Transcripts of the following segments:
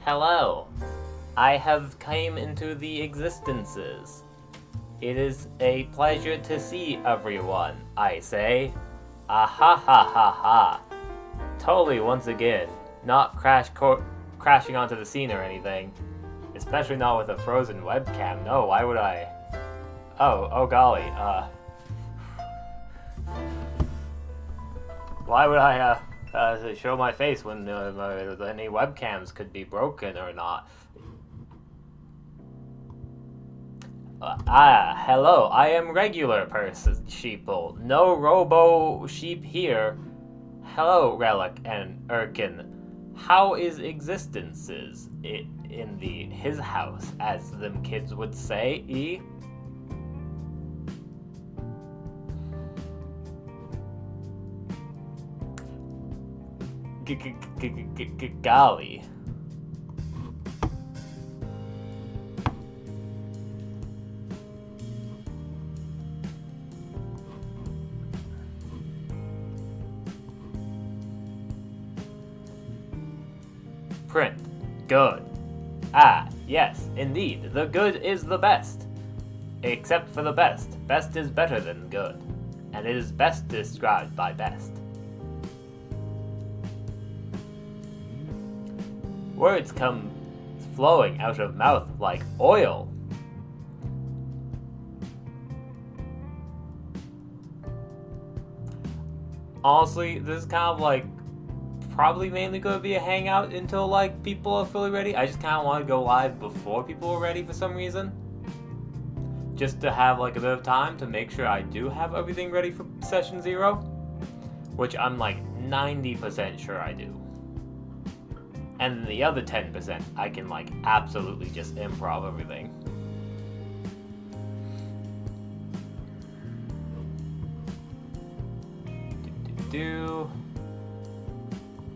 Hello, I have came into the existences. It is a pleasure to see everyone, I say. Ah ha ha ha ha. Totally once again, not crashing onto the scene or anything. Especially not with a frozen webcam. No, why would I? Oh golly, why would I, show my face when any webcams could be broken or not? Hello, I am regular person sheeple. No robo sheep here. Hello, Relic and Erkin. How is existences in his house, as them kids would say, eh? Golly. Print. Good. Ah, yes, indeed, the good is the best. Except for the best. Best is better than good. And it is best described by best. Words come flowing out of mouth like oil. Honestly, this is kind of like probably mainly going to be a hangout until like people are fully ready. I just kind of want to go live before people are ready for some reason. Just to have like a bit of time to make sure I do have everything ready for session 0. Which I'm like 90% sure I do. And then the other 10% I can like absolutely just improv everything.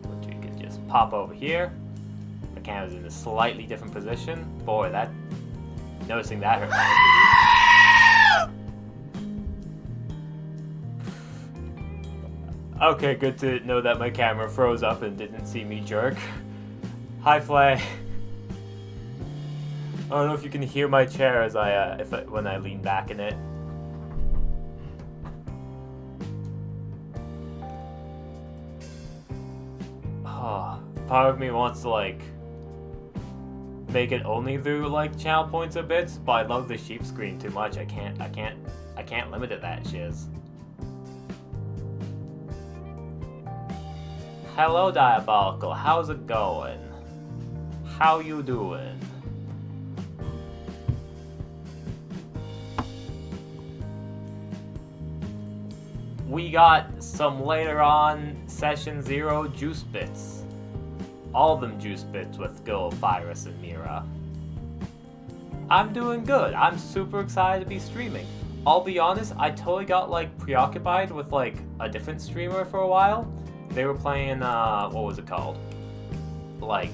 Which we can just pop over here. The camera's in a slightly different position. Boy, that noticing that hurt my Okay, good to know that my camera froze up and didn't see me jerk. Hi, Flay. I don't know if you can hear my chair as when I lean back in it. Part of me wants to like make it only through like channel points or bits, but I love the sheep screen too much. I can't limit it that shiz. Hello, Diabolical. How's it going? How you doing? We got some later on session 0 juice bits. All of them juice bits with Phiris and Mira. I'm doing good. I'm super excited to be streaming. I'll be honest, I totally got like preoccupied with like a different streamer for a while. They were playing, what was it called? Like,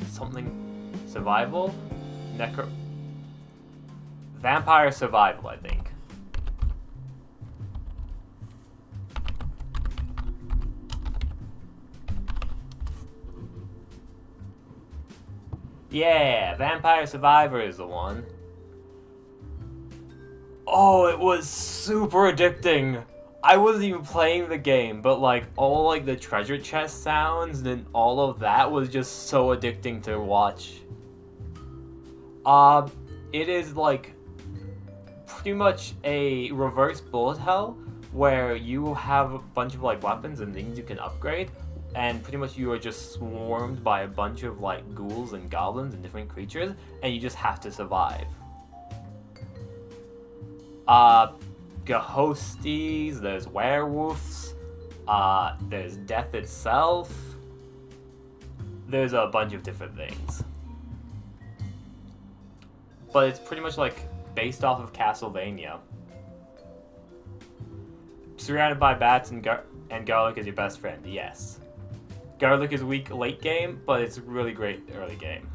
something survival? Vampire survival, I think. Yeah, Vampire Survivor is the one. Oh, it was super addicting. I wasn't even playing the game, but like all like the treasure chest sounds and all of that was just so addicting to watch. It is like pretty much a reverse bullet hell where you have a bunch of like weapons and things you can upgrade. And pretty much you are just swarmed by a bunch of like ghouls and goblins and different creatures, and you just have to survive. Ghosties, there's werewolves, there's death itself. There's a bunch of different things. But it's pretty much like based off of Castlevania. Surrounded by bats and garlic is your best friend, yes. Garlic is weak late game, but it's really great early game.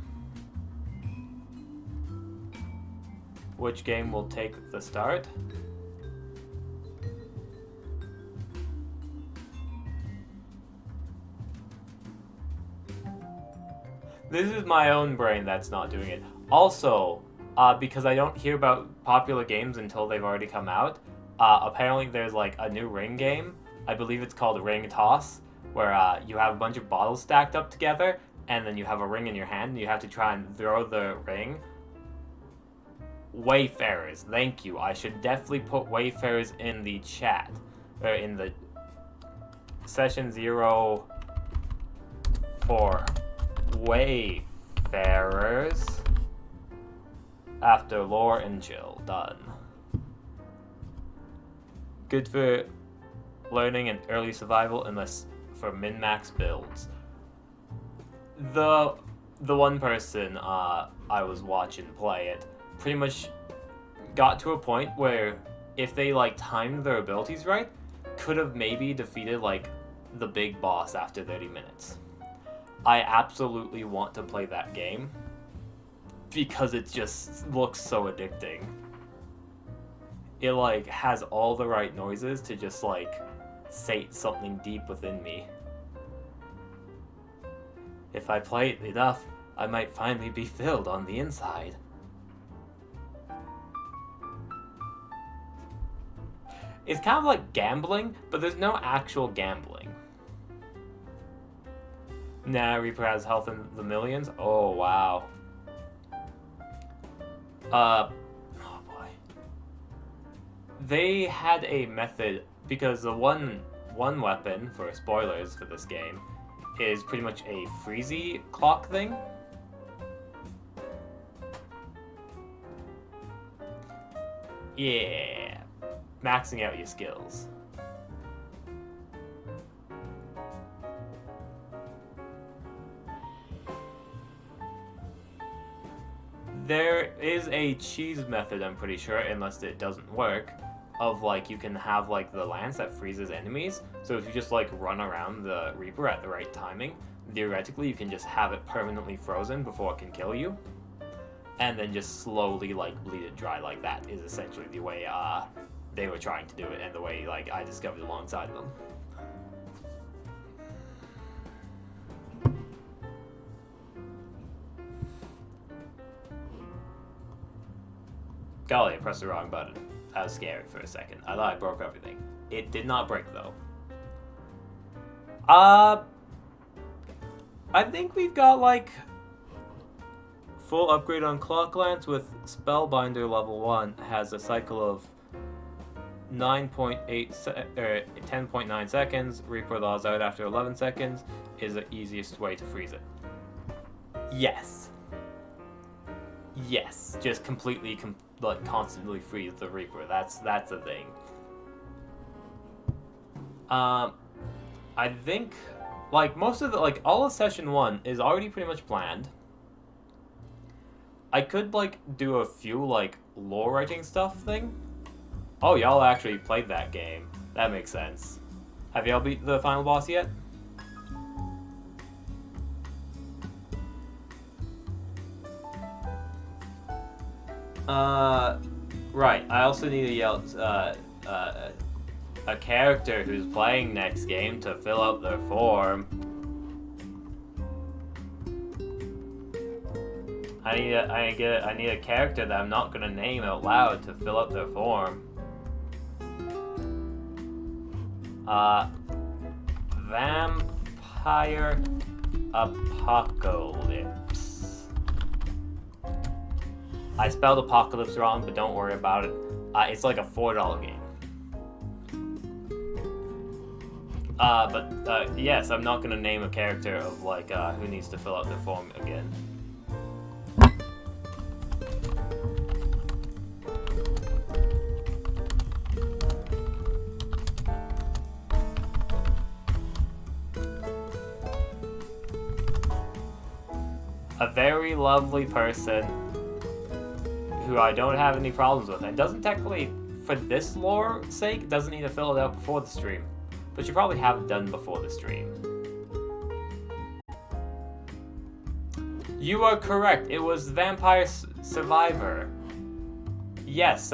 Which game will take the start? This is my own brain that's not doing it. Also, because I don't hear about popular games until they've already come out, apparently there's like a new ring game. I believe it's called Ring Toss, where you have a bunch of bottles stacked up together, and then you have a ring in your hand, and you have to try and throw the ring. Wayfarers, thank you. I should definitely put Wayfarers in the chat, or in the session 0 for Wayfarers after lore and chill. Done. Good for learning and early survival, unless for min-max builds. The one person I was watching play it pretty much got to a point where if they like timed their abilities right, could have maybe defeated like the big boss after 30 minutes. I absolutely want to play that game because it just looks so addicting. It like has all the right noises to just like sate something deep within me. If I play it enough, I might finally be filled on the inside. It's kind of like gambling, but there's no actual gambling. Nah, Reaper has health in the millions. Oh, wow. Oh boy. They had a method, because the one weapon, for spoilers for this game, is pretty much a freezy clock thing. Yeah. Maxing out your skills. There is a cheese method, I'm pretty sure, unless it doesn't work, of like you can have like the lance that freezes enemies. So if you just like run around the Reaper at the right timing, theoretically you can just have it permanently frozen before it can kill you. And then just slowly like bleed it dry. Like that is essentially the way they were trying to do it, and the way like I discovered alongside them. Golly, I pressed the wrong button. That was scary for a second. I thought I broke everything. It did not break though. I think we've got like full upgrade on Clock Lance with Spellbinder level 1 has a cycle of 10.9 seconds. Reaper thaws out after 11 seconds is the easiest way to freeze it. Yes. Yes, just completely, like, constantly freeze the Reaper. That's a thing. I think, like, most of the, like, all of Session 1 is already pretty much planned. I could, like, do a few, like, lore writing stuff thing. Oh, y'all actually played that game. That makes sense. Have y'all beat the final boss yet? Right. I also need to yell a character who's playing next game to fill out their form. I need a character that I'm not gonna name out loud to fill out their form. Vampire Apocalypse. I spelled Apocalypse wrong, but don't worry about it. It's like a $4 game. But yes, I'm not gonna name a character of like who needs to fill out their form again. A very lovely person who I don't have any problems with, and doesn't technically, for this lore sake, doesn't need to fill it out before the stream, but you probably have it done before the stream. You are correct. It was Vampire Survivor. Yes.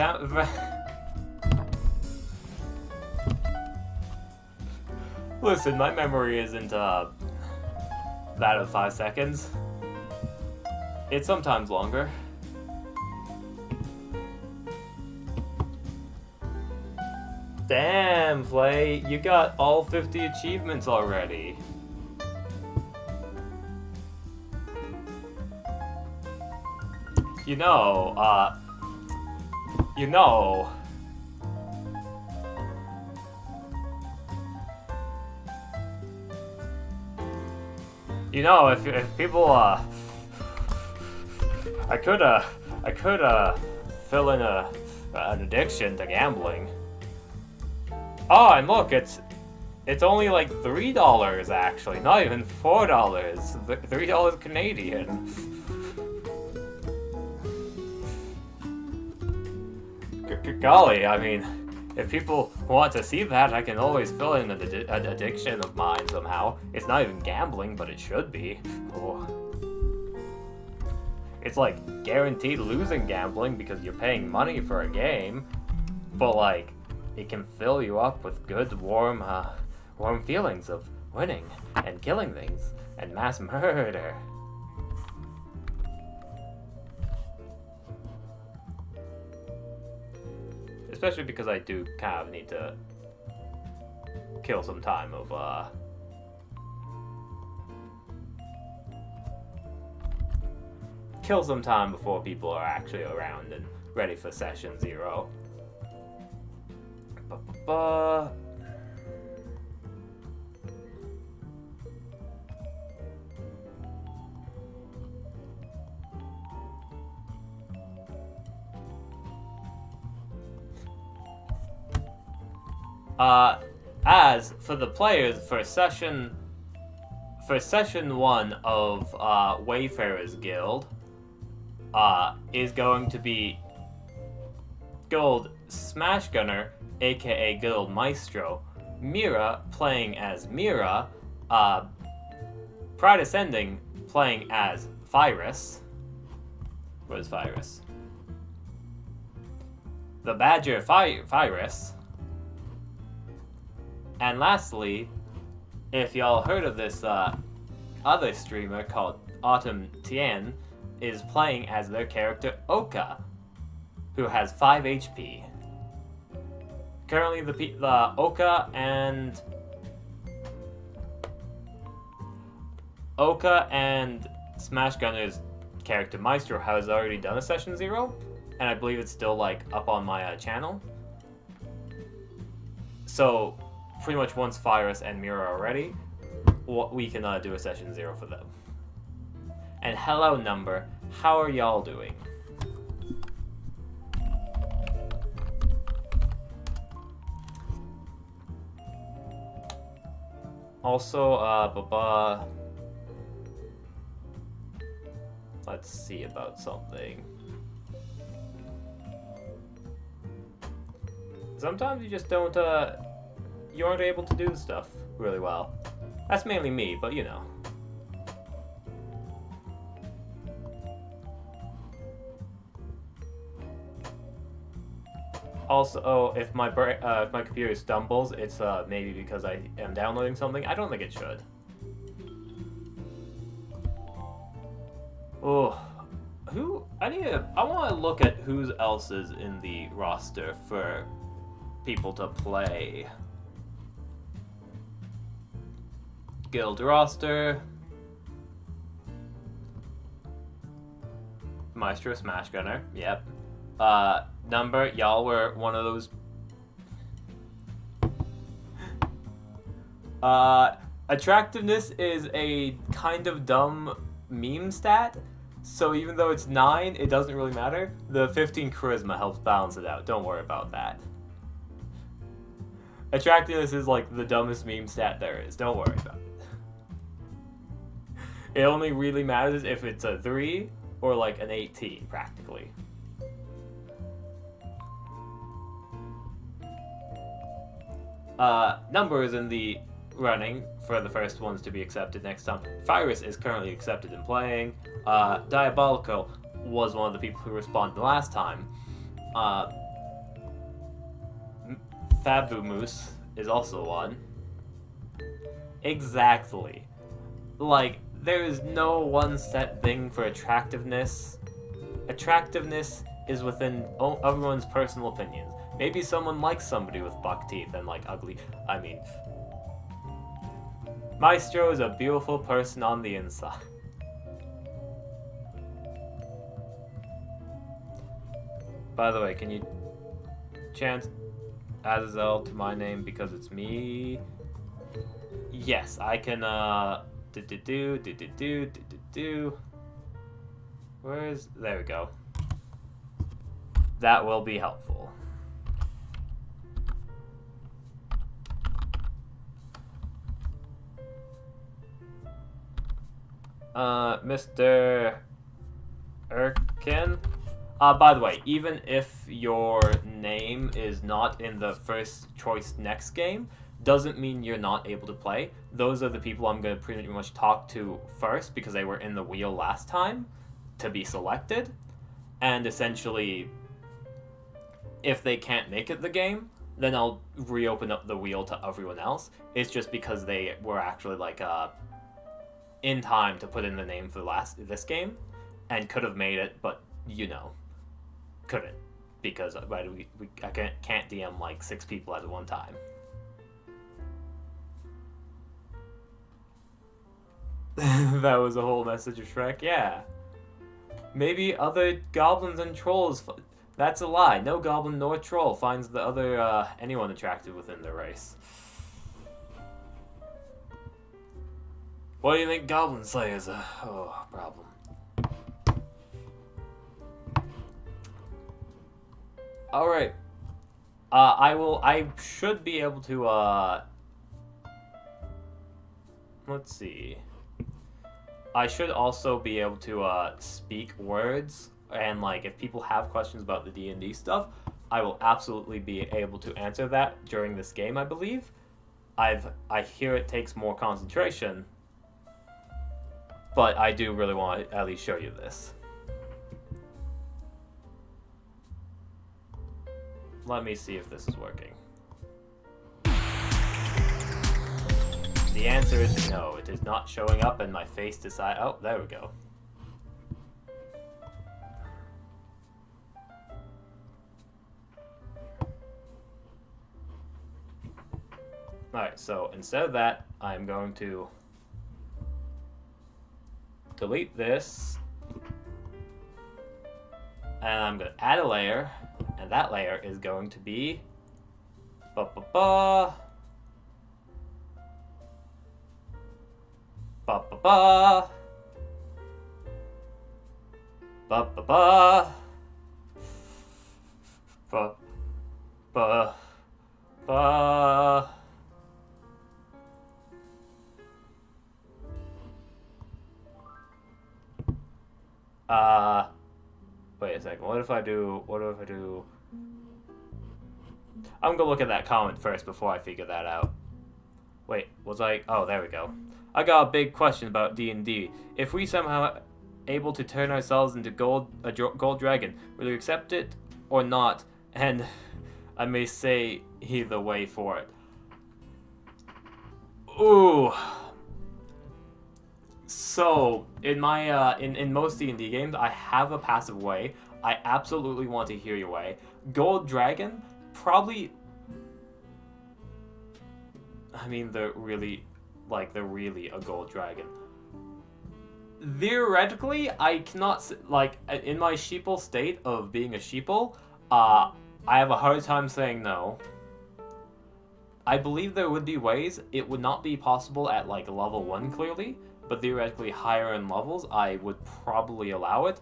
Listen, my memory isn't that of 5 seconds. It's sometimes longer. Damn, Flay, you got all 50 achievements already. You know, if people, I could fill in an addiction to gambling. Oh, and look, it's only like $3 actually, not even $4. $3 Canadian. Golly, I mean, if people want to see that, I can always fill in an addiction of mine somehow. It's not even gambling, but it should be. Oh. It's like guaranteed losing gambling because you're paying money for a game, but like it can fill you up with good warm feelings of winning and killing things and mass murder. Especially because I do kind of need to kill some time of kill some time before people are actually around and ready for session 0. Ba-ba-ba. As for the players for session 1 of Wayfarer's Guild, is going to be Guild Smash Gunner, aka Guild Maestro, Mira playing as Mira, Pride Ascending playing as Phiris. Where's Phiris? The Badger Phiris. And lastly, if y'all heard of this other streamer called Autumn Tien, is playing as their character Oka, who has 5 HP. Currently, the Oka and Smash Gunner's character Maestro has already done a session 0, and I believe it's still like up on my channel. So pretty much once Phiris and Mira are ready, we can do a session 0 for them. And hello, Number, how are y'all doing? Also, let's see about something. Sometimes you just don't, you aren't able to do stuff really well. That's mainly me, but you know. Also, if my computer stumbles, it's maybe because I am downloading something. I don't think it should. Oh, I want to look at who else is in the roster for people to play. Guild roster. Maestro Smash Gunner. Yep. Number, y'all were one of those. Attractiveness is a kind of dumb meme stat, so even though it's 9, it doesn't really matter. The 15 charisma helps balance it out. Don't worry about that. Attractiveness is like the dumbest meme stat there is. Don't worry about it. It only really matters if it's a 3 or like an 18, practically. Number is in the running for the first ones to be accepted next time. Phiris is currently accepted in playing. Diabolical was one of the people who responded last time. Fabu Moose is also one. Exactly. Like, there is no one set thing for attractiveness. Attractiveness is within everyone's personal opinions. Maybe someone likes somebody with buck teeth and like ugly. I mean, Maestro is a beautiful person on the inside. By the way, can you chant Azazel to my name because it's me? Yes, I can. Where's there we go. That will be helpful. Mr. Erkin. By the way, even if your name is not in the first choice next game, doesn't mean you're not able to play. Those are the people I'm going to pretty much talk to first because they were in the wheel last time to be selected. And essentially, if they can't make it the game, then I'll reopen up the wheel to everyone else. It's just because they were actually like in time to put in the name for this game and could have made it, but you know, couldn't because I can't DM like 6 people at one time. That was a whole message of Shrek, yeah. Maybe other goblins and trolls. That's a lie. No goblin nor troll finds the other anyone attractive within the race. What do you think Goblin Slayer's a problem? All right. I should be able to. Let's see. I should also be able to speak words, and like if people have questions about the D&D stuff, I will absolutely be able to answer that during this game. I believe. I hear it takes more concentration, but I do really want to at least show you this. Let me see if this is working. The answer is no. It is not showing up, and my face decide. Oh, there we go. Alright, so instead of that, I'm going to delete this, and I'm going to add a layer, and that layer is going to be ba-ba-ba, ba-ba-ba, ba-ba-ba, ba-ba-ba. Wait a second. What if I do... I'm gonna look at that comment first before I figure that out. Wait, was I... Oh, there we go. I got a big question about D&D. If we somehow able to turn ourselves into a gold dragon, will you accept it or not? And I may say either way for it. Ooh... So, in my, in most D&D games, I have a passive way. I absolutely want to hear your way. Gold Dragon, probably... I mean, they're really a gold dragon. Theoretically, I cannot, like, in my sheeple state of being a sheeple, I have a hard time saying no. I believe there would be ways. It would not be possible at, like, level 1, clearly. But theoretically, higher in levels, I would probably allow it.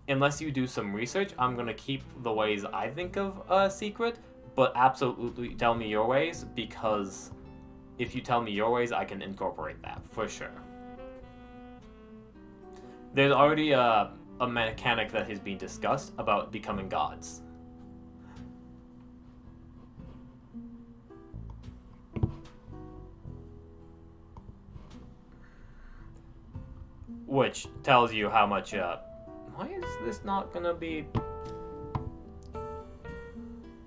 Unless you do some research, I'm going to keep the ways I think of secret, but absolutely tell me your ways, because if you tell me your ways, I can incorporate that, for sure. There's already a mechanic that has been discussed about becoming gods. Which tells you how much, why is this not gonna be...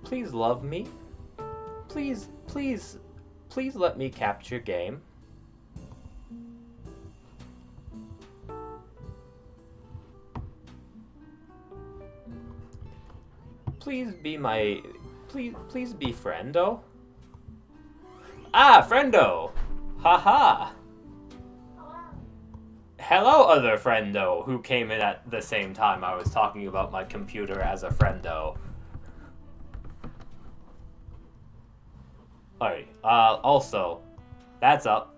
Please love me. Please let me capture game. Please be my... Please be friendo. Ah, friendo! Haha! Hello, other friendo, who came in at the same time I was talking about my computer as a friendo. Alright, also, that's up.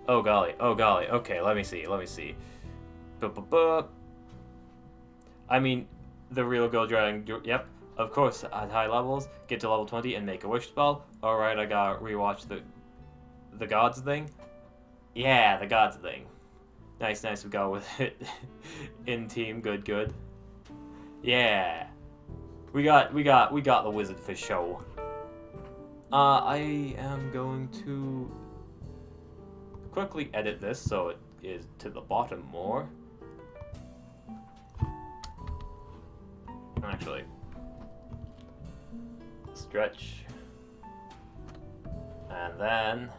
Oh golly, okay, let me see. I mean, the real gold dragon, yep, of course, at high levels, get to level 20 and make a wish spell. Alright, I gotta rewatch the gods thing? Yeah, the gods thing. Nice, we go with it. In team, good. Yeah. We got the wizard for show. I am going to quickly edit this so it is to the bottom more. Actually, stretch. And then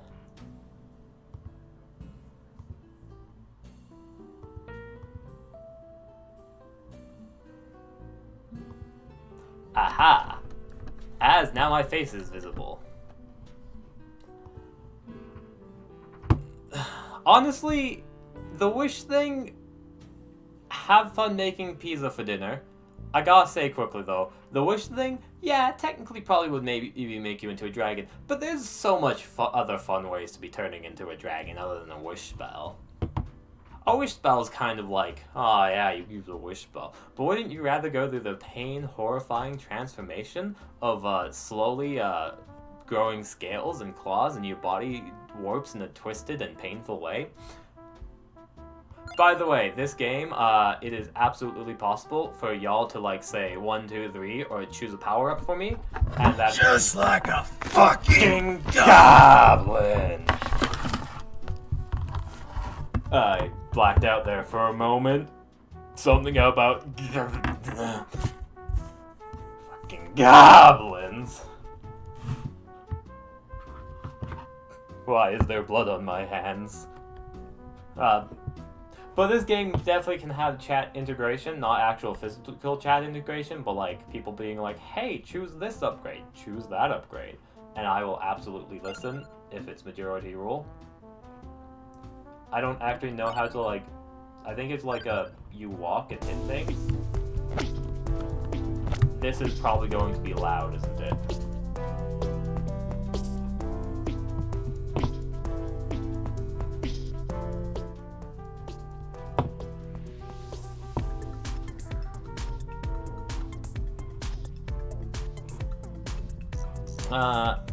aha! As now my face is visible. Honestly, the wish thing, have fun making pizza for dinner. I gotta say quickly though, the wish thing, yeah, technically probably would maybe even make you into a dragon, but there's so much other fun ways to be turning into a dragon other than a wish spell. A wish spell is kind of like, oh yeah, you use a wish spell, but wouldn't you rather go through the pain, horrifying transformation of slowly growing scales and claws and your body warps in a twisted and painful way? By the way, this game, it is absolutely possible for y'all to, like, say 1, 2, 3, or choose a power-up for me, and that's just like a fucking goblin! I blacked out there for a moment. Something about fucking goblins. Why is there blood on my hands? But this game definitely can have chat integration, not actual physical chat integration, but like people being like, hey, choose this upgrade, choose that upgrade. And I will absolutely listen if it's majority rule. I don't actually know how to, like, I think it's like you walk and hit things. This is probably going to be loud, isn't it?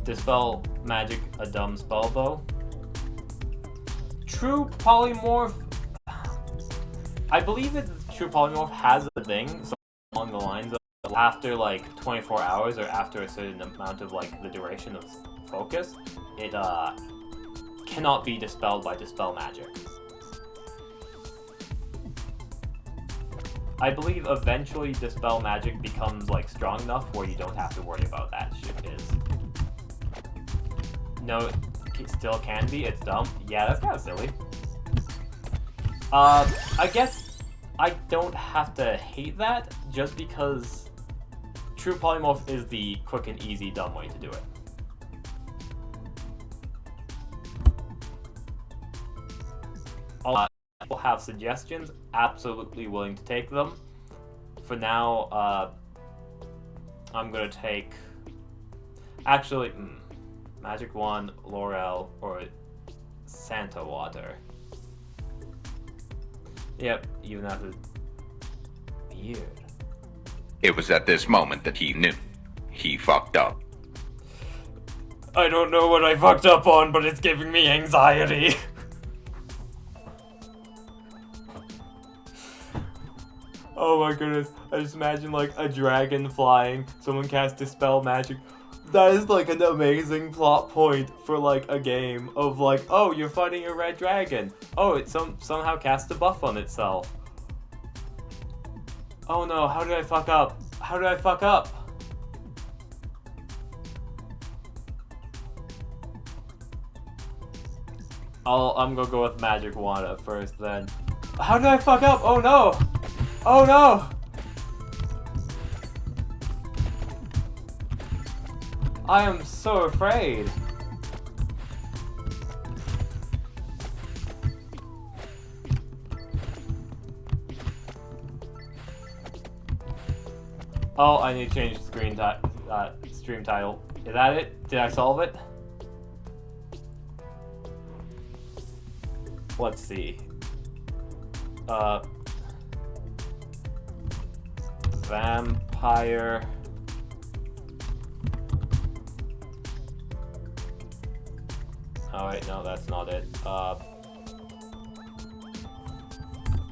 Dispel magic, a dumb spell bow. True polymorph. I believe that true polymorph has a thing, so along the lines of after like 24 hours or after a certain amount of like the duration of focus, it cannot be dispelled by dispel magic. I believe eventually dispel magic becomes like strong enough where you don't have to worry about that shit is. No, it still can be, it's dumb. Yeah, that's kind of silly. I guess I don't have to hate that just because true polymorph is the quick and easy dumb way to do it. A lot of people have suggestions, absolutely willing to take them. For now, I'm gonna take, actually, Magic Wand, Laurel, or Santa Water. Yep, even after. Weird. It was at this moment that he knew. He fucked up. I don't know what I fucked up on, but it's giving me anxiety. Oh my goodness, I just imagine like a dragon flying, someone casts Dispel Magic. That is like an amazing plot point for like a game of like, oh, you're fighting a red dragon. Oh, it somehow casts a buff on itself. Oh no, how did I fuck up? How did I fuck up? I'm gonna go with Magic Wand at first then. How did I fuck up? Oh no! Oh no! I am so afraid. Oh, I need to change the stream title. Is that it? Did I solve it? Let's see. Vampire. Oh wait, no, that's not it.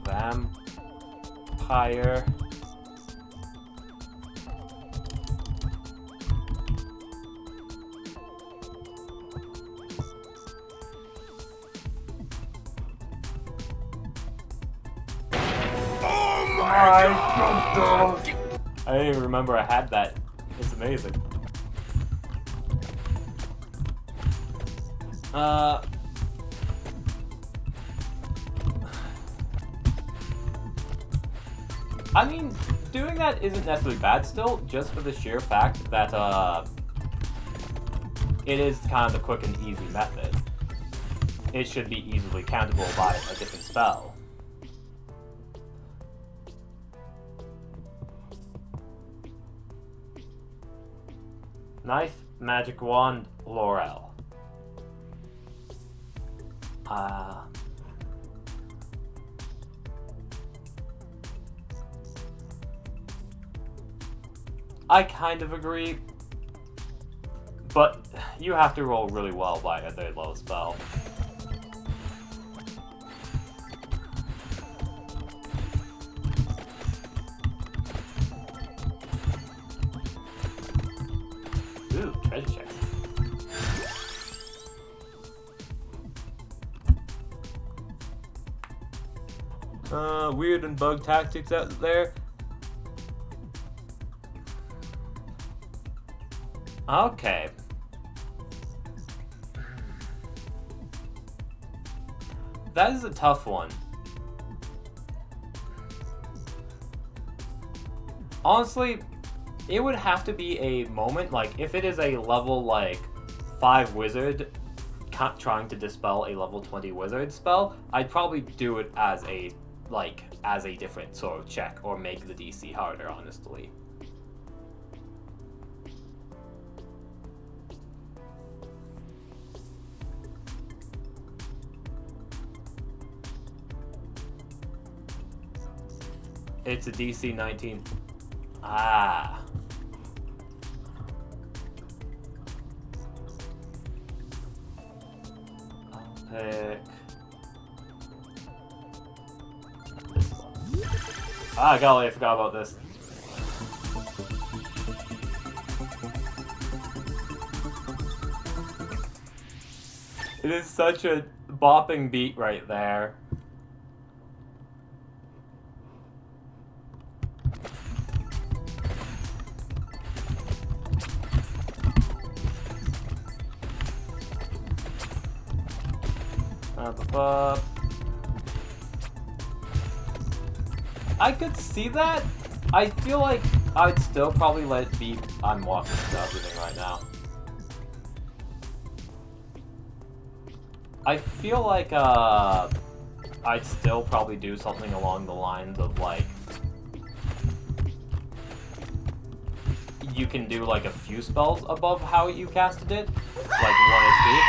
Vampire. Oh my god! I didn't even remember I had that. It's amazing. I mean, doing that isn't necessarily bad still, just for the sheer fact that, it is kind of the quick and easy method. it should be easily countable by a different spell. Knife, magic wand, Laurel. I kind of agree, but you have to roll really well by a very low spell. Ooh, treasure chest. Weird and bug tactics out there. Okay. That is a tough one. Honestly, it would have to be a moment, like, if it is a level, like, 5 wizard trying to dispel a level 20 wizard spell, I'd probably do it as a, like, as a different sort of check, or make the DC harder, honestly. It's a DC 19. Ah. I'll pick this one. Ah, golly, I forgot about this. It is such a bopping beat right there. I could see that. I feel like I'd still probably let it be. I'm walking into everything right now. I feel like I'd still probably do something along the lines of, like, you can do like a few spells above how you casted it, like 1 HP.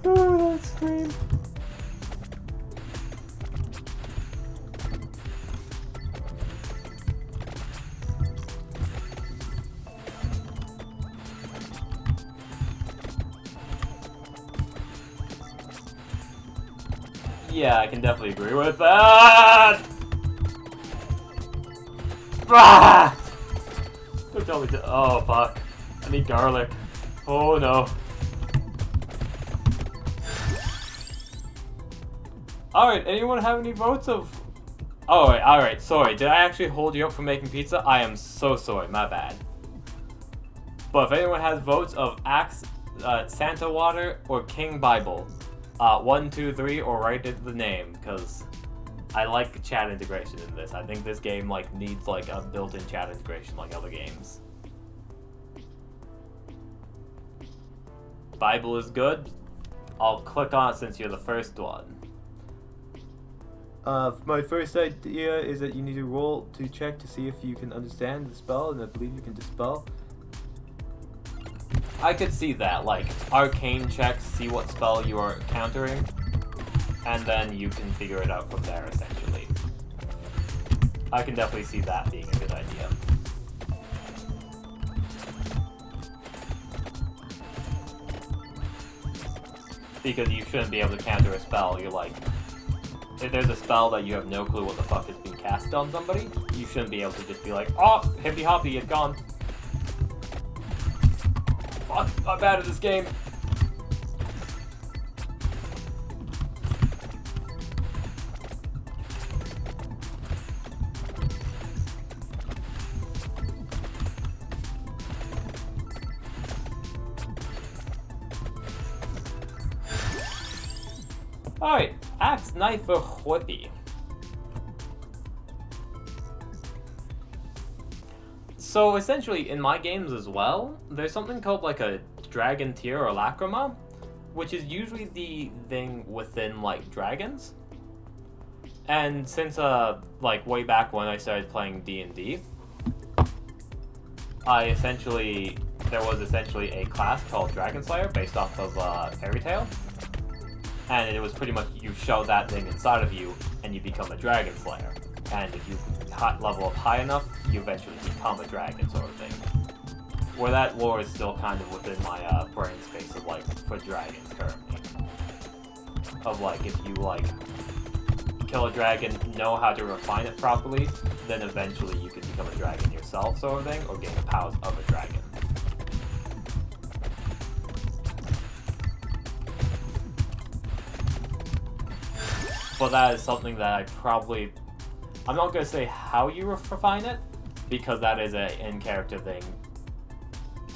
Oh, that scream. Yeah, I can definitely agree with that! Ah! Don't tell me to. Oh, fuck. I need garlic. Oh, no. Alright, anyone have any votes of... Oh, alright, sorry. Did I actually hold you up for making pizza? I am so sorry, my bad. But if anyone has votes of Axe, Santa Water, or King Bible, 1, 2, 3, or write it the name, because I like chat integration in this. I think this game, like, needs, like, a built-in chat integration like other games. Bible is good. I'll click on it since you're the first one. My first idea is that you need to roll to check to see if you can understand the spell, and I believe you can dispel. I could see that, like, arcane checks, see what spell you are countering, and then you can figure it out from there, essentially. I can definitely see that being a good idea. Because you shouldn't be able to counter a spell, you're like... If there's a spell that you have no clue what the fuck is being cast on somebody, you shouldn't be able to just be like, oh, hippy hoppy, it's gone. Fuck, I'm bad at this game. Alright, axe, knife, or whippy. So essentially, in my games as well, there's something called like a dragon tear or lacrima, which is usually the thing within like dragons. And since like way back when I started playing D&D, there was essentially a class called Dragon Slayer based off of Fairy Tail. And it was pretty much you shove that thing inside of you and you become a Dragon Slayer. And if you level up high enough, you eventually become a dragon sort of thing. Where that lore is still kind of within my brain space of like for dragons currently. Of like if you like kill a dragon, know how to refine it properly, then eventually you can become a dragon yourself sort of thing, or gain the powers of a dragon. But that is something that I'm not going to say how you refine it, because that is an in-character thing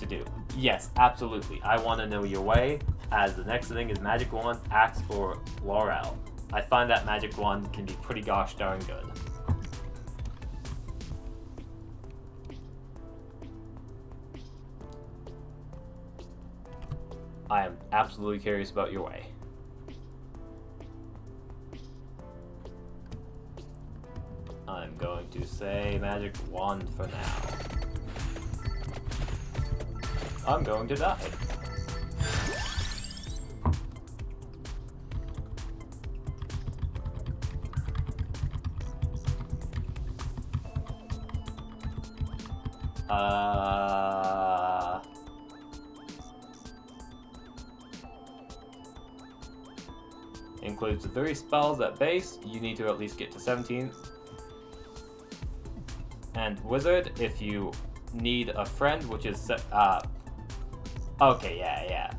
to do. Yes, absolutely. I want to know your way, as the next thing is Magic Wand, Axe, or Laurel. I find that Magic Wand can be pretty gosh darn good. I am absolutely curious about your way. I'm going to say Magic Wand for now. I'm going to die. Includes 3 spells at base. You need to at least get to 17. And Wizard, if you need a friend, which is okay, yeah.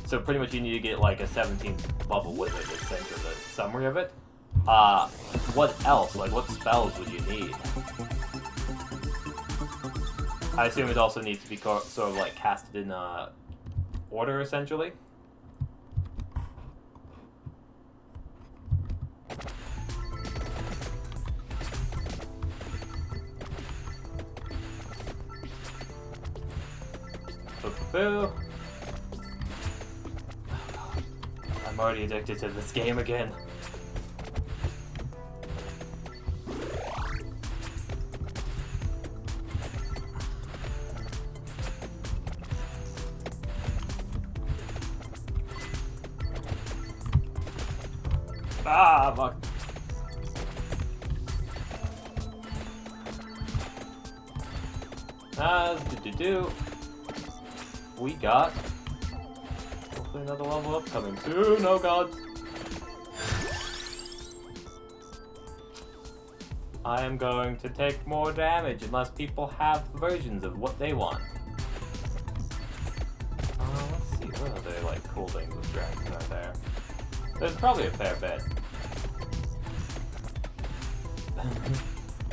So pretty much you need to get like a 17th level Wizard, is essentially the summary of it. What else? Like, what spells would you need? I assume it also needs to be sort of like casted in order, essentially. Boo. I'm already addicted to this game again. Ah, fuck. We got hopefully another level up coming soon. Oh god. I am going to take more damage unless people have versions of what they want. Let's see, what other like cool things with dragons are there? There's probably a fair bit.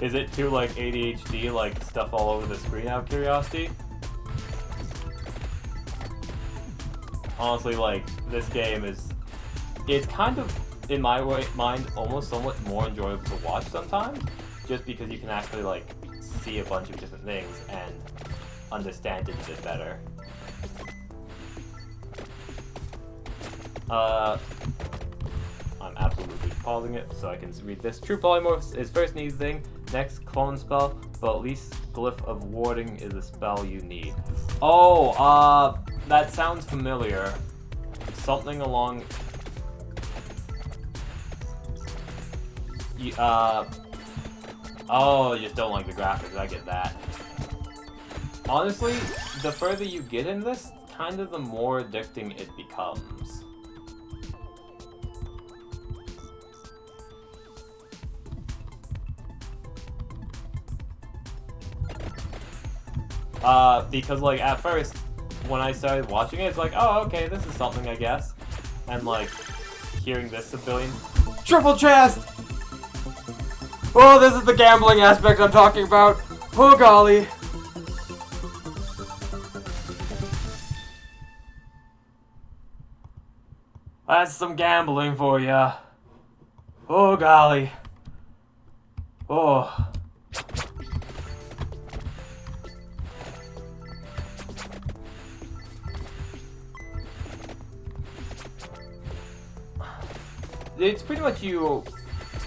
Is it too like ADHD, like stuff all over the screen out of curiosity? Honestly, like, this game it's kind of, in my mind, almost somewhat more enjoyable to watch sometimes, just because you can actually, like, see a bunch of different things and understand it a bit better. I'm absolutely pausing it so I can read this. True Polymorph is first needs thing, next clone spell, but at least Glyph of Warding is a spell you need. Oh, that sounds familiar. Something along... Oh, you just don't like the graphics, I get that. Honestly, the further you get in this, kind of the more addicting it becomes. Because, like, at first, when I started watching it, it's like, oh, okay, this is something, I guess. And, like, hearing this a billion... Triple chest! Oh, this is the gambling aspect I'm talking about! Oh, golly! That's some gambling for ya. Oh, golly. Oh. it's pretty much you.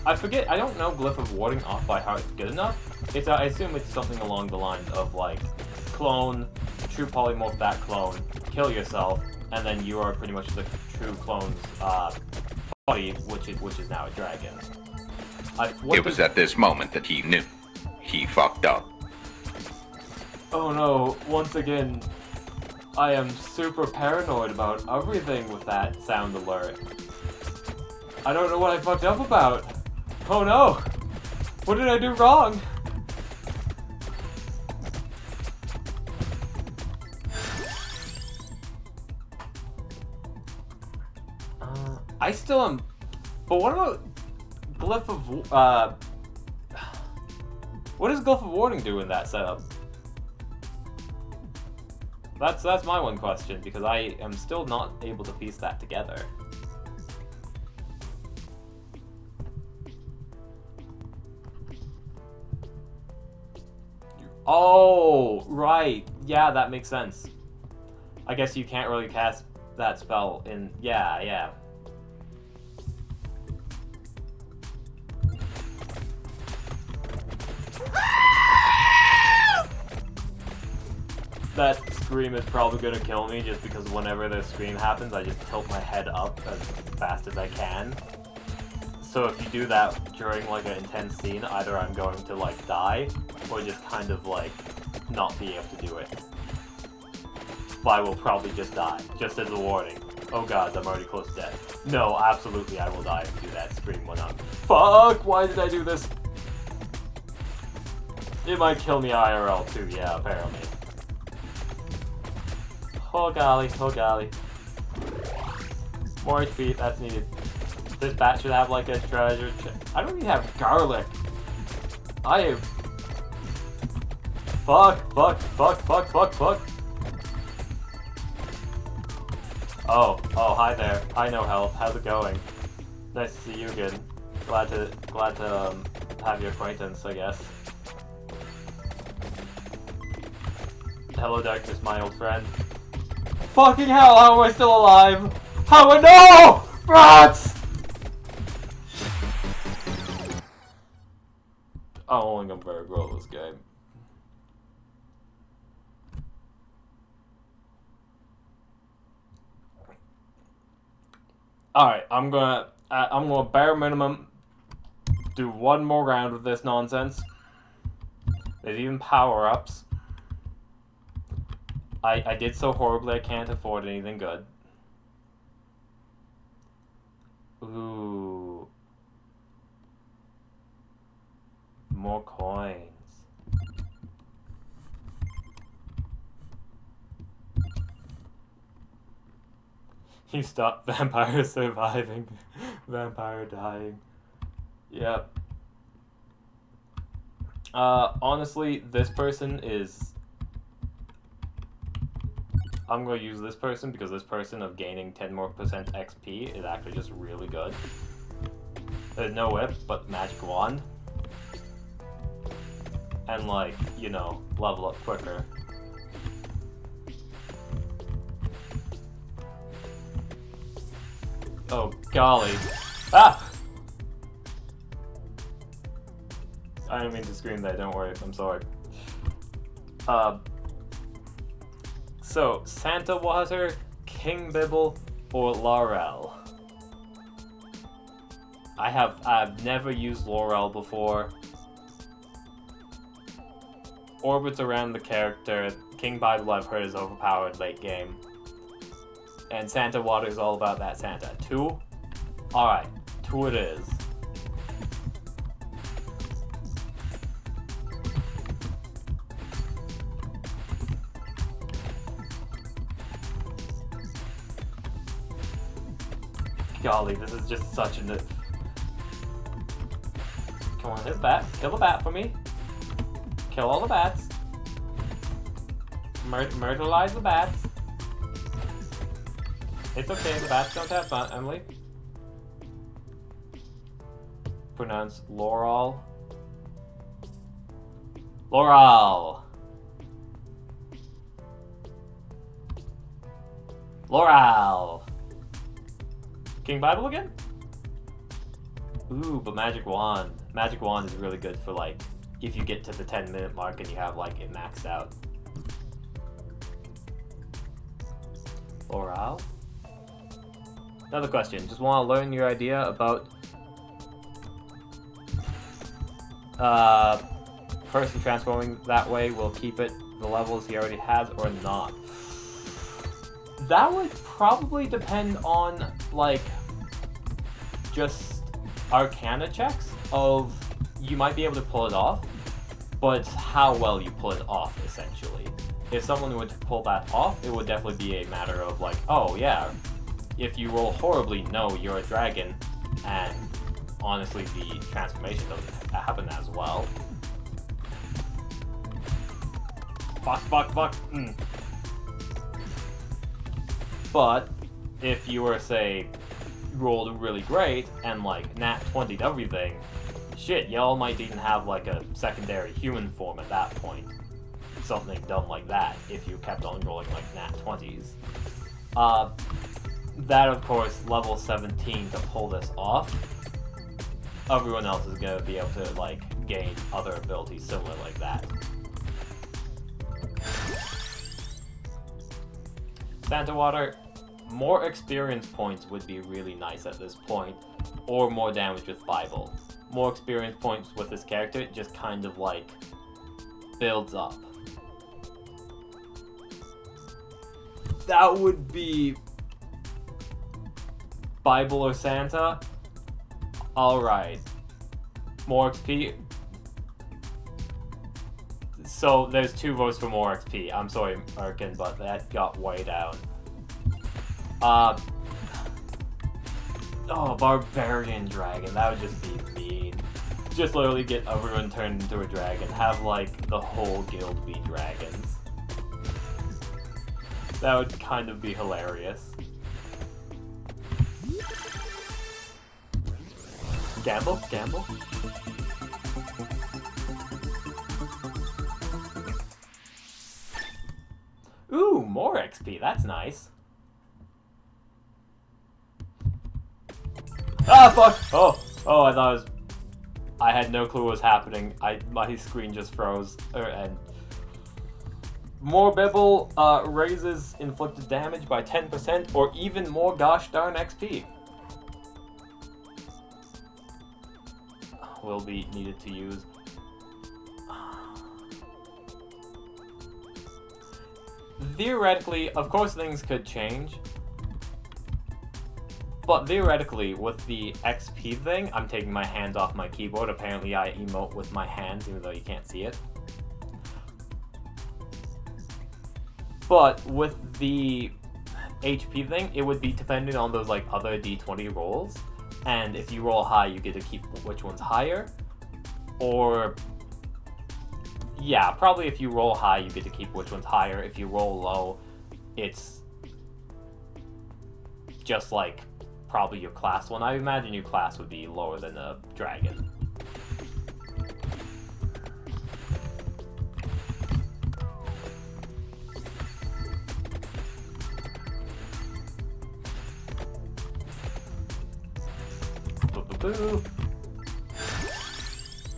I forget. I don't know Glyph of Warding Off by heart good enough. It's I assume it's something along the lines of like clone, true polymorph that clone, kill yourself, and then you are pretty much the true clone's body, which is now a dragon. It was at this moment that he knew. He fucked up. Oh no, once again, I am super paranoid about everything with that sound alert. I don't know what I fucked up about. Oh no! What did I do wrong? I still am... But what about Glyph of... What does Glyph of Warding do in that setup? That's my one question, because I am still not able to piece that together. Oh, right. Yeah, that makes sense. I guess you can't really cast that spell in... Yeah. That scream is probably gonna kill me just because whenever the scream happens, I just tilt my head up as fast as I can. So if you do that during like an intense scene, either I'm going to like die, or just kind of like not be able to do it. But I will probably just die, just as a warning. Oh god, I'm already close to death. No, absolutely I will die if you do that scream when I'm... Fuck! Why did I do this? It might kill me IRL too, yeah, apparently. Oh golly, oh golly. More HP, that's needed. This bat should have like a treasure chest. I don't even have garlic. I have... Fuck. Oh, hi there. Hi, no health. How's it going? Nice to see you again. Glad to have your acquaintance, I guess. Hello, darkness, my old friend. Fucking hell, how am I still alive? How am I— No! Rats! I don't think I'm very good at this game. Alright, I'm gonna bare minimum do one more round with this nonsense. There's even power-ups. I did so horribly I can't afford anything good. Ooh. More coins. You stop vampire surviving, vampire dying. Yep. Honestly, this person is... I'm going to use this person because this person of gaining 10% more XP is actually just really good. There's no whip, but magic wand. And like, you know, level up quicker. Oh, golly. Ah! I didn't mean to scream there, don't worry, I'm sorry. So, Santa Water, King Bibble, or Laurel? I've never used Laurel before. Orbits around the character. King Bible I've heard is overpowered late game. And Santa Water is all about that Santa. 2? Alright, 2 it is. Golly, this is just such a... Come on, hit bat. Kill the bat for me. Kill all the bats. Myrtleize the bats. It's okay, the bats don't have fun, Emily. Pronounce Laurel. Laurel! Laurel! King Bible again? Ooh, but Magic Wand. Magic Wand is really good for, like, if you get to the 10-minute mark and you have, like, it maxed out. Oral? Another question. Just want to learn your idea about person transforming that way will keep it the levels he already has or not. That would probably depend on, like, just arcana checks of you might be able to pull it off, but how well you pull it off, essentially. If someone were to pull that off, it would definitely be a matter of, like, oh yeah, if you roll horribly, no, you're a dragon, and honestly, the transformation doesn't happen as well. Fuck. But if you were, say, rolled really great and, like, nat 20'd everything, shit, y'all might even have, like, a secondary human form at that point. Something dumb like that, if you kept on rolling, like, nat 20s. That, of course, level 17 to pull this off. Everyone else is gonna be able to, like, gain other abilities similar like that. Santa Water, more experience points would be really nice at this point, or more damage with Bible. More experience points with this character just kind of, like, builds up. That would be Bible or Santa. Alright. More XP. So there's 2 votes for more XP. I'm sorry, Erkin, but that got way down. Oh, Barbarian Dragon. That would just be mean. Just literally get everyone turned into a dragon. Have, like, the whole guild be dragons. That would kind of be hilarious. Gamble? Ooh, more XP. That's nice. Ah, fuck! Oh, I thought it was... I had no clue what was happening. My screen just froze. And more Bibble raises inflicted damage by 10% or even more gosh darn XP. Will be needed to use. Theoretically, of course things could change. But theoretically, with the XP thing, I'm taking my hands off my keyboard. Apparently I emote with my hands, even though you can't see it. But with the HP thing, it would be dependent on those, like, other D20 rolls. And if you roll high, you get to keep which one's higher. Or... yeah, probably if you roll high, you get to keep which one's higher. If you roll low, it's just, like, probably your class one. I imagine your class would be lower than a dragon.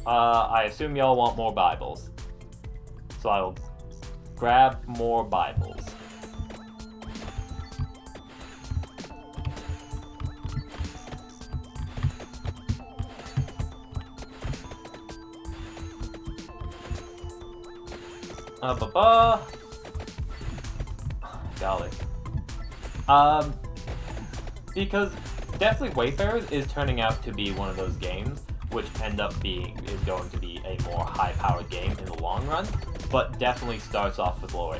I assume y'all want more Bibles. So I will grab more Bibles. Golly. Because definitely Wayfarers is turning out to be one of those games which is going to be a more high-powered game in the long run, but definitely starts off with low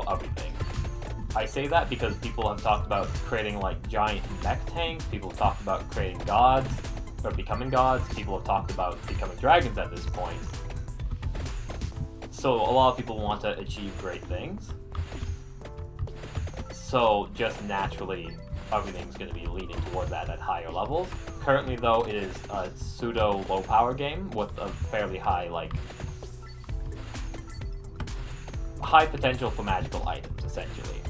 everything. I say that because people have talked about creating, like, giant mech tanks, people have talked about creating gods, or becoming gods, people have talked about becoming dragons at this point. So a lot of people want to achieve great things. So just naturally, everything's going to be leading toward that at higher levels. Currently, though, it is a pseudo low power game with a fairly high, like, high potential for magical items, essentially.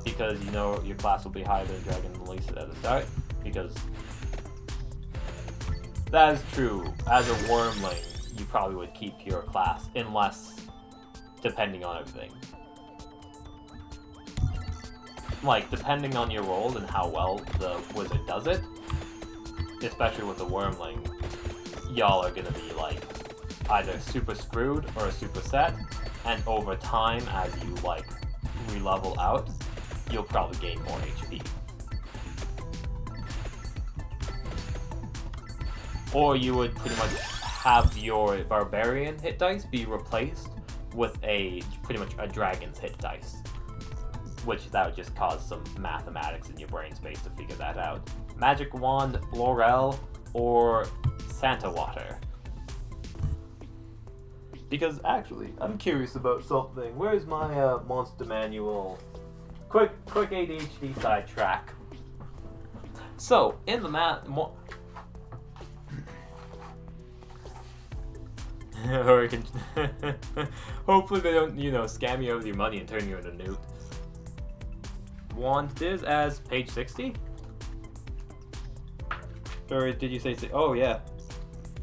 because you know your class will be higher than dragon at least at the start, because that is true. As a wormling, you probably would keep your class, unless, depending on everything. Like, depending on your role and how well the wizard does it, especially with the wormling, y'all are gonna be, like, either super screwed or super set, and over time, as you, like, re-level out, you'll probably gain more HP. Or you would pretty much have your barbarian hit dice be replaced with pretty much a dragon's hit dice. Which that would just cause some mathematics in your brain space to figure that out. Magic Wand, Laurel, or Santa Water. Because actually, I'm curious about something. Where's my monster manual? Quick ADHD sidetrack. So, in the hopefully they don't, scam you out of your money and turn you into Newt. Wand is as page 60? Or did you say... Oh, yeah.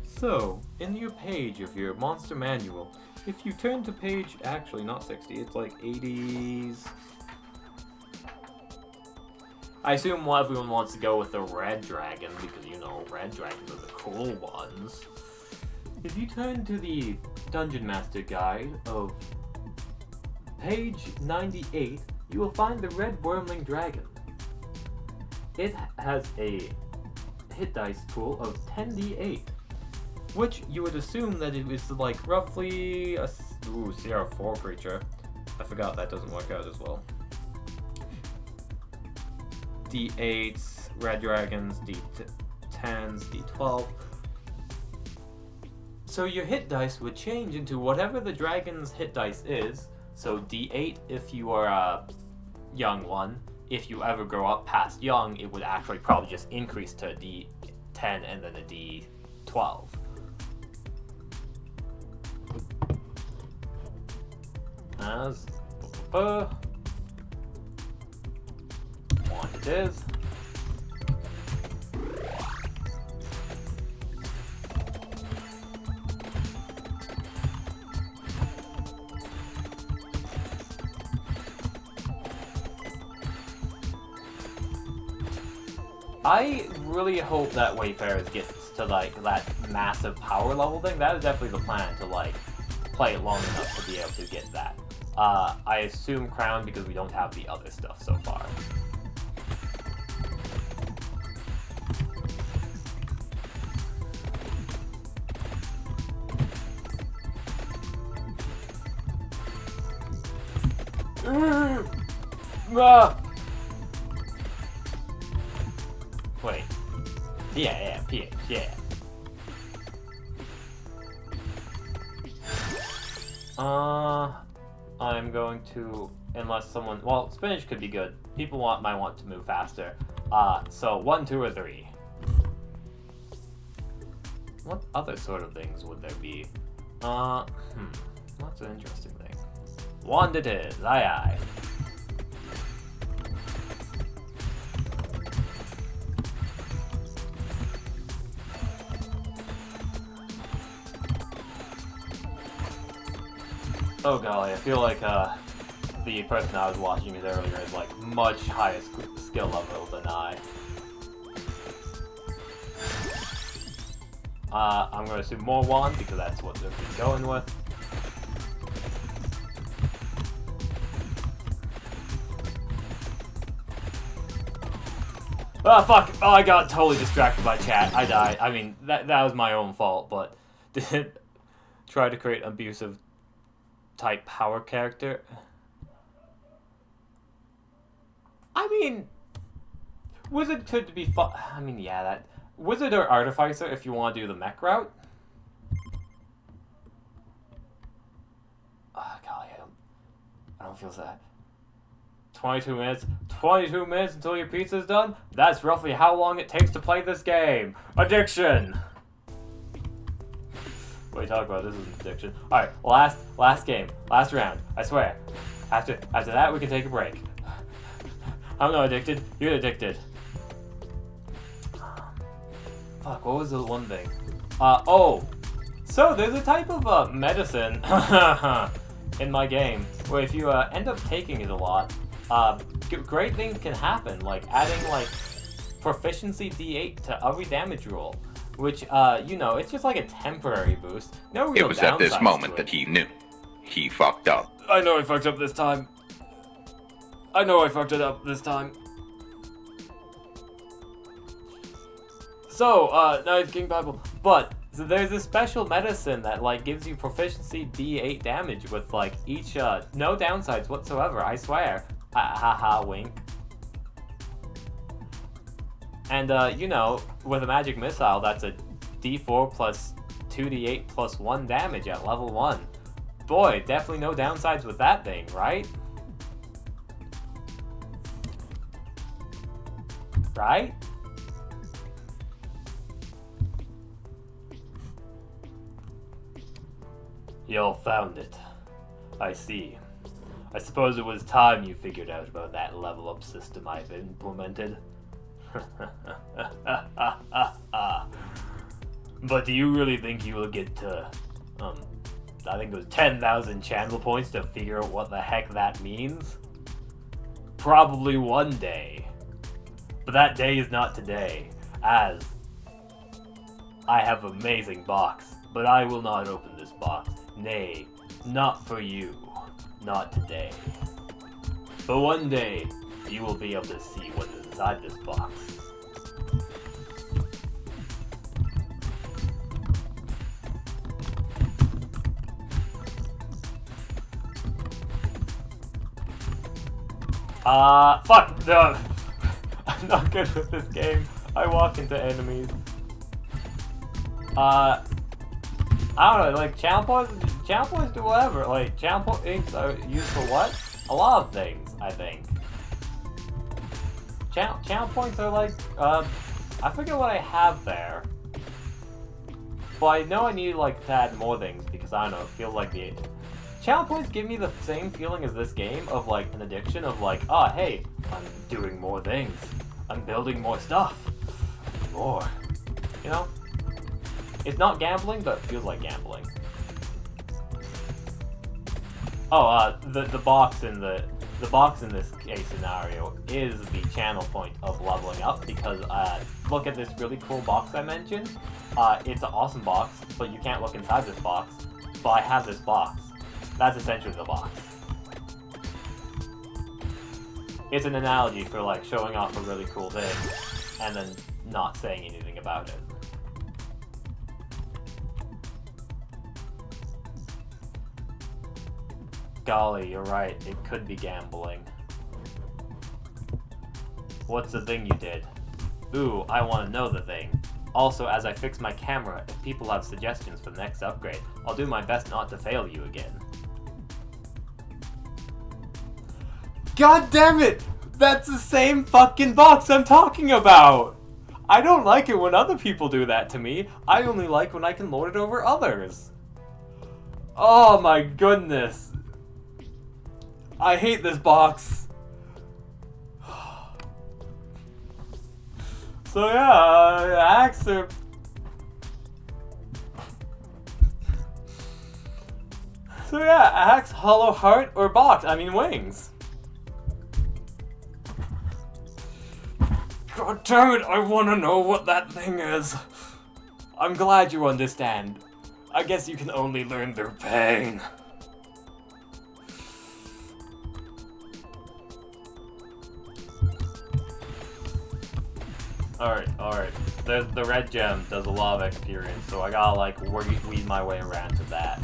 So, in your page of your monster manual, if you turn to page... Actually, not 60. It's like 80s... I assume everyone wants to go with the red dragon, because, red dragons are the cool ones. If you turn to the Dungeon Master Guide of page 98, you will find the red wormling dragon. It has a hit dice pool of 10d8, which you would assume that it is like roughly a CR4 creature. I forgot that doesn't work out as well. D8s, red dragons, D10s, D12. So your hit dice would change into whatever the dragon's hit dice is. So D8 if you are a young one. If you ever grow up past young, it would actually probably just increase to a D10 and then a D12. As one it is. I really hope that Wayfarers gets to like that massive power level thing. That is definitely the plan, to like play it long enough to be able to get that. I assume Crown because we don't have the other stuff so far. Wait. Yeah, PH, yeah. I'm going to, unless someone, well, spinach could be good. People might want to move faster. So 1, 2, or 3. What other sort of things would there be? That's an interesting thing. 1 it is, aye aye. Oh golly, I feel like the person I was watching it earlier is like much higher skill level than I. I'm going to assume more wand because that's what they've been going with. Oh fuck! Oh, I got totally distracted by chat. I died. I mean, that was my own fault, but did try to create abusive type power character. I mean, wizard could be fun. I mean, yeah, that wizard or artificer if you want to do the mech route. Oh golly, I don't feel sad. 22 minutes. 22 minutes until your pizza's done? That's roughly how long it takes to play this game. Addiction! What are you talking about? This is an addiction. Alright, last game. Last round. I swear. After that, we can take a break. I'm not addicted. You're addicted. Fuck, what was the one thing? Oh. So, there's a type of, medicine in my game where if you, end up taking it a lot, great things can happen, like adding, like, proficiency D8 to every damage roll, which, you know, it's just like a temporary boost. No real It was at this downsides moment to it. that he knew. He fucked up. I know I fucked up this time. I know I fucked it up this time. So, Knife King Bible. But, so there's this special medicine that, like, gives you proficiency D8 damage with, like, each, no downsides whatsoever, I swear. Ha wink. And, you know, with a magic missile, that's a D4 plus 2D8 plus 1 damage at level 1. Boy, definitely no downsides with that thing, right? Right? Y'all found it. I see. I suppose it was time you figured out about that level up system I've implemented. But do you really think you will get to, I think it was 10,000 channel points to figure out what the heck that means? Probably one day. But that day is not today, as I have an amazing box, but I will not open this box. Nay, not for you. Not today. But one day, you will be able to see what is inside this box. Fuck! No. I'm not good with this game. I walk into enemies. I don't know, like, channel points do whatever. Like, channel points are used for what? A lot of things, I think. Channel points are like, I forget what I have there. But I know I need, like, to add more things, because I don't know, it feels like the... Channel points give me the same feeling as this game of, like, an addiction of, like, oh, hey, I'm doing more things. I'm building more stuff. More. You know? It's not gambling, but it feels like gambling. Oh, the box in this case scenario is the channel point of leveling up, because look at this really cool box I mentioned. It's an awesome box, but you can't look inside this box. But I have this box. That's essentially the box. It's an analogy for, like, showing off a really cool thing and then not saying anything about it. Golly, you're right. It could be gambling. What's the thing you did? Ooh, I want to know the thing. Also, as I fix my camera, if people have suggestions for the next upgrade, I'll do my best not to fail you again. God damn it! That's the same fucking box I'm talking about! I don't like it when other people do that to me. I only like when I can lord it over others. Oh my goodness. I hate this box. So yeah, axe are... So yeah, axe, hollow heart, or box. I mean wings. God damn it, I wanna know what that thing is. I'm glad you understand. I guess you can only learn through pain. Alright. The red gem does a lot of experience, so I gotta, like, weed my way around to that.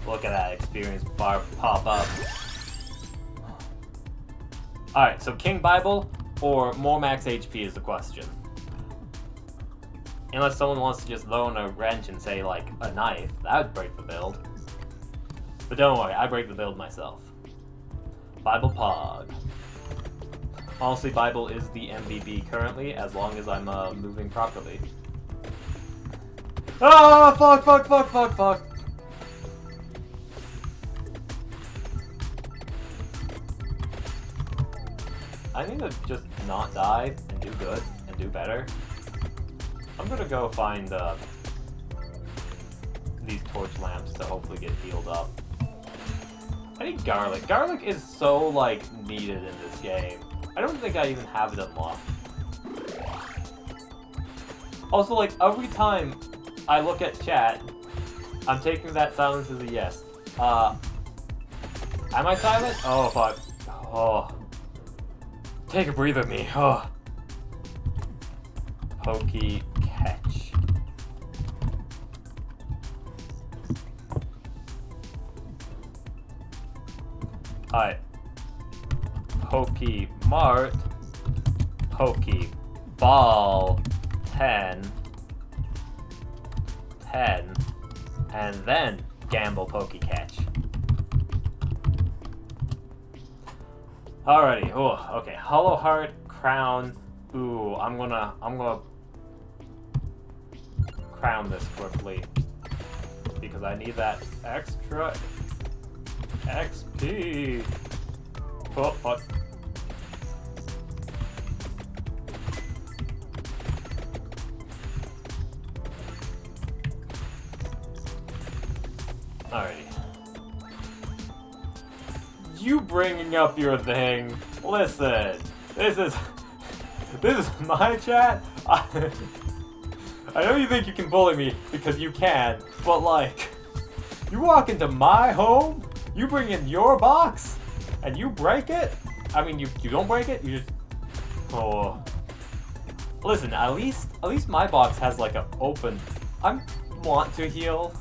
Look at that experience bar pop up. Alright, so King Bible or more max HP is the question. Unless someone wants to just loan a wrench and say, like, a knife, that would break the build. But don't worry, I break the build myself. Bible Pog. Honestly, Bible is the MVP currently, as long as I'm moving properly. Ah, fuck. I need to just not die and do good and do better. I'm gonna go find these torch lamps to hopefully get healed up. I need garlic. Garlic is so, like, needed in this game. I don't think I even have it unlocked. Also, like, every time I look at chat, I'm taking that silence as a yes. Am I silent? Oh, fuck. Oh. Take a breather, me. Oh. Pokey catch. Alright. Pokey Mart. Pokey Ball. 10. And then Gamble Pokey Catch. Alrighty. Oh, okay. Hollow Heart, Crown. Ooh, I'm gonna crown this quickly because I need that extra XP. Oh, fuck. Alrighty. You bringing up your thing. Listen, this is my chat. I know you think you can bully me because you can, but like, you walk into my home, you bring in your box, and you break it? I mean, you don't break it, you just... Oh. Listen, at least my box has like an open... I want to heal.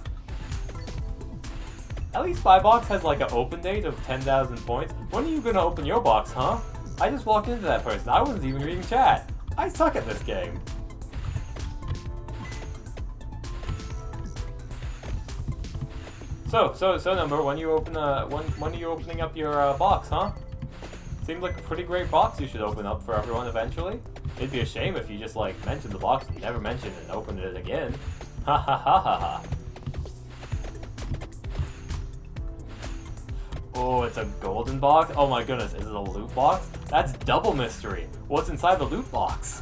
At least my box has like an open date of 10,000 points. When are you gonna open your box, huh? I just walked into that person. I wasn't even reading chat. I suck at this game. So number, when you open when are you opening up your box, huh? Seems like a pretty great box you should open up for everyone eventually. It'd be a shame if you just like mentioned the box and never mentioned it and opened it again. Ha ha ha ha ha. Oh, it's a golden box? Oh my goodness, is it a loot box? That's double mystery. What's inside the loot box?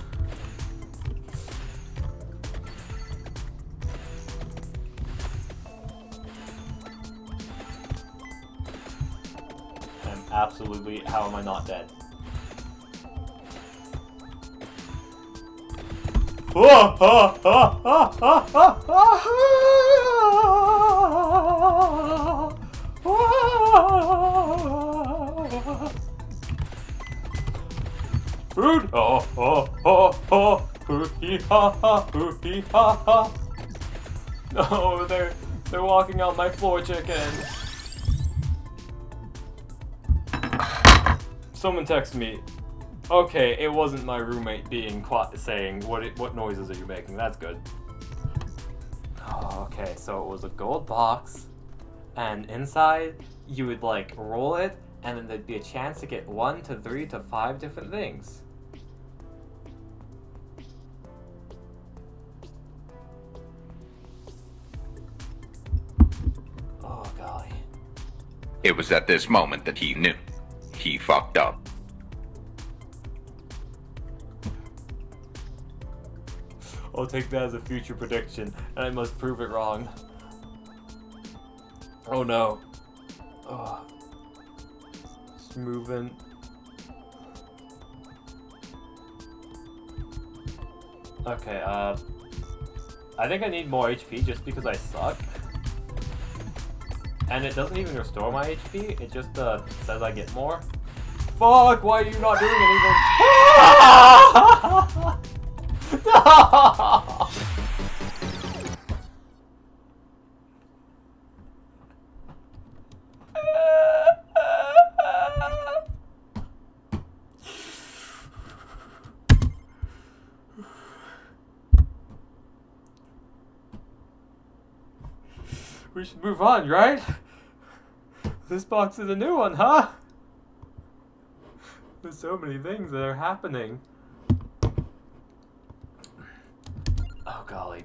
Absolutely, how am I not dead? Food! No, they're walking out my floor chicken. Someone texted me. Okay, it wasn't my roommate being saying what noises are you making. That's good. Oh, okay, so it was a gold box, and inside you would like roll it, and then there'd be a chance to get 1 to 3 to 5 different things. Oh golly. It was at this moment that he knew. He fucked up. I'll take that as a future prediction, and I must prove it wrong. Oh no. Oh. Just moving. Okay, I think I need more HP just because I suck. And it doesn't even restore my HP, it just says I get more. Fuck, why are you not doing anything? No! We should move on, right? This box is a new one, huh? There's so many things that are happening. Oh, golly.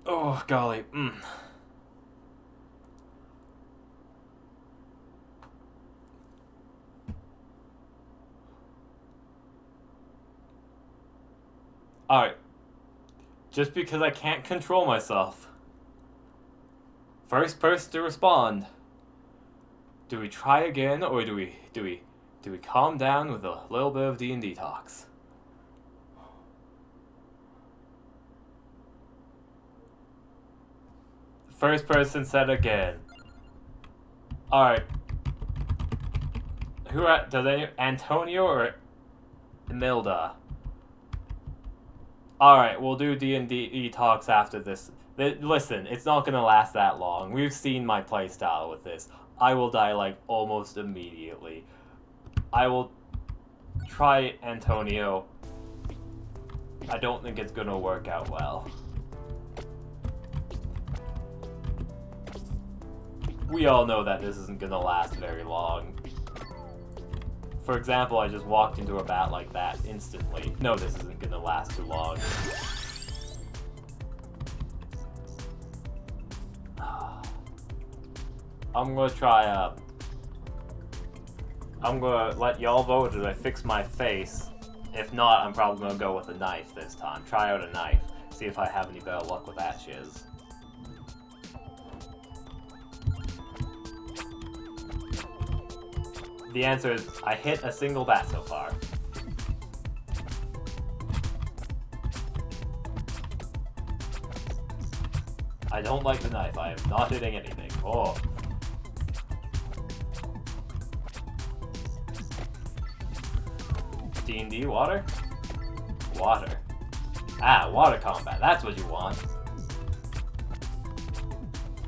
Oh, golly. Alright. Just because I can't control myself. First person to respond. Do we try again, or do we calm down with a little bit of D&D talks? First person said again. Alright. Does any Antonio or Milda? Alright, we'll do D&D talks after this. Listen, it's not gonna last that long. We've seen my playstyle with this. I will die, like, almost immediately. I will try Antonio. I don't think it's gonna work out well. We all know that this isn't gonna last very long. For example, I just walked into a bat like that instantly. No, this isn't gonna last too long. I'm gonna try, I'm gonna let y'all vote as I fix my face. If not, I'm probably gonna go with a knife this time. Try out a knife. See if I have any better luck with that shiz. The answer is, I hit a single bat so far. I don't like the knife. I am not hitting anything. Oh. D&D water? Water. Ah, water combat. That's what you want.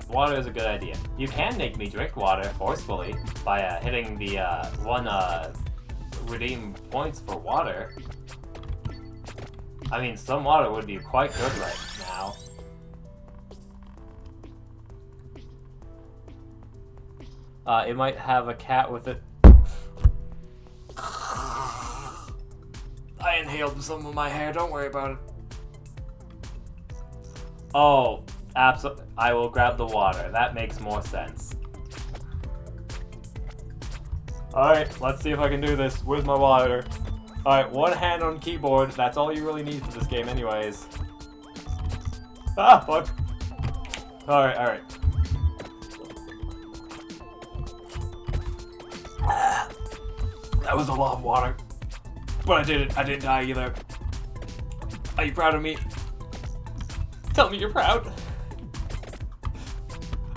Water is a good idea. You can make me drink water forcefully by hitting the redeem points for water. I mean, some water would be quite good right now. It might have a cat with it. I inhaled some of my hair, don't worry about it. Oh, absolutely. I will grab the water. That makes more sense. Alright, let's see if I can do this. Where's my water? Alright, one hand on keyboard. That's all you really need for this game anyways. Ah, fuck. Alright, alright. That was a lot of water. But I didn't die either. Are you proud of me? Tell me you're proud.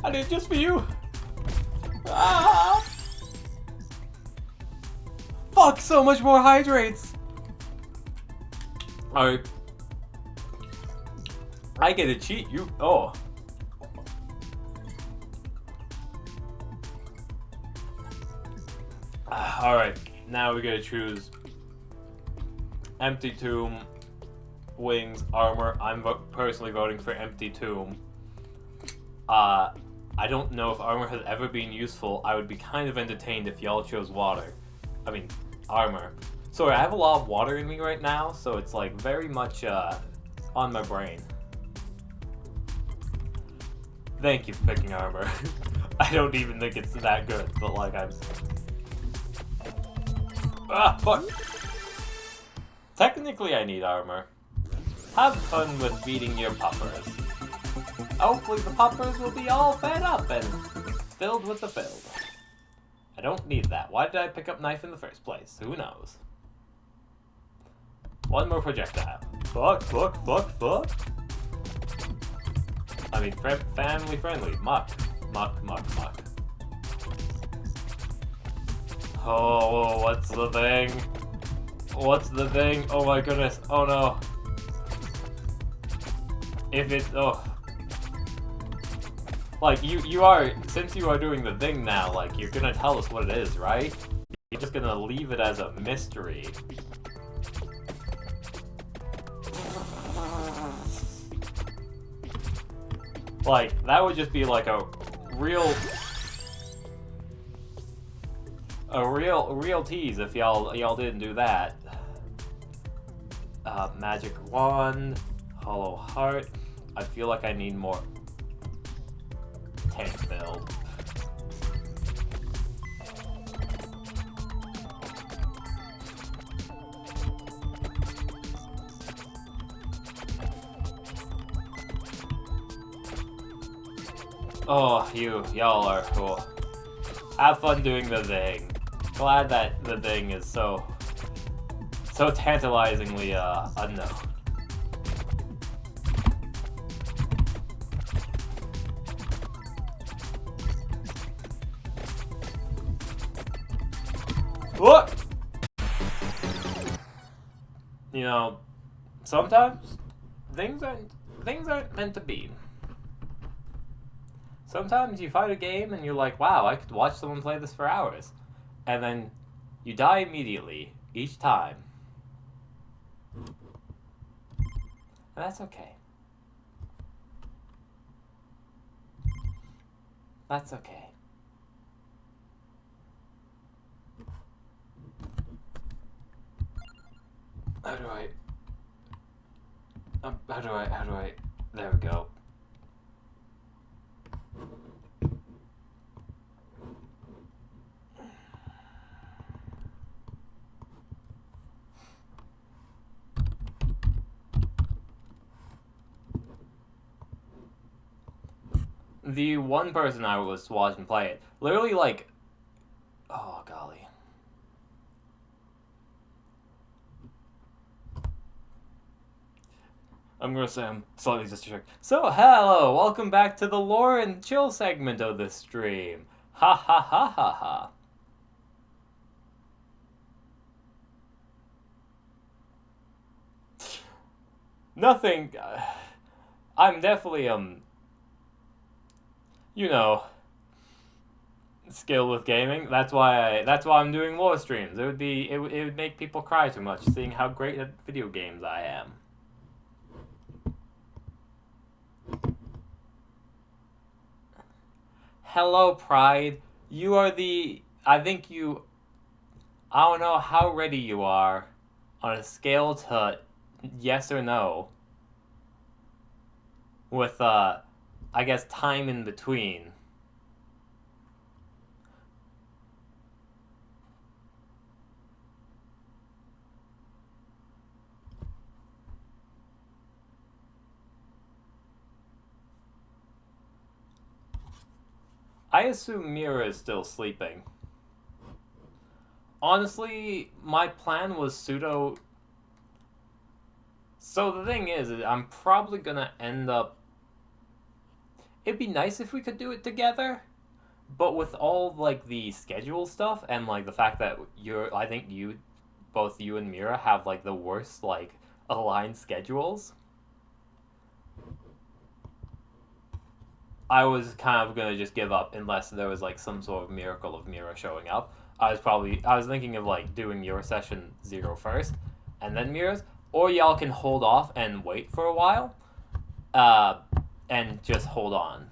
I did it just for you. Ah! Fuck, so much more hydrates. Alright. I get to cheat, you. Oh. Alright, now we gotta choose Empty Tomb, Wings, Armor. I'm personally voting for Empty Tomb. I don't know if Armor has ever been useful. I would be kind of entertained if y'all chose Water. I mean, Armor. Sorry, I have a lot of water in me right now, so it's like very much on my brain. Thank you for picking Armor. I don't even think it's that good, but like I'm... Ah, fuck! Technically I need Armor. Have fun with beating your puppers. Hopefully the puppers will be all fed up and filled with the filled. I don't need that. Why did I pick up knife in the first place? Who knows? One more projectile. Fuck, fuck, fuck, fuck. I mean, family friendly. Muck. Muck, muck, muck. Oh, what's the thing? What's the thing? Oh my goodness. Oh no. If it's... Oh. Like, you are... Since you are doing the thing now, like, you're gonna tell us what it is, right? You're just gonna leave it as a mystery. Like, that would just be like a real tease if y'all didn't do that. Magic wand, hollow heart. I feel like I need more tank build. Oh, y'all are cool. Have fun doing the thing. Glad that the thing is so tantalizingly, unknown. Look! You know, sometimes things aren't meant to be. Sometimes you find a game and you're like, wow, I could watch someone play this for hours. And then you die immediately, each time. And that's okay. That's okay. How do I, there we go. The one person I was watching play it, literally like, oh golly. I'm gonna say I'm slightly distracted. So, hello! Welcome back to the lore and chill segment of this stream. Ha ha ha ha ha. Nothing. I'm definitely, you know, skilled with gaming. That's why I'm doing lore streams. It would make people cry too much seeing how great at video games I am. Hello, Pride. You are the... I don't know how ready you are on a scale to yes or no. With, I guess, time in between. I assume Mira is still sleeping. Honestly, my plan was pseudo... So the thing is I'm probably gonna end up... It'd be nice if we could do it together, but with all, like, the schedule stuff, and, like, the fact that I think both you and Mira have, like, the worst, like, aligned schedules, I was kind of gonna just give up unless there was, like, some sort of miracle of Mira showing up. I was thinking of, like, doing your session 0 first, and then Mira's, or y'all can hold off and wait for a while, and just hold on.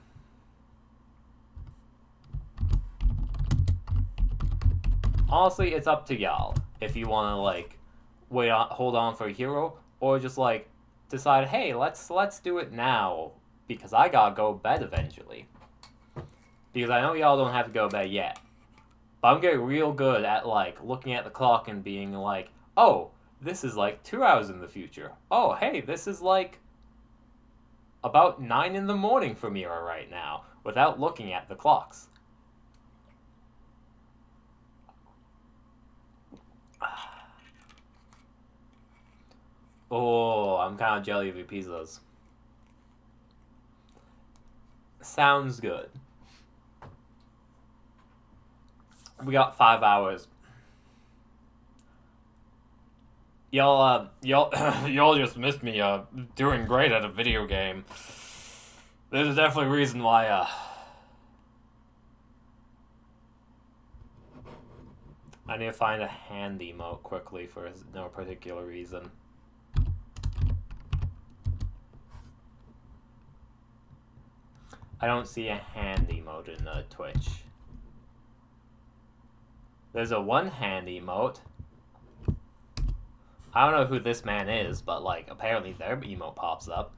Honestly, it's up to y'all if you want to, like, hold on for a hero, or just, like, decide, hey, let's do it now, because I gotta go to bed eventually. Because I know y'all don't have to go to bed yet. But I'm getting real good at, like, looking at the clock and being like, oh, this is, like, 2 hours in the future. Oh, hey, this is, like, about 9 in the morning for Mira right now, without looking at the clocks. Oh, I'm kind of jelly of your pizzas. Sounds good. We got 5 hours. Y'all just missed me, doing great at a video game. There's definitely a reason why, I need to find a hand emote quickly for no particular reason. I don't see a hand emote in Twitch. There's a one hand emote. I don't know who this man is, but, like, apparently their emote pops up.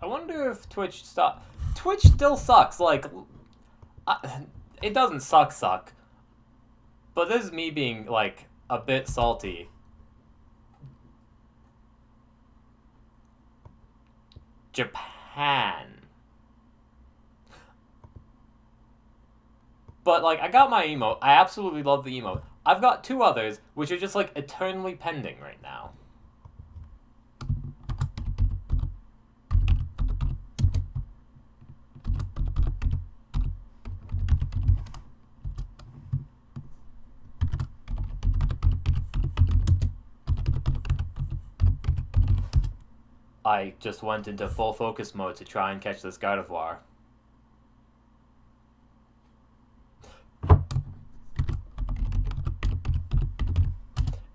I wonder if Twitch still sucks. Like, it doesn't suck. But this is me being, like, a bit salty. Japan. But, like, I got my emote. I absolutely love the emote. I've got 2 others, which are just, like, eternally pending right now. I just went into full focus mode to try and catch this Gardevoir.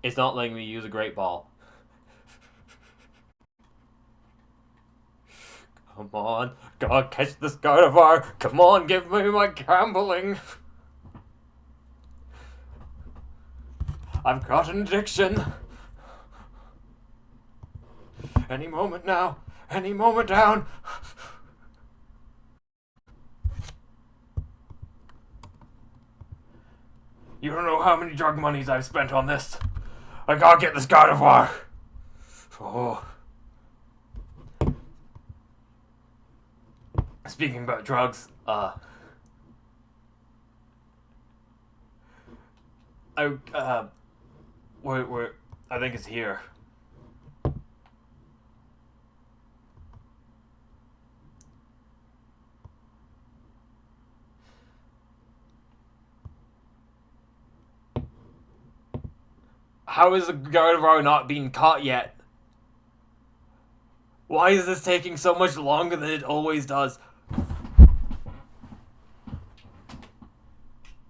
It's not letting me use a Great Ball. Come on, gotta catch this Gardevoir. Come on, give me my gambling. I've got an addiction. Any moment now. Any moment down. You don't know how many drug monies I've spent on this. I gotta get this Gardevoir. Oh. Speaking about drugs, I think it's here. How is the Gardevoir not being caught yet? Why is this taking so much longer than it always does?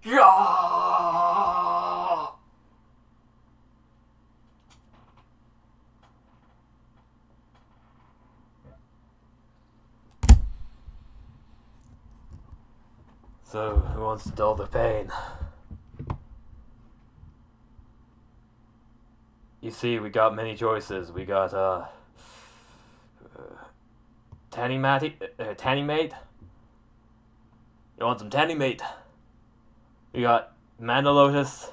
Yeah! So, who wants to dull the pain? You see, we got many choices. We got, Tannymate? You want some Tannymate? We got Mandalotus,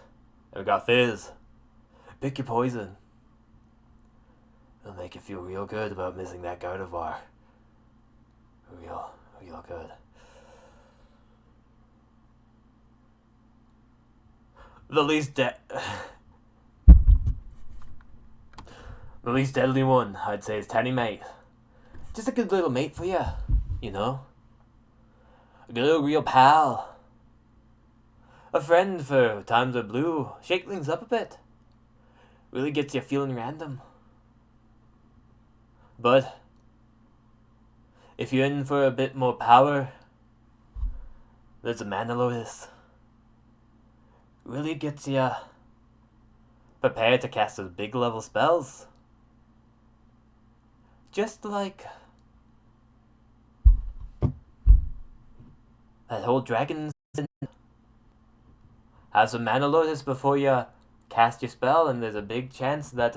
and we got Fizz. Pick your poison. It'll make you feel real good about missing that Gardevoir. Real good. The least deadly one, I'd say, is Tannymate. Just a good little mate for you, you know? A good little real pal. A friend for times are blue. Shake things up a bit. Really gets you feeling random. But if you're in for a bit more power, there's a Mandalotus. Really gets you prepared to cast those big level spells. Just like that whole dragon has a Mandalotus before you cast your spell, and there's a big chance that,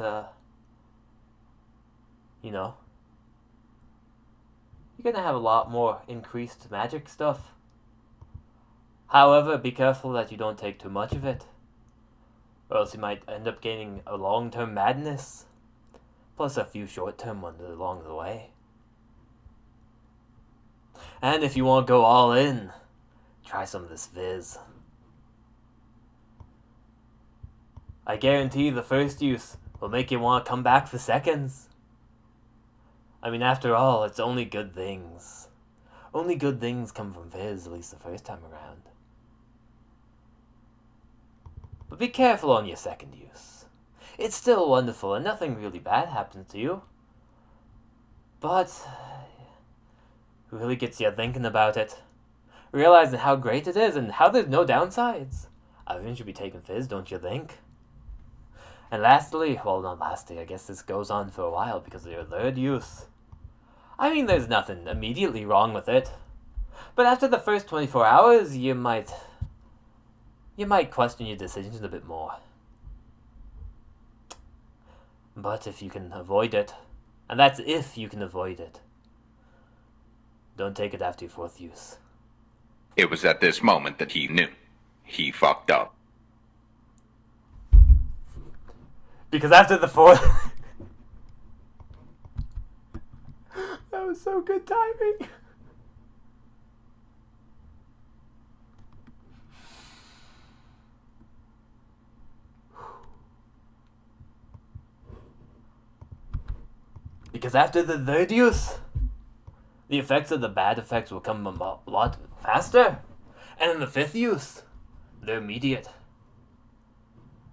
you know, you're gonna have a lot more increased magic stuff. However, be careful that you don't take too much of it, or else you might end up gaining a long-term madness, plus a few short-term ones along the way. And if you want to go all in, try some of this Fizz. I guarantee the first use will make you want to come back for seconds. I mean, after all, it's only good things. Only good things come from Fizz, at least the first time around. But be careful on your second use. It's still wonderful and nothing really bad happens to you. But it really gets you thinking about it. Realizing how great it is and how there's no downsides. Everyone should be taking Fizz, don't you think? And lastly, well, not lastly, I guess this goes on for a while because of your third use. I mean, there's nothing immediately wrong with it. But after the first 24 hours, you might question your decisions a bit more. But if you can avoid it, and that's if you can avoid it, don't take it after your fourth use. It was at this moment that he knew. He fucked up. Because after the fourth... That was so good timing. Because after the third use, the effects of the bad effects will come a lot faster. And in the fifth use, they're immediate.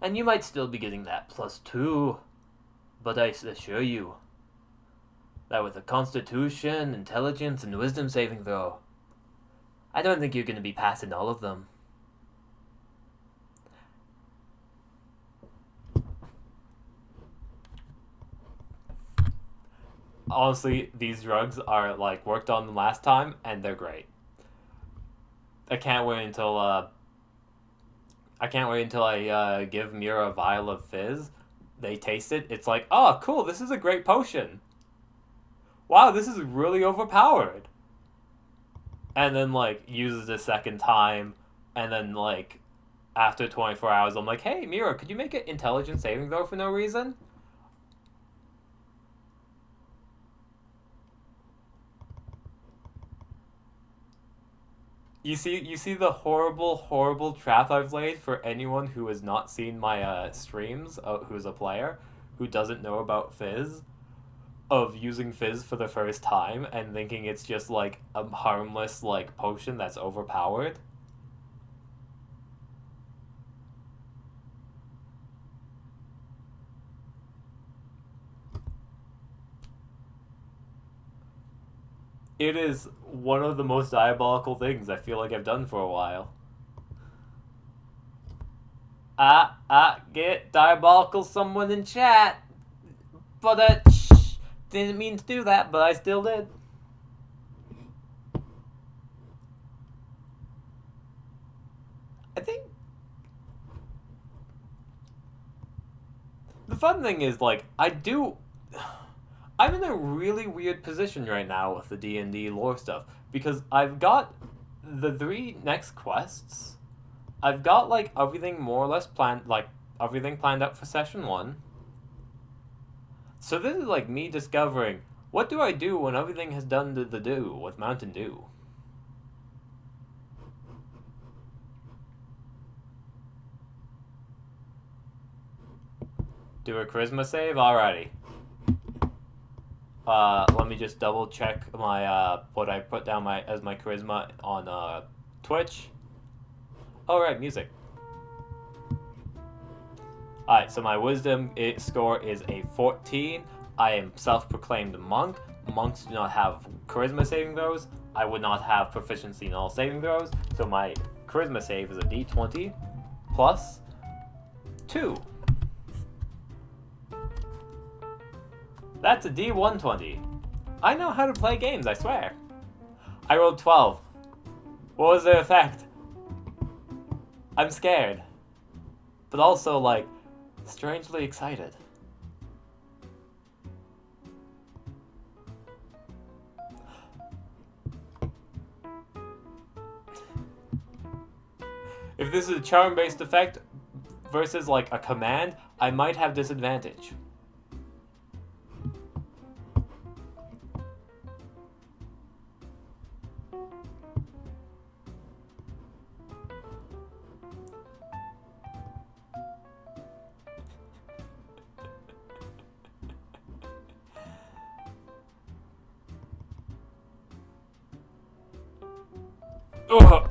And you might still be getting that +2. But I assure you that with a Constitution, Intelligence, and Wisdom saving throw, I don't think you're going to be passing all of them. Honestly, these drugs are like worked on the last time, and they're great. I can't wait until I give Mira a vial of fizz. They taste it. It's like, oh, cool, this is a great potion. Wow, this is really overpowered. And then, like, uses it a second time. And then, like, after 24 hours, I'm like, hey, Mira, could you make an intelligence saving throw for no reason? You see the horrible trap I've laid for anyone who has not seen my streams, who's a player, who doesn't know about Fizz, of using Fizz for the first time and thinking it's just like a harmless like potion that's overpowered. It is one of the most diabolical things I feel like I've done for a while. Get diabolical someone in chat. But, didn't mean to do that, but I still did. I think the fun thing is, like, I'm in a really weird position right now with the D&D lore stuff, because I've got the 3 next quests. I've got, like, everything more or less planned, like, everything planned up for session 1. So this is, like, me discovering, what do I do when everything has done the do with Mountain Dew? Do a charisma save? Alrighty. Let me just double check my, what I put down as my charisma on, Twitch. Alright, music. Alright, so my wisdom score is a 14. I am self-proclaimed monk. Monks do not have charisma saving throws. I would not have proficiency in all saving throws. So my charisma save is a d20 plus 2. That's a D120. I know how to play games, I swear. I rolled 12. What was the effect? I'm scared. But also, like, strangely excited. If this is a charm-based effect versus, like, a command, I might have disadvantage. Ugh.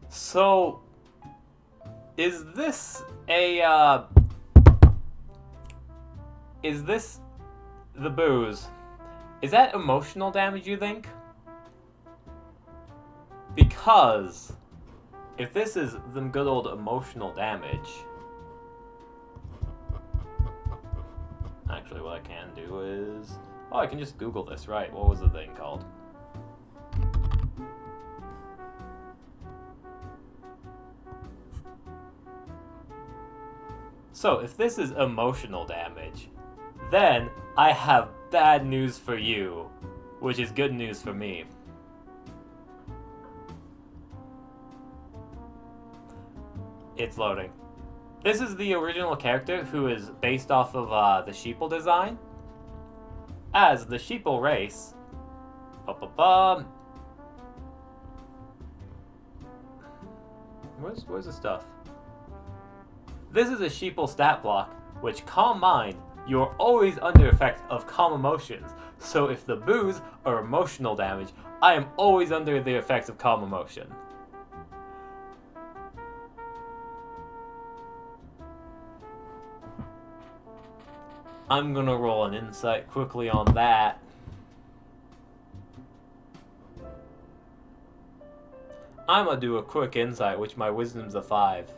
So, is this the booze? Is that emotional damage, you think? Because if this is the good old emotional damage, actually what I can do is, oh, I can just Google this, right? What was the thing called? So, if this is emotional damage, then I have bad news for you, which is good news for me. It's loading. This is the original character who is based off of the sheeple design. As the sheeple race. Where's the stuff? This is a sheeple stat block, which, calm mind, you're always under effect of calm emotions. So if the boos are emotional damage, I am always under the effects of calm emotion. I'm gonna roll an insight quickly on that. I'm gonna do a quick insight, which my wisdom's a 5.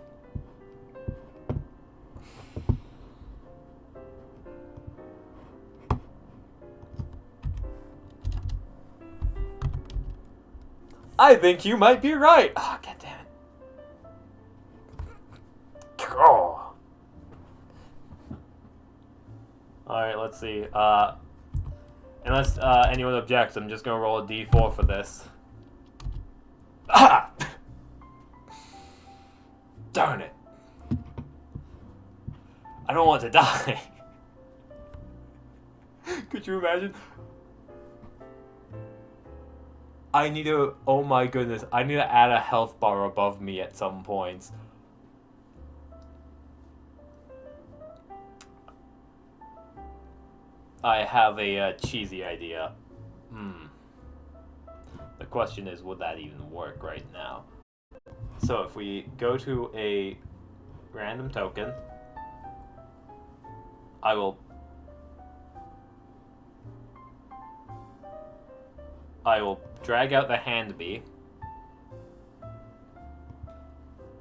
I think you might be right. Oh, God damn it. Oh. Alright, let's see. Unless anyone objects, I'm just gonna roll a d4 for this. Ah! Darn it. I don't want to die. Could you imagine? I need to, oh my goodness, I need to add a health bar above me at some points. I have a cheesy idea. The question is, would that even work right now? So if we go to a random token, I will drag out the hand bee.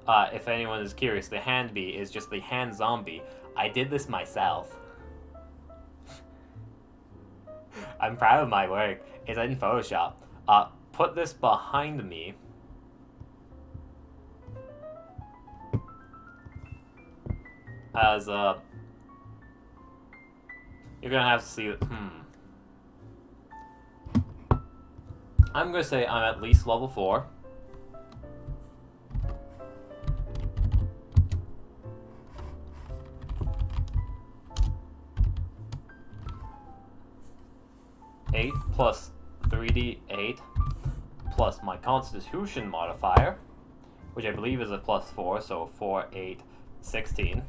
If anyone is curious, the hand bee is just the hand zombie. I did this myself. I'm proud of my work. It's in Photoshop. Put this behind me. As, you're gonna have to see it. I'm gonna say I'm at least level 4. Eight plus 3d8 plus my Constitution modifier, which I believe is a +4, so 4, 8, 16.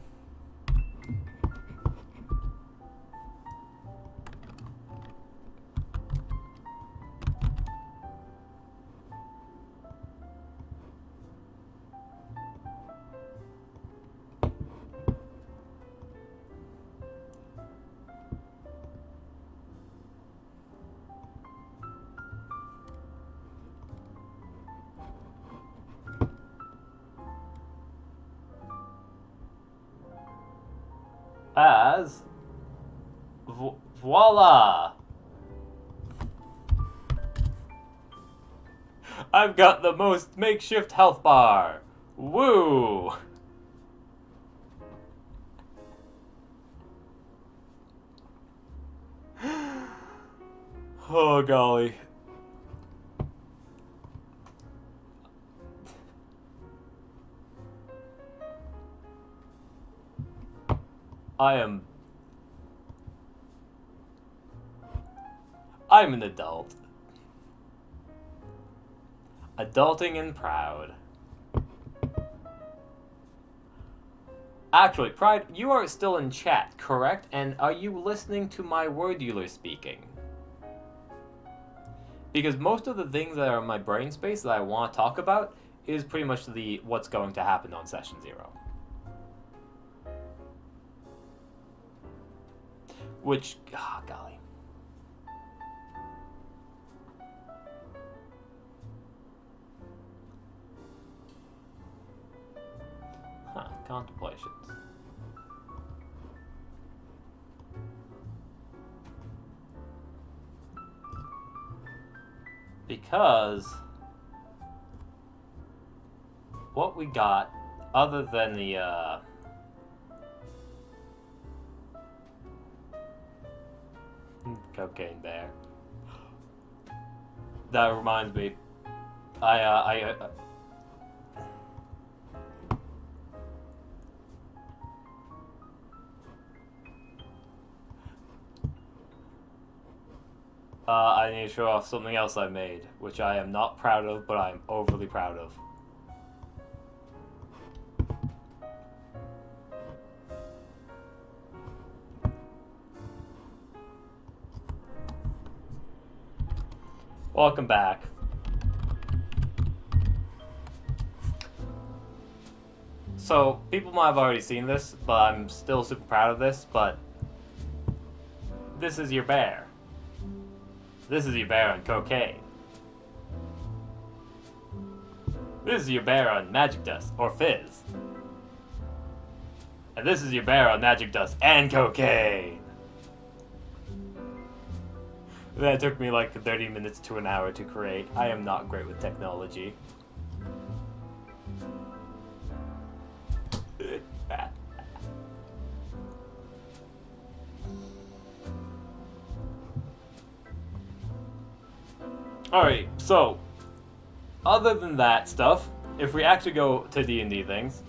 As voila! I've got the most makeshift health bar. Woo! Oh golly. I'm an adult. Adulting and proud. Actually, Pride, you are still in chat, correct? And are you listening to my wordular speaking? Because most of the things that are in my brain space that I want to talk about is pretty much the what's going to happen on session 0. Which, golly. Contemplations. Because what we got, other than the, cocaine bear. That reminds me. I need to show off something else I made, which I am not proud of, but I am overly proud of. Welcome back. So, people might have already seen this, but I'm still super proud of this, but this is your bear. This is your bear on cocaine. This is your bear on magic dust, or fizz. And this is your bear on magic dust and cocaine. That took me like 30 minutes to an hour to create. I am not great with technology. Alright, so, other than that stuff, if we actually go to D&D things,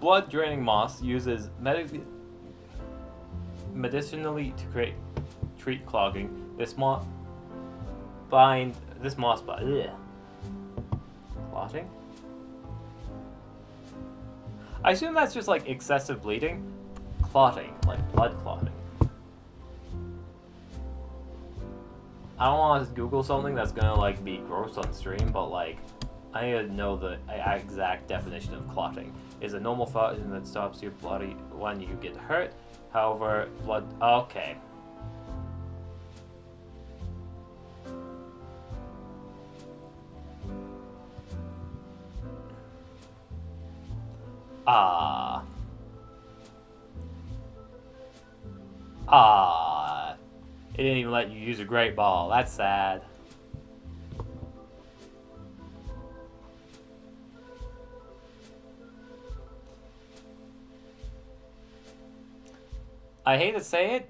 blood draining moss uses medicinally to treat clogging. This moss bind. Clotting? I assume that's just like excessive bleeding. Clotting, like blood clotting. I don't want to Google something that's gonna like be gross on stream, but like I need to know the exact definition of clotting. Is a normal function that stops your bloody when you get hurt. However, blood. Okay. It didn't even let you use a great ball. That's sad. I hate to say it.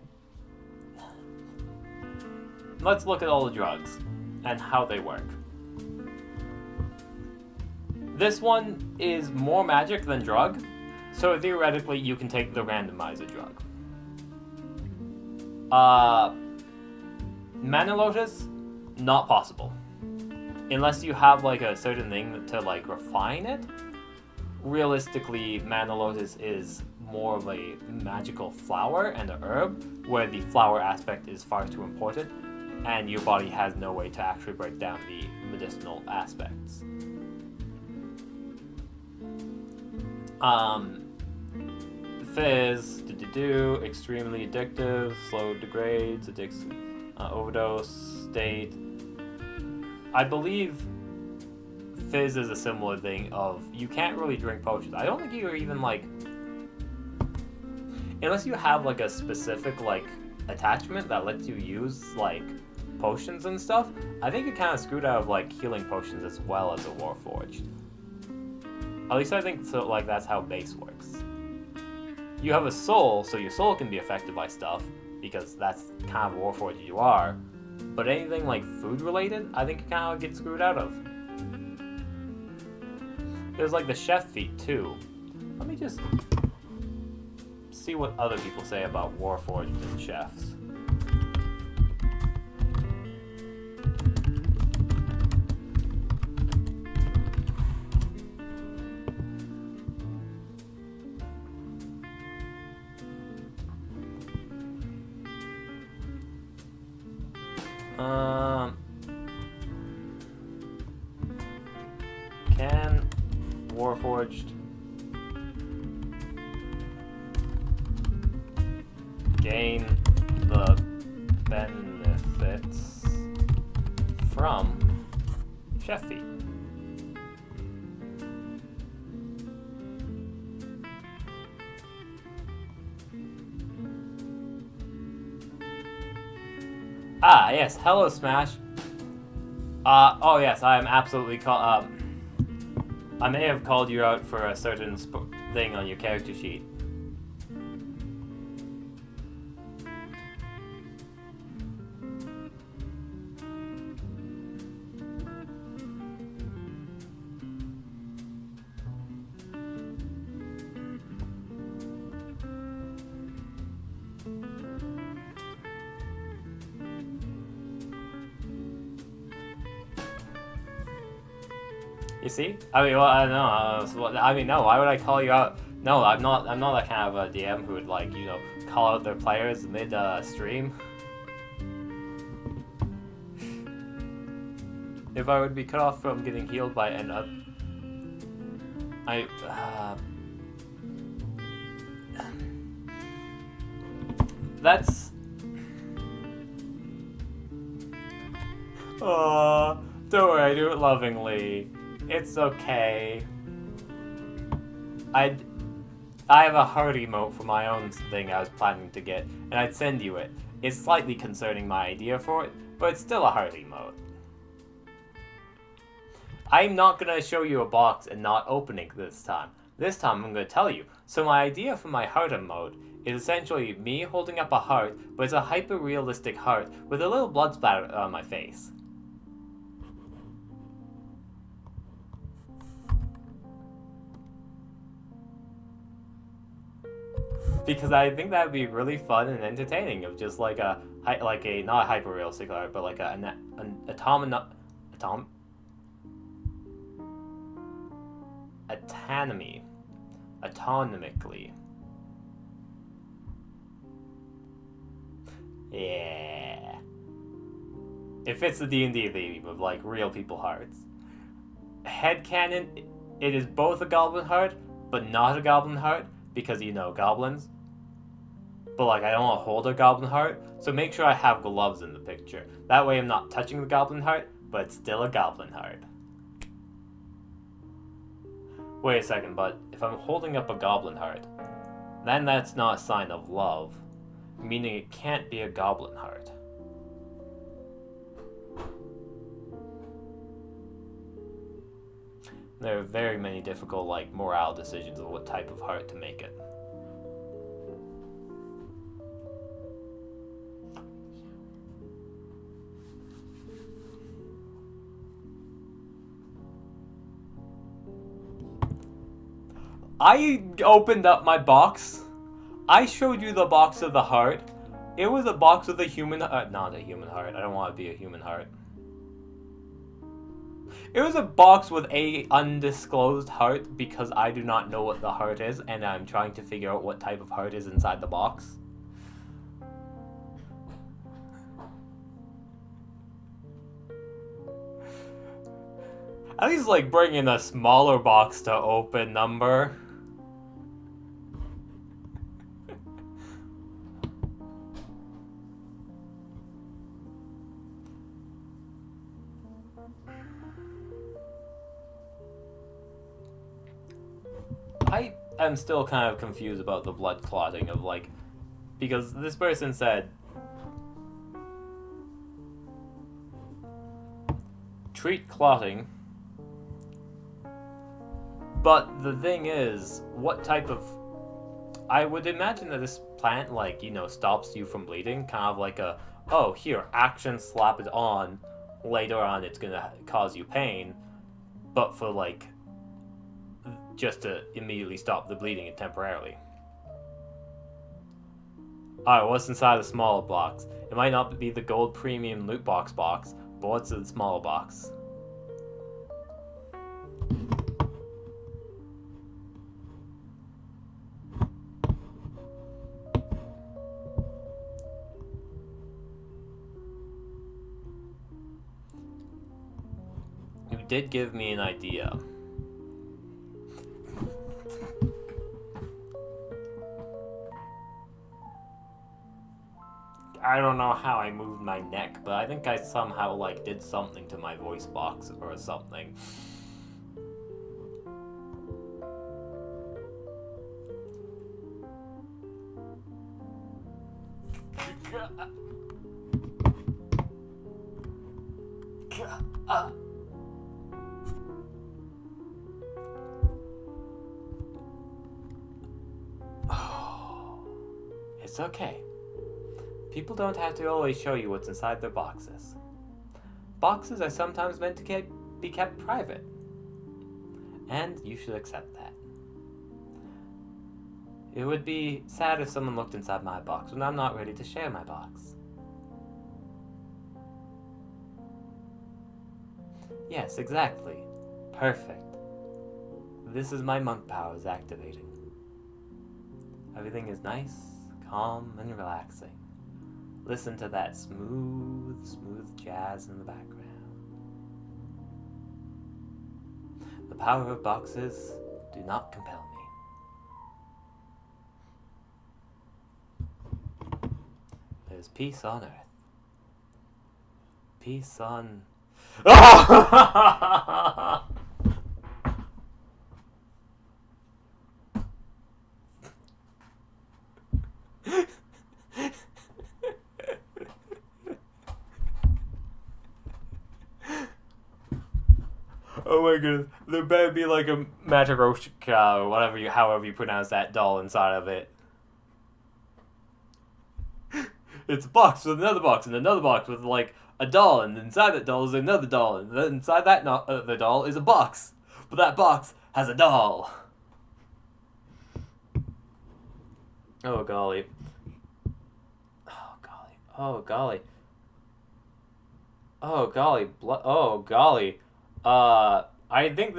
Let's look at all the drugs and how they work. This one is more magic than drug, so theoretically you can take the randomizer drug. Mana Lotus, not possible. Unless you have like a certain thing to like refine it. Realistically, Mana Lotus is more of a magical flower and a herb, where the flower aspect is far too important, and your body has no way to actually break down the medicinal aspects. Fizz, extremely addictive, slow degrades, overdose state. I believe Fizz is a similar thing of, you can't really drink potions. I don't think you're even like, unless you have like a specific like attachment that lets you use like potions and stuff, I think you're kind of screwed out of like healing potions as well as a Warforged. At least I think so, like that's how base works. You have a soul, so your soul can be affected by stuff, because that's kind of Warforged you are. But anything like food related, I think you kind of get screwed out of. There's like the chef feat too. Let me just see what other people say about Warforged and chefs. Can Warforged gain the benefits from chef feat? Ah, yes. Hello, Smash. Oh yes, I am absolutely I may have called you out for a certain thing on your character sheet. You see? I mean, well, I don't know. I mean, no. Why would I call you out? No, I'm not that kind of a DM who would like, you know, call out their players mid stream. If I would be cut off from getting healed by that's. Oh, don't worry, I do it lovingly. It's okay. I have a heart emote for my own thing I was planning to get, and I'd send you it. It's slightly concerning my idea for it, but it's still a heart emote. I'm not gonna show you a box and not opening this time. This time I'm gonna tell you. So my idea for my heart emote is essentially me holding up a heart, but it's a hyper-realistic heart with a little blood splatter on my face. Because I think that would be really fun and entertaining of just like a not a hyper-realistic heart, but like an autonomically. Yeah. It fits the D&D theme of like real people hearts. Headcanon, it is both a goblin heart, but not a goblin heart, because you know goblins. But like I don't want to hold a goblin heart, so make sure I have gloves in the picture. That way I'm not touching the goblin heart, but it's still a goblin heart. Wait a second, but if I'm holding up a goblin heart, then that's not a sign of love, meaning it can't be a goblin heart. There are very many difficult, like, morale decisions of what type of heart to make it. I opened up my box. I showed you the box of the heart. It was a box with a human, not a human heart. I don't want to be a human heart. It was a box with a undisclosed heart because I do not know what the heart is and I'm trying to figure out what type of heart is inside the box. At least like bring in a smaller box to open number. I am still kind of confused about the blood clotting of like, because this person said treat clotting, but the thing is, what type of, I would imagine that this plant like, you know, stops you from bleeding, kind of like a, oh here, action slap it on, later on it's gonna cause you pain, but for like just to immediately stop the bleeding temporarily. Alright, what's inside the smaller box? It might not be the gold premium loot box, but what's in the smaller box? You did give me an idea. I don't know how I moved my neck, but I think I somehow like did something to my voice box or something. It's okay. People don't have to always show you what's inside their boxes. Boxes are sometimes meant to be kept private. And you should accept that. It would be sad if someone looked inside my box when I'm not ready to share my box. Yes, exactly. Perfect. This is my monk powers activating. Everything is nice, calm, and relaxing. Listen to that smooth, smooth jazz in the background. The power of boxes do not compel me. There's peace on earth. Peace on... Oh my goodness, there better be like a Mataroshka or whatever however you pronounce that doll inside of it. It's a box with another box and another box with like a doll, and inside that doll is another doll, and then inside that the doll is a box, but that box has a doll. Oh golly. Oh golly. Oh golly. Oh golly. Oh golly. I think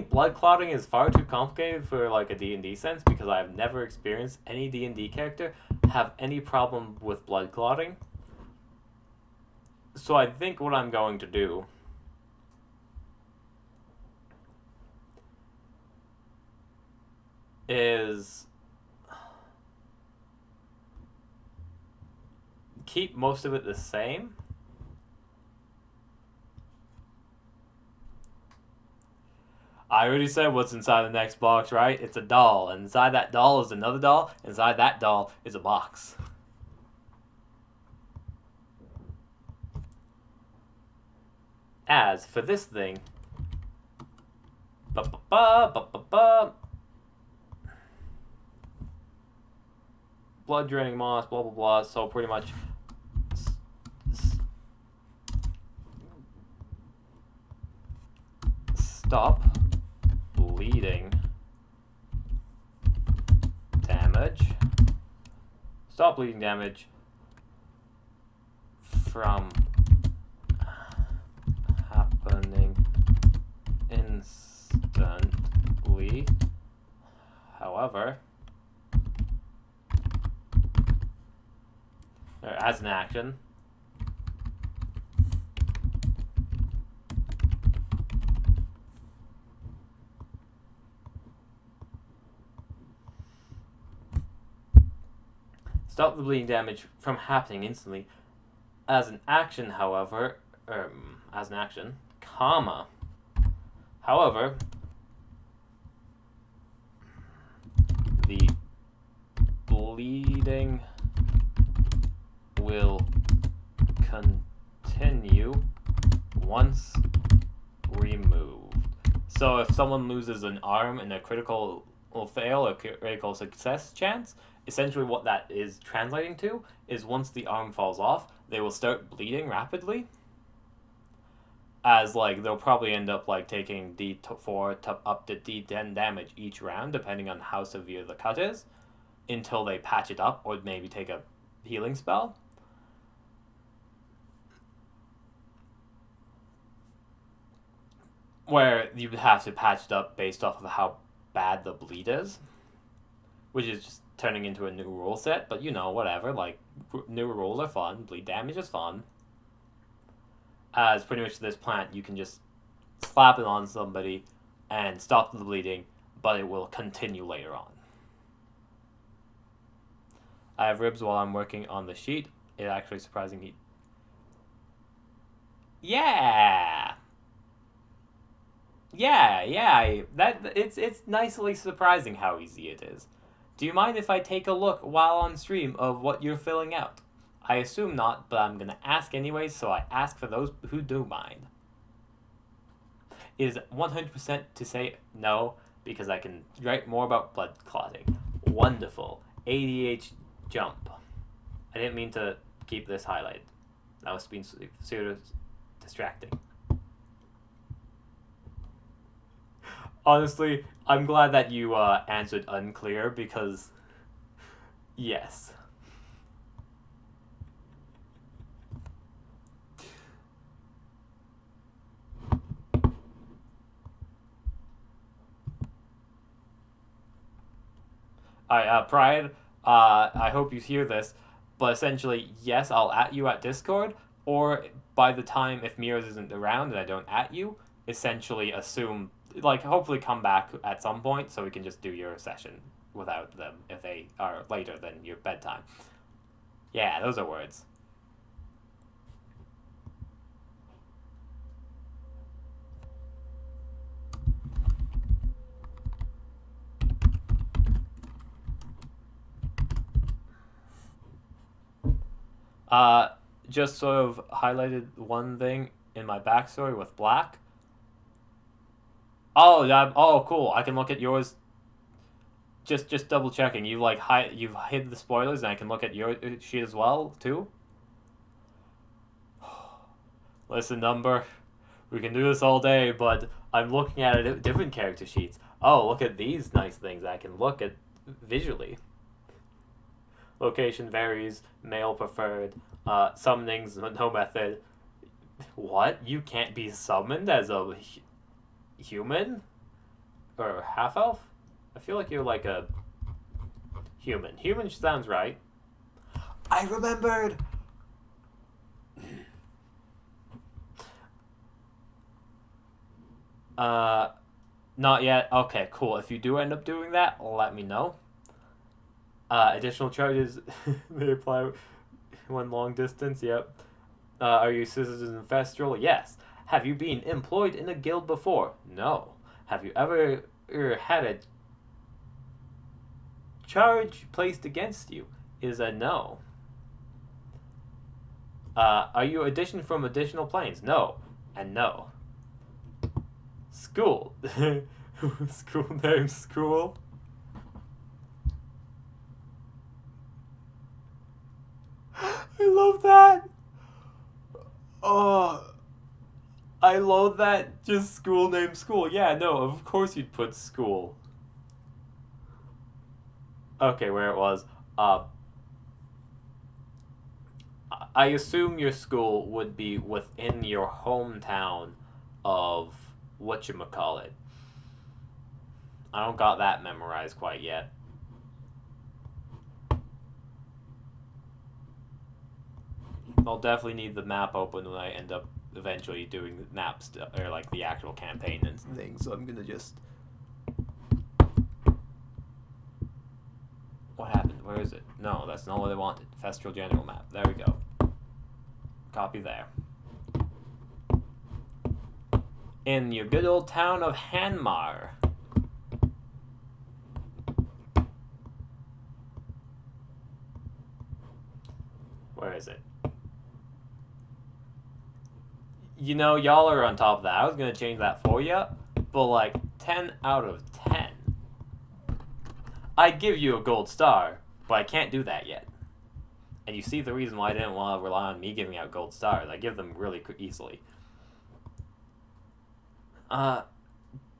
blood clotting is far too complicated for like a D&D sense, because I have never experienced any D&D character have any problem with blood clotting. So I think what I'm going to do is keep most of it the same. I already said what's inside the next box, right? It's a doll, and inside that doll is another doll, inside that doll is a box. As for this thing, blood draining moss, blah blah blah, so pretty much stop bleeding damage. Stop bleeding damage from happening instantly. However, as an action, stop the bleeding damage from happening instantly. As an action, however, as an action, comma. However, the bleeding will continue once removed. So if someone loses an arm in a critical fail or critical success chance, essentially what that is translating to is once the arm falls off, they will start bleeding rapidly. As like they'll probably end up like taking D4 to up to D10 damage each round, depending on how severe the cut is, until they patch it up or maybe take a healing spell. Where you would have to patch it up based off of how bad the bleed is, which is just turning into a new rule set, but you know, whatever, like, new rules are fun, bleed damage is fun. As pretty much this plant, you can just slap it on somebody and stop the bleeding, but it will continue later on. I have ribs while I'm working on the sheet. It actually surprisingly... Yeah! Yeah, it's nicely surprising how easy it is. Do you mind if I take a look while on stream of what you're filling out? I assume not, but I'm gonna ask anyways, so I ask for those who do mind. It is 100% to say no, because I can write more about blood clotting. Wonderful. ADH jump. I didn't mean to keep this highlighted. That was being sort of distracting. Honestly, I'm glad that you answered unclear, because yes. Alright, Pride, I hope you hear this, but essentially, yes, I'll at you at Discord, or by the time, if Mira's isn't around and I don't at you, essentially assume, like, hopefully come back at some point so we can just do your session without them if they are later than your bedtime. Yeah, those are words. Just sort of highlighted one thing in my backstory with Black. Oh, cool. I can look at yours. Just double checking. You've hid the spoilers, and I can look at your sheet as well too. Listen, Number, we can do this all day, but I'm looking at different character sheets. Oh, look at these nice things I can look at visually. Location varies, male preferred, summonings, no method. What? You can't be summoned as a human? Or half-elf? I feel like you're like a human. Human sounds right. I remembered! Not yet. Okay, cool. If you do end up doing that, let me know. Additional charges may apply when long distance. Yep. Are you citizen in Festral? Yes. Have you been employed in a guild before? No. Have you ever had a charge placed against you? Is a no. Are you addition from additional planes? No. And no. School. School name School. I love that. Oh, I love that. Just school name School. Yeah, no, of course you'd put School. Okay, where it was. I assume your school would be within your hometown of whatchamacallit. I don't got that memorized quite yet. I'll definitely need the map open when I end up eventually doing map stuff, or like the actual campaign and things, so I'm gonna just... What happened? Where is it? No, that's not what I wanted. Festral General Map. There we go. Copy there. In your good old town of Hanmar. Where is it? You know, y'all are on top of that. I was going to change that for you, but like 10 out of 10. I'd give you a gold star, but I can't do that yet. And you see the reason why I didn't want to rely on me giving out gold stars. I give them really easily.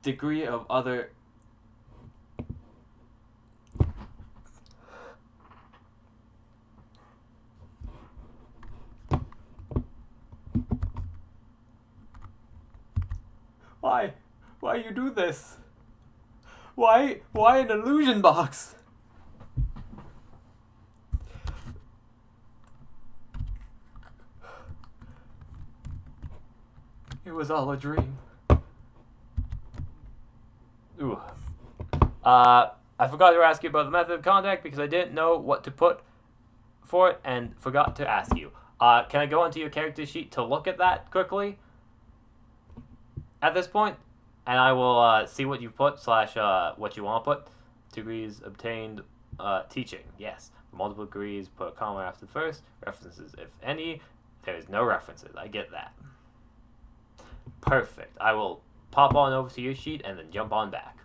Degree of other... Why? Why you do this? Why an illusion box? It was all a dream. Ooh. I forgot to ask you about the method of contact because I didn't know what to put for it and forgot to ask you. Can I go onto your character sheet to look at that quickly? At this point, and I will see what you put slash what you want to put. Degrees obtained, teaching. Yes, multiple degrees. Put a comma after the first. References, if any. There's no references. I get that. Perfect. I will pop on over to your sheet and then jump on back.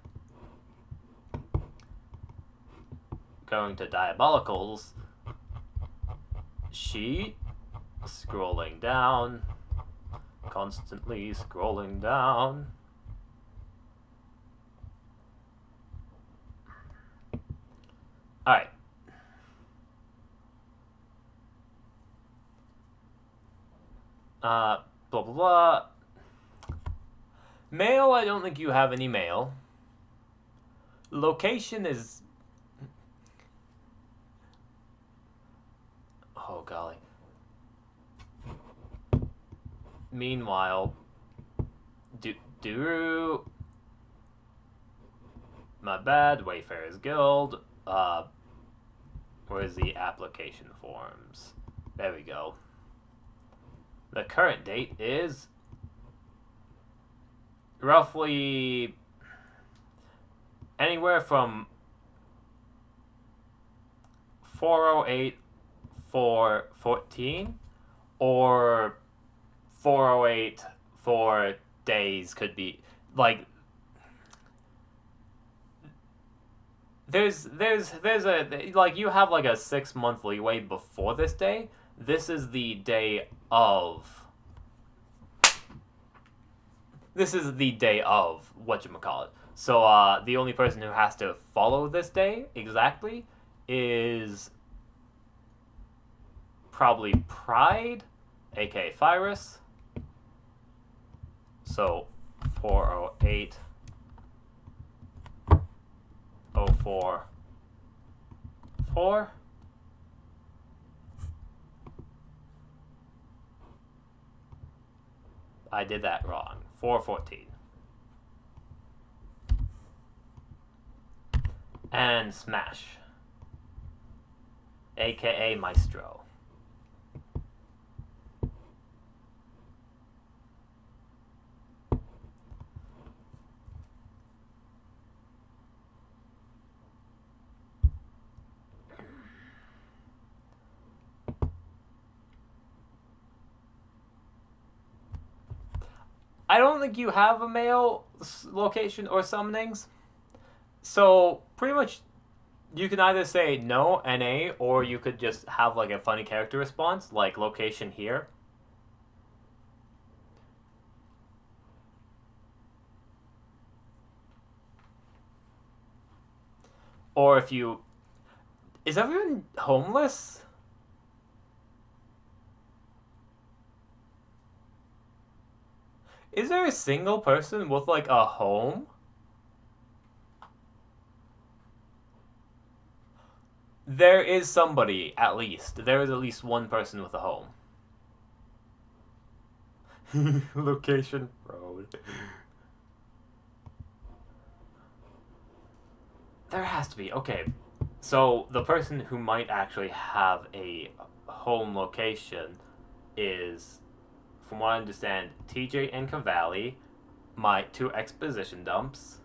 Going to Diabolical's sheet. Scrolling down. Constantly scrolling down. Alright. Blah blah blah. Mail, I don't think you have any mail. Location is... Oh, golly. Meanwhile, my bad, Wayfarer's Guild. Where's the application forms? There we go. The current date is roughly anywhere from 408 for 14 or 408 for days could be like there's a like you have like a 6-month leeway before this day. This is the day of whatchamacallit. So the only person who has to follow this day exactly is probably Pride, aka Phiris. So 408 044. I did that wrong. 414. And Smash, aka Maestro. I don't think you have a male location or summonings. So, pretty much, you can either say no, NA, or you could just have, like, a funny character response, like location here. Or if you... Is everyone homeless? Is there a single person with, like, a home? There is somebody, at least. There is at least one person with a home. Location road. There has to be. Okay. So, the person who might actually have a home location is... From what I understand, TJ and Cavalli, my 2 exposition dumps.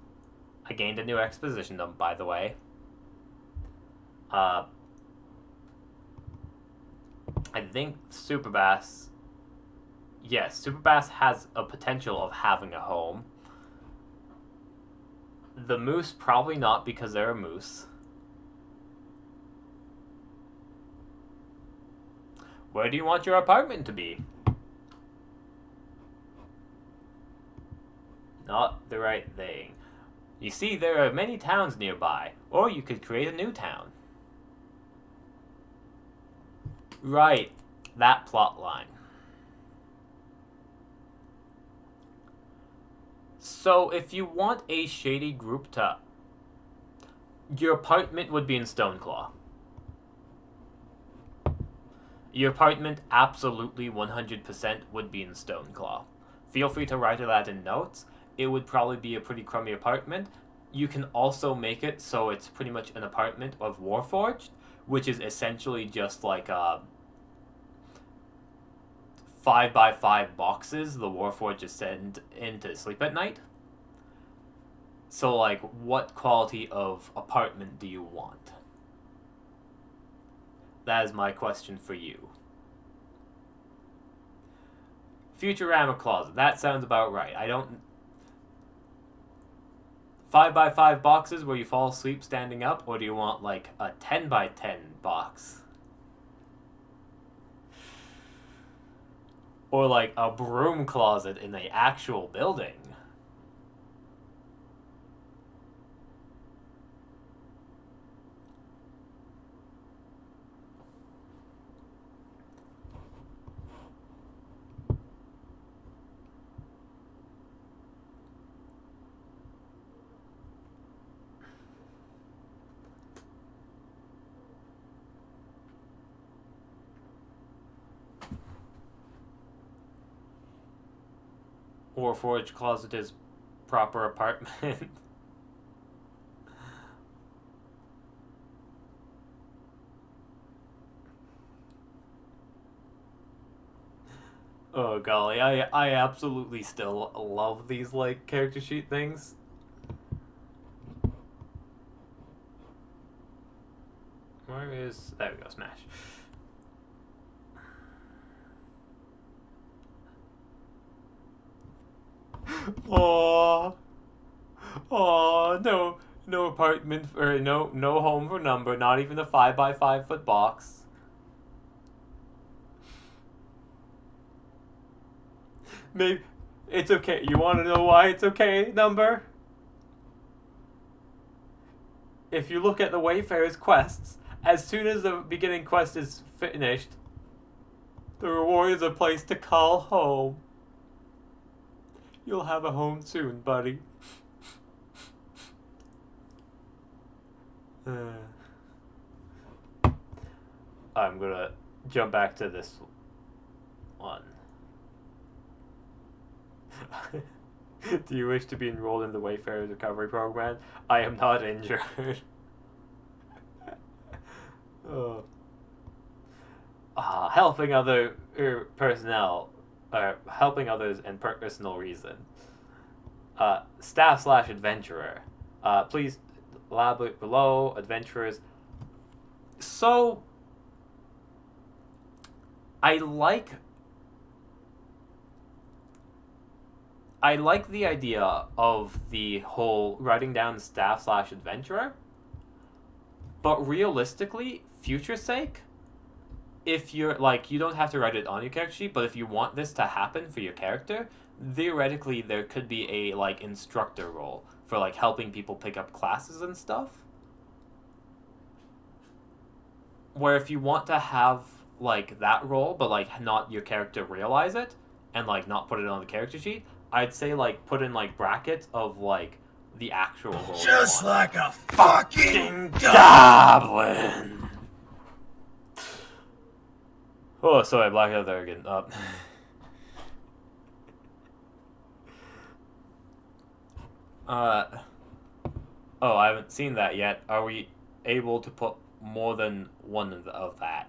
I gained a new exposition dump, by the way. I think Superbass... Yes, Superbass has a potential of having a home. The Moose, probably not, because they're a moose. Where do you want your apartment to be? Not the right thing. You see, there are many towns nearby, or you could create a new town. Right, that plot line. So, if you want a shady group to... Your apartment would be in Stoneclaw. Your apartment absolutely 100% would be in Stoneclaw. Feel free to write that in notes. It would probably be a pretty crummy apartment. You can also make it so it's pretty much an apartment of Warforged, which is essentially just like 5x5 boxes the Warforged send in to sleep at night. So, like, what quality of apartment do you want? That is my question for you. Futurama closet. That sounds about right. I don't... 5x5 boxes where you fall asleep standing up, or do you want, like, a 10x10 box? Or, like, a broom closet in the actual building? Warforged closet is proper apartment. Oh golly, I absolutely still love these like character sheet things. Where is... there we go, smash. Oh, no apartment, or no home for number, not even a 5 by 5 foot box. Maybe it's okay. You want to know why it's okay, number? If you look at the Wayfarer's quests, as soon as the beginning quest is finished, the reward is a place to call home. You'll have a home soon, buddy. I'm gonna jump back to this one. Do you wish to be enrolled in the Wayfarer's Recovery Program? I am not injured. Oh. Helping other personnel, helping others in personal reason. Staff/adventurer. Please elaborate below. Adventurers. So, I like the idea of the whole writing down staff/adventurer, but realistically, future's sake, if you're like, you don't have to write it on your character sheet, but if you want this to happen for your character, theoretically there could be a like instructor role for like helping people pick up classes and stuff, where if you want to have like that role but like not your character realize it and like not put it on the character sheet, I'd say like put in like brackets of like the actual role. Just like a fucking goblin. Oh, sorry, black out there again. Oh, I haven't seen that yet. Are we able to put more than one of that?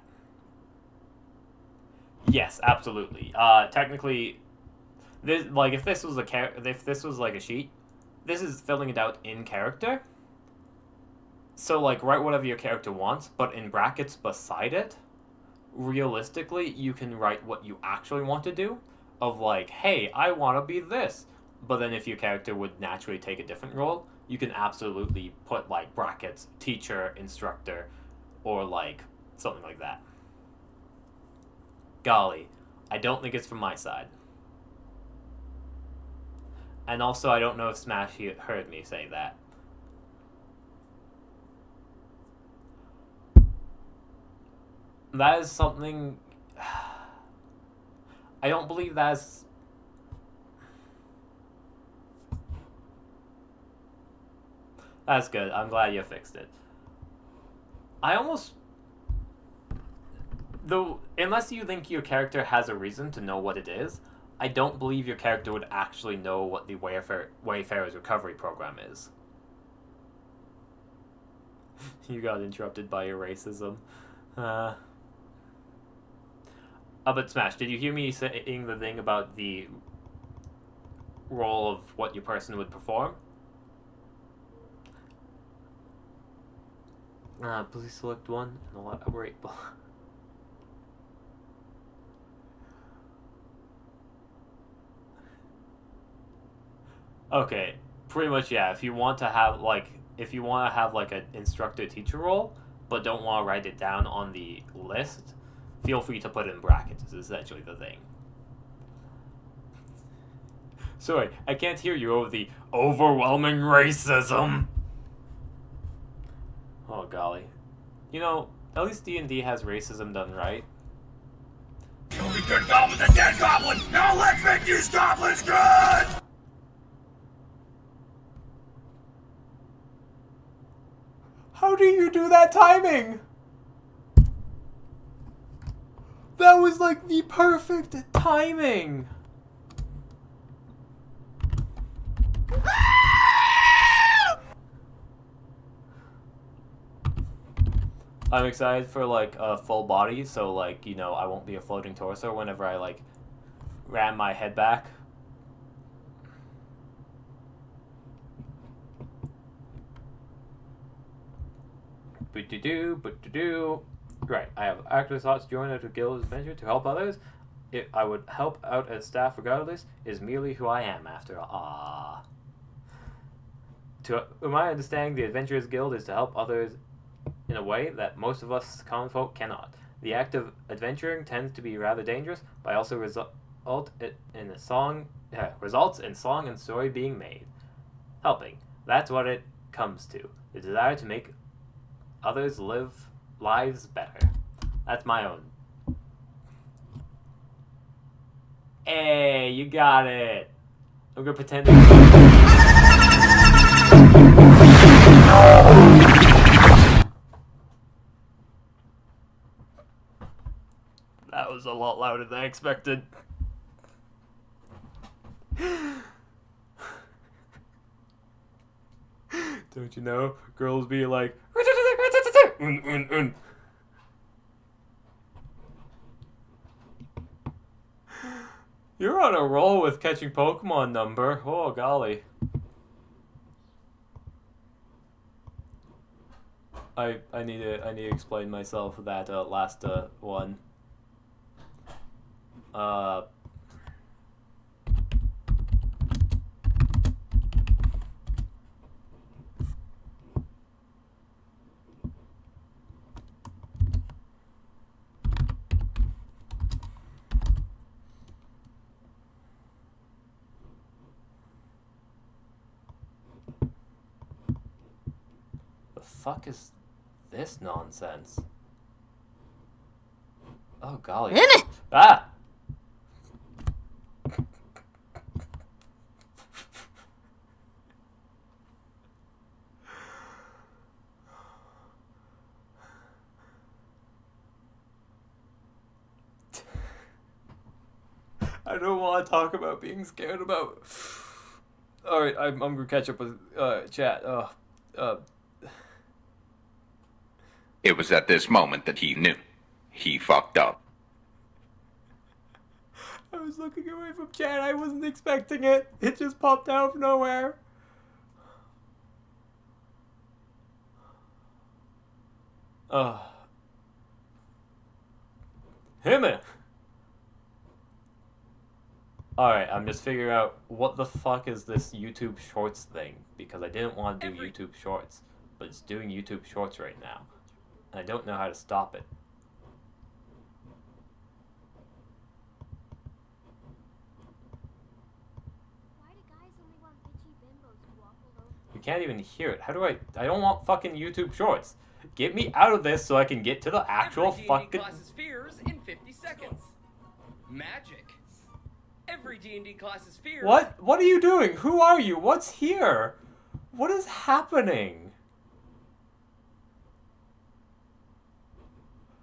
Yes, absolutely. Technically, this like if this was like a sheet, this is filling it out in character. So like write whatever your character wants, but in brackets beside it, realistically, you can write what you actually want to do. Of like, hey, I want to be this. But then if your character would naturally take a different role, you can absolutely put like brackets, teacher, instructor, or like something like that. Golly, I don't think it's from my side. And also, I don't know if Smash heard me say that. That is something... I don't believe that's... That's good. I'm glad you fixed it. I almost... Though, unless you think your character has a reason to know what it is, I don't believe your character would actually know what the Wayfarer's Recovery Program is. You got interrupted by your racism. But Smash, did you hear me saying the thing about the role of what your person would perform? Please select one and elaborate below. Okay, pretty much, yeah. If you want to have like an instructor-teacher role, but don't want to write it down on the list, feel free to put it in brackets. Is essentially the thing. Sorry, I can't hear you over the overwhelming racism. Oh golly, you know, at least D&D has racism done right. The only good goblin's a dead goblin. Now let's make these goblins good. How do you do that timing? That was like the perfect timing. I'm excited for like a full body, so like, you know, I won't be a floating torso whenever I like ram my head back. Right, I have active thoughts to join out to guild adventure to help others. I would help out as staff regardless, is merely who I am after all. To my understanding, the Adventurers Guild is to help others in a way that most of us common folk cannot. The act of adventuring tends to be rather dangerous, but also results in song and story being made. Helping. That's what it comes to. The desire to make others live lives better. That's my own. Hey, you got it. I'm gonna pretend to... That was a lot louder than I expected. Don't you know? Girls be like... You're on a roll with catching Pokemon, number. Oh, golly. I need to explain myself that last one. The fuck is this nonsense? Oh golly. Ah! I don't want to talk about being scared about... Alright, I'm gonna catch up with chat. It was at this moment that he knew. He fucked up. I was looking away from chat. I wasn't expecting it. It just popped out of nowhere. Him. Alright, I'm just figuring out what the fuck is this YouTube Shorts thing, because I didn't want to do YouTube Shorts, but it's doing YouTube Shorts right now. And I don't know how to stop it. Why do guys only want bitchy bimbos who walk alone? You can't even hear it. How do I don't want fucking YouTube Shorts. Get me out of this so I can get to the actual fucking... classes fears in 50 seconds. Magic. Every D&D class's fears. What? What are you doing? Who are you? What's here? What is happening?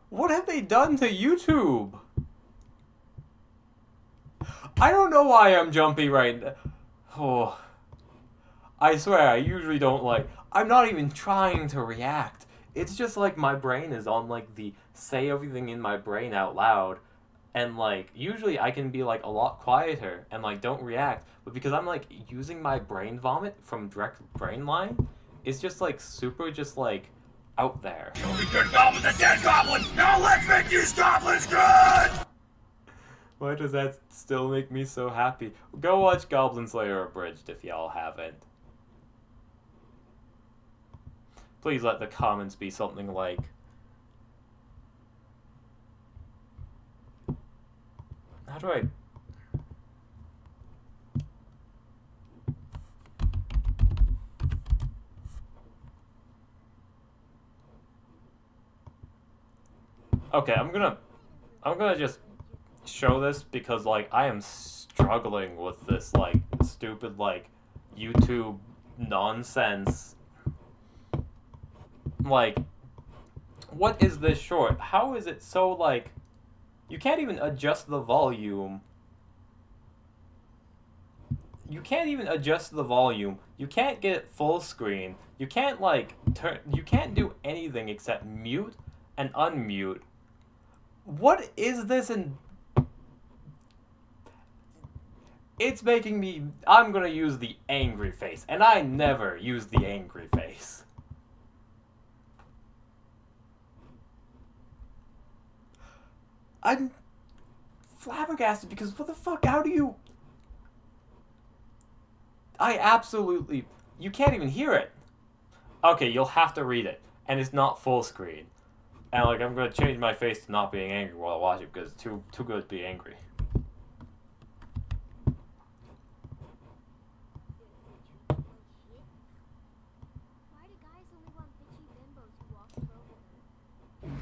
What have they done to YouTube? I don't know why I'm jumpy right now. Oh. I swear, I usually don't like... I'm not even trying to react. It's just like my brain is on like the say everything in my brain out loud. And like, usually I can be like a lot quieter and like don't react. But because I'm like using my brain vomit from direct brain line, it's just like super just like out there. Show me good goblins and dead goblins! Now let's make these goblins good! Why does that still make me so happy? Go watch Goblin Slayer Abridged if y'all haven't. Please let the comments be something like... How do I... Okay, I'm gonna just show this because, like, I am struggling with this, like, stupid, like, YouTube nonsense. Like, what is this short? How is it so, like... You can't even adjust the volume. You can't even adjust the volume. You can't get it full screen. You can't, like, you can't do anything except mute and unmute. What is this in... It's making me... I'm gonna use the angry face, and I never use the angry face. I'm flabbergasted because what the fuck, how do you... I absolutely... You can't even hear it. Okay, you'll have to read it, and it's not full screen. And like, I'm gonna change my face to not being angry while I watch it because it's too good to be angry. Why do guys only want bitchy bimbos who walk all over them?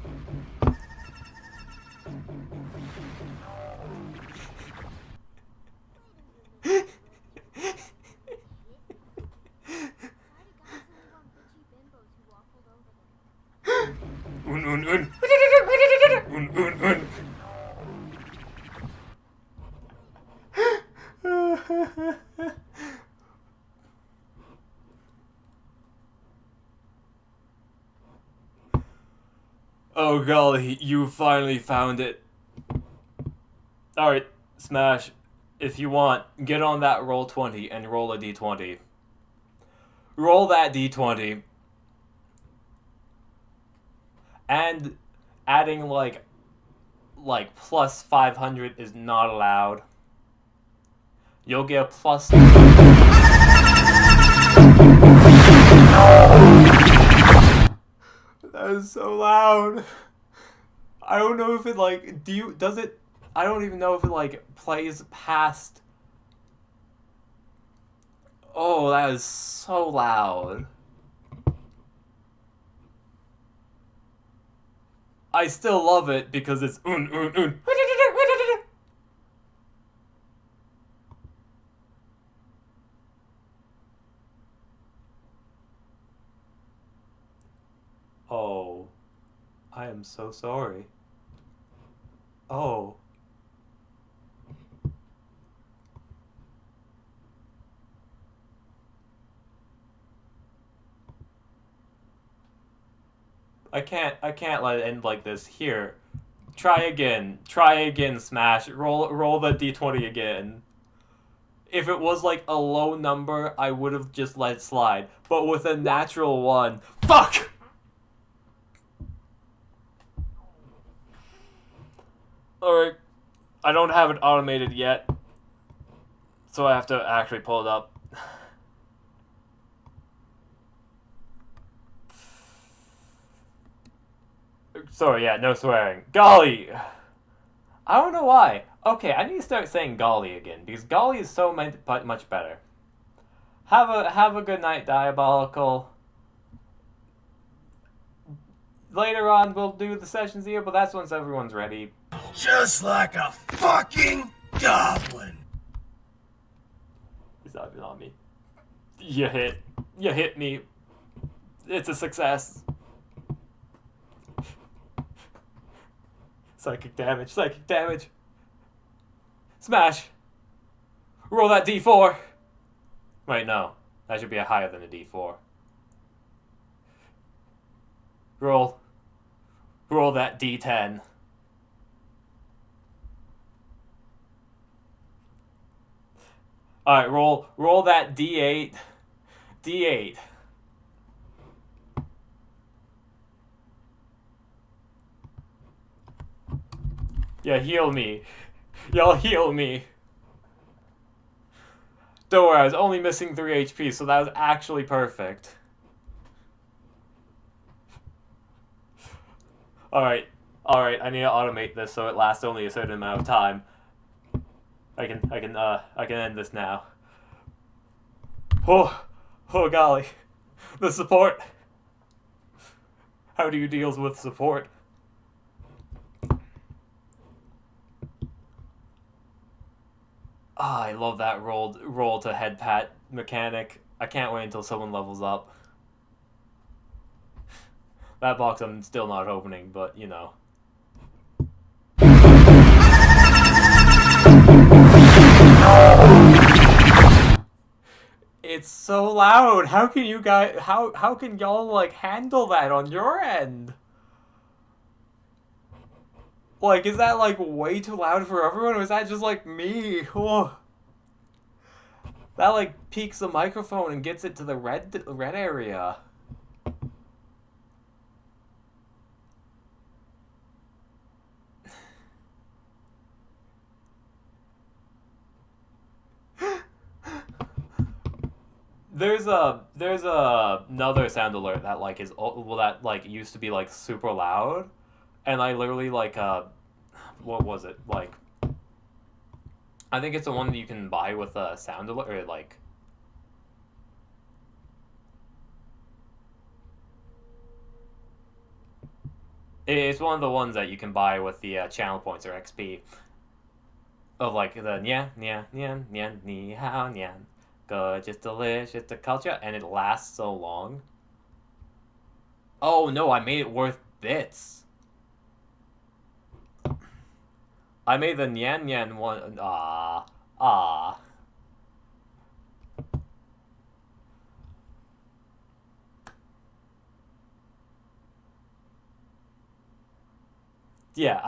Oh golly, you finally found it. Alright, Smash, if you want, get on that roll 20 and roll a d20. Roll that d20. And adding like plus 500 is not allowed. You'll get a plus... That is so loud. I don't know if it like, does it, I don't even know if it like plays past. Oh, that is so loud. I still love it because it's Oh, I am so sorry. Oh. I can't let it end like this. Here. Try again, Smash. Roll the d20 again. If it was like a low number, I would have just let it slide. But with a natural one, fuck! Alright, I don't have it automated yet, so I have to actually pull it up. Sorry, yeah, no swearing. Golly! I don't know why. Okay, I need to start saying golly again, because golly is so much better. Have a good night, Diabolical. Later on, we'll do the sessions here, but that's once everyone's ready. Just like a fucking goblin. He's not even on me. You hit me. It's a success. Psychic damage. Smash. Roll that d4. Wait, no. That should be a higher than a d4. Roll that d10. Alright, roll that d8. D8. Yeah, heal me. Y'all heal me. Don't worry, I was only missing 3 HP, so that was actually perfect. Alright, I need to automate this so it lasts only a certain amount of time. I can end this now. Oh golly. The support. How do you deal with support? Ah, I love that roll to head pat mechanic. I can't wait until someone levels up. That box I'm still not opening, but you know. It's so loud. How can you guys how can y'all like handle that on your end? Like, is that, like, way too loud for everyone, or is that just, like, me? Oh. That, like, peaks the microphone and gets it to the red area. There's another sound alert that like that like used to be like super loud, and I literally like what was it like? I think it's the one that you can buy with a sound alert or like. It's one of the ones that you can buy with the channel points or XP. Of like the nyan nyan nyan nyan ni hao nyan. Good, just delicious, the culture, and it lasts so long. Oh no, I made it worth bits. I made the nyan nyan one. Ah. Yeah,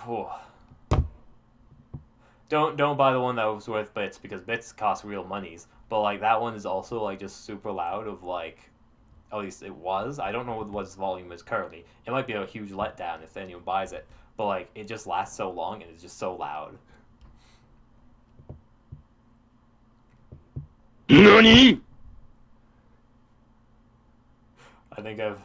oh. Don't buy the one that was worth bits because bits cost real monies. But like that one is also like just super loud. Of like, at least it was. I don't know what its volume is currently. It might be a huge letdown if anyone buys it. But like it just lasts so long and it's just so loud. NANI?! I think I've.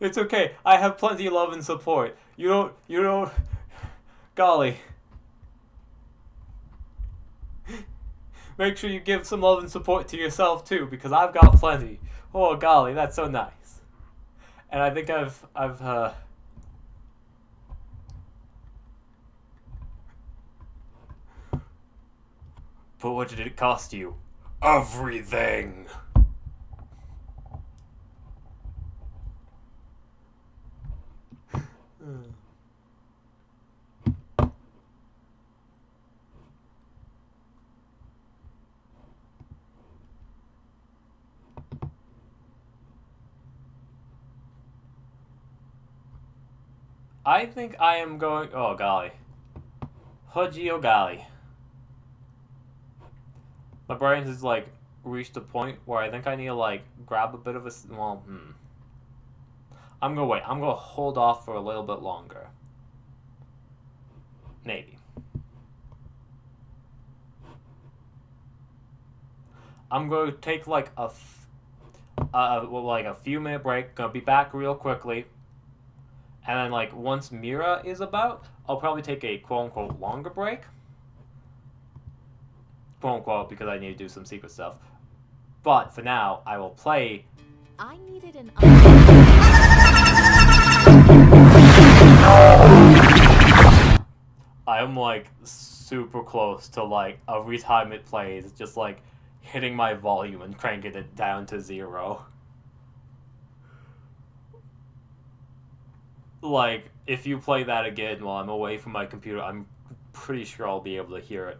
It's okay. I have plenty of love and support. You don't. Golly. Make sure you give some love and support to yourself too, because I've got plenty. Oh golly, that's so nice. And I think I've But what did it cost you? Everything. I think I am going. Oh golly. Hudgy oh golly. My brain has like reached a point where I think I need to like grab a bit of a. Well, I'm gonna wait. I'm gonna hold off for a little bit longer. Maybe. I'm going to take like a few minute break. Gonna be back real quickly. And then like once Mira is about, I'll probably take a quote unquote longer break. Quote unquote, because I need to do some secret stuff. But for now, I will play. I needed an I am like super close to like every time it plays, just like hitting my volume and cranking it down to 0. Like, if you play that again while I'm away from my computer, I'm pretty sure I'll be able to hear it.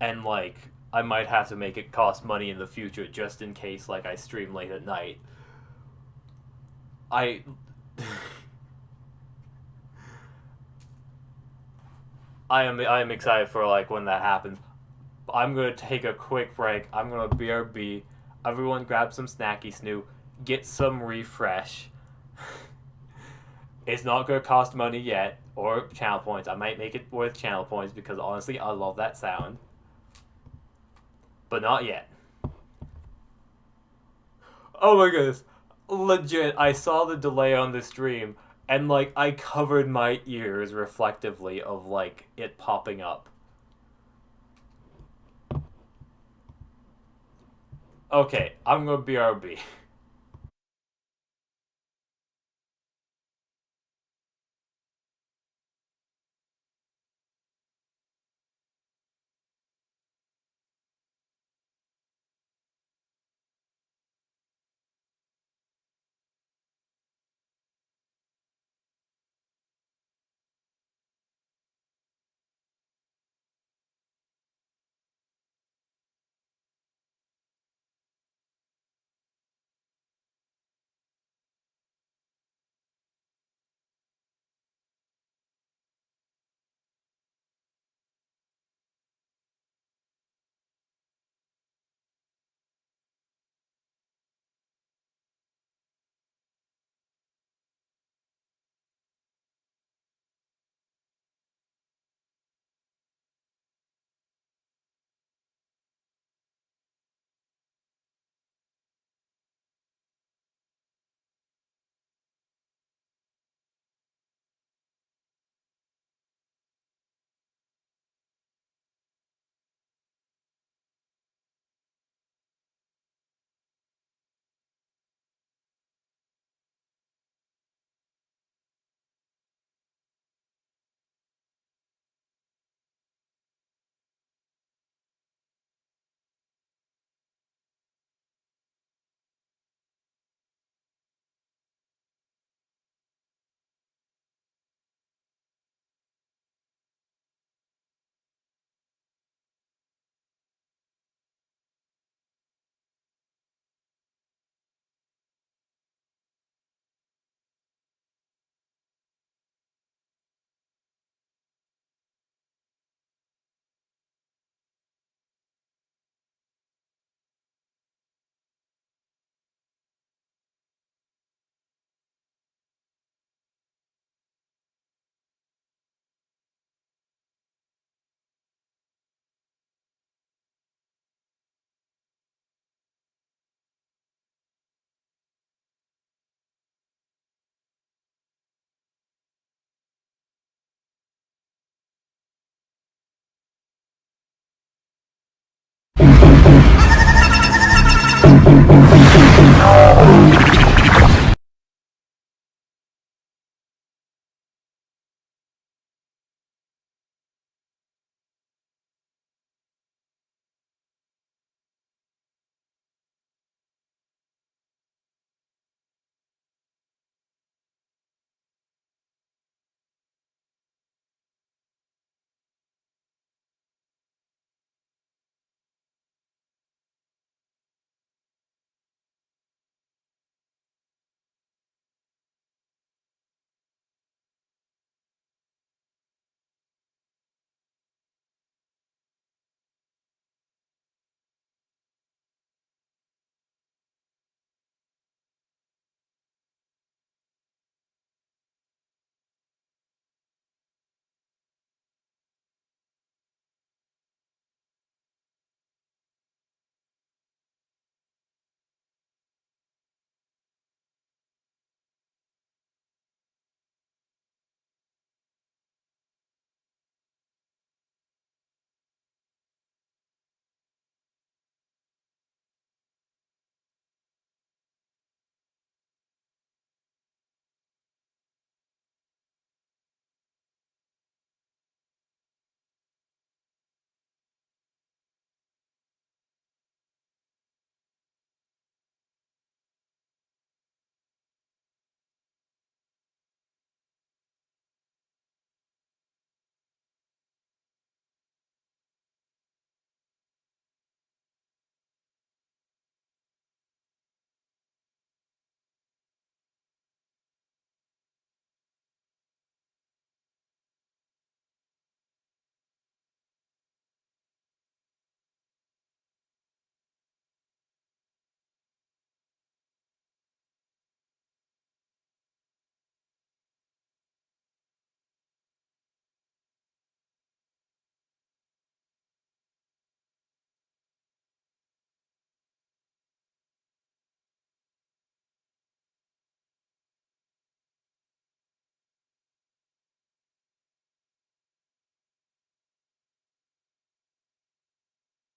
And, like, I might have to make it cost money in the future just in case, like, I stream late at night. I am excited for, like, when that happens. I'm gonna take a quick break. I'm gonna BRB. Everyone grab some snacky snoo. Get some refresh. It's not going to cost money yet, or channel points. I might make it worth channel points because honestly, I love that sound. But not yet. Oh my goodness. Legit, I saw the delay on the stream, and like, I covered my ears reflectively of like, it popping up. Okay, I'm going to BRB.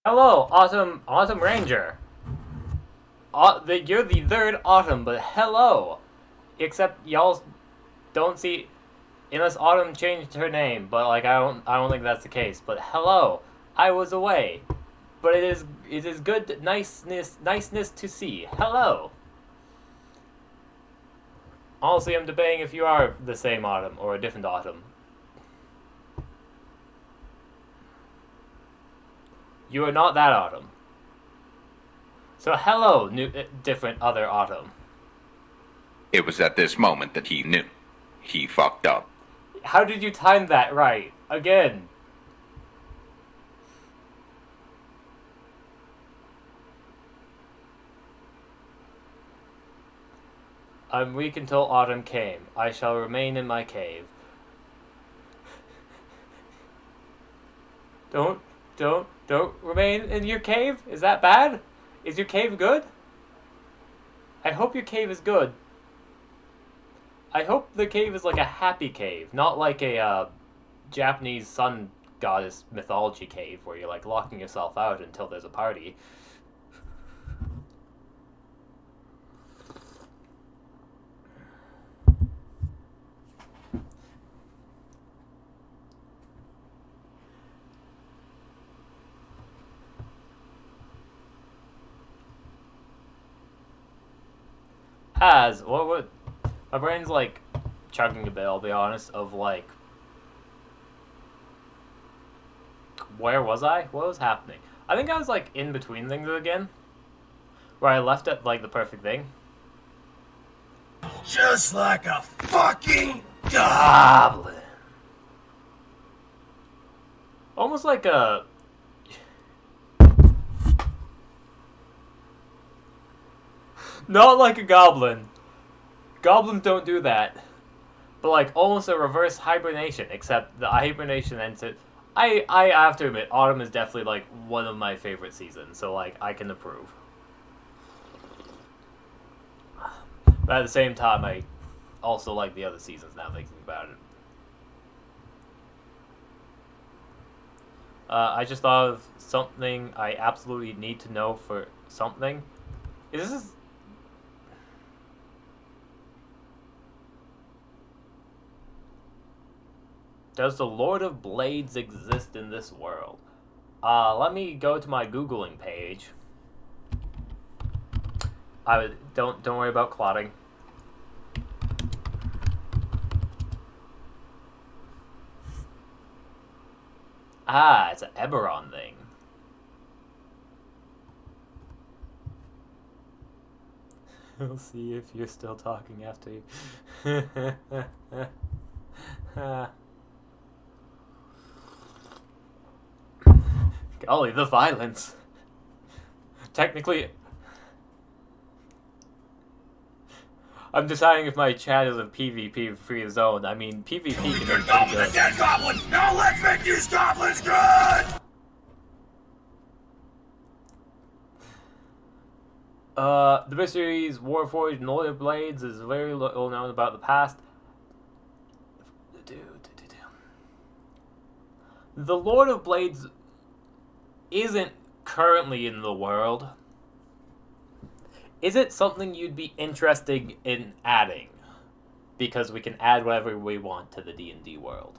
Hello, Autumn Ranger. You're the third Autumn, but hello. Except y'all don't see, unless Autumn changed her name, but like I don't think that's the case. But hello, I was away, but it is good niceness to see. Hello. Honestly, I'm debating if you are the same Autumn or a different Autumn. You are not that Autumn. So hello, different other Autumn. It was at this moment that he knew. He fucked up. How did you time that right? Again. I'm weak until autumn came. I shall remain in my cave. Don't remain in your cave? Is that bad? Is your cave good? I hope your cave is good. I hope the cave is like a happy cave, not like a Japanese sun goddess mythology cave where you're like locking yourself out until there's a party. What would... My brain's like chugging a bit, I'll be honest, of like... Where was I? What was happening? I think I was like in between things again. Where I left at like the perfect thing. Just like a fucking Goblin. Almost like a... Not like a goblin. Goblins don't do that. But like almost a reverse hibernation, except the hibernation ends it. I have to admit, autumn is definitely like one of my favorite seasons, so like I can approve. But at the same time, I also like the other seasons now thinking about it. I just thought of something I absolutely need to know for something. Is this... Does the Lord of Blades exist in this world? Let me go to my Googling page. Don't worry about clotting. Ah, it's an Eberron thing. We'll see if you're still talking after you. Golly, the violence. Technically, I'm deciding if my chat is a PvP free zone. I mean, PvP can be Good pretty goblins good. and dead goblins! Now let's make these goblins good! The mysteries Warforged and Lord of Blades is very little known about the past. The Lord of Blades isn't currently in the world. Is it something you'd be interested in adding? Because we can add whatever we want to the D&D world.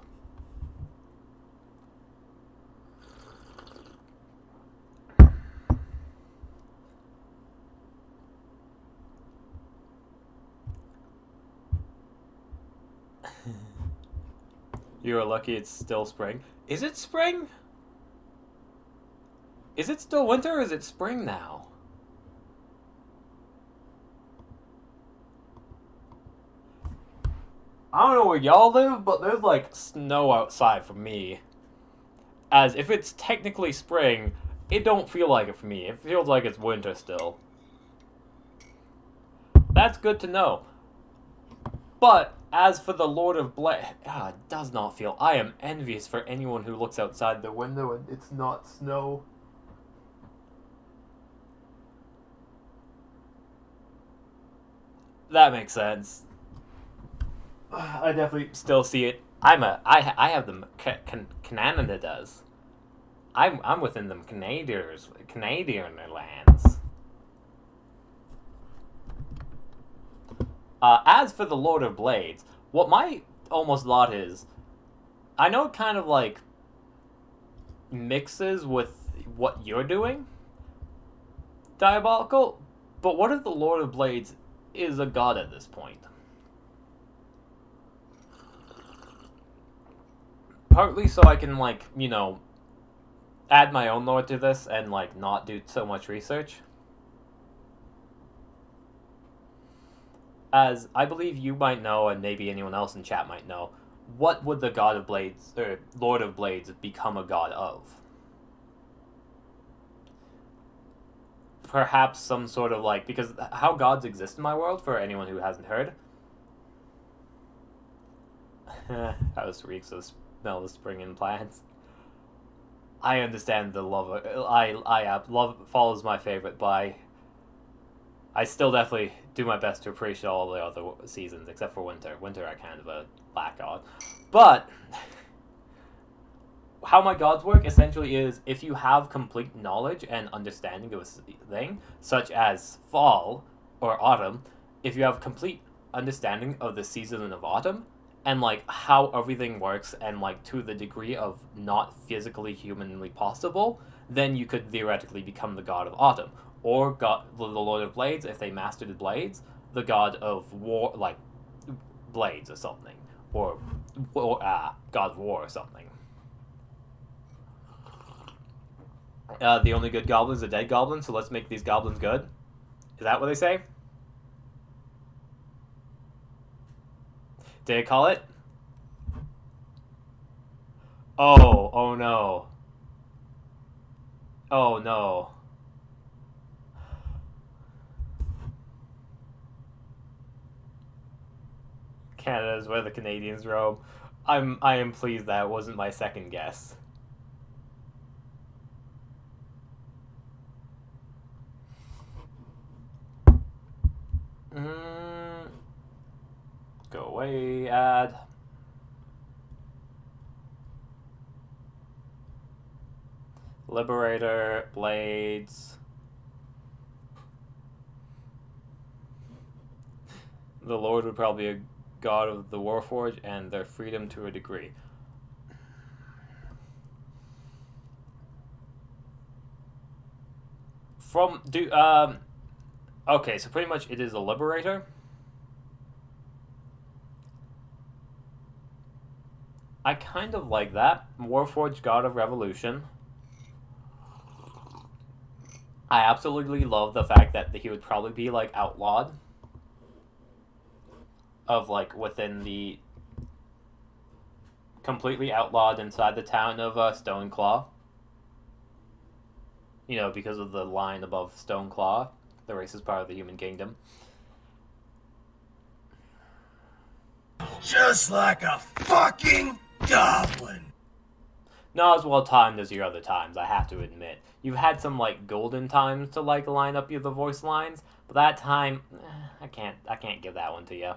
You're lucky it's still spring. Is it spring? Is it still winter or is it spring now? I don't know where y'all live, but there's like snow outside for me. As if it's technically spring, it don't feel like it for me. It feels like it's winter still. That's good to know. But as for the Lord of Blades, it does not feel. I am envious for anyone who looks outside the window and it's not snow. That makes sense. I definitely still see it. I have them. Canada does. I'm within them Canadian lands. As for the Lord of Blades, what my almost lot is, I know it kind of like mixes with what you're doing, Diabolical, but what if the Lord of Blades is a god at this point? Partly so I can, like, you know, add my own lore to this and, like, not do so much research. As I believe you might know, and maybe anyone else in chat might know, what would the God of Blades, or Lord of Blades, become a god of? Perhaps some sort of, like, because how gods exist in my world, for anyone who hasn't heard. House reeks of smell the spring in plants. I understand the love. Love follows my favorite, but I still definitely do my best to appreciate all the other seasons, except for winter. Winter I kind of a lack on. But how my gods work essentially is if you have complete knowledge and understanding of a thing, such as fall or autumn, if you have complete understanding of the season of autumn, and like how everything works and like to the degree of not physically humanly possible, then you could theoretically become the god of autumn. Or god, the Lord of Blades, if they mastered blades, the god of war, like blades or something. Or god of war or something. The only good goblin is a dead goblin, so let's make these goblins good. Is that what they say? Did I call it? Oh no. Oh no. Canada is where the Canadians roam. I am pleased that wasn't my second guess. Go away, add. Liberator, Blades. the Lord would probably be a god of the Warforged and their freedom to a degree. Okay, so pretty much it is a liberator. I kind of like that. Warforged, god of revolution. I absolutely love the fact that he would probably be, like, outlawed. Of, like, within the... completely outlawed inside the town of Stoneclaw. You know, because of the line above Stoneclaw. The race is part of the human kingdom. Just like a fucking goblin. Not as well timed as your other times, I have to admit. You've had some, like, golden times to, like, line up the voice lines, but that time, I can't give that one to you.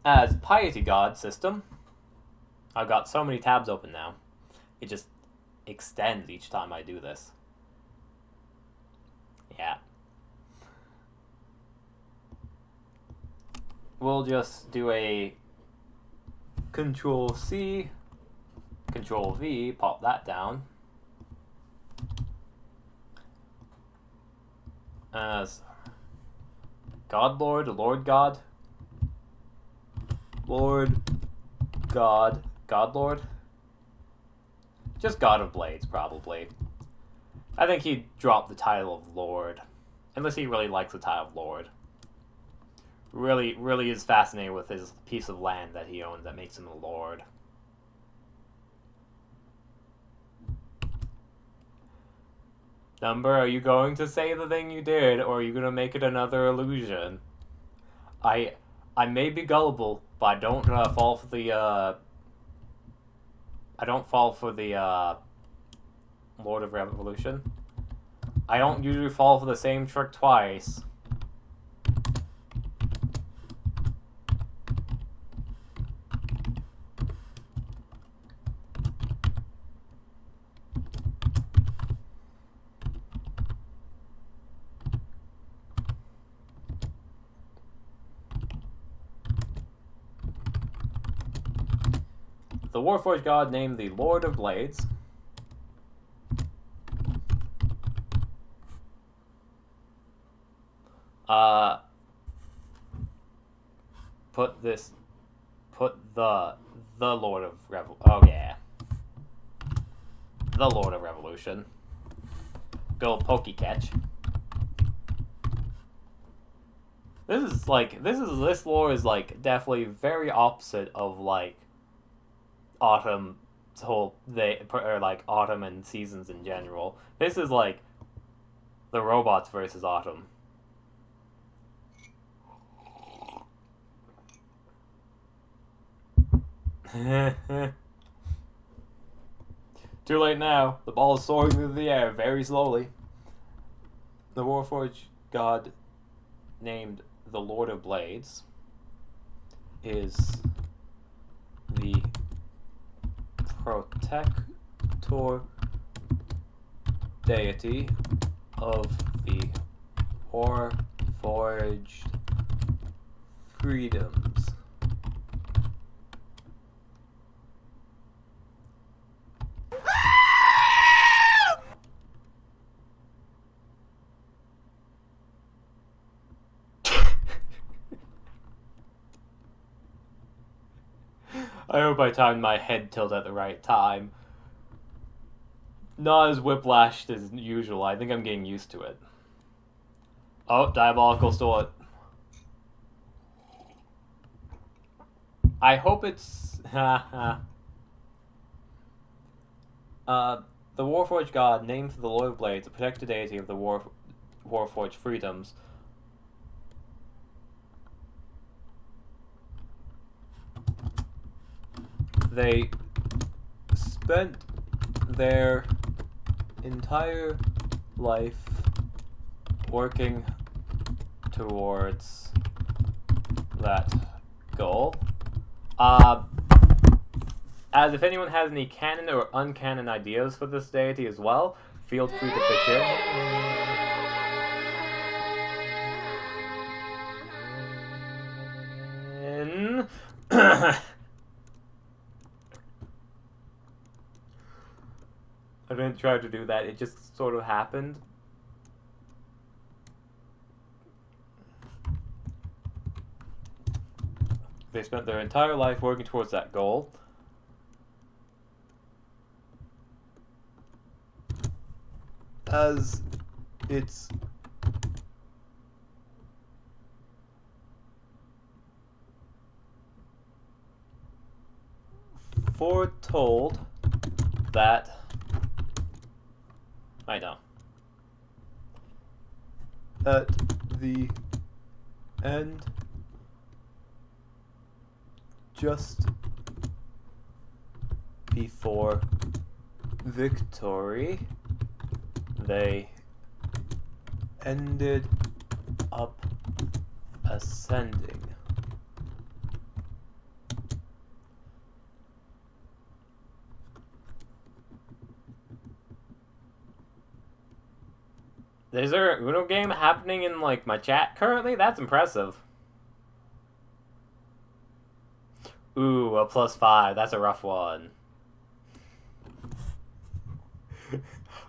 As Piety God system, I've got so many tabs open now. It just extends each time I do this. Yeah. We'll just do a Control-C, Control-V, pop that down. As God Lord, Lord God, Lord God, God Lord? Just God of Blades, probably. I think he'd drop the title of Lord. Unless he really likes the title of Lord. Really is fascinated with his piece of land that he owns that makes him a lord. Number, are you going to say the thing you did, or are you going to make it another illusion? I may be gullible, but I don't fall for the, Lord of Revolution. I don't usually fall for the same trick twice. The Warforged God named the Lord of Blades. Put the Lord of oh yeah. The Lord of Revolution. Go Pokecatch. This lore is like definitely very opposite of like Autumn's whole or like Autumn and seasons in general. This is like the robots versus Autumn. Too late now. The ball is soaring through the air very slowly. The Warforged God named the Lord of Blades is the protector deity of the Warforged freedoms. I hope I timed my head tilt at the right time. Not as whiplashed as usual. I think I'm getting used to it. Oh, Diabolical Sword. I hope it's... the Warforged God, named for the Lord of Blades, a protected deity of the Warforged freedoms. They spent their entire life working towards that goal. As if anyone has any canon or uncanon ideas for this deity as well, feel free to pitch in. I didn't try to do that, it just sort of happened. They spent their entire life working towards that goal. As it's foretold that I know at the end, just before victory, they ended up ascending. Is there an Uno game happening in, like, my chat currently? That's impressive. Ooh, a +5. That's a rough one.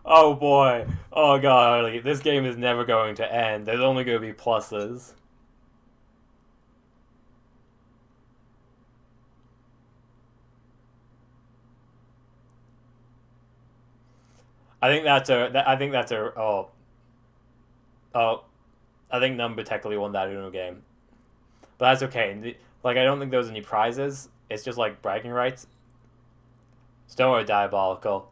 Oh boy. Oh god, like, this game is never going to end. There's only going to be pluses. I think that's a I think Number technically won that Uno game. But that's okay. Like, I don't think there was any prizes. It's just like bragging rights. Still are diabolical.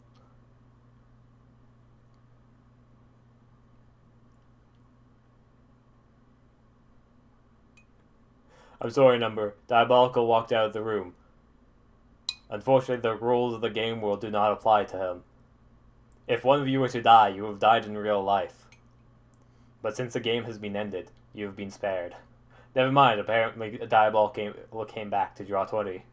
I'm sorry, Number. Diabolical walked out of the room. Unfortunately, the rules of the game world do not apply to him. If one of you were to die, you have died in real life. But since the game has been ended, you have been spared. Never mind, apparently a Diabolical came back to draw 20.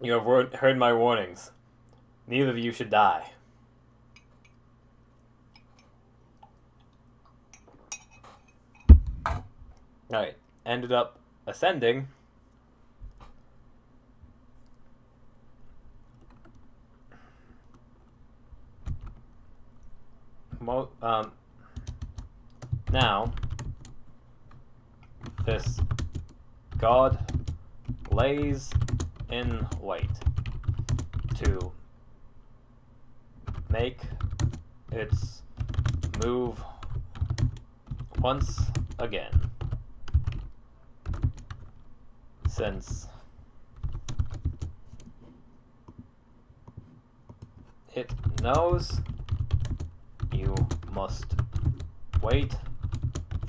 You have heard my warnings. Neither of you should die. Alright, ended up ascending. Now, this god lays in wait to make its move once again, since it knows you must wait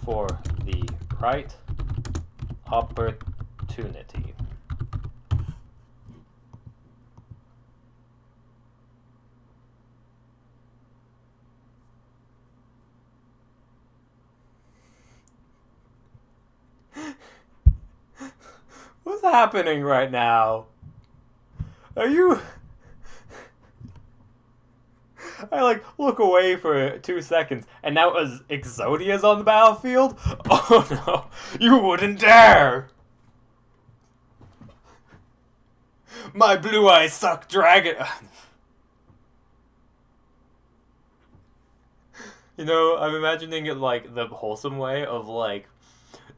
for the right opportunity. What's happening right now? Are you... I, like, look away for 2 seconds, and now Exodia's on the battlefield? Oh no, you wouldn't dare! My blue eyes suck dragon... You know, I'm imagining it, like, the wholesome way of, like,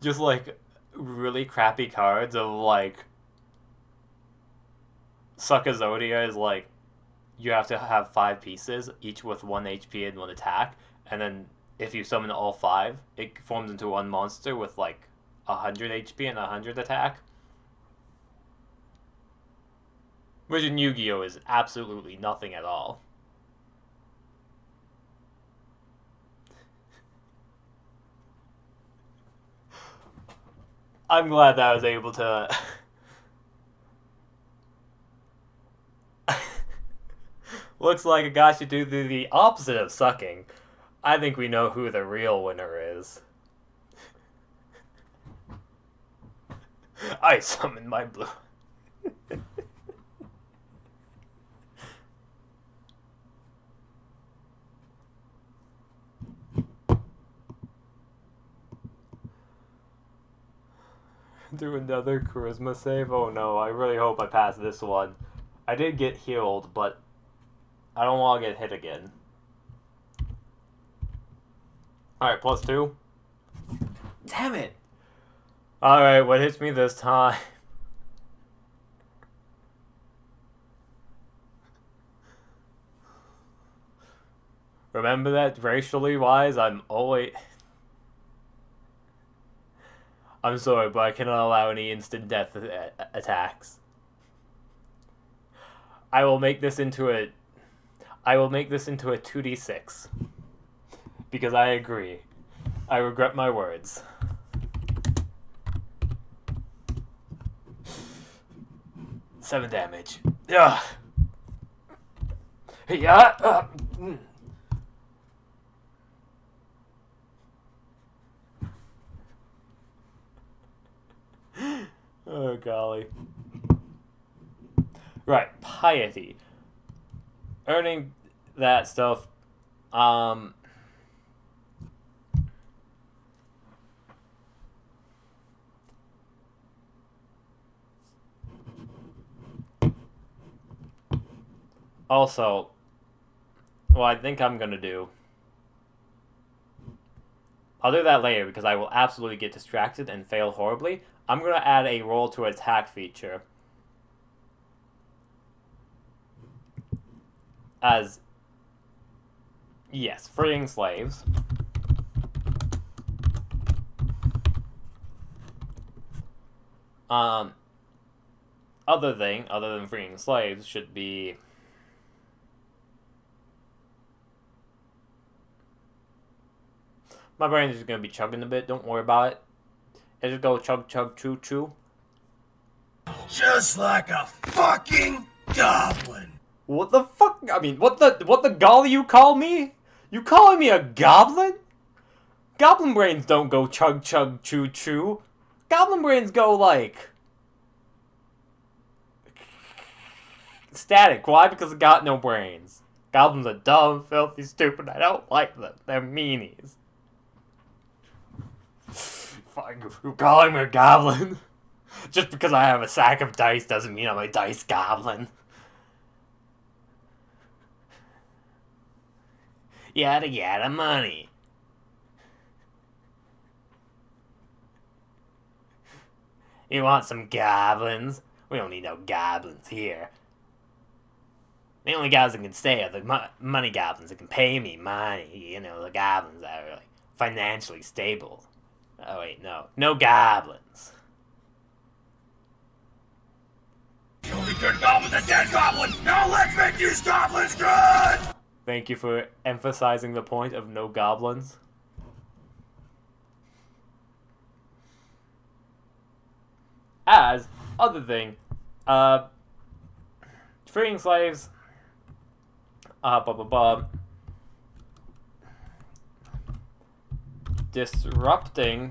just, like, really crappy cards of, like, Suck Exodia is, like, you have to have 5 pieces, each with 1 HP and 1 attack, and then if you summon all 5, it forms into one monster with, like, 100 HP and 100 attack. Which in Yu-Gi-Oh! Is absolutely nothing at all. I'm glad that I was able to... Looks like a guy should do the opposite of sucking. I think we know who the real winner is. I summoned my blue... Do another charisma save? Oh no, I really hope I pass this one. I did get healed, but I don't want to get hit again. Alright, +2. Damn it! Alright, what hits me this time? Remember that, racially wise, I'm sorry, but I cannot allow any instant death attacks. I will make this into a 2d6. Because I agree. I regret my words. Seven damage. Yeah. Yeah. Oh golly. Right, piety. Earning that stuff. Also, what I think I'm gonna do, I'll do that later because I will absolutely get distracted and fail horribly. I'm gonna add a roll to attack feature. As, yes, freeing slaves. Other than freeing slaves should be my brain is just gonna be chugging a bit, don't worry about it. It'll just go chug chug choo choo. Just like a fucking goblin. What the fuck? I mean, what the golly you call me? You calling me a goblin? Goblin brains don't go chug chug choo choo. Goblin brains go like static. Why? Because they got no brains. Goblins are dumb, filthy, stupid. I don't like them. They're meanies. Fuck, you calling me a goblin? Just because I have a sack of dice doesn't mean I'm a dice goblin. Yada yada money. You want some goblins? We don't need no goblins here. The only guys that can stay are the money goblins that can pay me money. You know, the goblins that are like financially stable. Oh wait, no. No goblins. The only good goblin's a dead goblin! Now let's make these goblins good! Thank you for emphasizing the point of no goblins. As, other thing, freeing slaves, disrupting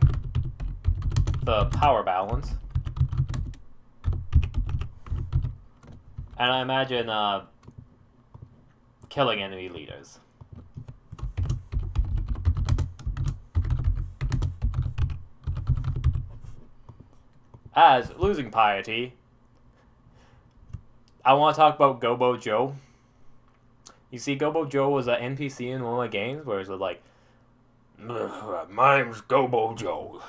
the power balance, and I imagine, killing enemy leaders. As losing piety, I want to talk about Gobo Joe. You see, Gobo Joe was an NPC in one of my games where it was like, my name's Gobo Joe.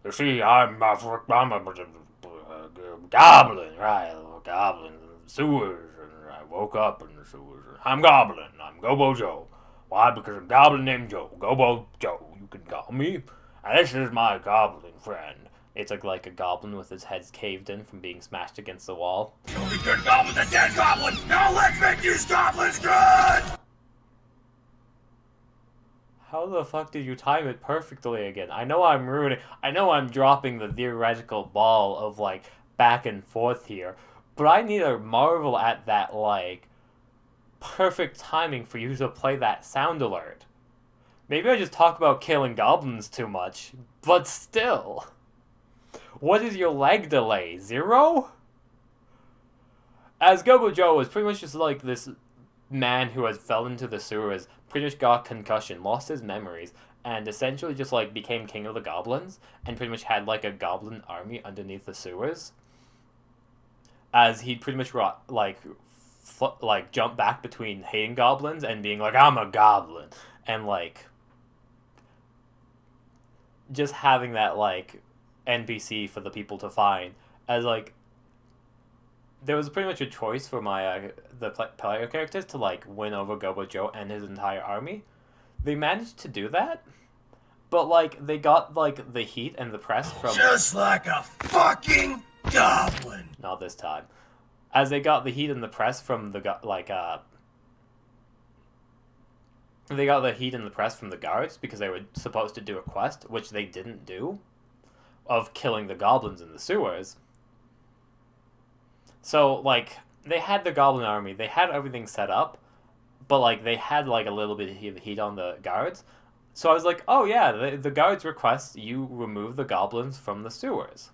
You see, I'm a goblin, right? Goblin in the sewers, and I woke up in the sewers. I'm Goblin. I'm Gobo Joe. Why? Because I'm a goblin named Joe. Gobo Joe, you can call me. And this is my goblin friend. It's like a goblin with his head caved in from being smashed against the wall. The only good goblin's a dead goblin! Now let's make these goblins good! How the fuck did you time it perfectly again? I know I'm ruining... I know I'm dropping the theoretical ball of, like, back and forth here. But I need to marvel at that, like, perfect timing for you to play that sound alert. Maybe I just talk about killing goblins too much. But still... What is your lag delay? 0? As Gobo Joe was pretty much just like this man who had fell into the sewers, pretty much got concussion, lost his memories, and essentially just like became king of the goblins and pretty much had like a goblin army underneath the sewers. As he pretty much jump back between hating goblins and being like, I'm a goblin, and like just having that like NPC for the people to find. As like there was pretty much a choice for my the player characters to like win over Gobo Joe and his entire army. They managed to do that, but like they got like the heat and the press from just like a fucking goblin. Not this time. As they got the heat and the press from the they got the heat and the press from the guards because they were supposed to do a quest, which they didn't do, of killing the goblins in the sewers. So, like, they had the goblin army, they had everything set up, but, like, they had, like, a little bit of heat on the guards. So I was like, oh yeah, the guards request you remove the goblins from the sewers.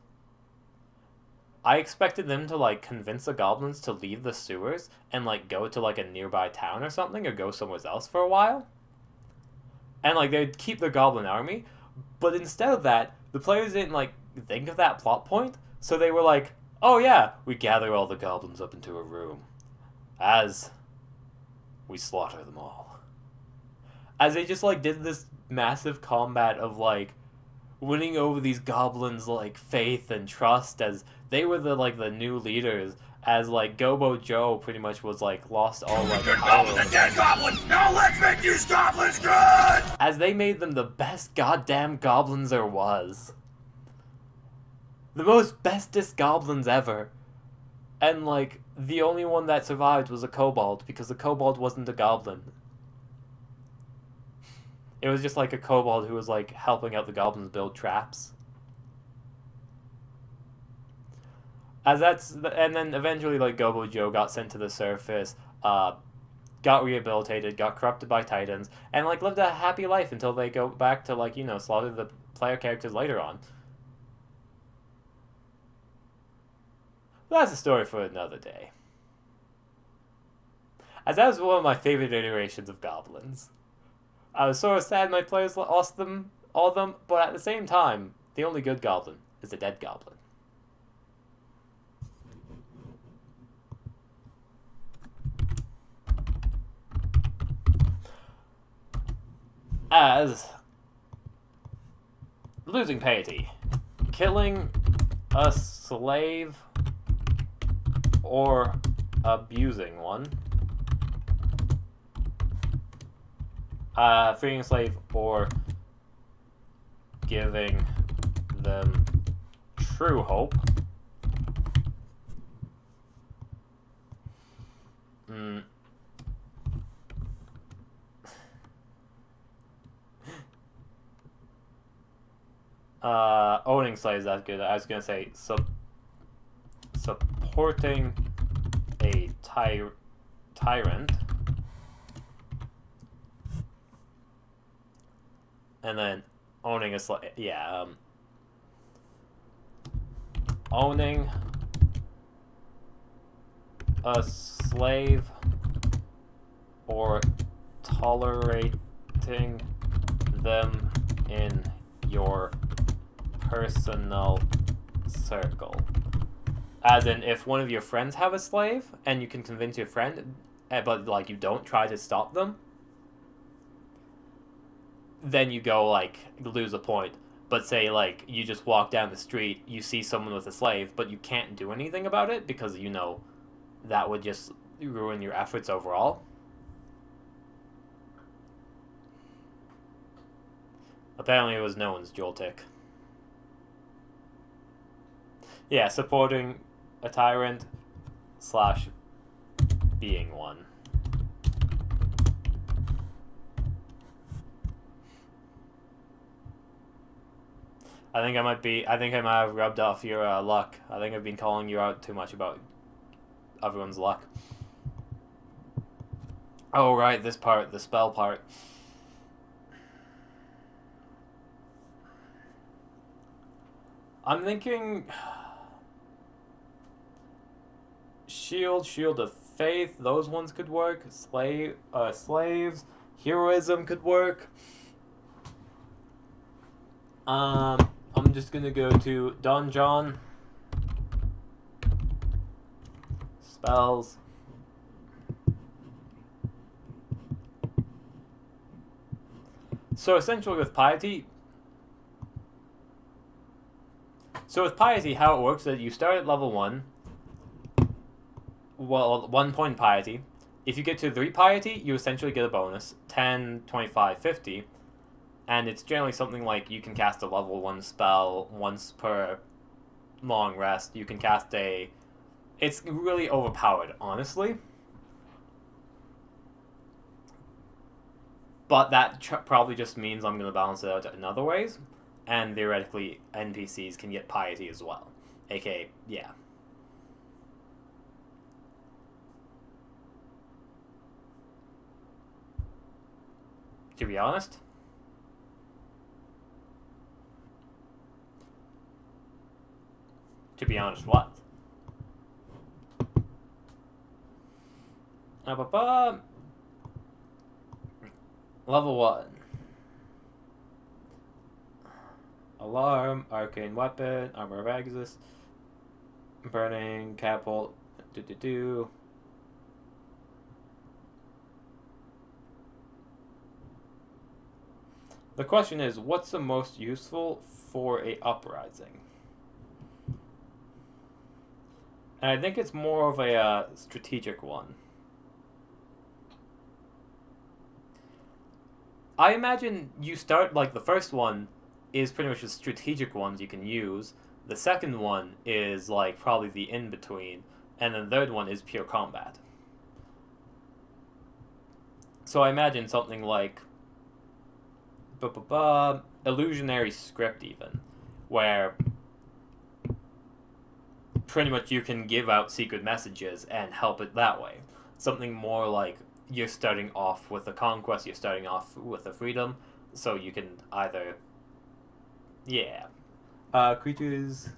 I expected them to, like, convince the goblins to leave the sewers and, like, go to, like, a nearby town or something, or go somewhere else for a while. And, like, they'd keep the goblin army, but instead of that, the players didn't, like, think of that plot point, so they were like, oh yeah, we gather all the goblins up into a room, as we slaughter them all. As they just, like, did this massive combat of, like, winning over these goblins, like, faith and trust, as they were the, like, the new leaders, as, like, Gobo Joe pretty much was, like, lost all, like, Good power. goblins and dead goblins! Now let's make these goblins good! As they made them the best goddamn goblins there was. The most bestest goblins ever. And, like, the only one that survived was a kobold, because the kobold wasn't a goblin. It was just, like, a kobold who was, like, helping out the goblins build traps. And then eventually, like, Gobo Joe got sent to the surface, got rehabilitated, got corrupted by titans, and, like, lived a happy life until they go back to, like, you know, slaughter the player characters later on. But that's a story for another day. As that was one of my favorite iterations of goblins. I was sort of sad my players lost them, all of them, but at the same time, the only good goblin is a dead goblin. As losing piety, killing a slave or abusing one, freeing a slave or giving them true hope. Owning slaves, that's good. I was gonna say supporting a tyrant, and then owning a slave. Yeah, owning a slave or tolerating them in your personal circle. As in, if one of your friends have a slave and you can convince your friend, but like you don't try to stop them, then you go like lose a point. But say like you just walk down the street, you see someone with a slave, but you can't do anything about it because you know that would just ruin your efforts overall. Apparently it was no one's Joltik. Yeah, supporting a tyrant / being one. I think I might have rubbed off your luck. I think I've been calling you out too much about everyone's luck. Oh right, this part, the spell part. I'm thinking Shield of Faith, those ones could work. Slaves, Heroism could work. I'm just gonna go to Don John. Spells. So essentially with piety, how it works is that you start at level 1, well, 1 point piety. If you get to 3 piety, you essentially get a bonus, 10, 25, 50, and it's generally something like you can cast a level 1 spell once per long rest. You can cast a... It's really overpowered, honestly. But that probably just means I'm going to balance it out in other ways. And theoretically, NPCs can get piety as well. AKA, yeah. To be honest, what? Level 1. Alarm, arcane weapon, armor of Aegis, burning, catapult, The question is, what's the most useful for a uprising? And I think it's more of a strategic one. I imagine you start, like, the first one is pretty much the strategic ones you can use. The second one is, like, probably the in-between. And the third one is pure combat. So I imagine something like... illusionary script, even. Where... pretty much you can give out secret messages and help it that way. Something more like... you're starting off with a conquest, you're starting off with a freedom, so you can either... Yeah. Creatures...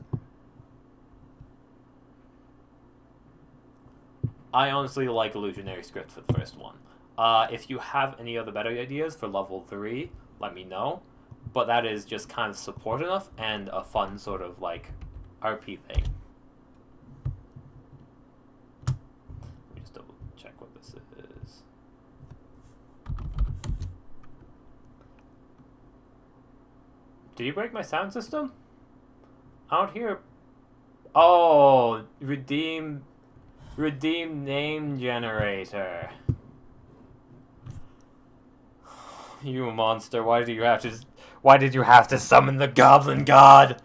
I honestly like illusionary script for the first one. If you have any other better ideas for level 3, let me know. But that is just kind of support enough and a fun sort of, like, RP thing. Let me just double check what this is. Did you break my sound system? I don't hear... Oh, redeem name generator. You monster, why did you have to summon the goblin god?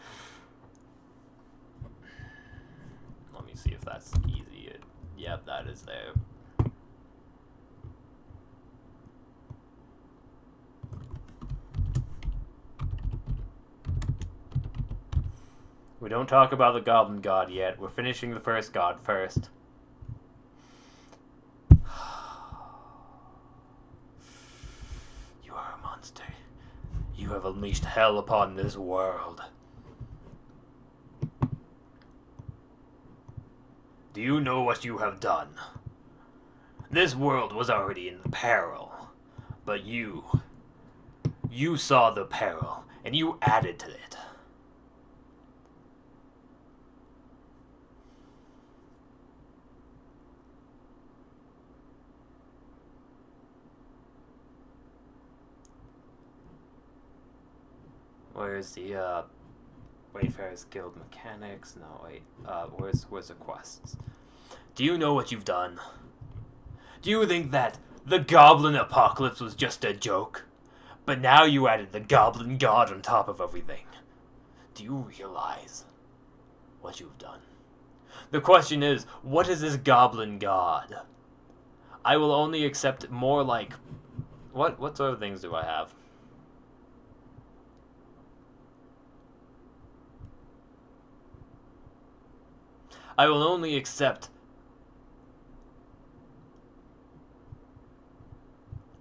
Let me see if that's easy. Yep, that is there. We don't talk about the goblin god yet. We're finishing the first god first. You are a monster. You have unleashed hell upon this world. Do you know what you have done? This world was already in peril, but you saw the peril, and you added to it. Where's the, Wayfarer's Guild mechanics? No, wait, where's the quests? Do you know what you've done? Do you think that the Goblin Apocalypse was just a joke? But now you added the Goblin God on top of everything. Do you realize what you've done? The question is, what is this Goblin God? I will only accept more like... What sort of things do I have? I will only accept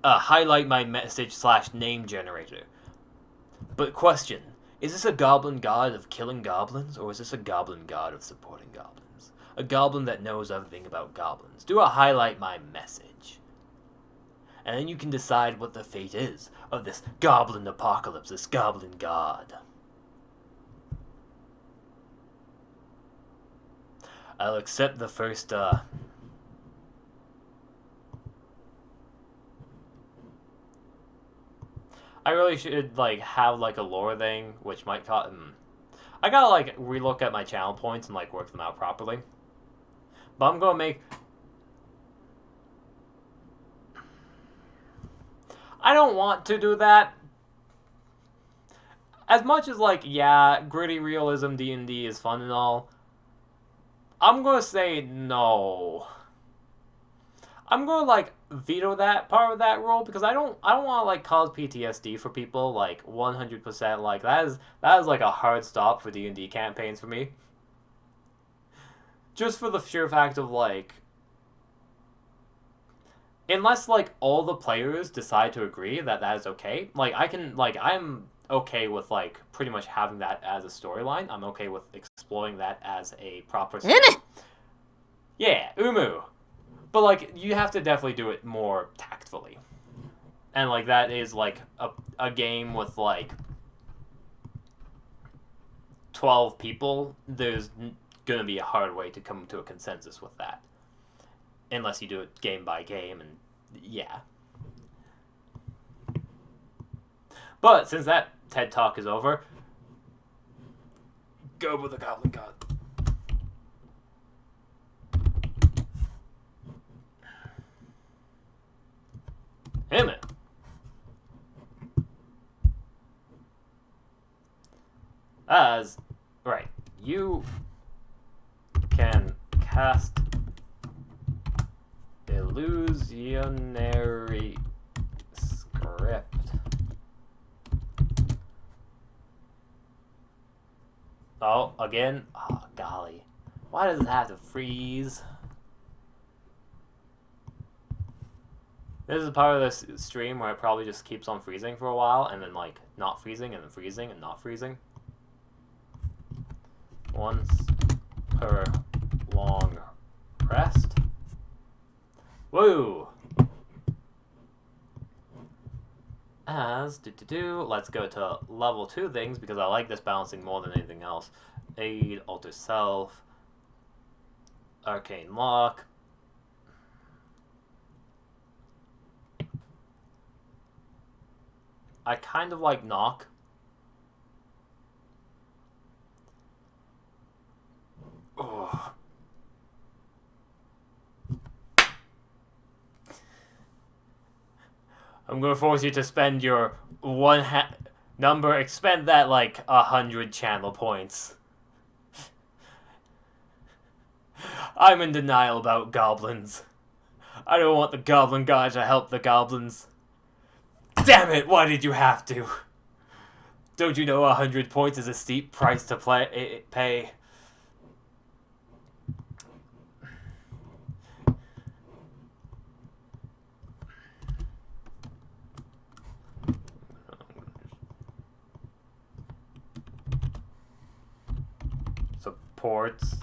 highlight my message / name generator. But question, is this a goblin god of killing goblins, or is this a goblin god of supporting goblins? A goblin that knows everything about goblins. Do a highlight my message. And then you can decide what the fate is of this goblin apocalypse, this goblin god. I'll accept the first, I really should, like, have, like, a lore thing, which might cost... I gotta, like, relook at my channel points and, like, work them out properly. But I'm gonna make... I don't want to do that. As much as, like, yeah, gritty realism D&D is fun and all, I'm gonna say no. I'm gonna, like, veto that part of that rule because I don't want to, like, cause PTSD for people, like, 100%. Like, that is like a hard stop for D&D campaigns for me. Just for the sheer fact of, like, unless, like, all the players decide to agree that that is okay, like, I'm okay with, like, pretty much having that as a storyline. I'm okay with exploring that as a proper story. Yeah, Umu. But, like, you have to definitely do it more tactfully. And, like, that is, like, a game with, like, 12 people. There's gonna be a hard way to come to a consensus with that. Unless you do it game by game, and yeah. But, since that TED Talk is over, go with the Goblin God. Him it. Right, you can cast illusionary script. Oh, again? Oh, golly. Why does it have to freeze? This is part of this stream where it probably just keeps on freezing for a while, and then, like, not freezing, and then freezing, and not freezing. Once per long rest. Woo! Let's go to level 2 things, because I like this balancing more than anything else. Aid, alter self, arcane lock. I kind of like knock. Oh. I'm gonna force you to spend your number, expend that like 100 channel points. I'm in denial about goblins. I don't want the goblin god to help the goblins. Damn it, why did you have to? Don't you know 100 points is a steep price to pay? Supports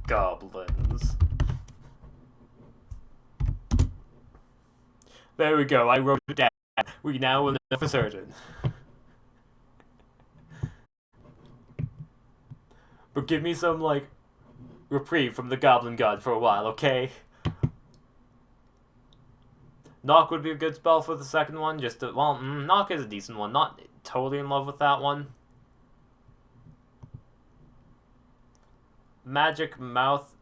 goblins. There we go, I wrote it down. We now will know for certain. But give me some, like, reprieve from the Goblin God for a while, okay? Knock would be a good spell for the second one, just to, well, Knock is a decent one. Not totally in love with that one. Magic Mouth.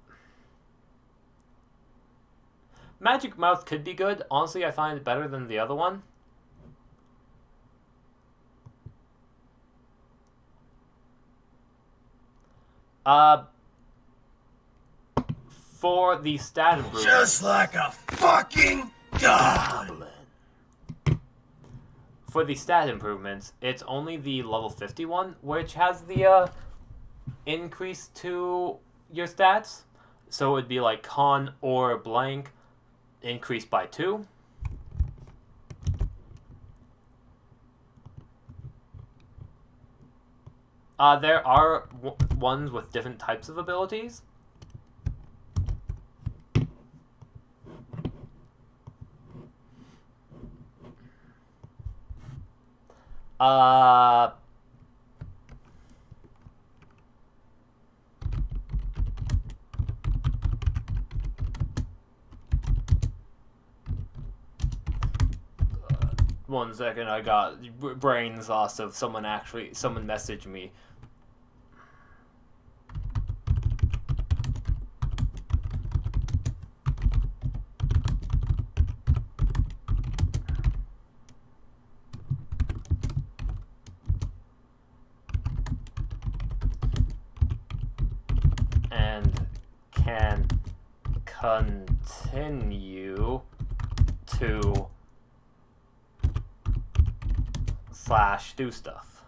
Magic Mouth could be good. Honestly, I find it better than the other one. For the stat improvement. Just like a fucking goblin. For the stat improvements, it's only the level 51, which has the, increase to your stats. So it would be like con or blank, increased by 2. There are ones with different types of abilities. 1 second, I got brains lost of someone messaged me. And can continue to / do stuff.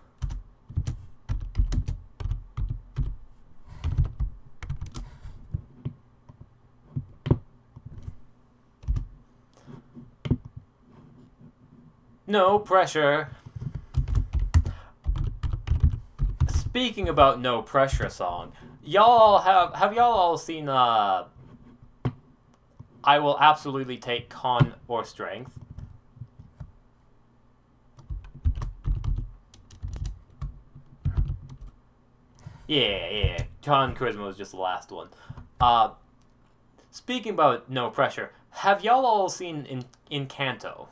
No pressure. Speaking about No Pressure song, y'all have y'all all seen I Will Absolutely Take Con or Strength? Yeah. Con Charisma was just the last one. Speaking about No Pressure, have y'all all seen Encanto?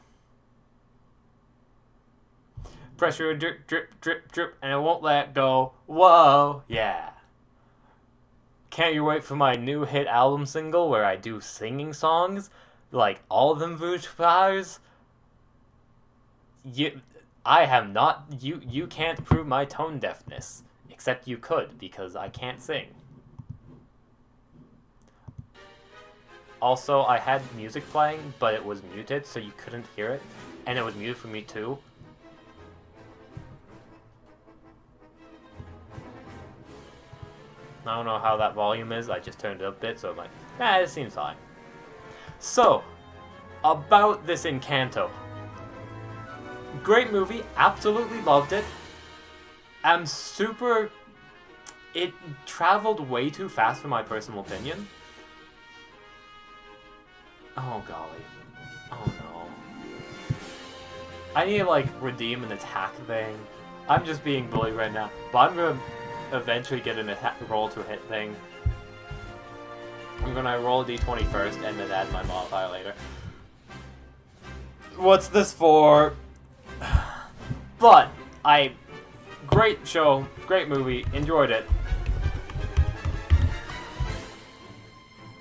Pressure, drip, drip, drip, drip, and it won't let go. Whoa, yeah. Can't you wait for my new hit album single where I do singing songs? Like all of them vampires? You can't prove my tone deafness. Except you could, because I can't sing. Also, I had music playing, but it was muted, so you couldn't hear it. And it was muted for me too. I don't know how that volume is, I just turned it up a bit, so I'm like, it seems fine. So, about this Encanto. Great movie, absolutely loved it. It traveled way too fast for my personal opinion. Oh golly. Oh no. I need to like redeem an attack thing. I'm just being bullied right now, but I'm gonna eventually get an attack roll to hit thing. I'm gonna roll a d20 first and then add my modifier later. What's this for? But great show, great movie, enjoyed it.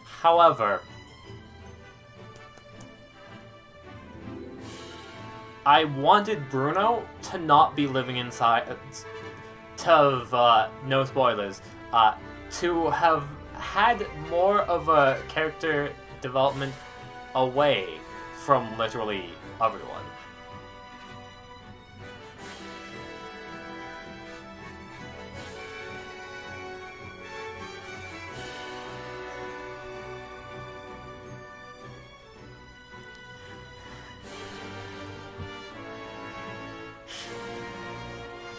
However, I wanted Bruno to not be living inside, no spoilers, to have had more of a character development away from literally everyone.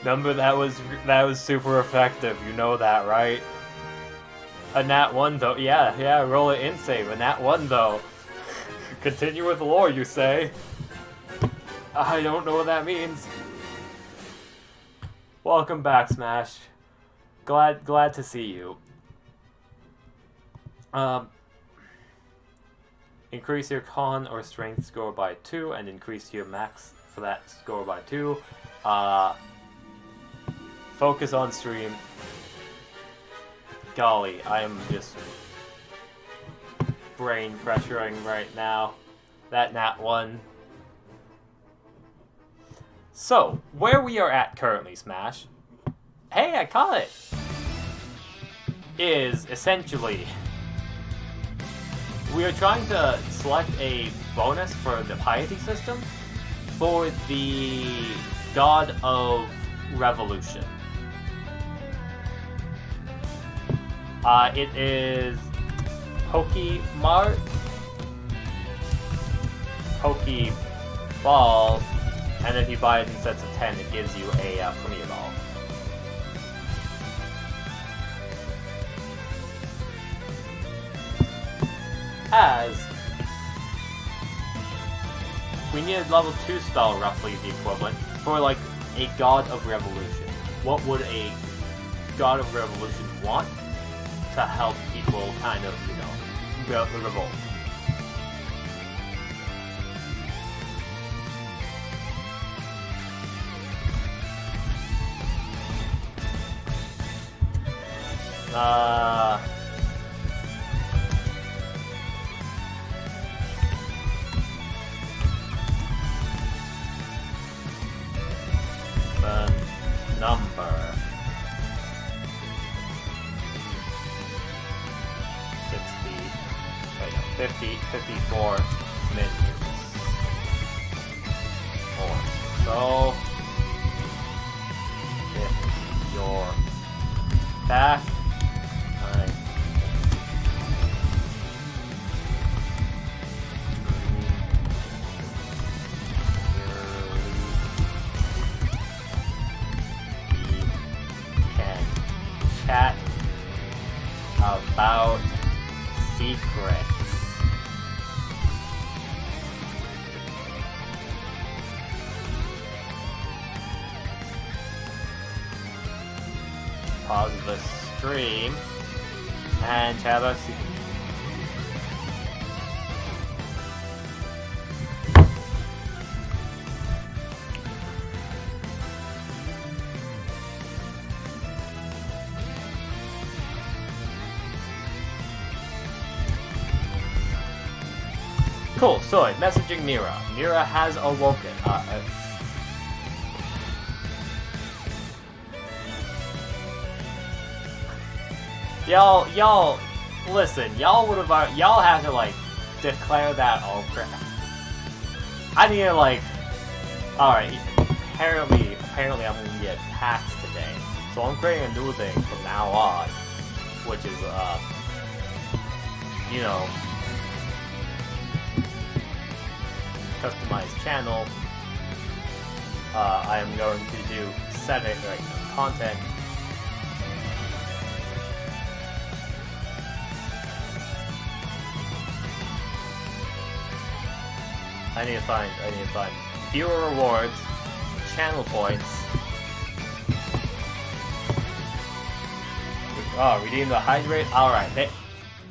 Remember, that was super effective. You know that, right? A nat 1 though. Yeah. Roll it in save. A nat 1 though. Continue with lore, you say? I don't know what that means. Welcome back, Smash. Glad to see you. Increase your con or strength score by 2, and increase your max for that score by 2. Focus on stream. Golly, I am just brain pressuring right now. That nat 1. So, where we are at currently, Smash, hey, I caught it, is essentially, we are trying to select a bonus for the piety system for the God of Revolution. It is Pokemart, Pokeball, and if you buy it in sets of 10, it gives you a Premier Ball. As we need a level 2 spell, roughly the equivalent, for like a God of Revolution. What would a God of Revolution want to help people kind of, revolt? The number 54 minions. Or so. If you're back, chat about secrets. Pause the stream and chat about secrets. Cool, so messaging Mira. Mira has awoken. Y'all, listen, y'all have to, like, declare that, oh crap. I need to, like, alright, apparently I'm gonna get taxed today. So I'm creating a new thing from now on, which is, you know, customized channel. I am going to do setting, like, content. I need to find viewer rewards, channel points. Oh, redeem the hydrate. All right.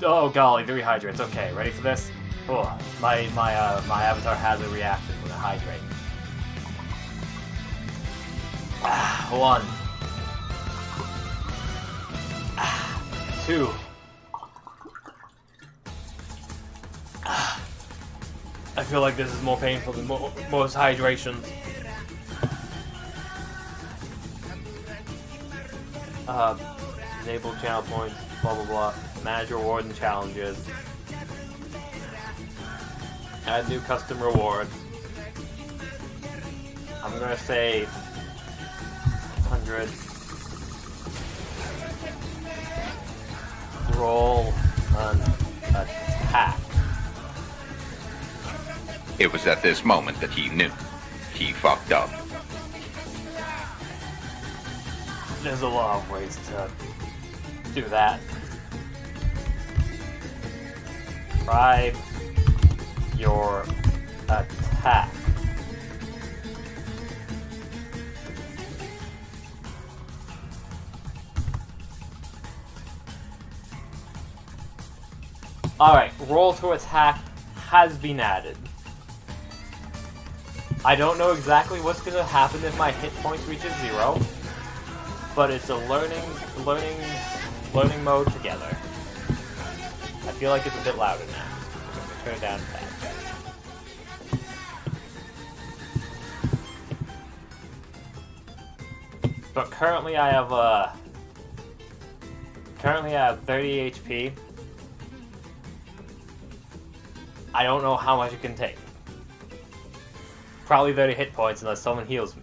Oh golly, the rehydrates. Okay, ready for this? Oh, my avatar has a reaction with a hydrate. 1, 2. I feel like this is more painful than most hydrations. Enable channel points, blah blah blah. Manage reward and challenges. Add new custom rewards. I'm gonna say 100. Roll an attack. It was at this moment that he knew. He fucked up. There's a lot of ways to do that. Try your attack. Alright, roll to attack has been added. I don't know exactly what's going to happen if my hit points reaches 0, but it's a learning mode together. I feel like it's a bit louder now. I'm going to turn it down to that. But currently I have 30 HP. I don't know how much it can take. Probably 30 hit points unless someone heals me.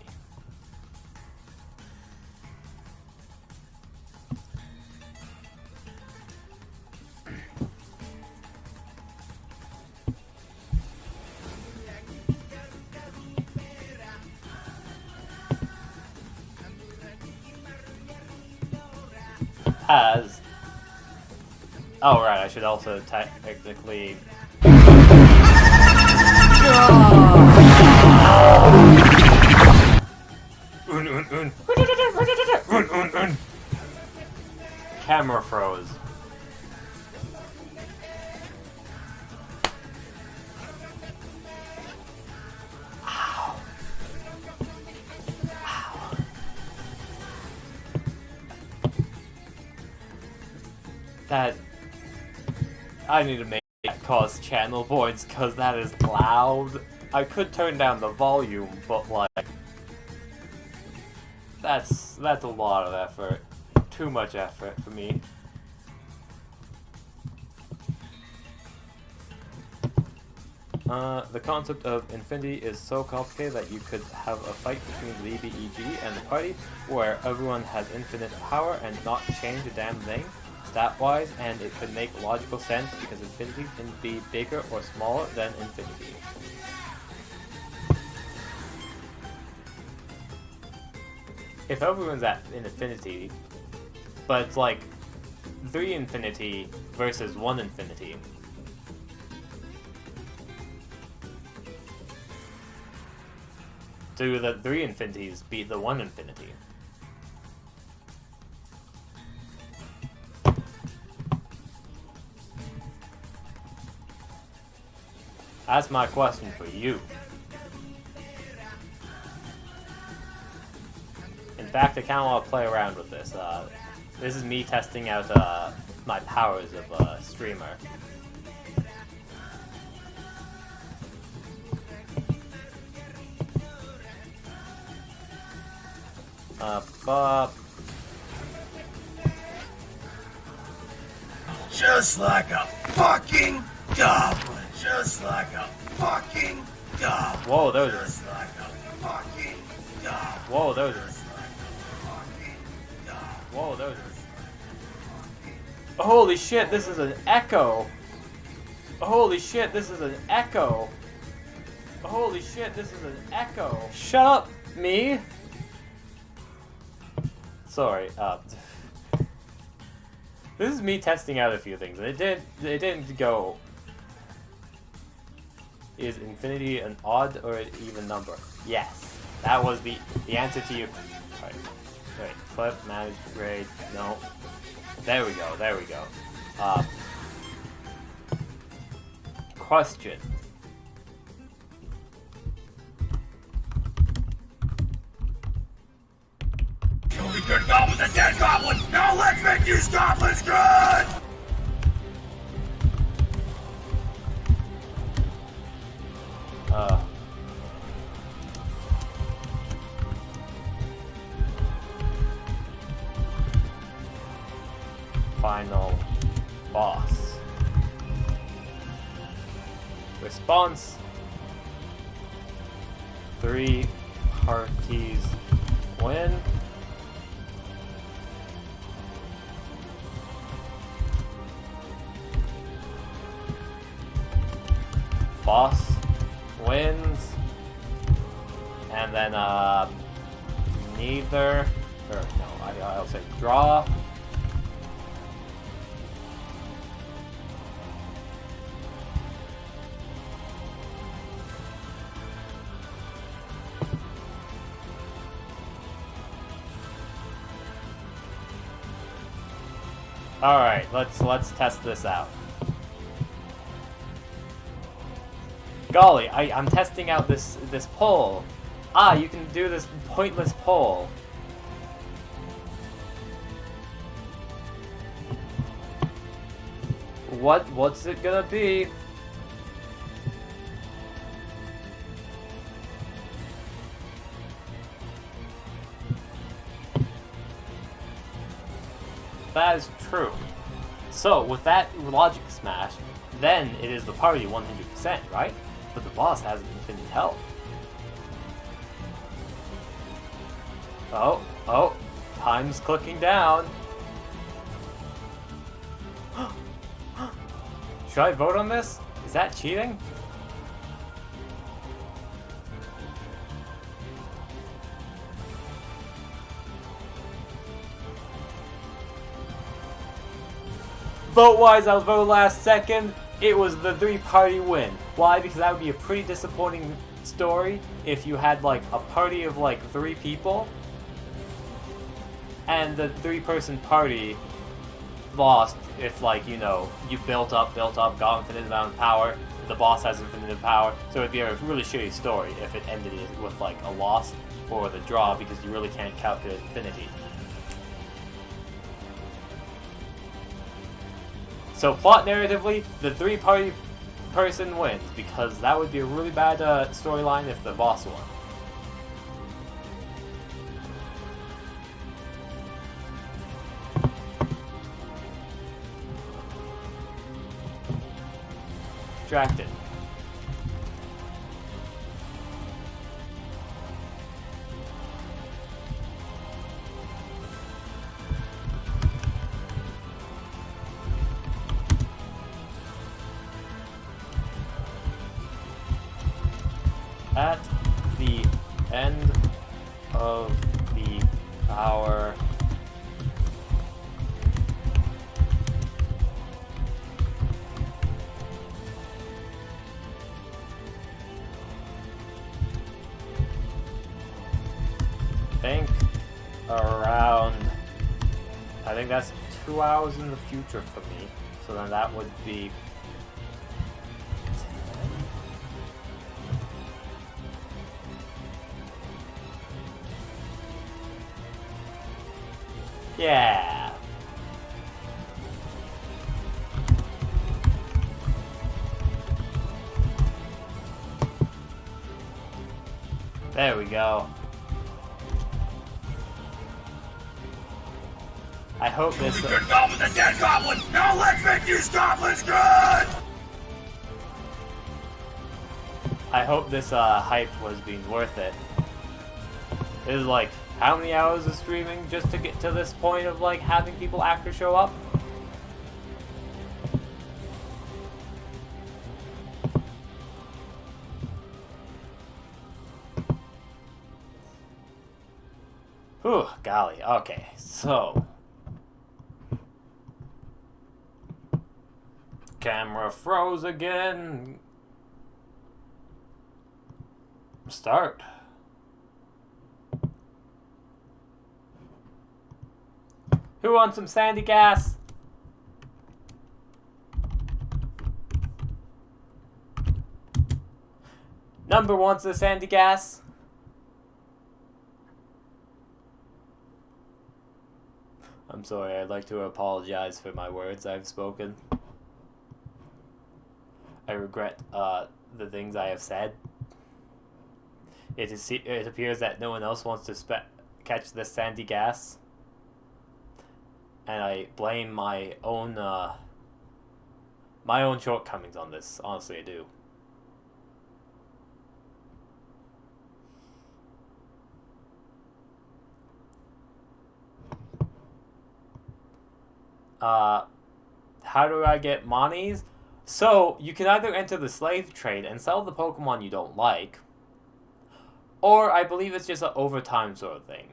Oh right, I should also technically... Camera froze. Ow. Ow. That... I need to make that cause channel boards, cause that is loud. I could turn down the volume, but like... That's a lot of effort. Too much effort for me. The concept of infinity is so complicated that you could have a fight between the BBEG and the party where everyone has infinite power and not change a damn thing, stat-wise, and it could make logical sense because infinity can be bigger or smaller than infinity. If everyone's at infinity, but it's like 3 infinity versus 1 infinity. Do the 3 infinities beat the 1 infinity? That's my question for you. In fact, I kind of want to play around with this. This is me testing out my powers of a streamer. Just like a fucking goblin. Just like a fucking goblin. Whoa, those Just like a fucking goblin. Whoa, those Just like a fucking goblin. Whoa, those Holy shit, this is an echo! Holy shit, this is an echo! Holy shit, this is an echo! Shut up, me! Sorry, this is me testing out a few things, and it didn't go. Is infinity an odd or an even number? Yes. That was the answer to you. Right. Wait, flip, manage, grade, no. There we go, there we go. Question. The only good goblin's a dead goblin! Now let's make these goblins good! Final boss. Response. 3 parties win. Boss wins. And then neither, or no, I'll say draw. Alright, let's test this out. Golly, I'm testing out this poll. Ah, you can do this pointless poll. What's it gonna be? That is true. So, with that logic smash, then it is the party 100%, right? But the boss has infinite health. Oh, time's clicking down. Should I vote on this? Is that cheating? Vote-wise, I'll vote last second. It was the 3-party win. Why? Because that would be a pretty disappointing story if you had like a party of like 3 people and the 3-person party lost if, like, you know, you built up, got infinite amount of power, the boss has infinite power, so it'd be a really shitty story if it ended with like a loss or the draw because you really can't calculate infinity. So plot narratively, the three-party person wins, because that would be a really bad storyline if the boss won. Distracted. At the end of the hour, think around, I think that's 2 hours in the future for me, so then that would be yeah. There we go. I hope this. You're done with the dead goblins! Now let's make these goblins good! I hope this hype was being worth it. It was like, how many hours of streaming just to get to this point of like having people actually show up? Whew, golly. Okay, so camera froze again. Start. Who wants some sandy gas? Number wants the sandy gas. I'm sorry, I'd like to apologize for my words I've spoken. I regret the things I have said. It appears that no one else wants to catch this sandy gas. And I blame my own shortcomings on this. Honestly, I do. How do I get monies? So, you can either enter the slave trade and sell the Pokemon you don't like, or I believe it's just an overtime sort of thing.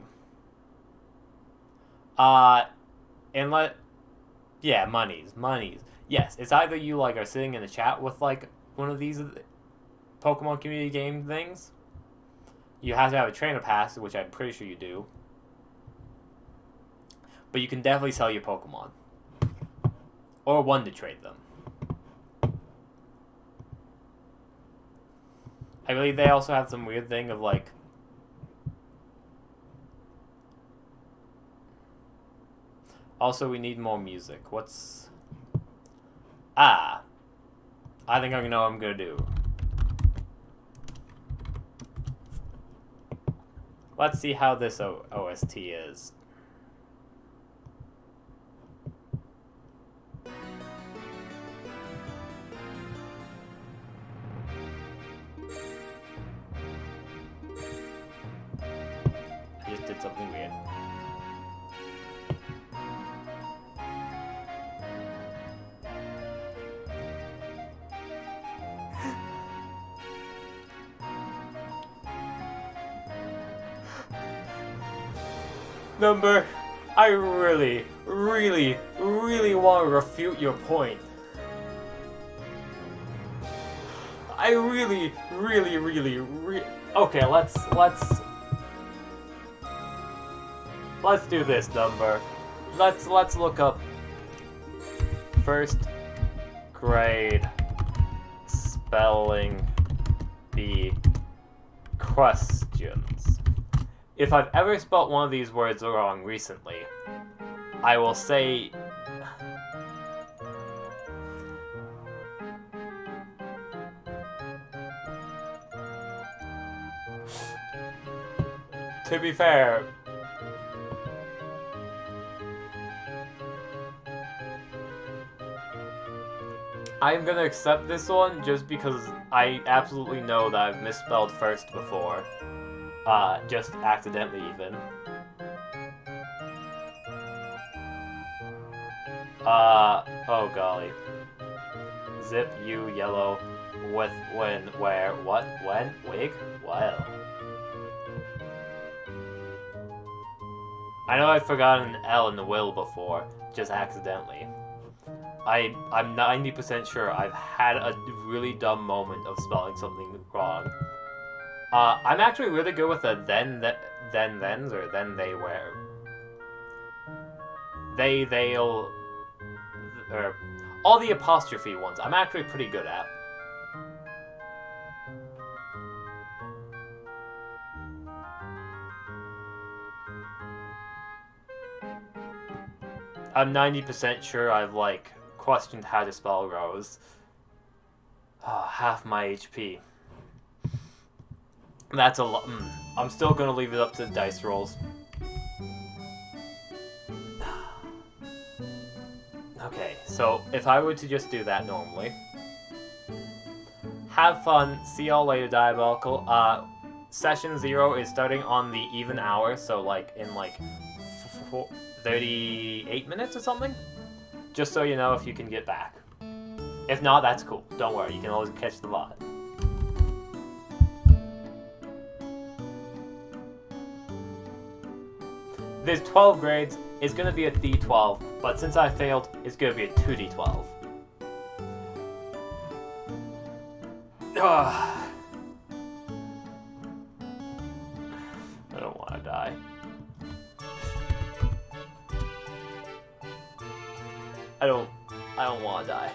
Yeah, monies. Yes, it's either you like are sitting in the chat with like one of these Pokemon community game things. You have to have a trainer pass, which I'm pretty sure you do. But you can definitely sell your Pokemon. Or one to trade them. I believe they also have some weird thing of like... Also, we need more music. What's... I think I know what I'm gonna do. Let's see how this OST is. I just did something weird. Number, I really want to refute your point. I really okay, let's do this, Number. Let's look up first grade spelling bee questions. If I've ever spelt one of these words wrong recently, I will say to be fair, I'm gonna accept this one just because I absolutely know that I've misspelled first before. Just accidentally even. Oh golly. Zip, you, yellow, with, when, where, what, when, wig? Well. I know I've forgotten an L in the will before, just accidentally. I'm 90% sure I've had a really dumb moment of spelling something wrong. I'm actually really good with the thens, or then they were. They'll, or all the apostrophe ones, I'm actually pretty good at. I'm 90% sure I've, like, questioned how to spell Rose. Half my HP. That's a lot. I'm still gonna leave it up to the dice rolls. Okay, so if I were to just do that normally. Have fun. See y'all later, Diabolical. Session 0 is starting on the even hour, so like in like 38 minutes or something? Just so you know if you can get back. If not, that's cool. Don't worry, you can always catch the VOD. There's 12 grades, it's gonna be a D12, but since I failed, it's gonna be a 2D12. I don't wanna die. I don't wanna die.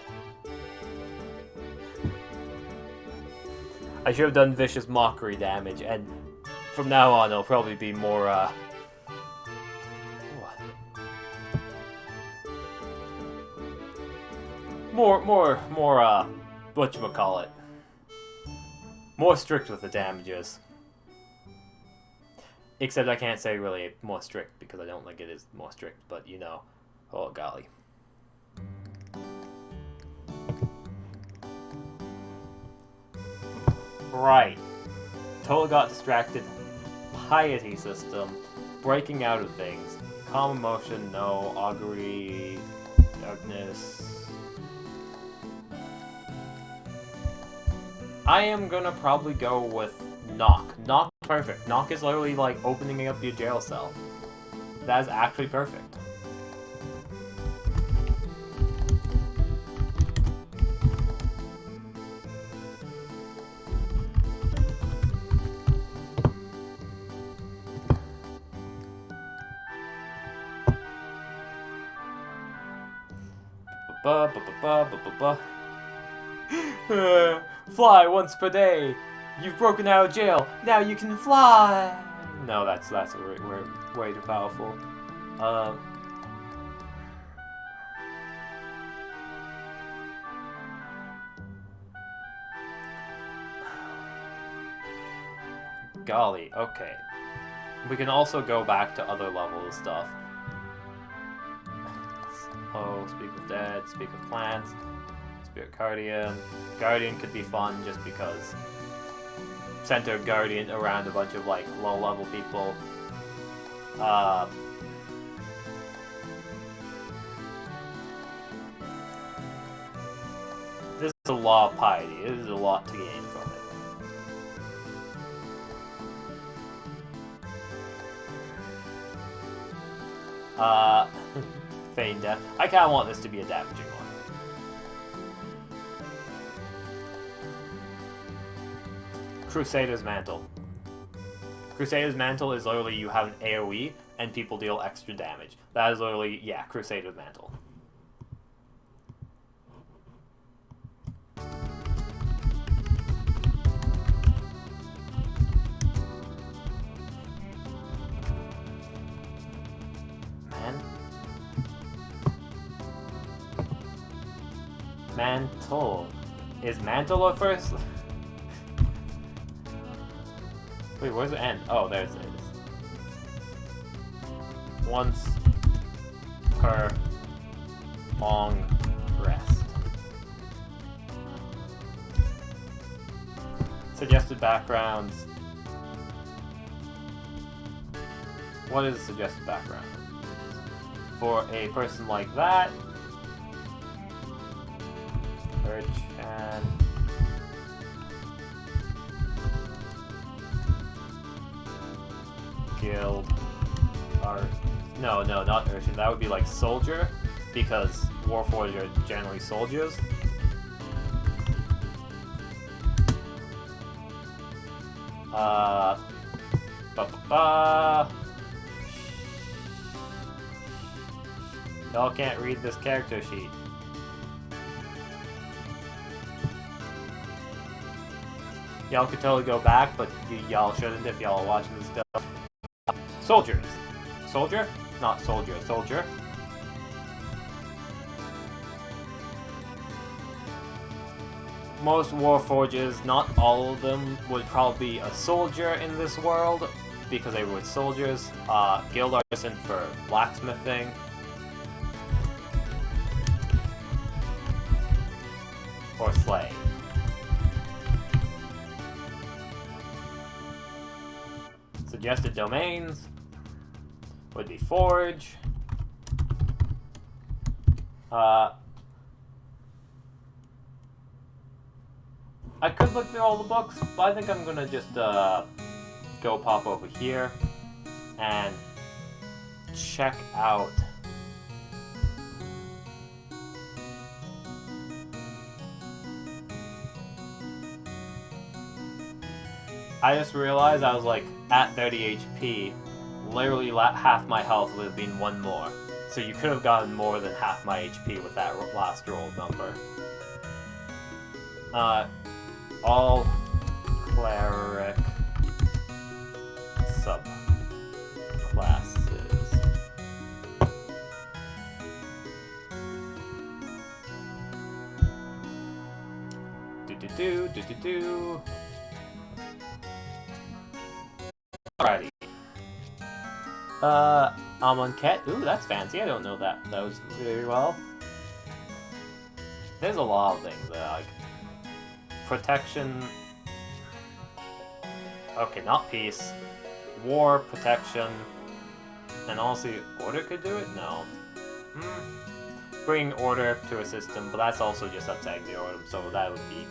I should have done vicious mockery damage, and from now on it'll probably be more, more, whatchamacallit. More strict with the damages. Except I can't say really more strict, because I don't think it is more strict, but you know. Oh, golly. Right. Totally got distracted. Piety system. Breaking out of things. Calm emotion, no. Augury. Darkness. I am gonna probably go with knock. Knock, perfect. Knock is literally like opening up your jail cell. That is actually perfect. Fly once per day. You've broken out of jail. Now you can fly. No, that's way too powerful. Golly, okay. We can also go back to other level stuff. Oh, speak with dead, speak with plants, spirit guardian. Guardian could be fun just because center guardian around a bunch of like low level people. This is a lot of piety. This is a lot to gain from it. Feign death. I kinda want this to be a damaging one. Crusader's Mantle. Crusader's Mantle is literally you have an AoE and people deal extra damage. That is literally, yeah, Crusader's Mantle. Mantle. Is mantle a first? Wait, where's the end? Oh, there's it. once per long rest. Suggested backgrounds. What is a suggested background? For a person like that, Urchan. Guild. Art. No, not Urchin. That would be like soldier, because Warforged are generally soldiers. Y'all can't read this character sheet. Y'all could totally go back, but y'all shouldn't if y'all are watching this stuff. Soldiers. Soldier? Not soldier. Soldier. Most Warforges, not all of them, would probably be a soldier in this world, because they were soldiers. Guild Artisan for blacksmithing. Or slave. Suggested domains would be Forge. I could look through all the books, but I think I'm gonna just go pop over here and check out I just realized I was like at 30 HP, literally half my health would have been one more. So you could have gotten more than half my HP with that last roll number. All cleric subclasses. Do. Alrighty. Amonkhet. Ooh, that's fancy. I don't know that those very well. There's a lot of things that I like. Protection. Okay, not peace. War, protection. And also, order could do it? No. Bring order to a system, but that's also just upsetting the order, so that would be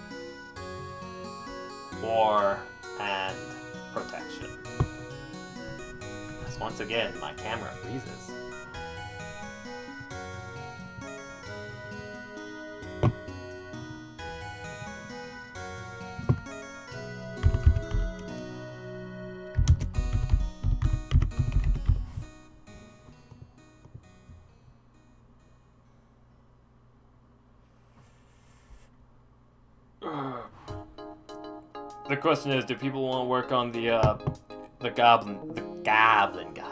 war and protection. Because once again, my camera freezes. The question is, do people want to work on the goblin god?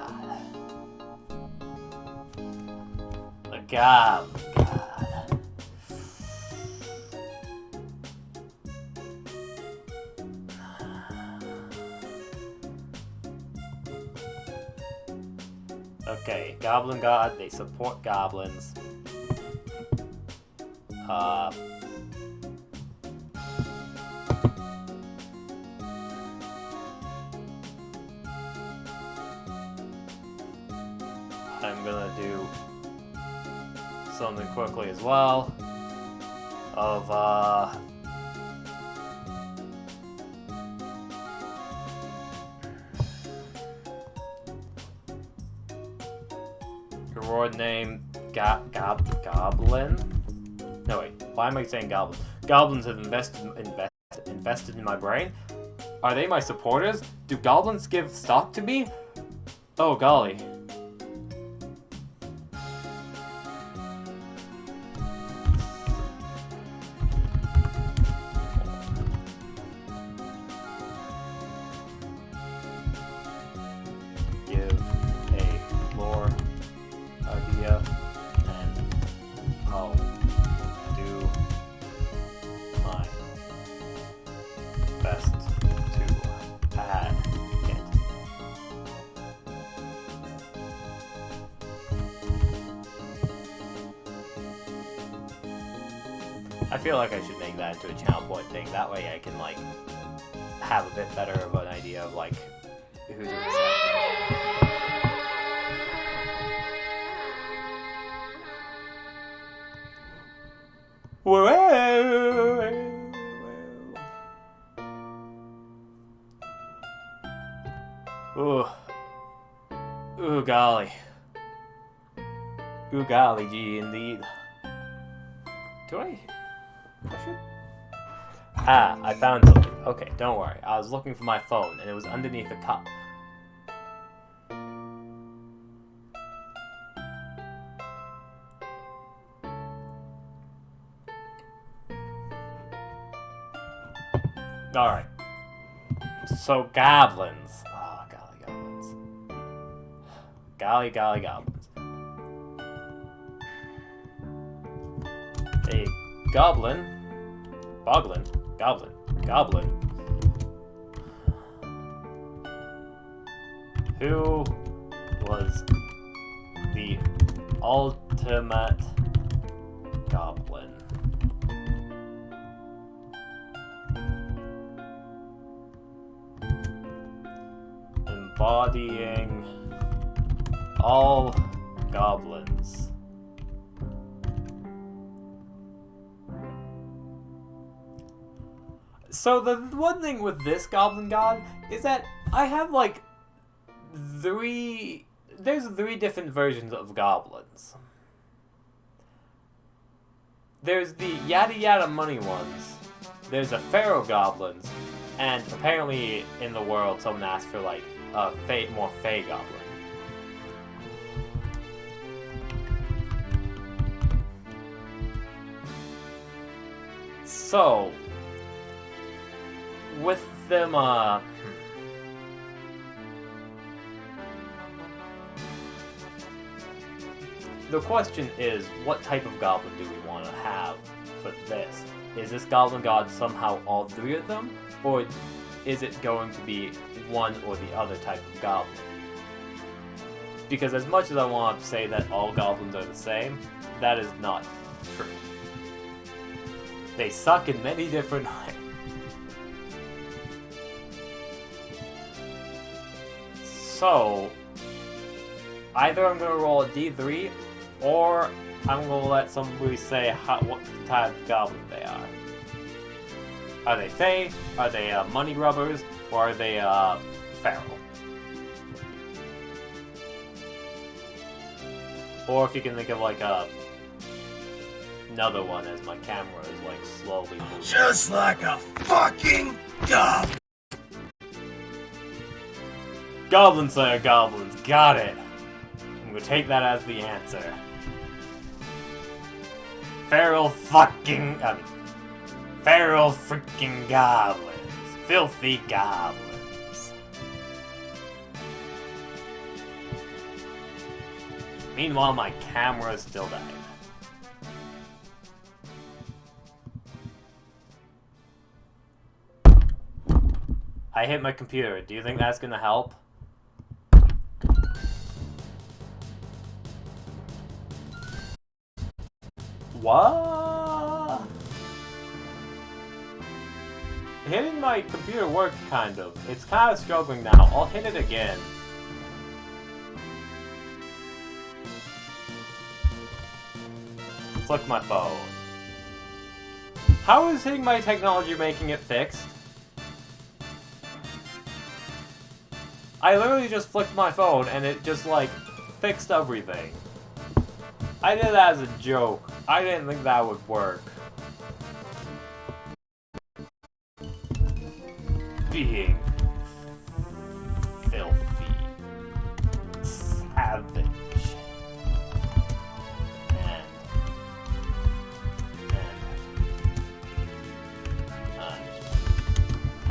The goblin god. Okay, goblin god, they support goblins. I'm gonna do something quickly as well of reward name Goblin. No wait, why am I saying goblin? Goblins have invested in my brain. Are they my supporters? Do goblins give stock to me? Oh golly. I feel like I should make that into a channel point thing. That way I can, like, have a bit better of an idea of, like, who's in the set. Ooh. Ooh, golly. Ooh, golly gee, indeed. Do I should... Ah, I found something. Okay, don't worry. I was looking for my phone, and it was underneath the cup. Alright. So, goblins. Oh, golly goblins. Golly goblins. A goblin. Goblin. Who was the ultimate goblin? Embodying all goblins. So the one thing with this goblin god is that I have like there's three different versions of goblins. There's the yada yada money ones, there's a pharaoh goblins, and apparently in the world someone asked for like a more fey goblin. So with them, the question is, what type of goblin do we want to have for this? Is this goblin god somehow all three of them? Or is it going to be one or the other type of goblin? Because as much as I want to say that all goblins are the same, that is not true. They suck in many different ways. So, either I'm going to roll a D3, or I'm going to let somebody say what type of goblin they are. Are they Fey? Are they money grubbers? Or are they feral? Or if you can think of like another one as my camera is like slowly moving. Just like a fucking goblin. Goblin Slayer goblins, got it. I'm gonna take that as the answer. Feral freaking goblins. Filthy goblins. Meanwhile, my camera is still dying. I hit my computer. Do you think that's gonna help? What? Hitting my computer worked, kind of. It's kind of struggling now. I'll hit it again. Flick my phone. How is hitting my technology making it fixed? I literally just flicked my phone and it just, like, fixed everything. I did that as a joke. I didn't think that would work. Being filthy, savage, and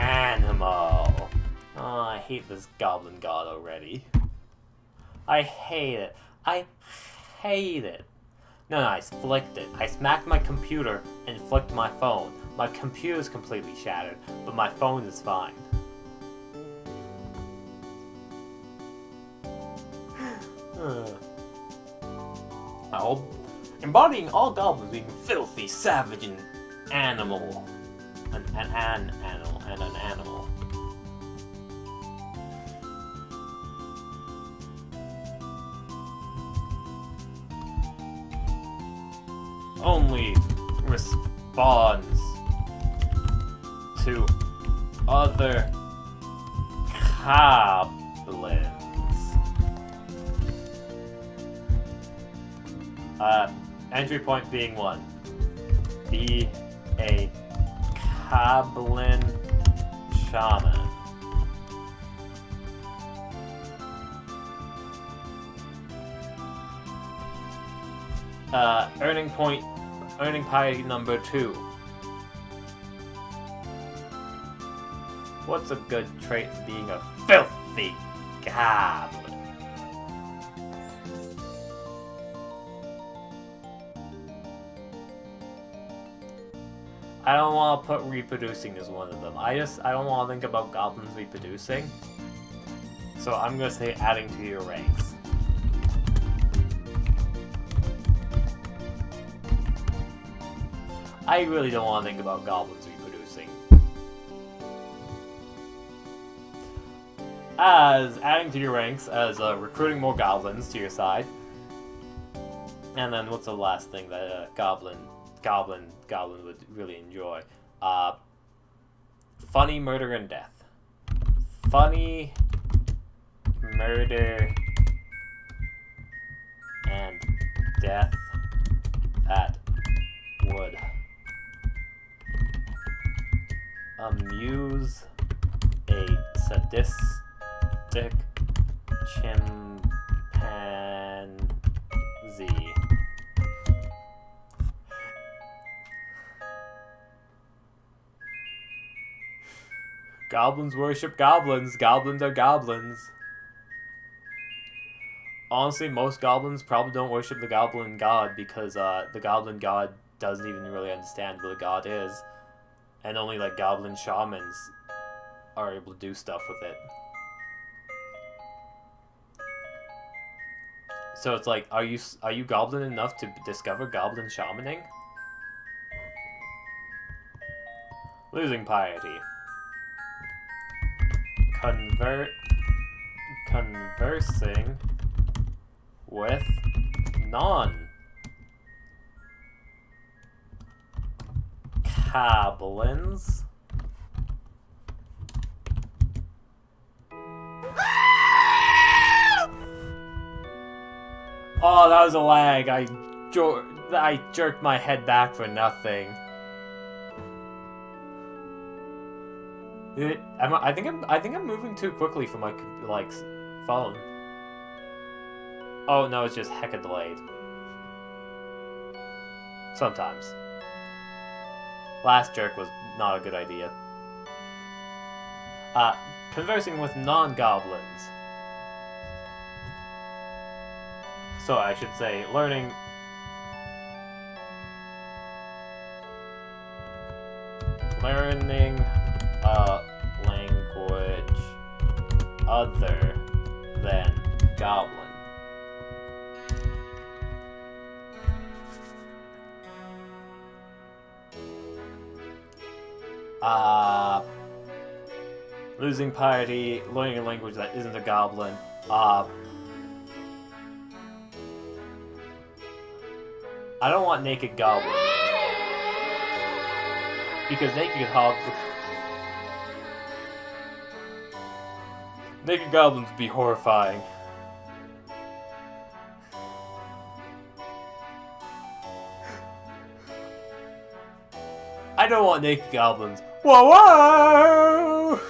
animal. Oh, I hate this goblin god already. I hate it. I hate it. No, I flicked it. I smacked my computer and flicked my phone. My computer's completely shattered, but my phone is fine. Embodying all goblins being filthy, savage, and animal. An animal and an animal. Only responds to other goblins. Entry point being 1. Be a goblin shaman. Earning pie number 2. What's a good trait for being a filthy goblin? I don't want to put reproducing as one of them. I don't want to think about goblins reproducing. So I'm going to say adding to your ranks. I really don't want to think about goblins reproducing. As adding to your ranks, as recruiting more goblins to your side. And then what's the last thing that a goblin would really enjoy? Funny murder and death. Funny murder and death that would amuse a sadistic chimpanzee. Goblins worship goblins. Goblins are goblins. Honestly, most goblins probably don't worship the goblin god because the goblin god doesn't even really understand what a god is. And only like goblin shamans are able to do stuff with it. So it's like, are you goblin enough to discover goblin shamaning? Losing piety. Conversing with non-goblins. Oh, that was a lag. I jerked my head back for nothing. I think I'm moving too quickly for my phone. Oh no, it's just hecka delayed. Sometimes. Last jerk was not a good idea. Conversing with non-goblins. So I should say learning a language other than goblin. Losing piety, learning a language that isn't a goblin. I don't want naked goblins. Because naked goblins would be horrifying. I don't want naked goblins. Whoa, whoa!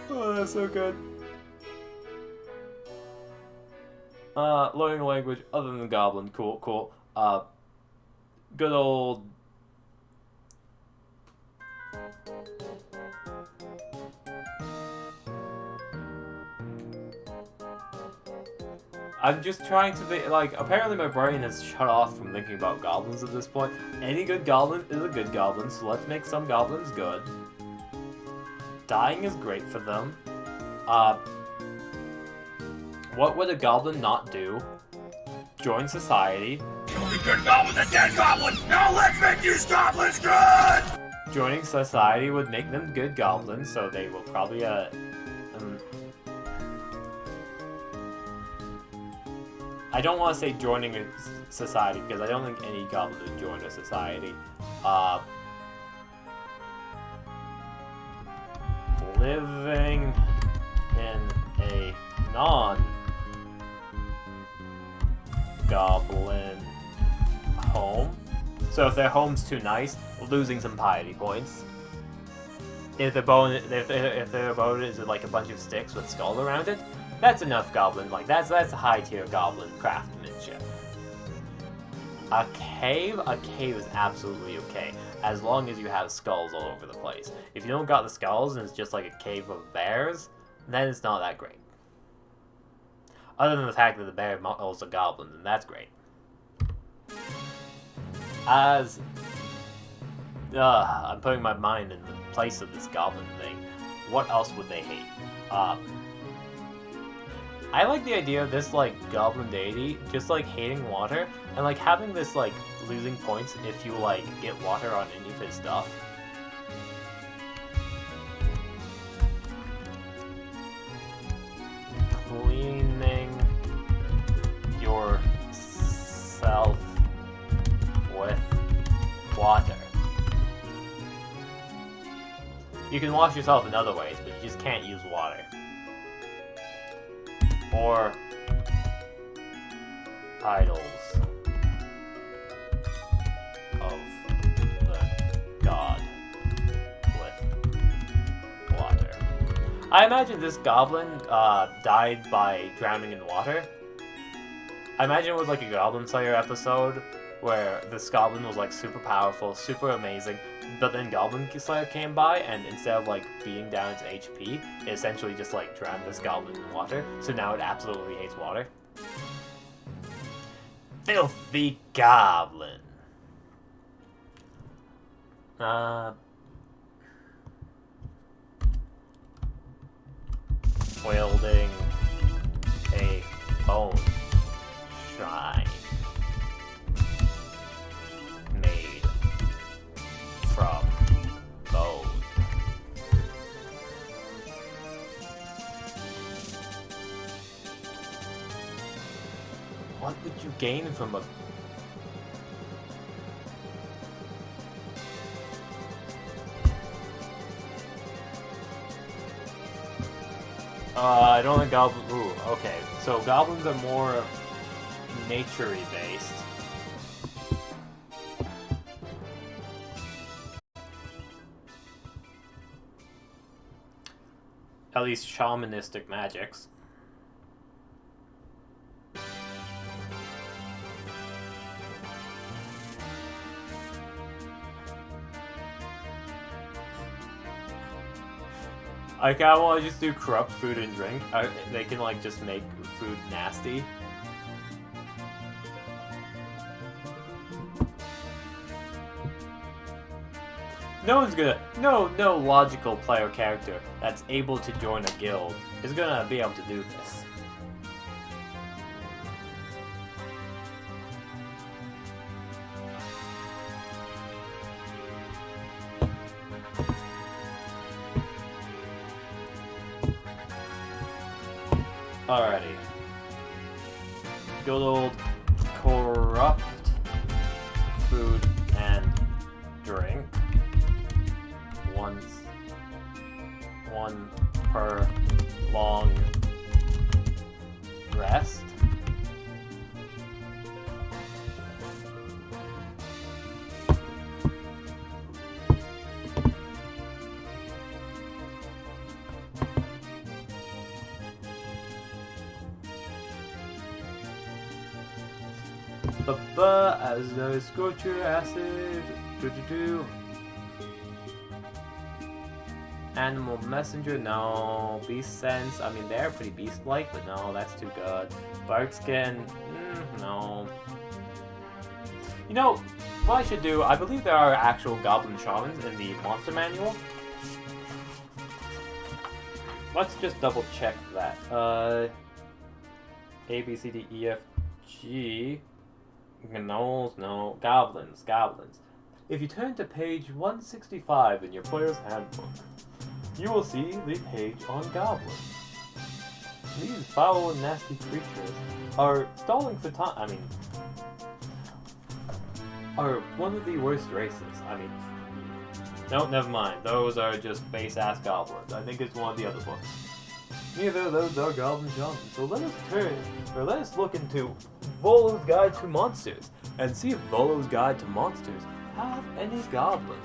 Oh, that's so good. Learning a language other than goblin. Cool, cool. Good old... I'm just trying to think, apparently my brain has shut off from thinking about goblins at this point. Any good goblin is a good goblin, so let's make some goblins good. Dying is great for them. What would a goblin not do? join society. The only good goblin's a dead goblin! Now let's make these goblins good! Joining society would make them good goblins, so they will probably, I don't want to say joining a society, because I don't think any goblin would join a society. Living in a non-goblin home. So if their home's too nice, losing some piety points. If their abode is like a bunch of sticks with skull around it, that's enough goblin. Like that's a high tier goblin craftsmanship. A cave is absolutely okay, as long as you have skulls all over the place. If you don't got the skulls and it's just like a cave of bears, then it's not that great. Other than the fact that the bear models are goblins, and that's great. I'm putting my mind in the place of this goblin thing. What else would they hate? I like the idea of this, like, goblin deity just, like, hating water, and, like, having this, like, losing points if you, like, get water on any of his stuff. Cleaning yourself with water. You can wash yourself in other ways, but you just can't use water. Or idols of the god with water. I imagine this goblin died by drowning in water. I imagine it was like a Goblin Slayer episode where this goblin was like super powerful, super amazing, but then Goblin Slayer came by and instead of like being down its HP, it essentially just like drowned this goblin in water, so now it absolutely hates water. Filthy goblin. Wielding a bone shrine made from bone. What would you gain from a... I don't think goblins... Ooh, okay. So goblins are more nature-y based. At least shamanistic magics. I kinda wanna just do corrupt food and drink. They can like just make food nasty. No logical player character that's able to join a guild is gonna be able to do this. Alrighty. Good old corrupt food and drink. One per long rest. As I scorch your acid. Animal messenger, no. Beast sense, I mean they're pretty beast-like, but no, that's too good. Bark skin, no. You know, what I should do, I believe there are actual goblin shamans in the monster manual. Let's just double check that. A, B, C, D, E, F, G. Gnolls, no. Goblins. If you turn to page 165 in your player's handbook, you will see the page on goblins. These foul and nasty creatures are stalling for time. Are one of the worst races. No, never mind. Those are just base-ass goblins. I think it's one of the other books. Neither of those are goblin shamans. So let us look into Volo's Guide to Monsters and see if Volo's Guide to Monsters have any goblins.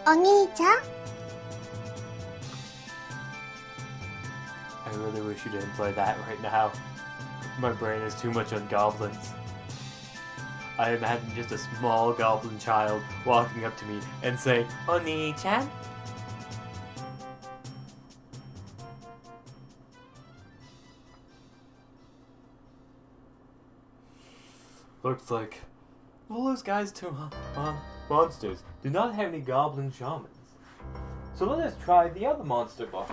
Oni-chan? I really wish you didn't play that right now. My brain is too much on goblins. I imagine just a small goblin child walking up to me and say, Oni-chan? Looks like Volo's Guides to Monsters do not have any goblin shamans. So let us try the other monster book.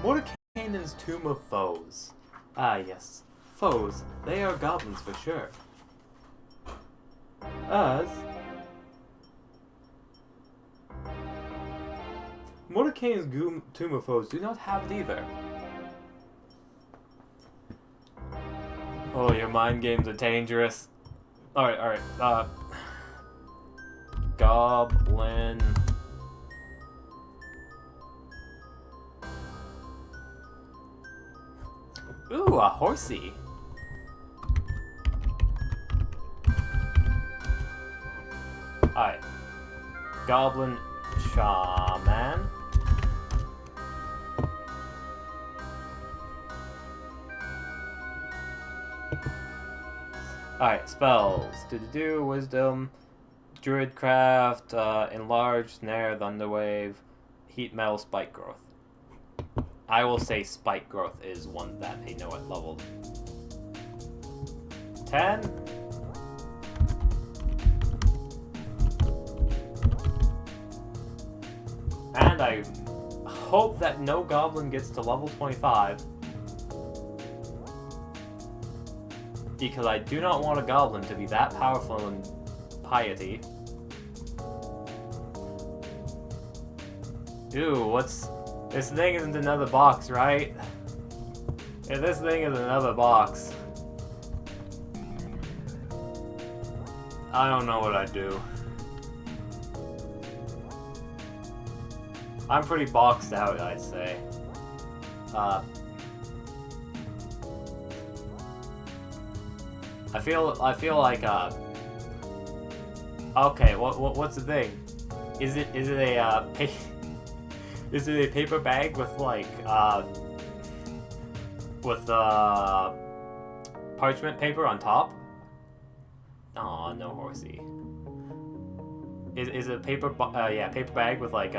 Mordenkainen's Tomb of Foes. Ah yes, foes. They are goblins for sure. As Mordenkainen's Tomb of Foes do not have it either. Oh, your mind games are dangerous. Alright. Goblin. Ooh, a horsey. Alright. Goblin Shaman. Alright, spells. Wisdom, Druidcraft, Enlarge, Snare, Thunderwave, Heat Metal, Spike Growth. I will say Spike Growth is one that they know at level 10. And I hope that no goblin gets to level 25. Because I do not want a goblin to be that powerful in piety. Ooh, what's... This thing isn't another box, right? Yeah, this thing is another box. I don't know what I'd do. I'm pretty boxed out, I'd say. I feel like okay, what's the thing? Is it a is it a paper bag with like parchment paper on top? Aw, no horsey. Is it a paper bag with like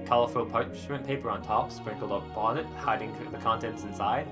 colorful parchment paper on top sprinkled up on it, hiding the contents inside?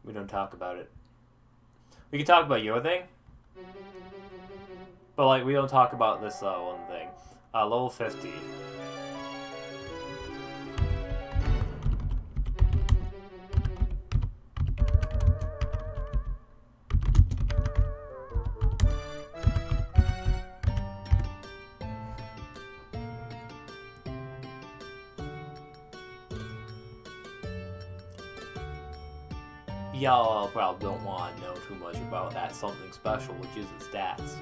We don't talk about it. We can talk about your thing, but like we don't talk about this one thing. Level 50. Y'all probably don't want to know too much about that something special, which isn't stats.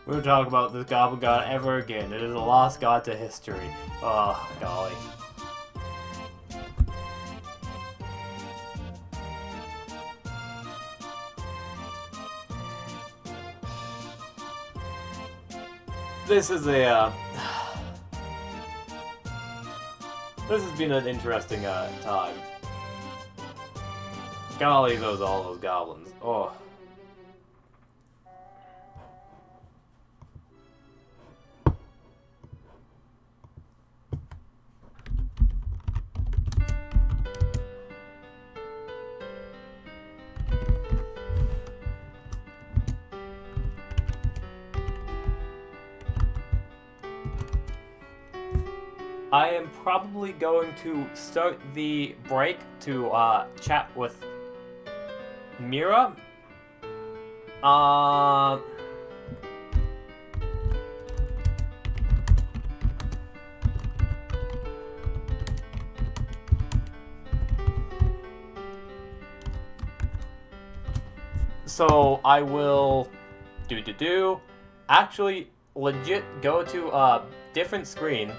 We don't talk about this goblin god ever again. It is a lost god to history. Oh, golly. This is a, this has been an interesting, time. Golly, all those goblins. Oh. I am probably going to start the break to chat with Mira. So I will actually legit go to a different screen.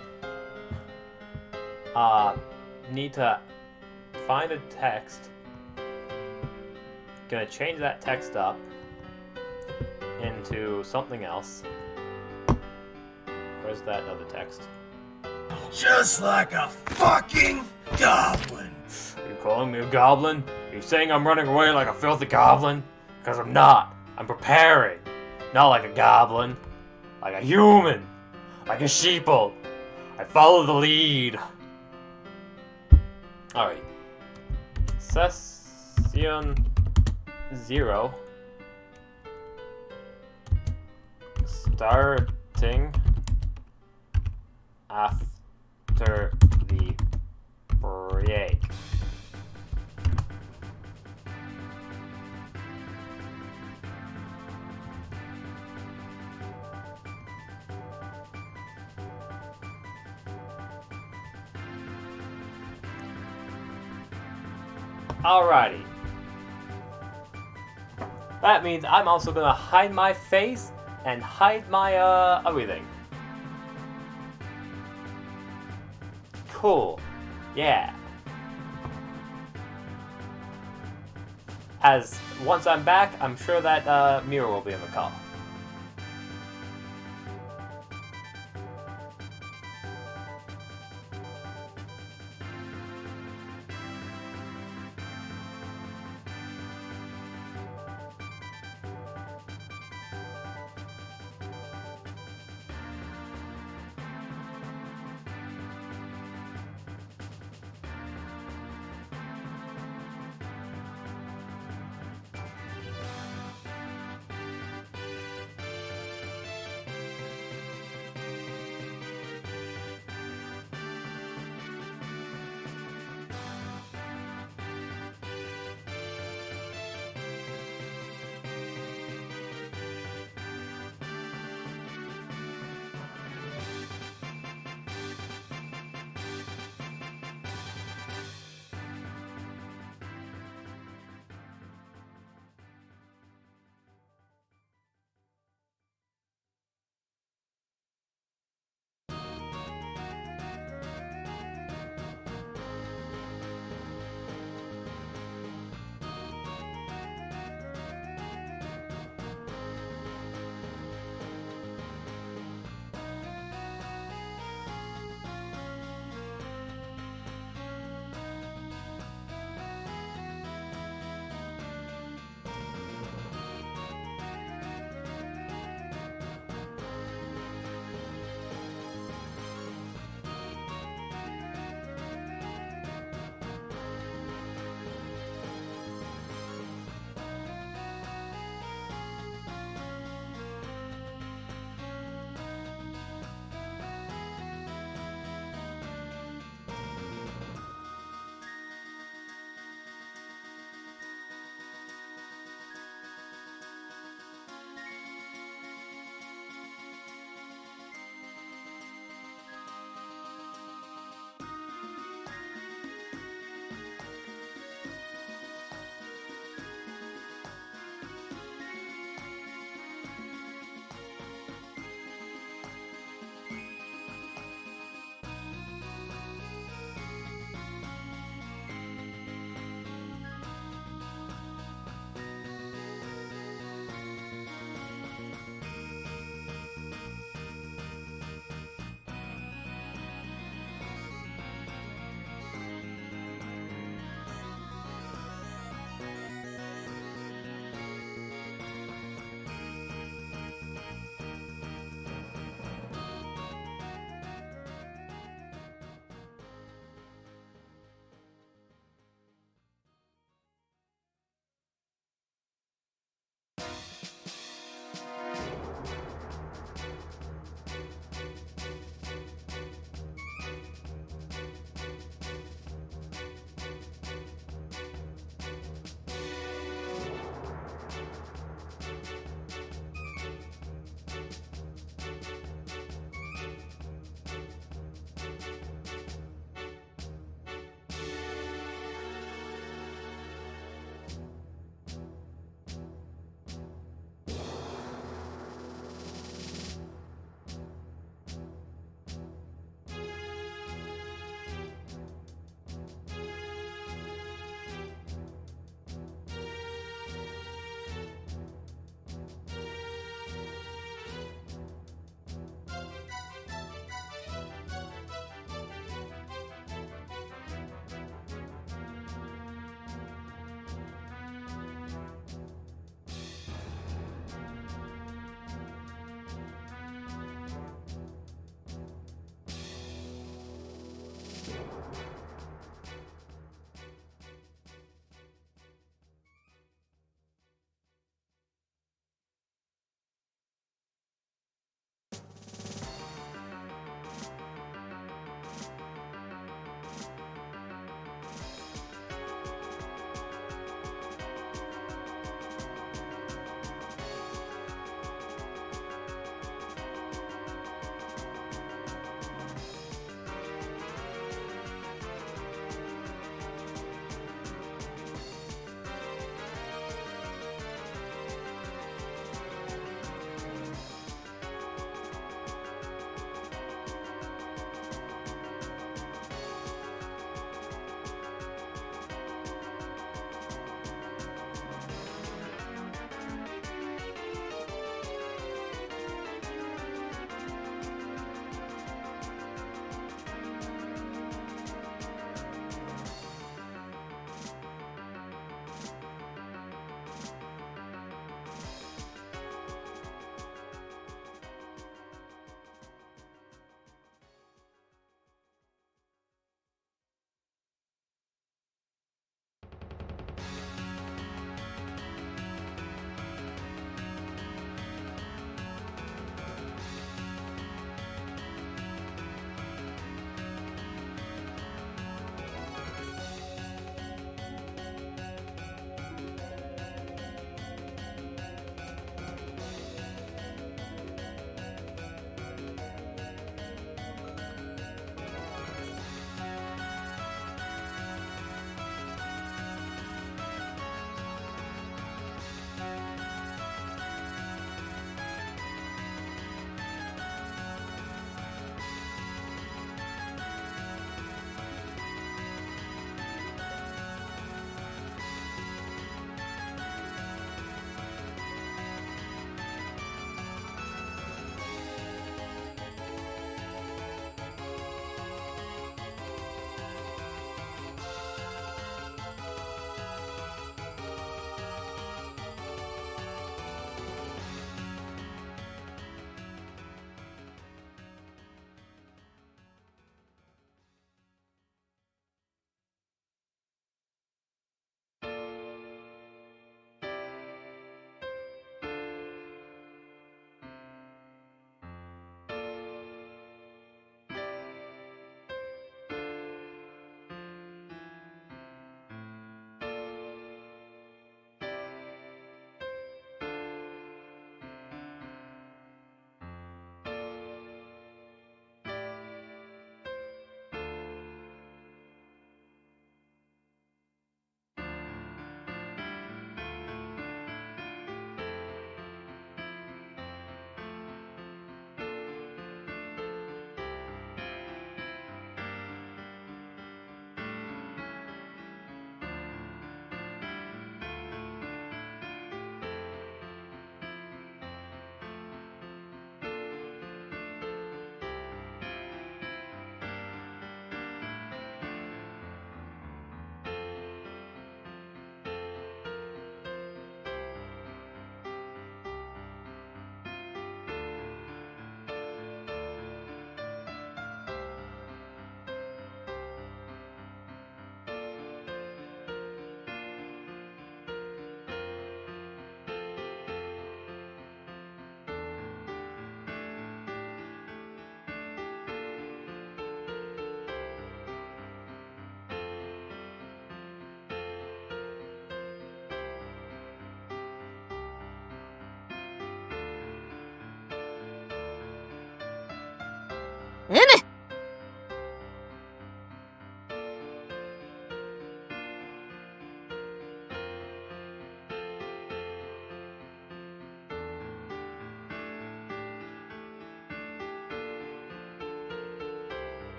Need to find a text. Gonna change that text up into something else. Where's that other text? Just like a fucking goblin. You calling me a goblin? You saying I'm running away like a filthy goblin? Because I'm not. I'm preparing. Not like a goblin. Like a human. Like a sheeple. I follow the lead. Alright. Session 0. Starting after the break. Alrighty. That means I'm also gonna hide my face and hide my, everything. Cool. Yeah. As once I'm back, I'm sure that, Mira will be on the call.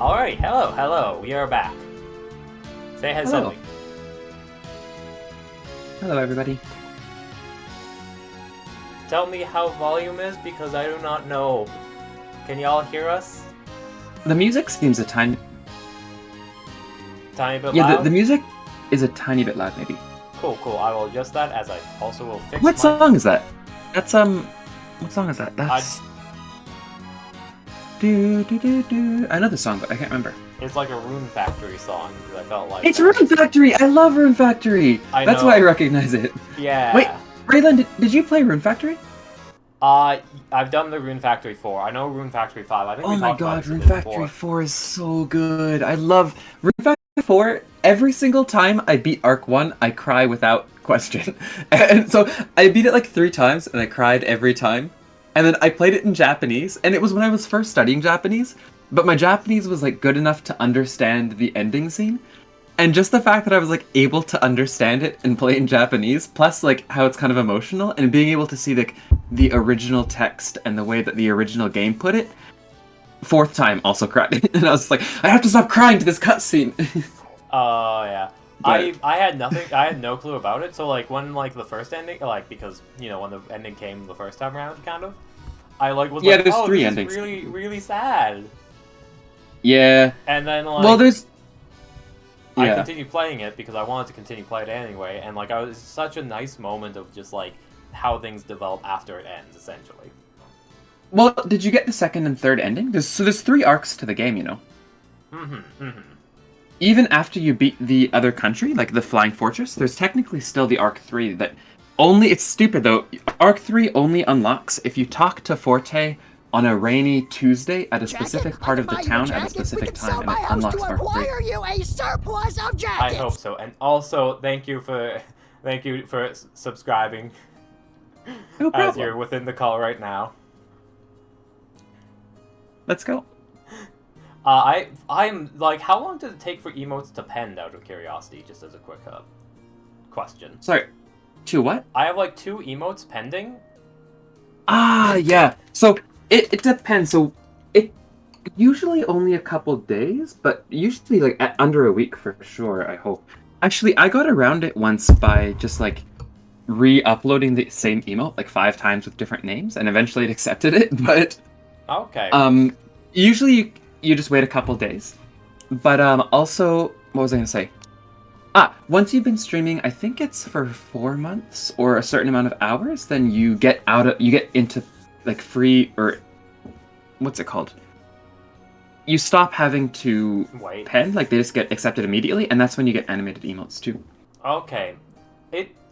Alright, hello, we are back. Say hi Hello. something. Hello, everybody. Tell me how volume is, because I do not know. Can y'all hear us? The music seems a tiny... Tiny bit Yeah, loud? the music is a tiny bit loud, maybe. Cool, I will adjust that, as I also will fix What my... song is that? That's, What song is that? That's... Do, do, do, do. I know the song, but I can't remember. It's like a Rune Factory song, because I felt like... It's Rune Factory! I love Rune Factory! I That's know. why I recognize it. Yeah. Wait, Raylan, did you play Rune Factory? I've done the Rune Factory 4. I know Rune Factory 5. I think we Oh my talked about god, this a Rune bit Factory before. 4 is so good. I love Rune Factory 4. Every single time I beat Arc 1, I cry without question. And so I beat it like 3 times, and I cried every time. And then I played it in Japanese, and it was when I was first studying Japanese, but my Japanese was like good enough to understand the ending scene. And just the fact that I was like able to understand it and play in Japanese, plus like how it's kind of emotional, and being able to see like the original text and the way that the original game put it, 4th time also cried. And I was like, I have to stop crying to this cutscene. Yeah. But- I had nothing, I had no clue about it, so like when like the first ending, like because, you know, when the ending came the first time around, kind of, I like was Yeah, like, there's oh, 3 this endings. is really, really sad. Yeah. And then like... Well, there's... I Yeah. continued playing it because I wanted to continue playing it anyway, and like I was such a nice moment of just like how things develop after it ends, essentially. Well, did you get the 2nd and 3rd ending? There's 3 arcs to the game, you know. Even after you beat the other country, like the Flying Fortress, there's technically still the Arc 3 that only... It's stupid, though. Arc 3 only unlocks if you talk to Forte on a rainy Tuesday at a specific part of the town at a specific time, and it unlocks Arc 3. you a surplus of I jackets. hope so, and also thank you for subscribing, No as problem. you're within the call right now. Let's go. I'm like, how long does it take for emotes to pend, out of curiosity, just as a quick question? Sorry. To what? I have like 2 emotes pending. Ah, yeah. So it depends. So it usually only a couple days, but usually like under a week for sure, I hope. Actually, I got around it once by just like re-uploading the same emote like 5 times with different names, and eventually it accepted it. But Okay. usually you just wait a couple days. But also, what was I gonna say? Once you've been streaming, I think it's for 4 months or a certain amount of hours, then you get into like free, or what's it called? You stop having to Wait. pen, like they just get accepted immediately, and that's when you get animated emotes too. Okay.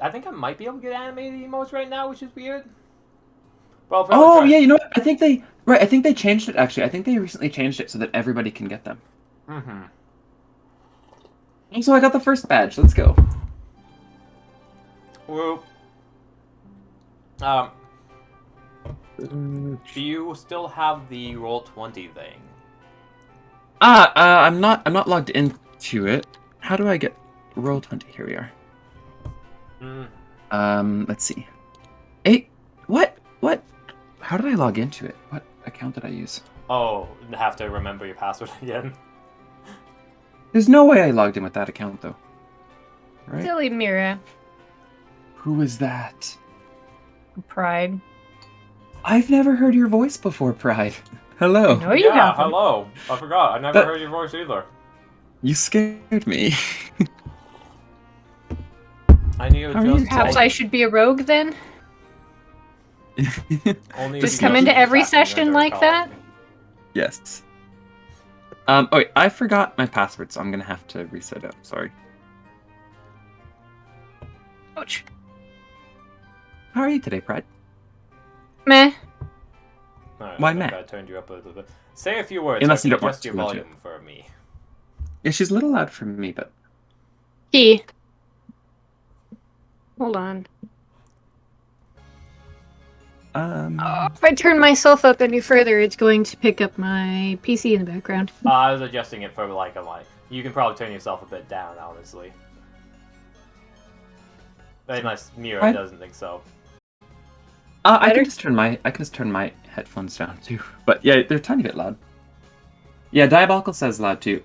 I think I might be able to get animated emotes right now, which is weird. Well, Oh yeah, you know what? I think they changed it actually. I think they recently changed it so that everybody can get them. Mm-hmm. And so I got the first badge. Let's go. Whoop. Do you still have the Roll20 thing? I'm not logged into it. How do I get Roll20? Here we are. Let's see. What? How did I log into it? What account did I use? Oh, have to remember your password again. There's no way I logged in with that account though. Right? Silly Mira. Who is that? Pride. I've never heard your voice before, Pride. Hello. No, you Yeah, haven't. hello. I forgot. I never heard your voice either. You scared me. I need to How are you just Perhaps I should be a rogue then? only Just if come you into keep every tracking session your like call. that? Yes. Oh wait, I forgot my password, so I'm gonna have to reset it. Sorry. Ouch. How are you today, Pride? Meh. Alright, Why I think Matt? I turned you up a little bit. Say a few words. Unless so I you can don't want adjust your to, don't volume for me. Yeah, she's a little loud for me, but Key. Hold on. If I turn myself up any further, it's going to pick up my PC in the background. I was adjusting it for like a mic. You can probably turn yourself a bit down, honestly. Unless Mira Right. doesn't think so. I Better? can just turn my headphones down too. But yeah, they're a tiny bit loud. Yeah, Diabolical says loud too.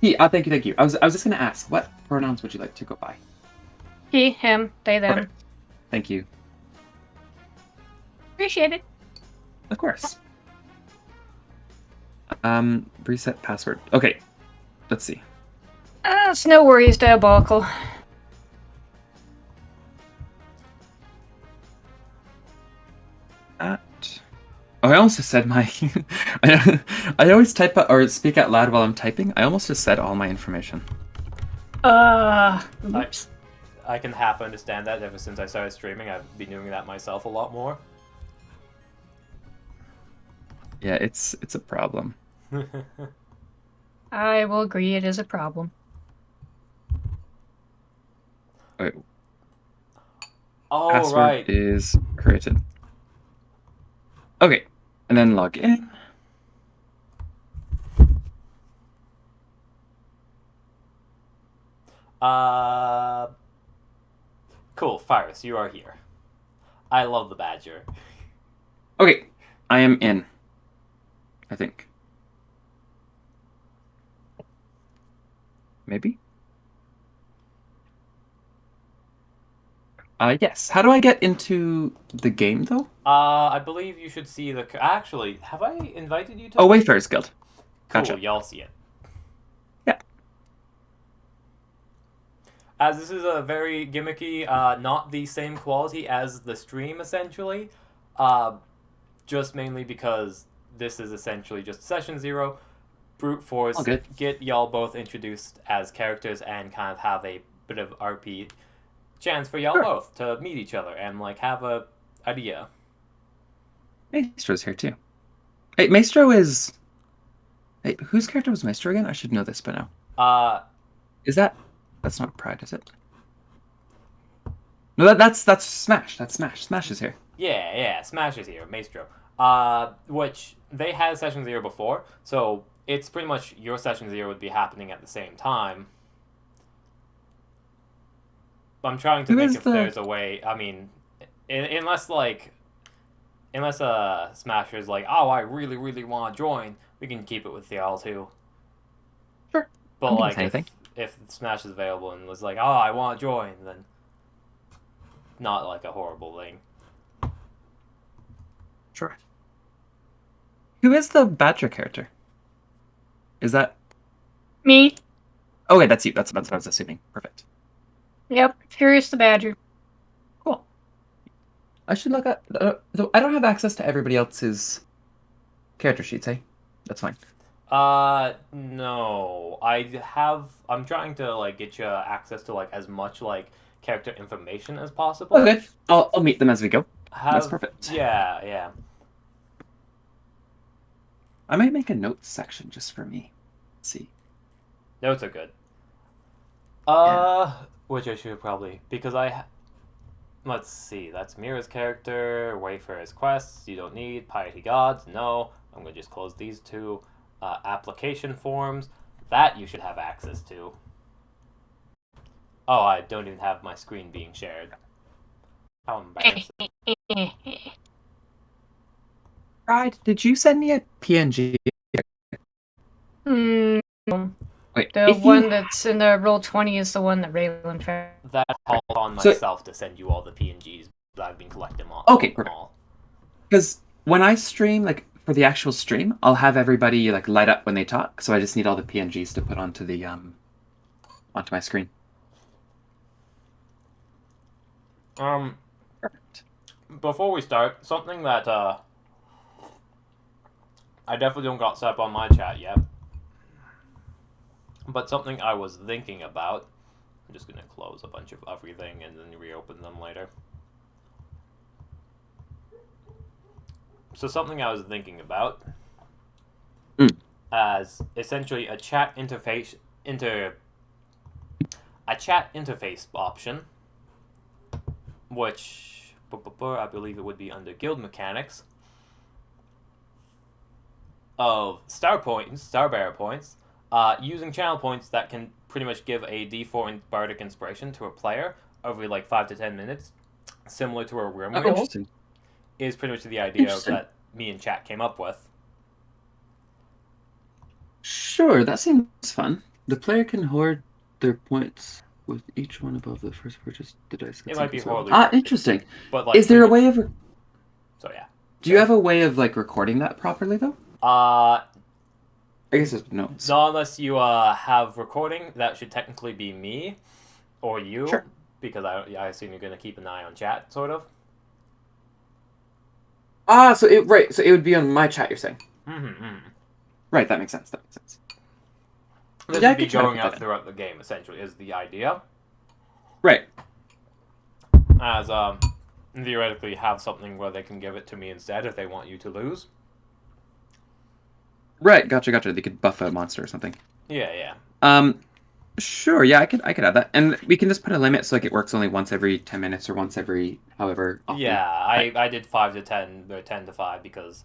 Thank you. I was just gonna ask, what pronouns would you like to go by? He, him, they, them. Okay. Thank you. Appreciate it. Of course. Reset password. Okay. Let's see. It's no worries, Diabolical. Oh, I almost just said my... I always type or speak out loud while I'm typing. I almost just said all my information. Oops. I can half understand that. Ever since I started streaming, I've been doing that myself a lot more. Yeah, it's a problem. I will agree it is a problem. Wait, Oh, password right. is created. Okay, and then log in. Cool, Phiris, you are here. I love the badger. Okay, I am in. I think. Maybe? Yes. How do I get into the game, though? I believe you should see the... Actually, have I invited you to... Oh, Wayfarer's Guild. Cool, Gotcha. y'all see it. Yeah. As this is a very gimmicky, not the same quality as the stream, essentially. Just mainly because this is essentially just Session 0. Brute force, All good. get y'all both introduced as characters and kind of have a bit of RP chance for y'all both to meet each other and, like, have a idea. Maestro's here, too. Hey, Maestro is... Hey, whose character was Maestro again? I should know this by now. Is that... That's not Pride, is it? No, that's Smash. That's Smash. Smash is here. Yeah, Smash is here, Maestro. Which, they had Session 0 before, so it's pretty much your Session 0 would be happening at the same time. I'm trying to think if there's a way, I mean, unless Smasher's like, oh, I really, really want to join, we can keep it with y'all too. Sure. But, like, if Smash is available and was like, oh, I want to join, then not, like, a horrible thing. Sure. Who is the Badger character? Is that... Me? Okay, that's you. That's what I was assuming. Perfect. Yep, Furious the Badger. Cool. I should look at... I don't have access to everybody else's character sheets, eh? That's fine. No. I'm trying to, like, get you access to, like, as much, like, character information as possible. Okay. I'll meet them as we go. That's perfect. Yeah. I might make a notes section just for me. Let's see. Notes are good. Which I should probably... Because let's see. That's Mira's character. Wayfarer's quests. You don't need. Piety Gods. No. I'm going to just close these two. Application forms. That you should have access to. Oh, I don't even have my screen being shared. How embarrassing. Pride, did you send me a PNG? Wait, The one that's in the Roll20 is the one that Raylan found. That called on myself to send you all the PNGs that I've been collecting all. Okay, perfect. Because when I stream, like, for the actual stream, I'll have everybody, like, light up when they talk, so I just need all the PNGs to put onto the, onto my screen. Perfect. Before we start, something that, I definitely don't got set up on my chat yet. But something I was thinking about. I'm just gonna close a bunch of everything and then reopen them later. So something I was thinking about as essentially a chat interface option, which I believe it would be under guild mechanics of star bearer points, using channel points that can pretty much give a D4 in bardic inspiration to a player every like 5 to 10 minutes, similar to a room wheel, is pretty much the idea that me and chat came up with. Sure, that seems fun. The player can hoard their points with each one above the first purchase. The dice. It might be horribly. Interesting. But like, Is there a way of? So yeah. Do you have a way of like recording that properly though? I guess there's no. Not unless you have recording. That should technically be me, or you. Sure. Because I assume you're gonna keep an eye on chat, sort of. So it would be on my chat. You're saying. Right, that makes sense. This would be going out throughout the game. Essentially, is the idea. Right. As theoretically have something where they can give it to me instead if they want you to lose. Right, gotcha. They could buff a monster or something. Yeah. Sure. Yeah, I could add that, and we can just put a limit so like it works only once every 10 minutes or once every however often. Yeah, I did 5 to 10 or 10 to 5 because,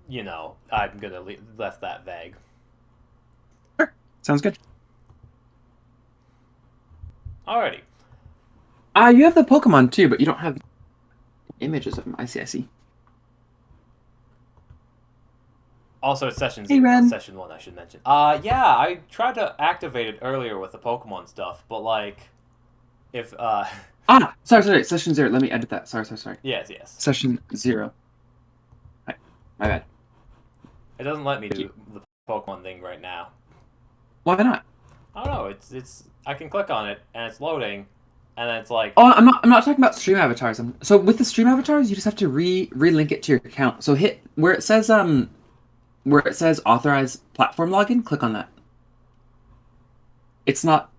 I'm gonna left that vague. Sure, sounds good. Alrighty. You have the Pokemon too, but you don't have images of them. I see. Also, it's session Hey, 0, Ren. not session 1, I should mention. Yeah, I tried to activate it earlier with the Pokemon stuff, but like, if Sorry. Session 0. Let me edit that. Sorry. Yes. Session 0. Right. My bad. It doesn't let me do the Pokemon thing right now. Why not? I don't know. It's I can click on it and it's loading, and then it's like. Oh, I'm not talking about stream avatars. So with the stream avatars, you just have to relink it to your account. So hit where it says authorize platform login. Click on that. It's not.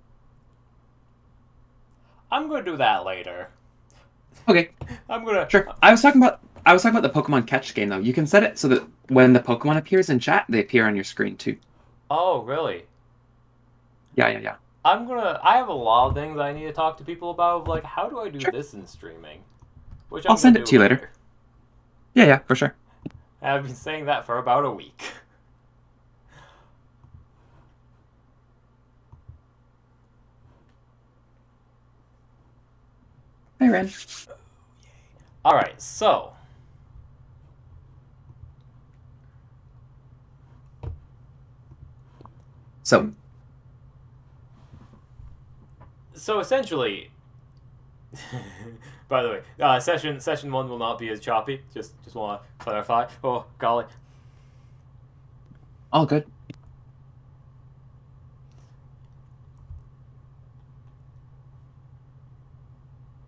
I'm gonna do that later. Okay. I'm gonna. Sure. I was talking about the Pokemon Catch game though. You can set it so that when the Pokemon appears in chat, they appear on your screen too. Oh, really? Yeah. I have a lot of things I need to talk to people about. Like, how do I do Sure. this in streaming? Which I'll send it to you later. Yeah, for sure. I've been saying that for about a week. Hey, Ren. Alright, so. So essentially, by the way, session 1 will not be as choppy. Just want to clarify. Oh golly. All good.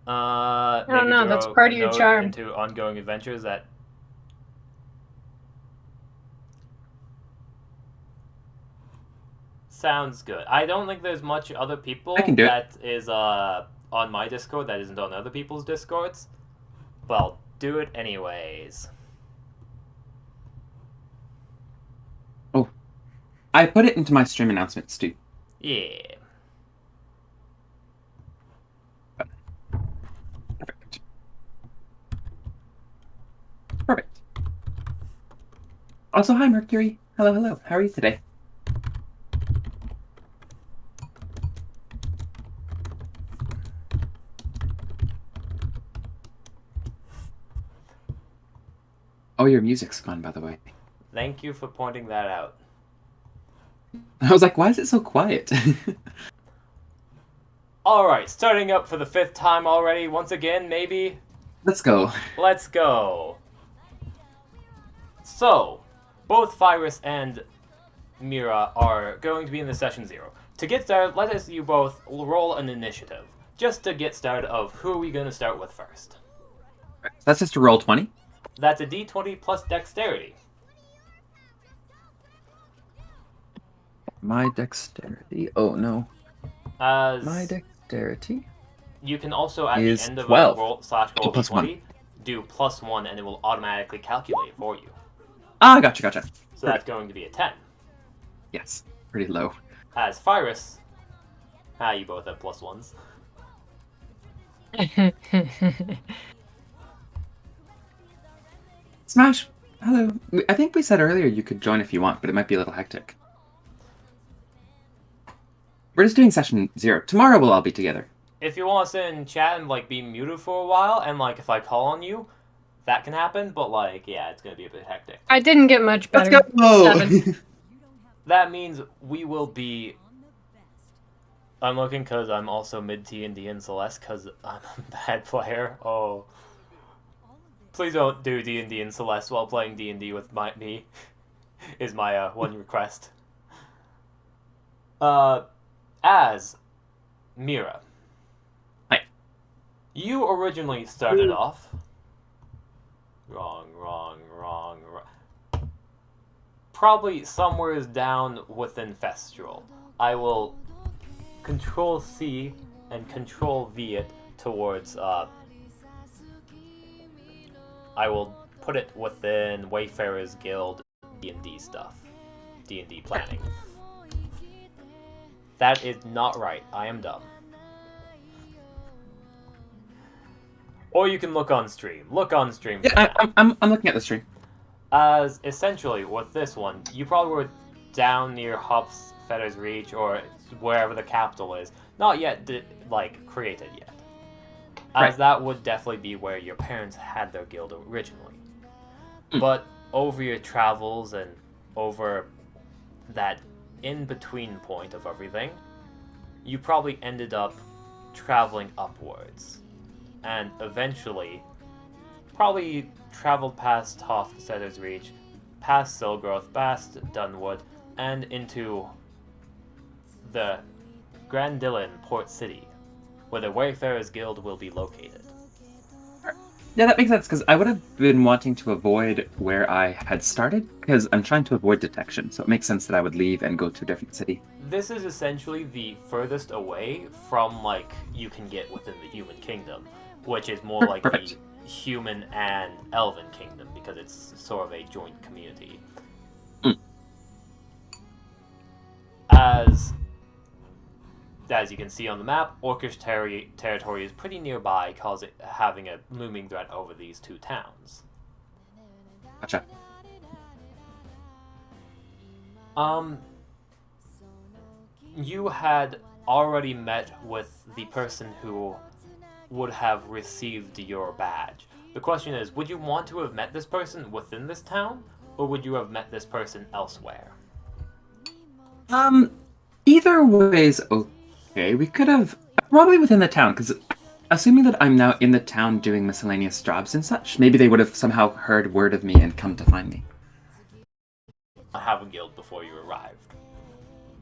Maybe no, that's throw part a of your note charm. into ongoing adventures that. Sounds good. I don't think there's much other people I can do it. that is on my Discord that isn't on other people's Discords. But I'll do it anyways. Oh, I put it into my stream announcements too. Yeah. Perfect. Also, hi Mercury. Hello. How are you today? Oh, your music's gone, by the way. Thank you for pointing that out. I was like, why is it so quiet? Alright, starting up for the 5th time already, once again, maybe? Let's go. Let's go. So, both Phiris and Mira are going to be in the session 0. To get started, let us you both roll an initiative. Just to get started of who are we going to start with first. That's just a roll 20? That's a d20 plus dexterity. My dexterity? Oh, no. As My dexterity? you can also, at is the end of 12. a roll /roll Plus d20, do +1 and it will automatically calculate for you. Ah, gotcha. So that's going to be a 10. Yes, pretty low. As Phiris, you both have +1s. Smash, hello. I think we said earlier you could join if you want, but it might be a little hectic. We're just doing session 0. Tomorrow we'll all be together. If you want to sit in chat and be muted for a while, and if I call on you, that can happen. But yeah, it's gonna be a bit hectic. I didn't get much better. Let's go! 7. that means we will be... I'm looking because I'm also mid-D&D in Celeste because I'm a bad player. Oh. Please don't do D&D in Celeste while playing D&D with me, is my one request. As Mira. Hi. You originally started off... Wrong. Probably somewhere down within Festral. I will Control C and Control V it towards, I will put it within Wayfarer's Guild D&D stuff. D&D planning. That is not right. I am dumb. Or you can look on stream. Look on stream. Yeah, I'm looking at the stream. As essentially with this one, you probably were down near Hop's Fetter's Reach or wherever the capital is. Not yet, created yet. As that would definitely be where your parents had their guild originally. But over your travels and over that in-between point of everything, you probably ended up traveling upwards. And eventually, probably traveled past Hofstadter's Reach, past Silgrowth, past Dunwood, and into the Grandillon Port City, where the Wayfarers Guild will be located. Yeah, that makes sense, because I would have been wanting to avoid where I had started, because I'm trying to avoid detection, so it makes sense that I would leave and go to a different city. This is essentially the furthest away from, you can get within the human kingdom, which is more like Perfect. the human and elven kingdom, because it's sort of a joint community. As you can see on the map, Orcish territory is pretty nearby, having a looming threat over these two towns. Gotcha. You had already met with the person who would have received your badge. The question is, would you want to have met this person within this town, or would you have met this person elsewhere? Either way is okay. We could have... Probably within the town, because assuming that I'm now in the town doing miscellaneous jobs and such, maybe they would have somehow heard word of me and come to find me. I have a guild before you arrived.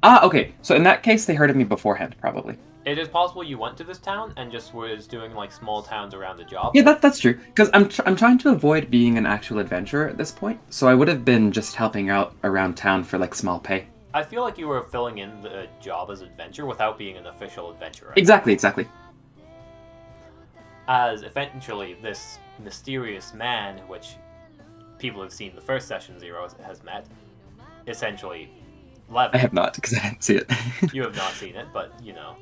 Okay. So in that case, they heard of me beforehand, probably. It is possible you went to this town and just was doing, small towns around the job. Yeah, that's true. Because I'm trying to avoid being an actual adventurer at this point, so I would have been just helping out around town for, small pay. I feel like you were filling in the job as adventure without being an official adventurer. Exactly. As eventually this mysterious man, which people who've seen the first Session Zero has met, essentially Levy. I have not, because I didn't see it. You have not seen it, but, you'll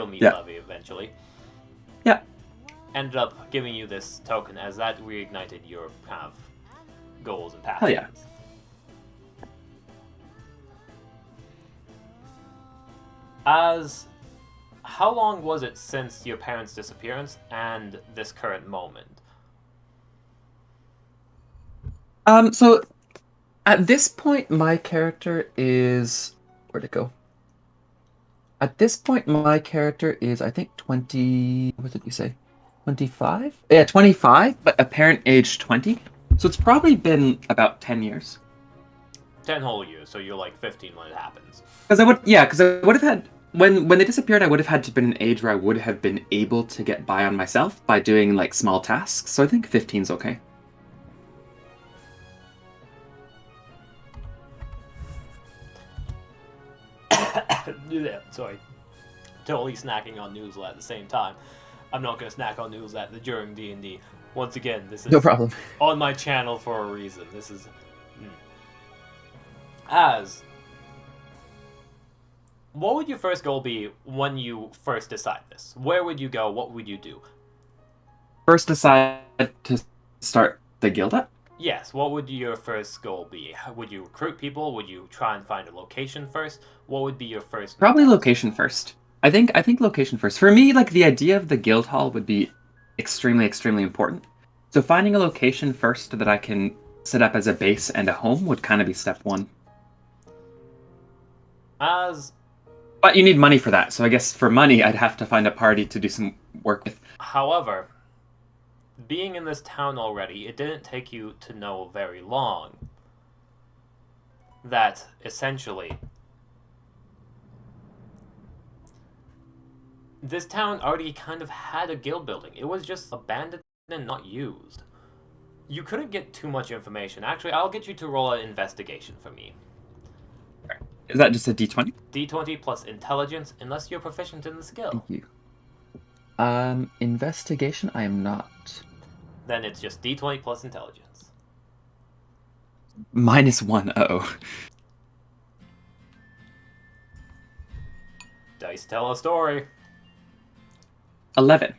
meet Yeah. Levy eventually. Yeah. Ended up giving you this token, as that reignited your kind of goals and passions. Hell yeah. How long was it since your parents' disappearance and this current moment? So at this point, my character is... Where'd it go? At this point, my character is, I think, 20... What did you say? 25? Yeah, 25, but apparent age 20. So it's probably been about 10 years. 10 whole years, so you're 15 when it happens. Because I would have had... When they disappeared, I would have had to been an age where I would have been able to get by on myself by doing, small tasks. So I think 15's okay. Yeah, sorry. Totally snacking on Newslet at the same time. I'm not going to snack on Newslet during D&D. Once again, this is No problem. on my channel for a reason. This is... As... What would your first goal be when you first decide this? Where would you go? What would you do? First decide to start the guild up? Yes, what would your first goal be? Would you recruit people? Would you try and find a location first? What would be your first... Probably location first. I think location first. For me, the idea of the guild hall would be extremely, extremely important. So finding a location first that I can set up as a base and a home would kind of be step one. As But you need money for that, so I guess for money, I'd have to find a party to do some work with. However, being in this town already, it didn't take you to know very long that, essentially, this town already kind of had a guild building. It was just abandoned and not used. You couldn't get too much information. Actually, I'll get you to roll an investigation for me. Is that just a D20? D20 plus intelligence, unless you're proficient in the skill. Thank you. Investigation, I am not. Then it's just D20 plus intelligence. -1, uh-oh. Dice tell a story. 11.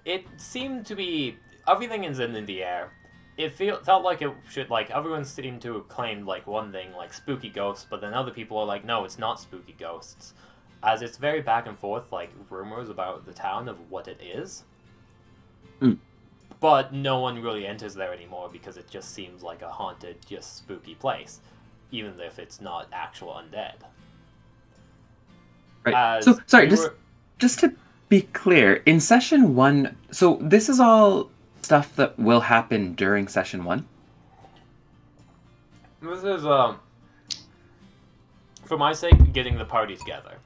It seemed to be... Everything is in the air. It felt like it should, like, everyone seemed to have claimed, like, one thing, like, spooky ghosts, but then other people are like, no, it's not spooky ghosts. As it's very back and forth, like, rumors about the town of what it is. Mm. But no one really enters there anymore because it just seems like a haunted, just spooky place. Even if it's not actual undead. Right. So, sorry, just to be clear, in session 1, so this is all stuff that will happen during session 1? This is, for my sake, getting the party together.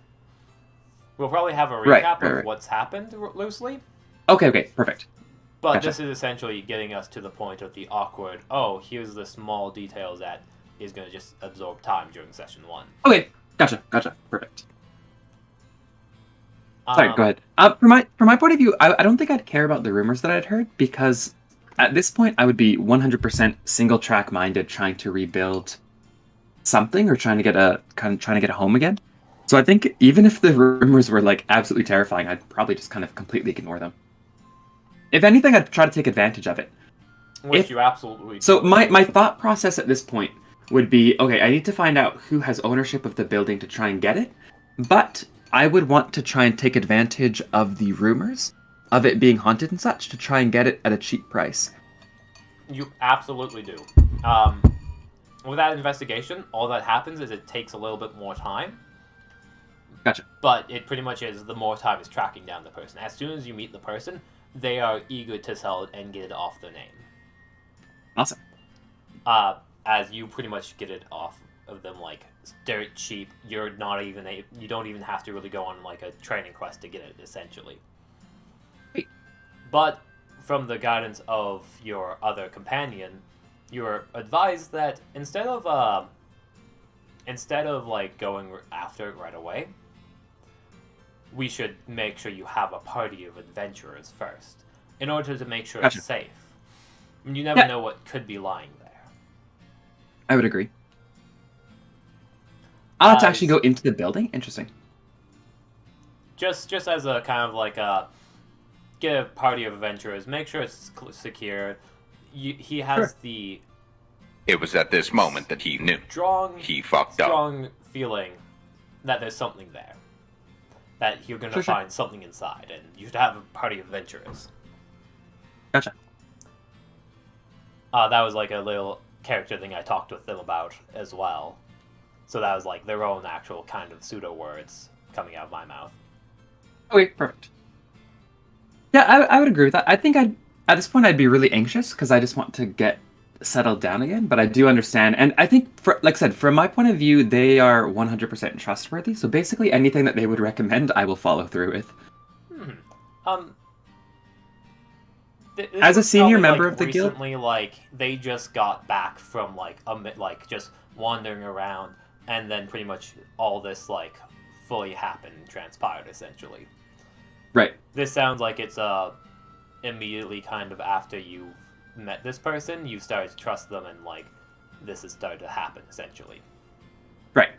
We'll probably have a recap of what's happened, loosely. Okay, perfect. But Gotcha. this is essentially getting us to the point of the awkward, oh, here's the small details that is going to just absorb time during session 1. Okay, gotcha, perfect. Sorry, go ahead. For my point of view, I don't think I'd care about the rumors that I'd heard, because at this point I would be 100% single track minded, trying to rebuild something or trying to get a home again. So I think even if the rumors were like absolutely terrifying, I'd probably just kind of completely ignore them. If anything, I'd try to take advantage of it. Which you absolutely do. So my thought process at this point would be, okay, I need to find out who has ownership of the building to try and get it, but I would want to try and take advantage of the rumors of it being haunted and such to try and get it at a cheap price. You absolutely do. With that investigation, all that happens is it takes a little bit more time. Gotcha. But it pretty much is the more time is tracking down the person. As soon as you meet the person, they are eager to sell it and get it off their name. Awesome. As you pretty much get it off of them like dirt cheap. You don't even have to really go on like a training quest to get it, essentially. Wait. But from the guidance of your other companion, you're advised that instead of like going after it right away, we should make sure you have a party of adventurers first, in order to make sure Gotcha. it's safe. You never know what could be lying there. I would agree. I'll have to actually go into the building? Interesting. Just as a kind of like get a party of adventurers, make sure it's secure. He has the... It was at this moment that he knew. He fucked up. Strong feeling that there's something there. That you're going to find something inside, and you should have a party of adventurers. Gotcha. That was like a little character thing I talked with them about as well. So that was like their own actual kind of pseudo words coming out of my mouth. Okay, perfect. Yeah, I would agree with that. I think at this point I'd be really anxious because I just want to get settled down again, but I do understand. And I think, like I said, from my point of view, they are 100% trustworthy. So basically anything that they would recommend, I will follow through with. As a senior member of the guild, recently, like they just got back from like just wandering around, and then pretty much all this like fully happened and transpired essentially. Right. This sounds like it's immediately kind of after you met this person, you started to trust them, and like this has started to happen essentially. Right.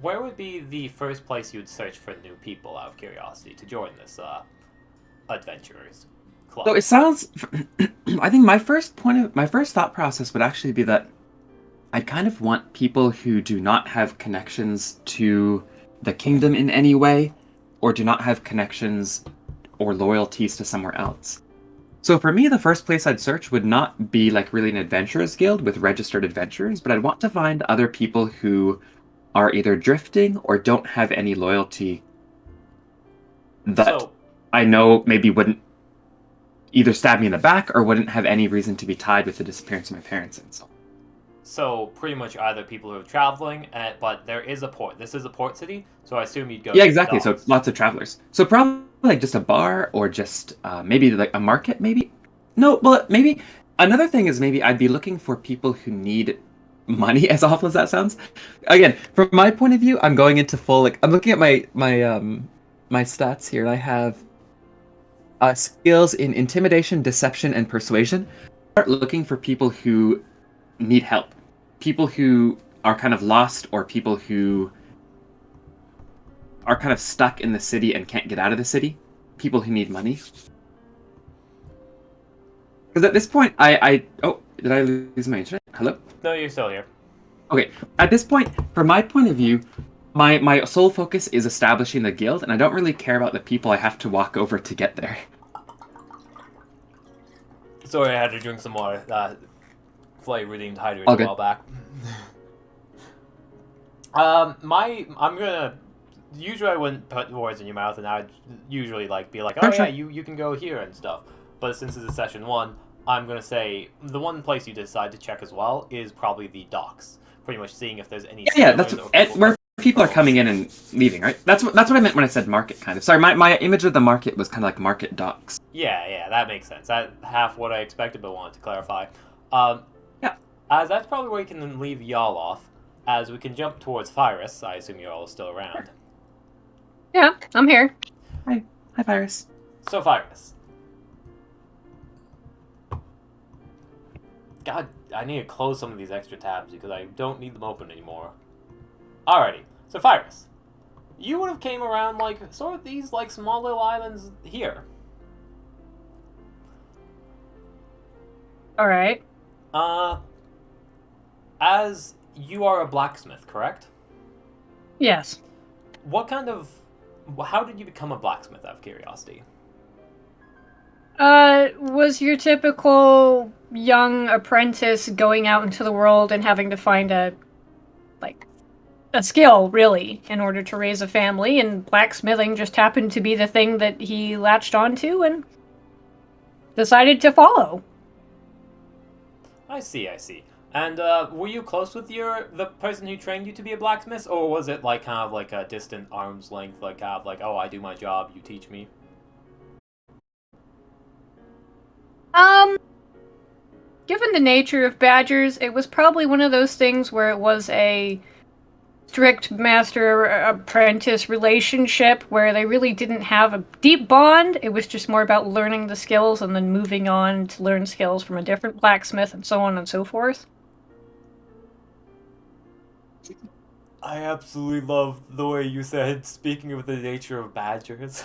Where would be the first place you'd search for new people out of curiosity to join this adventurers club? So it sounds... I think my first thought process would actually be that I kind of want people who do not have connections to the kingdom in any way, or do not have connections or loyalties to somewhere else. So for me, the first place I'd search would not be like really an adventurers guild with registered adventurers, but I'd want to find other people who are either drifting or don't have any loyalty that So, I know maybe wouldn't either stab me in the back or wouldn't have any reason to be tied with the disappearance of my parents and so on. so pretty much either people who are traveling, but there is a port. This is a port city, so I assume you'd go. Yeah, to exactly. So docks. lots of travelers. So probably like just a bar or just maybe like a market, maybe. No, well, maybe another thing is maybe I'd be looking for people who need money. As awful as that sounds, again, from my point of view, I'm going into full like I'm looking at my stats here. And I have skills in intimidation, deception, and persuasion. Start looking for people who need help, people who are kind of lost, or people who are kind of stuck in the city and can't get out of the city. People who need money. Because at this point, oh, did I lose my internet? Hello? No, you're still here. Okay, at this point, from my point of view, my sole focus is establishing the guild, and I don't really care about the people I have to walk over to get there. Sorry, I had to drink some more Flay redeemed hydrate All a good. while back. I'm gonna. Usually I wouldn't put words in your mouth, and I'd usually like be like, oh Sure, yeah, sure. you can go here and stuff. But since this is session 1, I'm gonna say the one place you decide to check as well is probably the docks. Pretty much seeing if there's any. Yeah, that's sailors or people- where people are coming in and leaving, right? That's what I meant when I said market, kind of. Sorry, my image of the market was kind of like market docks. Yeah, that makes sense. That half what I expected, but wanted to clarify. Yeah. As that's probably where we can then leave y'all off. As we can jump towards Phiris. I assume you're all still around. Yeah, I'm here. Hi, Virus. So Phiris. God, I need to close some of these extra tabs because I don't need them open anymore. Alrighty, so Phiris. You would have came around like sort of these like small little islands here. All right. As you are a blacksmith, correct? Yes. What kind of... How did you become a blacksmith, out of curiosity? Was your typical young apprentice going out into the world and having to find a skill, really, in order to raise a family, and blacksmithing just happened to be the thing that he latched onto and decided to follow. I see. And were you close with the person who trained you to be a blacksmith, or was it like kind of like a distant arm's length, like kind of like, oh, I do my job, you teach me? Given the nature of badgers, it was probably one of those things where it was a strict master-apprentice relationship where they really didn't have a deep bond. It was just more about learning the skills and then moving on to learn skills from a different blacksmith and so on and so forth. I absolutely love the way you said, speaking of the nature of badgers.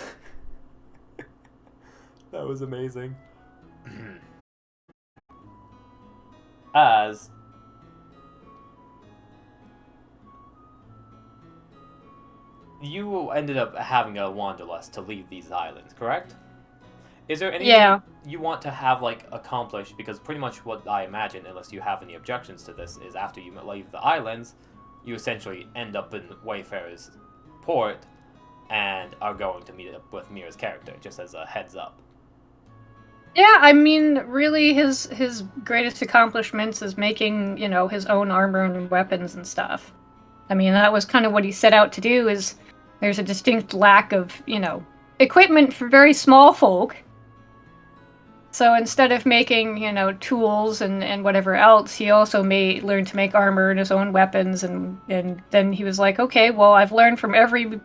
That was amazing. As you ended up having a wanderlust to leave these islands, correct? Is there anything Yeah. you want to have like accomplished? Because pretty much what I imagine, unless you have any objections to this, is after you leave the islands, you essentially end up in Wayfarer's port and are going to meet up with Mira's character, just as a heads up. Yeah, I mean, really, his greatest accomplishments is making, his own armor and weapons and stuff. I mean, that was kind of what he set out to do, is there's a distinct lack of, equipment for very small folk. So instead of making, tools and whatever else, he also learned to make armor and his own weapons, and then he was like, okay, well, I've learned from every,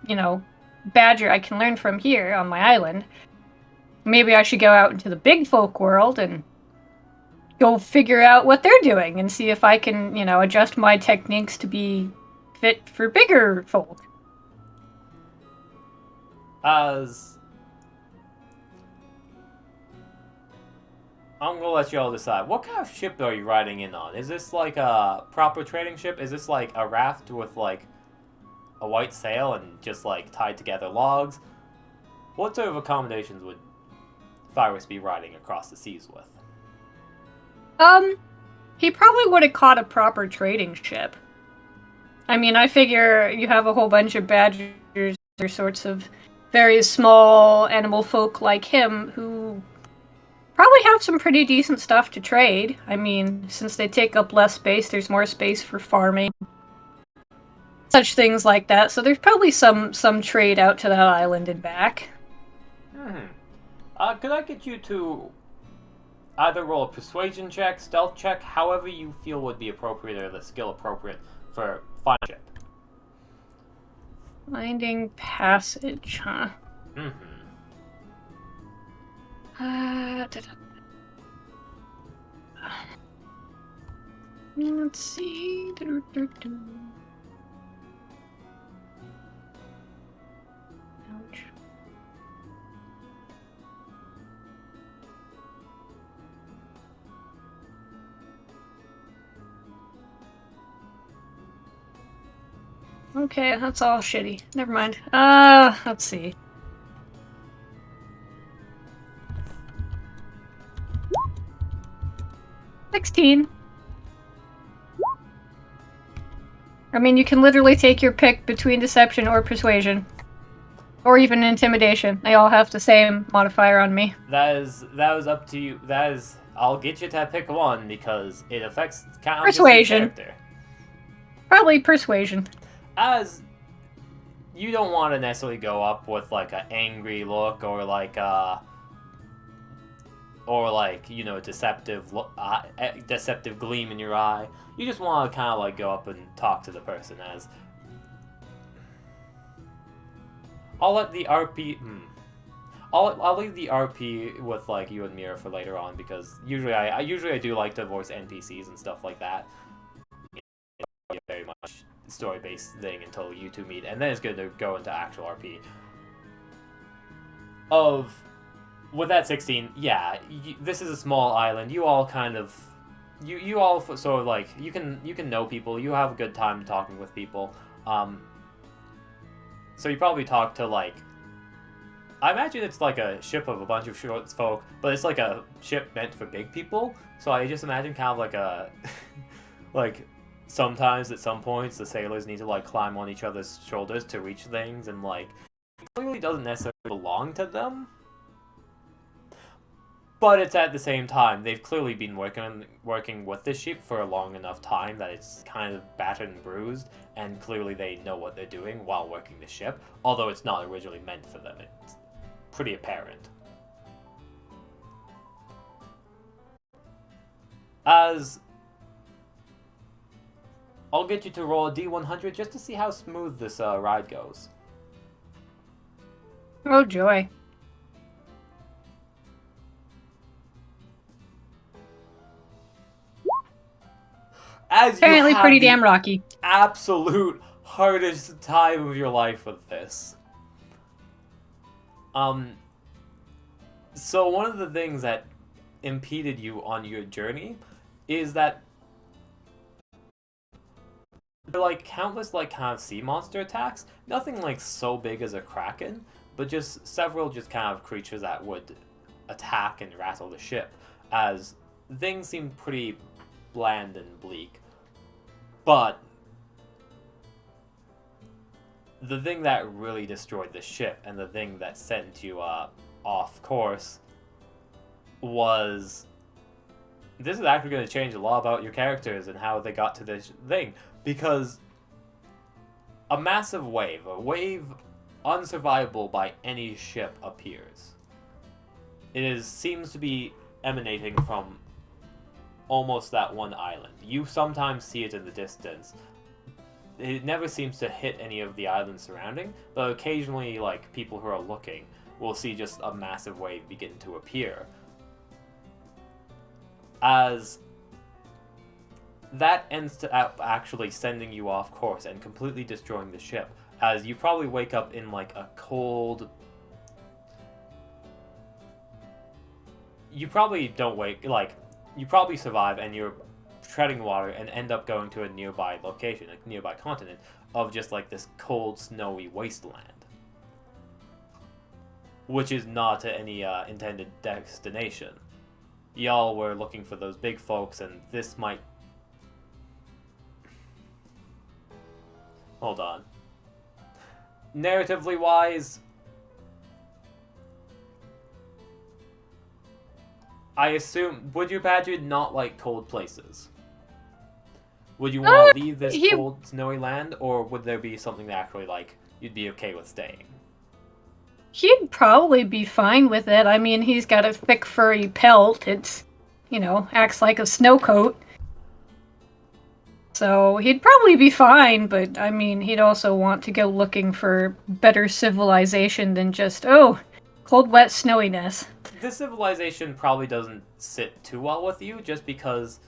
badger I can learn from here on my island. Maybe I should go out into the big folk world and go figure out what they're doing and see if I can, adjust my techniques to be fit for bigger folk. As I'm gonna let you all decide. What kind of ship are you riding in on? Is this like a proper trading ship? Is this like a raft with like a white sail and just like tied together logs? What sort of accommodations would Phiris be riding across the seas with? He probably would have caught a proper trading ship. I mean, I figure you have a whole bunch of badgers or sorts of very small animal folk like him who probably have some pretty decent stuff to trade. I mean, since they take up less space, there's more space for farming. Such things like that. So there's probably some trade out to that island and back. Could I get you to either roll a persuasion check, stealth check, however you feel would be appropriate or the skill appropriate for finding ship? Finding passage, huh? Let's see. Ouch. Okay, that's all shitty. Never mind. Let's see. $16. I mean, you can literally take your pick between deception or persuasion. Or even intimidation. They all have the same modifier on me. That was up to you. I'll get you to pick one because it affects kind of Persuasion. just your character. Probably persuasion. As you don't want to necessarily go up with like an angry look or like you know, deceptive gleam in your eye. You just want to kind of like go up and talk to the person. As I'll let the RP. I'll leave the RP with like you and Mira for later on because usually I do like to voice NPCs and stuff like that. Very much story-based thing until you two meet, and then it's good to go into actual RP. With that 16, yeah, this is a small island. You all kind of, you all sort of like you can know people. You have a good time talking with people. So you probably talk to like, I imagine it's like a ship of a bunch of short folk, but it's like a ship meant for big people. So I just imagine kind of like a like. Sometimes at some points the sailors need to like climb on each other's shoulders to reach things, and like it clearly doesn't necessarily belong to them, but it's at the same time they've clearly been working with this ship for a long enough time that it's kind of battered and bruised, and clearly they know what they're doing while working the ship, although it's not originally meant for them. It's pretty apparent. As I'll get you to roll a D100 just to see how smooth this ride goes. Oh joy. As Apparently you have pretty the damn rocky. absolute hardest time of your life with this. So one of the things that impeded you on your journey is that there are like countless like kind of sea monster attacks. Nothing like so big as a kraken, but just several just kind of creatures that would attack and rattle the ship, as things seem pretty bland and bleak. But the thing that really destroyed the ship and the thing that sent you off course was... This is actually going to change a lot about your characters and how they got to this thing. Because a massive wave, a wave unsurvivable by any ship, appears. Seems to be emanating from almost that one island. You sometimes see it in the distance. It never seems to hit any of the islands surrounding, but occasionally, like, people who are looking will see just a massive wave begin to appear. As that ends up actually sending you off course and completely destroying the ship, as you probably wake up in like a cold... You probably don't wake, like, you probably survive and you're treading water and end up going to a nearby location, a nearby continent, of just like this cold, snowy wasteland. which is not any intended destination. Y'all were looking for those big folks, and this might... Hold on. Narratively wise, I assume, would your Badger not like cold places? Would you want to leave this cold, snowy land, or would there be something that actually, like, you'd be okay with staying? He'd probably be fine with it. I mean, he's got a thick furry pelt. It's, acts like a snow coat. So he'd probably be fine, but I mean, he'd also want to go looking for better civilization than just, oh, cold, wet snowiness. This civilization probably doesn't sit too well with you, just because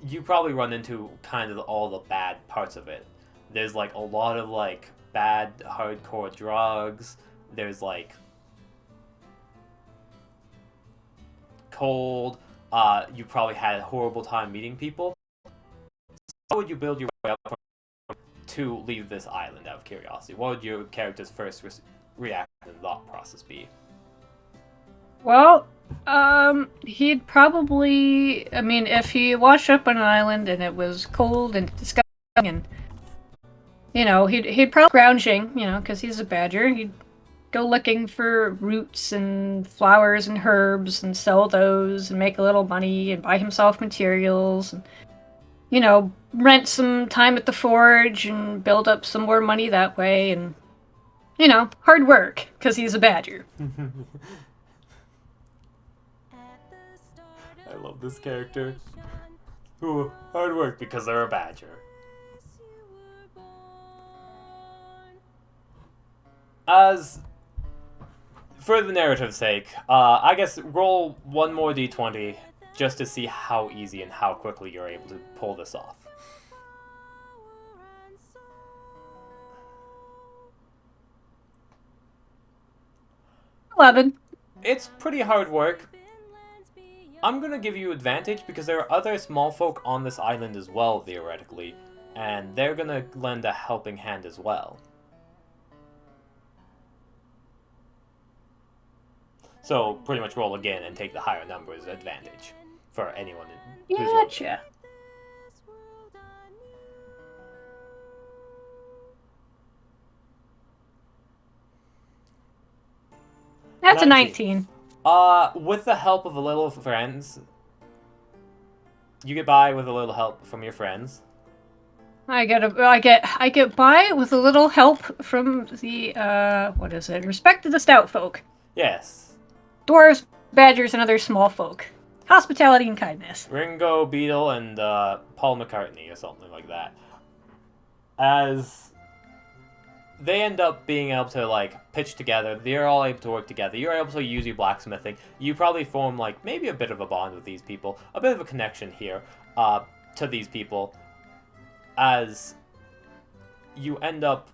you probably run into kind of all the bad parts of it. There's like a lot of like bad hardcore drugs. There's like cold. You probably had a horrible time meeting people. How would you build your way up to leave this island, out of curiosity? What would your character's first reaction and thought process be? Well, he'd probably, I mean, if he washed up on an island and it was cold and disgusting and, he'd probably scrounging, because he's a badger. He'd go looking for roots and flowers and herbs and sell those and make a little money and buy himself materials and, rent some time at the forge and build up some more money that way and, hard work, because he's a badger. I love this character. Ooh, hard work because they're a badger. As for the narrative's sake, I guess roll one more d20 just to see how easy and how quickly you're able to pull this off. It's pretty hard work. I'm gonna give you advantage because there are other small folk on this island as well, theoretically, and they're gonna lend a helping hand as well. So, pretty much roll again and take the higher numbers advantage for anyone who's rolling. Gotcha. That's a 19. With the help of a little friends, you get by with a little help from your friends. I get by with a little help from the, what is it? Respect to the stout folk. Yes. Dwarves, badgers, and other small folk. Hospitality and kindness. Ringo Beadle and Paul McCartney or something like that. As they end up being able to like pitch together, they're all able to work together. You're able to use your blacksmithing. You probably form like maybe a bit of a bond with these people, a bit of a connection here to these people, as you end up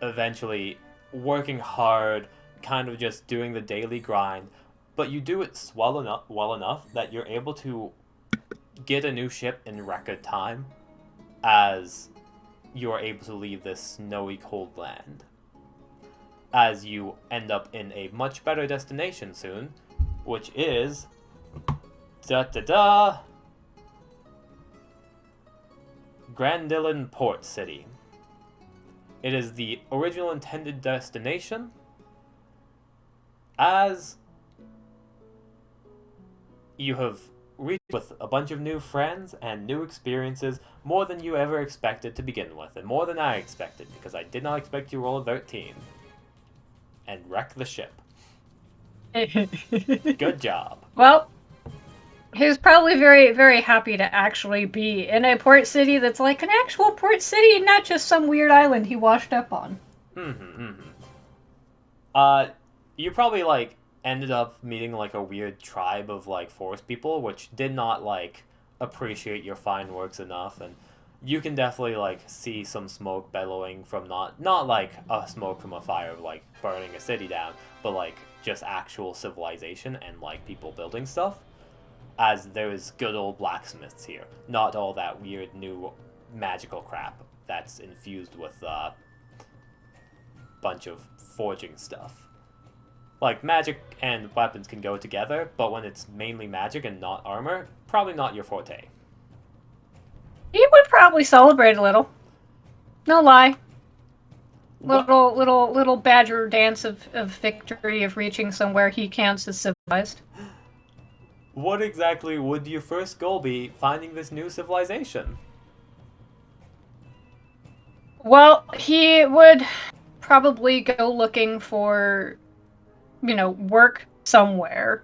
eventually working hard, kind of just doing the daily grind, but you do it well enough that you're able to get a new ship in record time, as you are able to leave this snowy, cold land. As you end up in a much better destination soon, which is Grandillon Port City. It is the original intended destination, as you have reached with a bunch of new friends and new experiences, more than you ever expected to begin with, and more than I expected, because I did not expect you to roll a 13 and wreck the ship. Good job. Well, he was probably very, very happy to actually be in a port city that's like an actual port city, not just some weird island he washed up on. You probably, like, ended up meeting, like, a weird tribe of, like, forest people, which did not, like, appreciate your fine works enough, and you can definitely, like, see some smoke bellowing from not like, a smoke from a fire, like, burning a city down, but, like, just actual civilization and, like, people building stuff, as there is good old blacksmiths here, not all that weird new magical crap that's infused with, bunch of forging stuff. Like, magic and weapons can go together, but when it's mainly magic and not armor, probably not your forte. He would probably celebrate a little. No lie. What- Little badger dance of victory, of reaching somewhere he counts as civilized. What exactly would your first goal be finding this new civilization? Well, he would probably go looking for, work somewhere.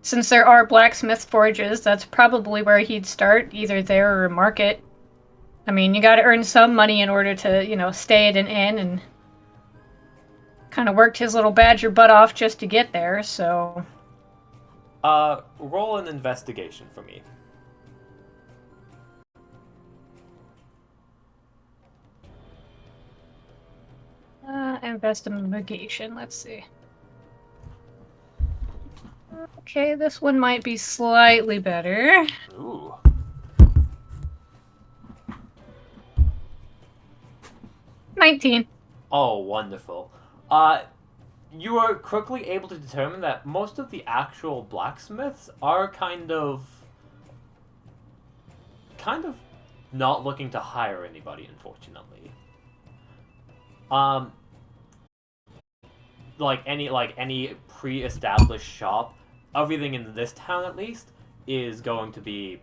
Since there are blacksmith forges, that's probably where he'd start, either there or a market. I mean, you gotta earn some money in order to, stay at an inn, and kind of worked his little badger butt off just to get there, so... Roll an investigation for me. Investigation, let's see. Okay, this one might be slightly better. Ooh. 19. Oh, wonderful. You are quickly able to determine that most of the actual blacksmiths are kind of not looking to hire anybody, unfortunately. Like any pre-established shop, everything in this town at least is going to be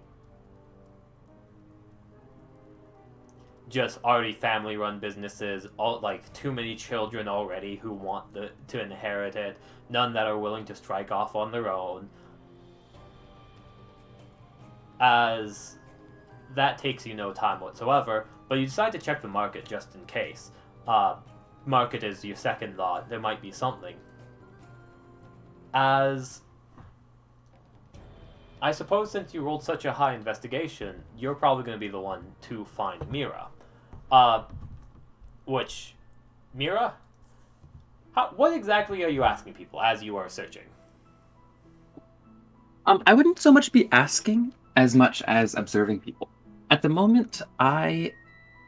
just already family-run businesses, all like too many children already who want to inherit it, none that are willing to strike off on their own. As that takes you no time whatsoever, but you decide to check the market just in case. Market is your second thought. There might be something. As I suppose since you rolled such a high investigation, you're probably going to be the one to find Mira. Mira? What exactly are you asking people as you are searching? I wouldn't so much be asking as much as observing people. At the moment, I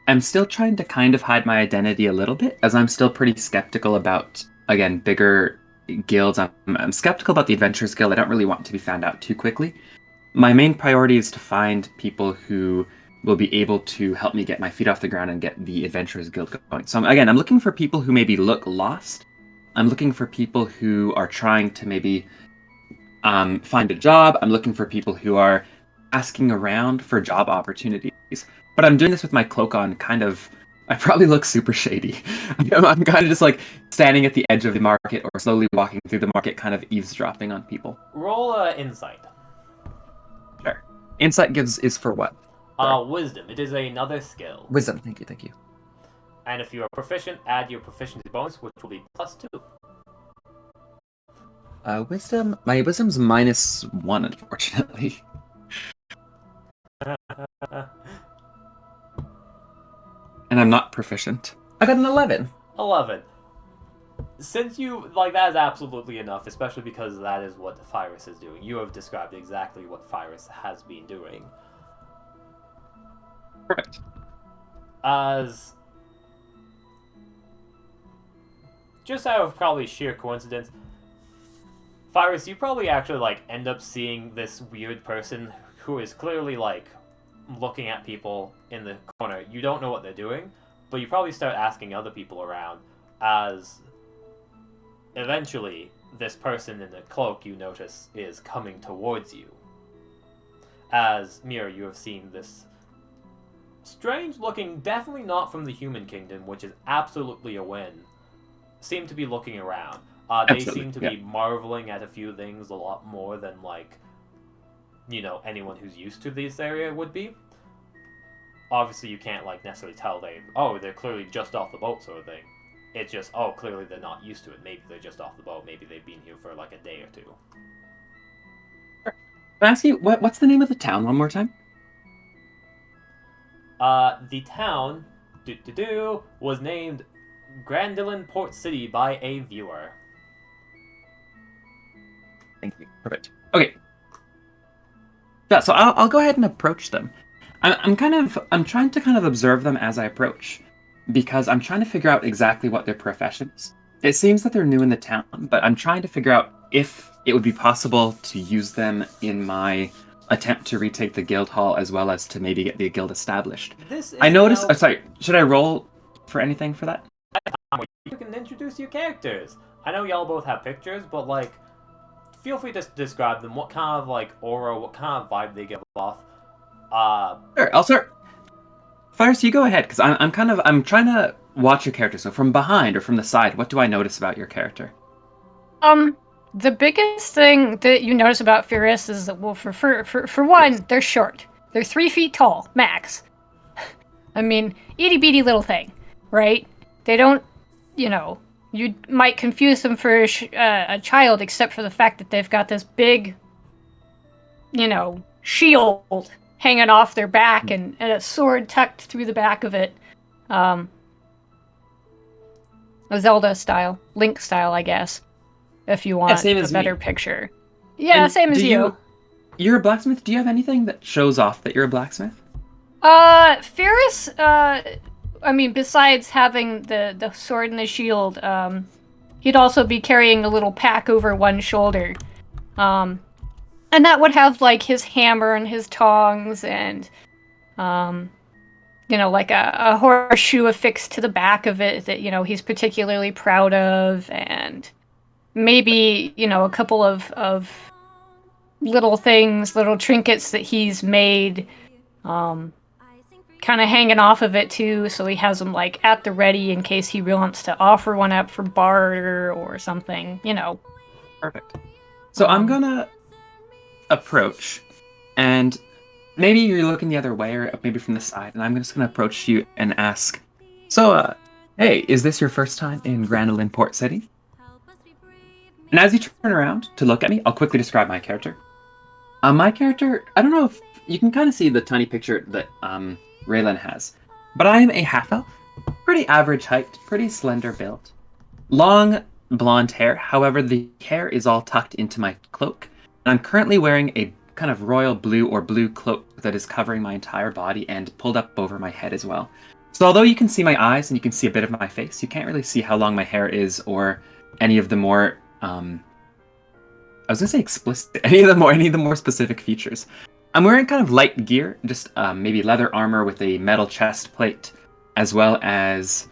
am still trying to kind of hide my identity a little bit, as I'm still pretty skeptical about, again, bigger guilds. I'm skeptical about the Adventurers Guild. I don't really want to be found out too quickly. My main priority is to find people who will be able to help me get my feet off the ground and get the Adventurers Guild going. So again, I'm looking for people who maybe look lost. I'm looking for people who are trying to maybe find a job. I'm looking for people who are asking around for job opportunities. But I'm doing this with my cloak on, I probably look super shady. I'm kind of just like standing at the edge of the market or slowly walking through the market, kind of eavesdropping on people. Roll insight. Sure. Insight is for what? Wisdom. It is another skill. Wisdom, thank you. And if you are proficient, add your proficiency bonus, which will be +2. Wisdom? My wisdom's -1, unfortunately. And I'm not proficient. I got an 11. 11. Since you, that is absolutely enough, especially because that is what Phiris is doing. You have described exactly what Phiris has been doing. Perfect. As just out of probably sheer coincidence, Phiris, you probably actually end up seeing this weird person who is clearly looking at people in the corner. You don't know what they're doing, but you probably start asking other people around, as eventually this person in the cloak you notice is coming towards you. As Mira, you have seen this strange looking, definitely not from the human kingdom, which is absolutely a win, seem to be looking around. They seem to be marveling at a few things a lot more than anyone who's used to this area would be. Obviously you can't necessarily tell they're clearly just off the boat sort of thing. It's just, clearly they're not used to it. Maybe they're just off the boat. Maybe they've been here for a day or two. Can I ask you, what's the name of the town one more time? The town was named Grandillon Port City by a viewer. Thank you. Perfect. Okay. Yeah, so I'll go ahead and approach them. I'm trying to kind of observe them as I approach, because I'm trying to figure out exactly what their profession is. It seems that they're new in the town, but I'm trying to figure out if it would be possible to use them in my attempt to retake the guild hall, as well as to maybe get the guild established. This is I noticed. now- Oh, sorry. Should I roll for anything for that? You can introduce your characters. I know y'all both have pictures, but like, feel free to describe them. What kind of like aura, what kind of vibe they give off. Sure, I'll start. First, you go ahead, because I'm trying to watch your character. So from behind or from the side, what do I notice about your character? The biggest thing that you notice about Phiris is that, well, for one, they're short. They're 3 feet tall, max. I mean, itty bitty little thing, right? They don't, you might confuse them for a child, except for the fact that they've got this big, shield hanging off their back and a sword tucked through the back of it. A Zelda style, Link style, I guess, if you want same a as better me. picture. Yeah, And same as you. You're a blacksmith. Do you have anything that shows off that you're a blacksmith? Phiris, besides having the sword and the shield, he'd also be carrying a little pack over one shoulder. And that would have, like, his hammer and his tongs and, like a horseshoe affixed to the back of it that, he's particularly proud of, and maybe, a couple of little things, little trinkets that he's made, kind of hanging off of it too, so he has them like at the ready in case he wants to offer one up for barter or something, Perfect. So I'm gonna approach, and maybe you're looking the other way, or maybe from the side, and I'm just gonna approach you and ask, so, hey, is this your first time in Granolin Port City? And as you turn around to look at me, I'll quickly describe my character. My character, I don't know if you can kind of see the tiny picture that Raylan has, but I am a half-elf, pretty average height, pretty slender build, long blonde hair. However, the hair is all tucked into my cloak, and I'm currently wearing a kind of royal blue or blue cloak that is covering my entire body and pulled up over my head as well. So although you can see my eyes and you can see a bit of my face, you can't really see how long my hair is or any of the more I was gonna say explicit. Any of the more specific features. I'm wearing kind of light gear, just maybe leather armor with a metal chest plate, as well as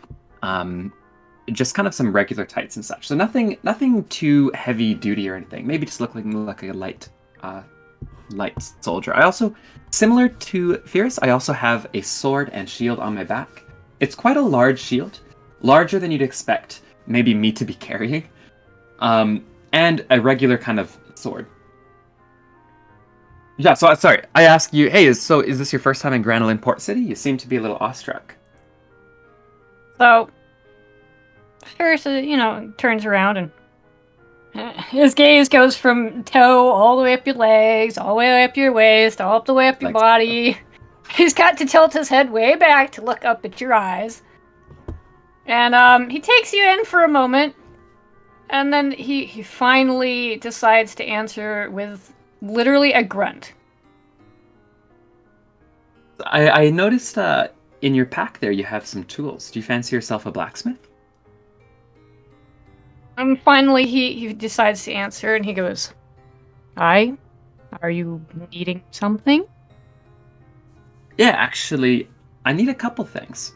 just kind of some regular tights and such. So nothing too heavy duty or anything. Maybe just looking like a light soldier. I also, similar to Phiris, I also have a sword and shield on my back. It's quite a large shield, larger than you'd expect maybe me to be carrying. And a regular kind of sword. Yeah, so sorry, I asked you, hey, is this your first time in Granolin Port City? You seem to be a little awestruck. So, Phiris, turns around and his gaze goes from toe all the way up your legs, all the way up your waist, all the way up your body. He's got to tilt his head way back to look up at your eyes. And he takes you in for a moment. And then he finally decides to answer with literally a grunt. I noticed in your pack there you have some tools. Do you fancy yourself a blacksmith? And finally he decides to answer, and he goes, "Aye? Are you needing something?" Yeah, actually, I need a couple things.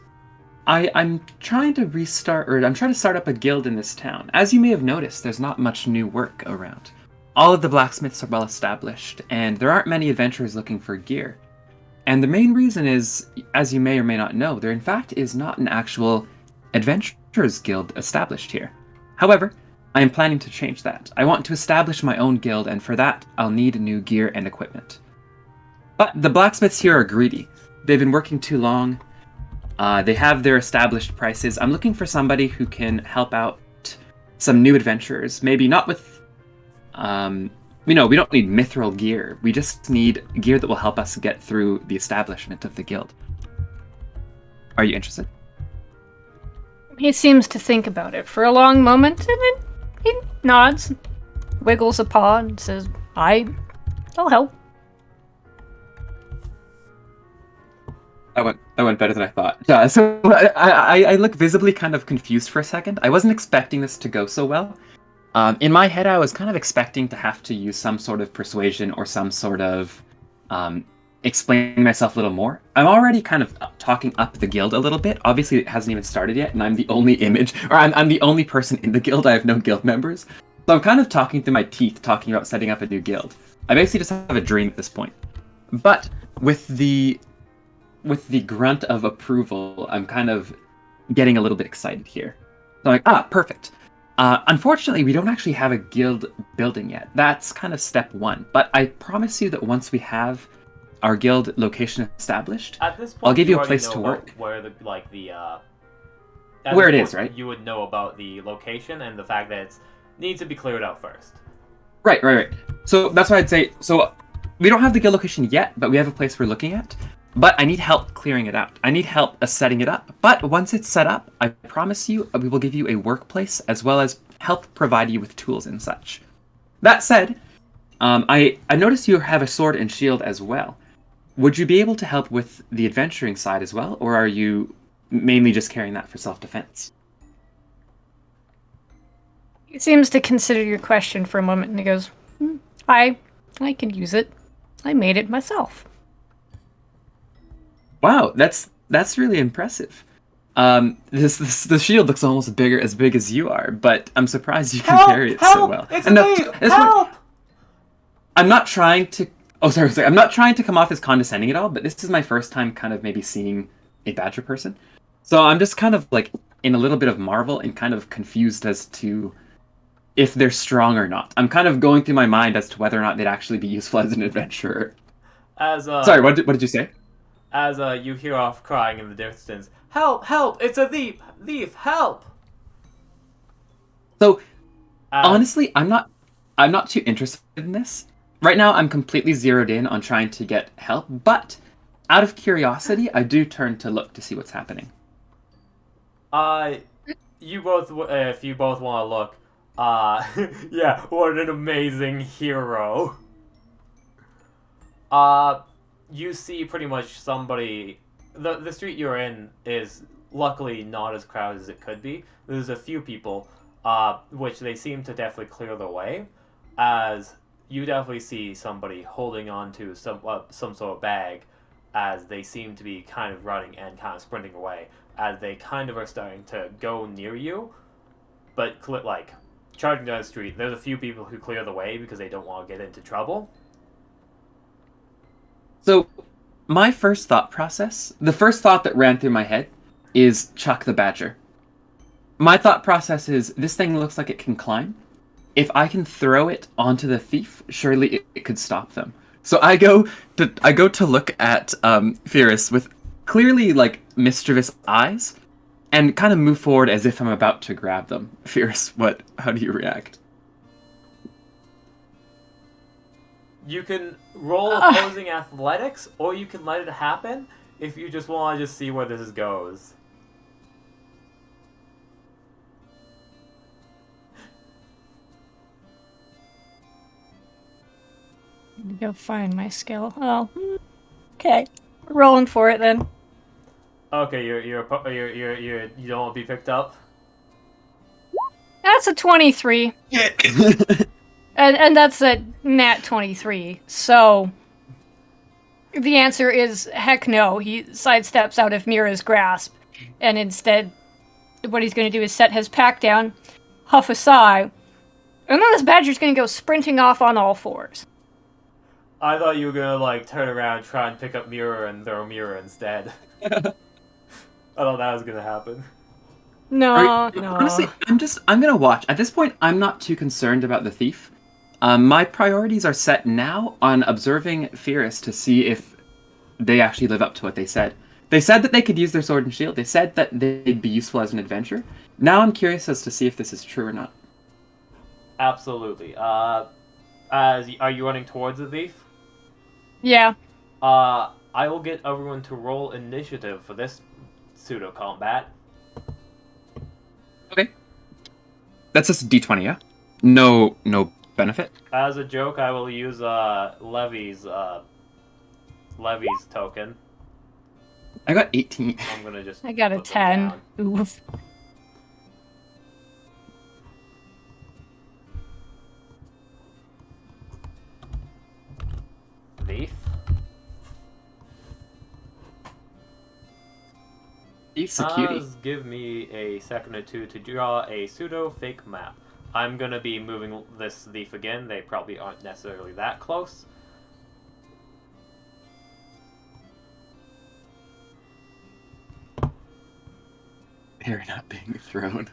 I'm trying to start up a guild in this town. As you may have noticed, there's not much new work around. All of the blacksmiths are well established, and there aren't many adventurers looking for gear. And the main reason is, as you may or may not know, there in fact is not an actual adventurers guild established here. However, I am planning to change that. I want to establish my own guild, and for that, I'll need new gear and equipment. But the blacksmiths here are greedy. They've been working too long. They have their established prices. I'm looking for somebody who can help out some new adventurers. Maybe not with, we don't need mithril gear. We just need gear that will help us get through the establishment of the guild. Are you interested? He seems to think about it for a long moment, and then he nods, wiggles a paw, and says, "I'll help." That went better than I thought. So I look visibly kind of confused for a second. I wasn't expecting this to go so well. In my head, I was kind of expecting to have to use some sort of persuasion or some sort of explaining myself a little more. I'm already kind of talking up the guild a little bit. Obviously, it hasn't even started yet, and I'm the only image, or I'm the only person in the guild. I have no guild members. So I'm kind of talking through my teeth, talking about setting up a new guild. I basically just have a dream at this point. But with the grunt of approval, I'm kind of getting a little bit excited here. So I'm like, perfect. Unfortunately, we don't actually have a guild building yet. That's kind of step one. But I promise you that once we have our guild location established, At this point, I'll give you a already place know to about work. Where the Where it is, right? You would know about the location and the fact that it needs to be cleared out first. Right. So that's why I'd say, so we don't have the guild location yet, but we have a place we're looking at. But I need help clearing it out. I need help setting it up. But once it's set up, I promise you, we will give you a workplace as well as help provide you with tools and such. That said, I noticed you have a sword and shield as well. Would you be able to help with the adventuring side as well, or are you mainly just carrying that for self-defense? He seems to consider your question for a moment, and he goes, I can use it. I made it myself. Wow, that's really impressive. The shield looks almost as big as you are, but I'm surprised you can carry it so well. It's a help! I'm not trying to. Oh, sorry. I'm not trying to come off as condescending at all, but this is my first time kind of maybe seeing a badger person, so I'm just kind of like in a little bit of marvel and kind of confused as to if they're strong or not. I'm kind of going through my mind as to whether or not they'd actually be useful as an adventurer. Sorry, what did you say? As you hear off crying in the distance, help! Help! It's a thief! Thief! Help! So, honestly, I'm not too interested in this. Right now, I'm completely zeroed in on trying to get help, but out of curiosity, I do turn to look to see what's happening. You both, if you both want to look, yeah, what an amazing hero. You see pretty much somebody. The street you're in is luckily not as crowded as it could be. There's a few people, which they seem to definitely clear the way, as you definitely see somebody holding on to some sort of bag, as they seem to be kind of running and kind of sprinting away, as they kind of are starting to go near you, but like charging down the street. There's a few people who clear the way because they don't want to get into trouble. So, my first thought process, the first thought that ran through my head, is chuck the badger. My thought process is, this thing looks like it can climb. If I can throw it onto the thief, surely it could stop them. So I go to look at Phiris with clearly like mischievous eyes, and kind of move forward as if I'm about to grab them. Phiris, how do you react? You can roll opposing athletics, or you can let it happen if you just want to just see where this goes. Go find my skill. Oh, okay. We're rolling for it then. Okay, you don't want to be picked up. That's a 23. Yeah. And that's a nat 23. So the answer is heck no. He sidesteps out of Mira's grasp, and instead, what he's going to do is set his pack down, huff a sigh, and then this badger's going to go sprinting off on all fours. I thought you were gonna like turn around, try and pick up Mira and throw Mira instead. I thought that was gonna happen. No. Honestly, I'm gonna watch. At this point, I'm not too concerned about the thief. My priorities are set now on observing Phiris to see if they actually live up to what they said. They said that they could use their sword and shield. They said that they'd be useful as an adventurer. Now I'm curious as to see if this is true or not. Absolutely. Are you running towards the thief? Yeah. I will get everyone to roll initiative for this pseudo combat. Okay. That's just a D20, yeah? No benefit? As a joke, I will use Levy's token. I got 18. I'm gonna just. I got a put them 10. down. Oof. Thief. Thief's a cutie. Give me a second or two to draw a pseudo fake map. I'm gonna be moving this thief again. They probably aren't necessarily that close. They're not being thrown.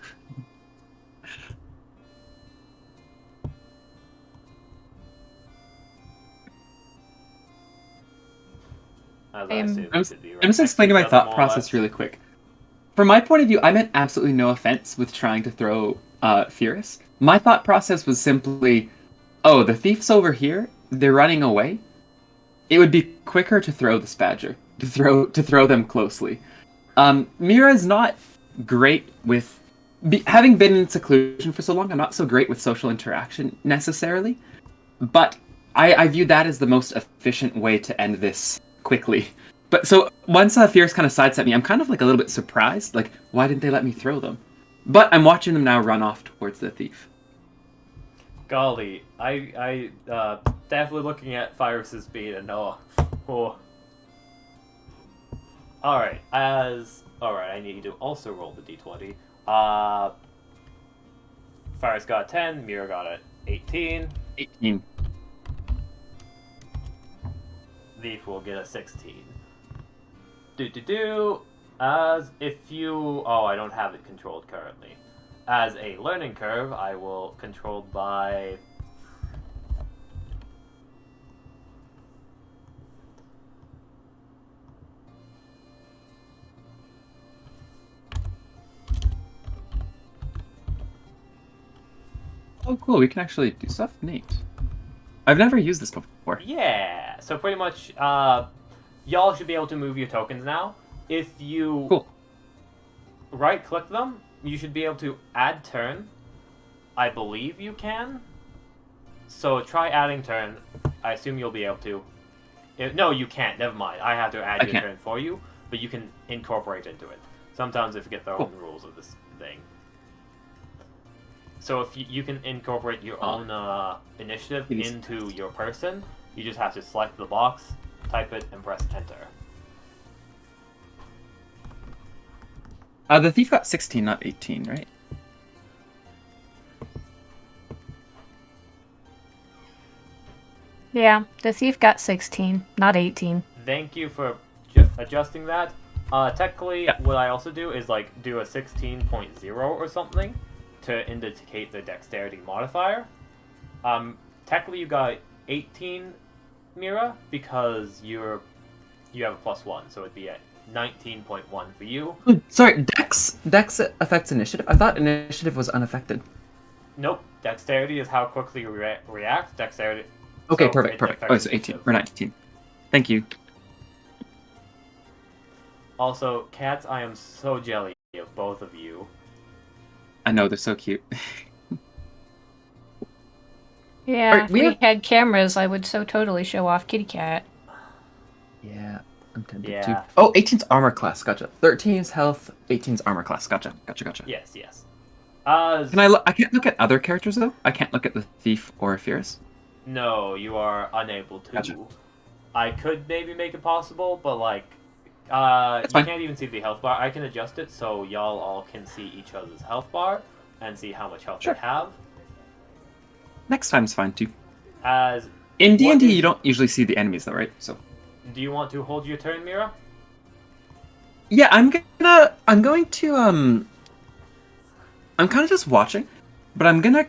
As I I'm- assume I'm it should be right I'm just next to explaining each my other, thought more or process less. really quick. From my point of view, I meant absolutely no offense with trying to throw Phiris. My thought process was simply, oh, the thief's over here. They're running away. It would be quicker to throw this badger, to throw them closely. Mira's not great with having been in seclusion for so long. I'm not so great with social interaction necessarily, but I view that as the most efficient way to end this quickly. But so once Fierce kind of sidestepped me, I'm kind of like a little bit surprised. Like, why didn't they let me throw them? But I'm watching them now run off towards the thief. Golly, I definitely looking at Phiris's speed and oh. Alright, I need to also roll the d20. Phiris got a 10, Mira got a 18. 18. Thief will get a 16. As if you... Oh, I don't have it controlled currently. As a learning curve, I will controlled by... Oh, cool. We can actually do stuff. Neat. I've never used this before. Yeah, so pretty much, y'all should be able to move your tokens now. If you Cool. right-click them, you should be able to add turn. I believe you can. So try adding turn. I assume you'll be able to. No, you can't. Never mind. I have to add your can't. turn for you, but you can incorporate into it. Sometimes they forget their Cool. own rules of this thing. So if you can incorporate your own initiative Please. into your person, you just have to select the box, type it, and press enter. The thief got 16, not 18, right? Yeah, the thief got 16, not 18. Thank you for adjusting that. Technically, Yeah. what I also do is like do a 16.0 or something to indicate the dexterity modifier. Technically, you got 18, Mira, because you have a +1, so it'd be at 19.1 for you. Sorry, Dex affects initiative? I thought initiative was unaffected. Nope, dexterity is how quickly you react. Dexterity. Okay, so perfect, it perfect. affects Oh, so 18 initiative. or 19. Thank you. Also, cats, I am so jelly of both of you. I know, they're so cute. Yeah, Alright, if we we have- had cameras, I would so totally show off Kitty Cat. Yeah, I'm tempted Yeah. to. Oh, 18's armor class, gotcha. 13's health, 18's armor class, gotcha. Yes, yes. I can't look at other characters though? I can't look at the thief or Fierce? No, you are unable to. Gotcha. I could maybe make it possible, but like, you fine. can't even see the health bar. I can adjust it so y'all all can see each other's health bar and see how much health Sure. they have. Next time's fine too. As In What D&D, is- you don't usually see the enemies though, right? So do you want to hold your turn, Mira? yeah, I'm going to I'm kind of just watching, but I'm gonna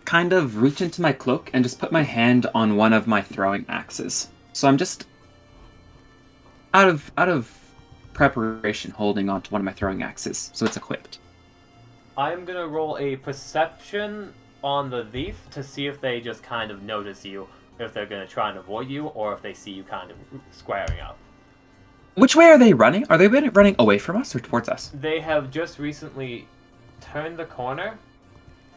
kind of reach into my cloak and just put my hand on one of my throwing axes. So I'm just out of preparation holding on to one of my throwing axes, so it's equipped. I'm gonna roll a perception on the thief to see if they just kind of notice you, if they're gonna try and avoid you, or if they see you kind of squaring up. Which way are they running? Are they running away from us or towards us? They have just recently turned the corner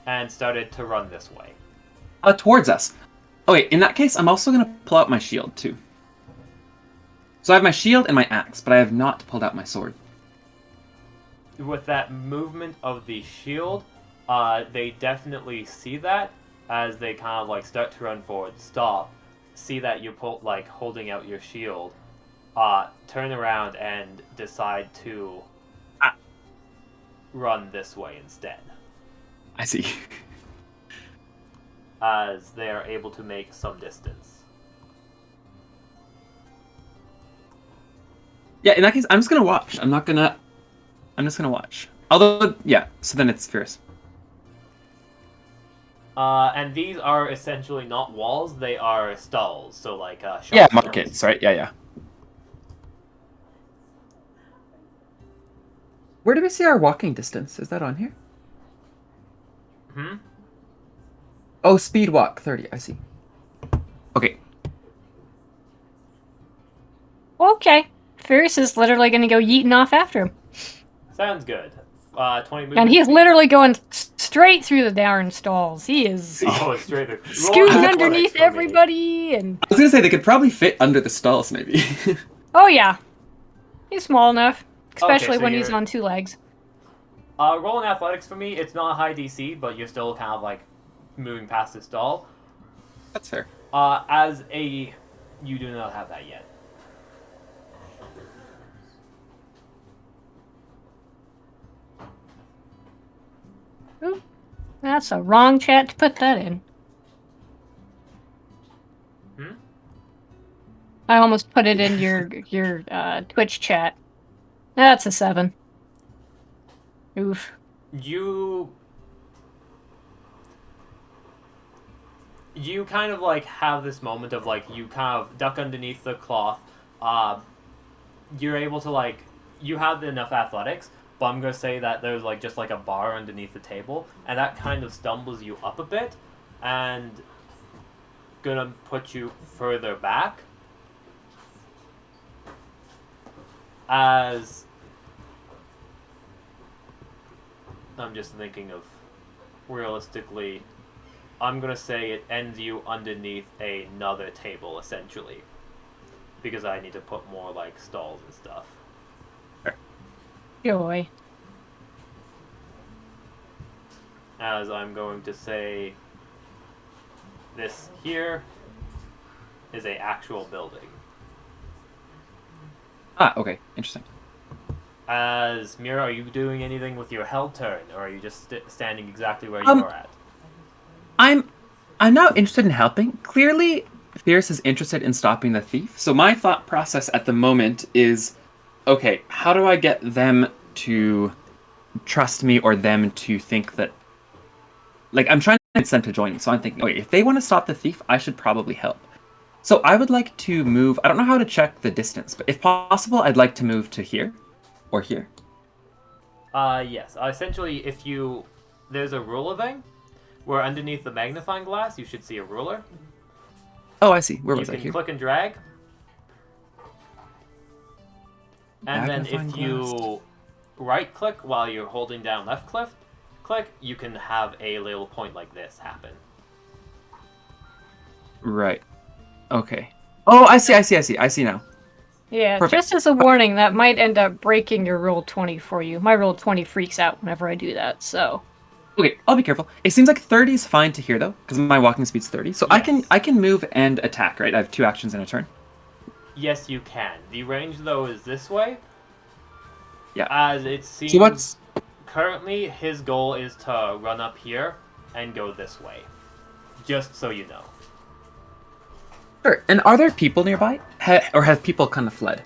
and started to run this way. Towards us. Okay, in that case, I'm also gonna pull out my shield too. So I have my shield and my axe, but I have not pulled out my sword. With that movement of the shield, they definitely see that as they kind of like start to run forward, stop, see that you're like holding out your shield, turn around and decide to run this way instead. I see. As they are able to make some distance. Yeah, in that case, I'm just gonna watch. I'm just gonna watch. Although, yeah, so then it's Phiris. And these are essentially not walls, they are stalls, so like, Yeah, stalls. markets, right? Yeah. Where do we see our walking distance? Is that on here? Hmm? Oh, speed walk, 30, I see. Okay. Okay. Phiris is literally going to go yeeting off after him. Sounds good. 20 movement And he's speed. literally going straight through the darn stalls. He is Oh, straight through. scooting Roll underneath athletics for me. everybody and... I was gonna say they could probably fit under the stalls, maybe. Oh, yeah. He's small enough. Especially Okay, so when he's you're- on 2 legs. Roll in athletics for me, it's not a high DC, but you're still kind of like moving past the stall. That's fair. You do not have that yet. Ooh, that's a wrong chat to put that in. Hmm? I almost put it in your Twitch chat. That's a 7. Oof. You kind of like have this moment of like you kind of duck underneath the cloth. You're able to like you have enough athletics, but I'm gonna say that there's like just like a bar underneath the table, and that kind of stumbles you up a bit, and gonna put you further back. As I'm just thinking of realistically, I'm gonna say it ends you underneath another table essentially, because I need to put more like stalls and stuff. Joy. As I'm going to say, this here is a actual building. Ah, okay. Interesting. As Mira, are you doing anything with your held turn, or are you just standing exactly where you are at? I'm now interested in helping. Clearly, Phiris is interested in stopping the thief. So my thought process at the moment is, okay, how do I get them to trust me or them to think that... Like, I'm trying to get them to join me. So I'm thinking, okay, if they want to stop the thief, I should probably help. So I would like to move... I don't know how to check the distance, but if possible, I'd like to move to here. Or here. Yes. Essentially, if you... There's a ruler thing, where underneath the magnifying glass, you should see a ruler. Oh, I see. Where was You I? can Here? click and drag. And then Magnifying if you right-click while you're holding down left-click, you can have a little point like this happen. Right. Okay. Oh, I see. I see now. Yeah, Perfect. just as a warning, that might end up breaking your roll 20 for you. My roll 20 freaks out whenever I do that, so... Okay, I'll be careful. It seems like 30 is fine to here, though, because my walking speed's 30. So Yes. I can move and attack, right? I have 2 actions in a turn. Yes, you can. The range, though, is this way. Yeah. As it seems... So what's... Currently, his goal is to run up here and go this way. Just so you know. Sure. And are there people nearby? Or have people kind of fled?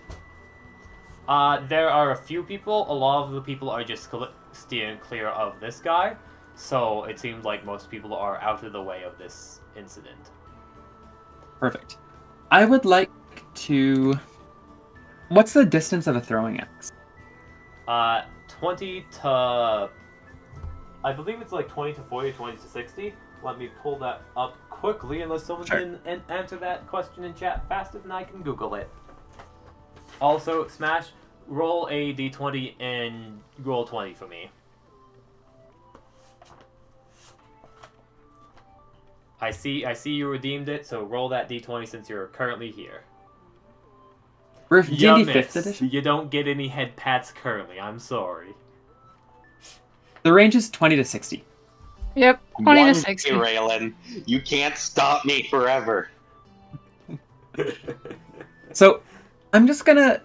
There are a few people. A lot of the people are just steering clear of this guy. So it seems like most people are out of the way of this incident. Perfect. I would like to... What's the distance of a throwing axe? 20 to... I believe it's like 20 to 40 or 20 to 60. Let me pull that up quickly, unless someone Sure. can answer that question in chat faster than I can Google it. Also, Smash, roll a d20 and roll 20 for me. I see you redeemed it, so roll that d20 since you're currently here. We're You D&D 5th miss. edition. You don't get any head pats currently. I'm sorry. The range is 20 to 60. Yep, 20 to One 60. day, Raylan. You can't stop me forever. So, I'm just gonna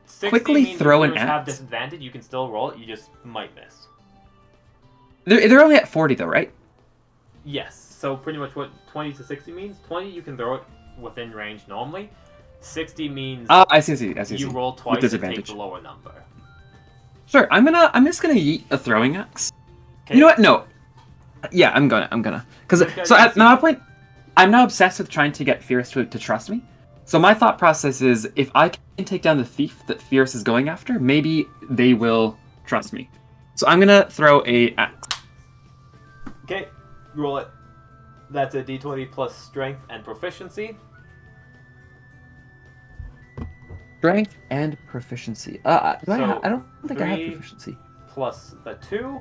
60 quickly means throw if an you have axe. disadvantage, you can still roll it. You just might miss. They're only at 40 though, right? Yes. So pretty much what 20 to 60 means. 20 you can throw it within range normally. 60 means I see. you roll With twice and take disadvantage. the lower number. Sure, I'm just gonna yeet a throwing axe. Okay. You know what? No. Yeah, I'm gonna. Because so at that point, I'm now obsessed with trying to get Phiris to trust me. So my thought process is, if I can take down the thief that Phiris is going after, maybe they will trust me. So I'm gonna throw a axe. Okay, roll it. That's a d20 plus strength and proficiency. Strength and proficiency. I don't think I have 3 proficiency. Plus the 2.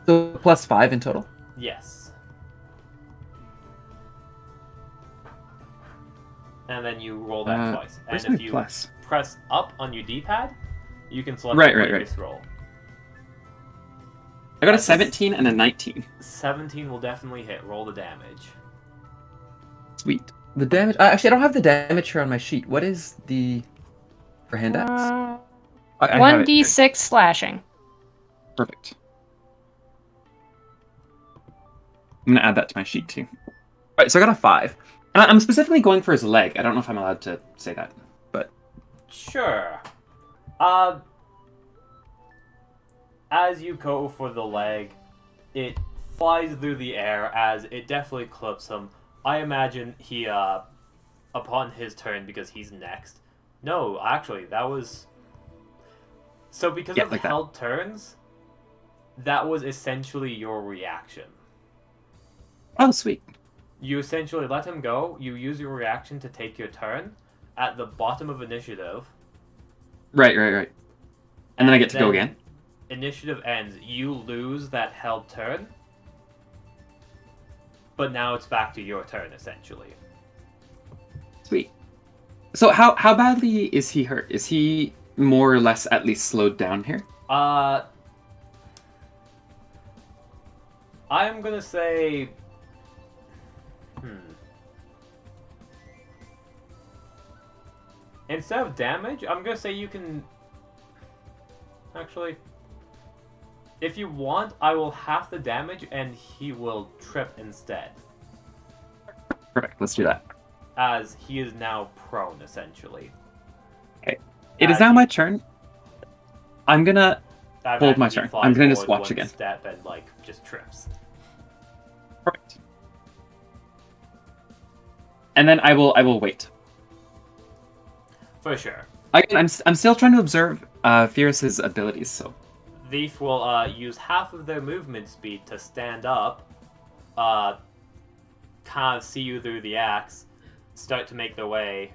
So plus 5 in total. Yes. And then you roll that twice. Where's And my if you plus? press up on your D-pad, you can select Right, the right. latest roll. I got a That's 17 and a 19. 17 will definitely hit. Roll the damage. Sweet. The damage. Actually, I don't have the damage here on my sheet. What is the for hand axe? I have it here. 1d6 slashing. Perfect. I'm gonna add that to my sheet too. Alright, so I got a 5. And I'm specifically going for his leg. I don't know if I'm allowed to say that, but Sure. As you go for the leg, it flies through the air as it definitely clips him. I imagine he, upon his turn, because he's next. No, actually, that was... So because of like that. held turns, that was essentially your reaction. oh sweet. You essentially let him go, you use your reaction to take your turn at the bottom of initiative. Right. And then I get to go then again. Initiative ends, you lose that held turn, but now it's back to your turn, essentially. Sweet. So how badly is he hurt? Is he more or less at least slowed down here? I'm gonna say... Instead of damage, I'm gonna say you can... Actually... If you want, I will half the damage and he will trip instead. Perfect. Let's do that. As he is now prone, essentially. Okay. It is now my turn. I'm gonna I've hold my actually turn. flies I'm gonna just forward watch one again. Step and just trips. Perfect. And then I will wait. For sure. Again, I'm still trying to observe Phiris's abilities. So Thief will use half of their movement speed to stand up, kind of see you through the axe, start to make their way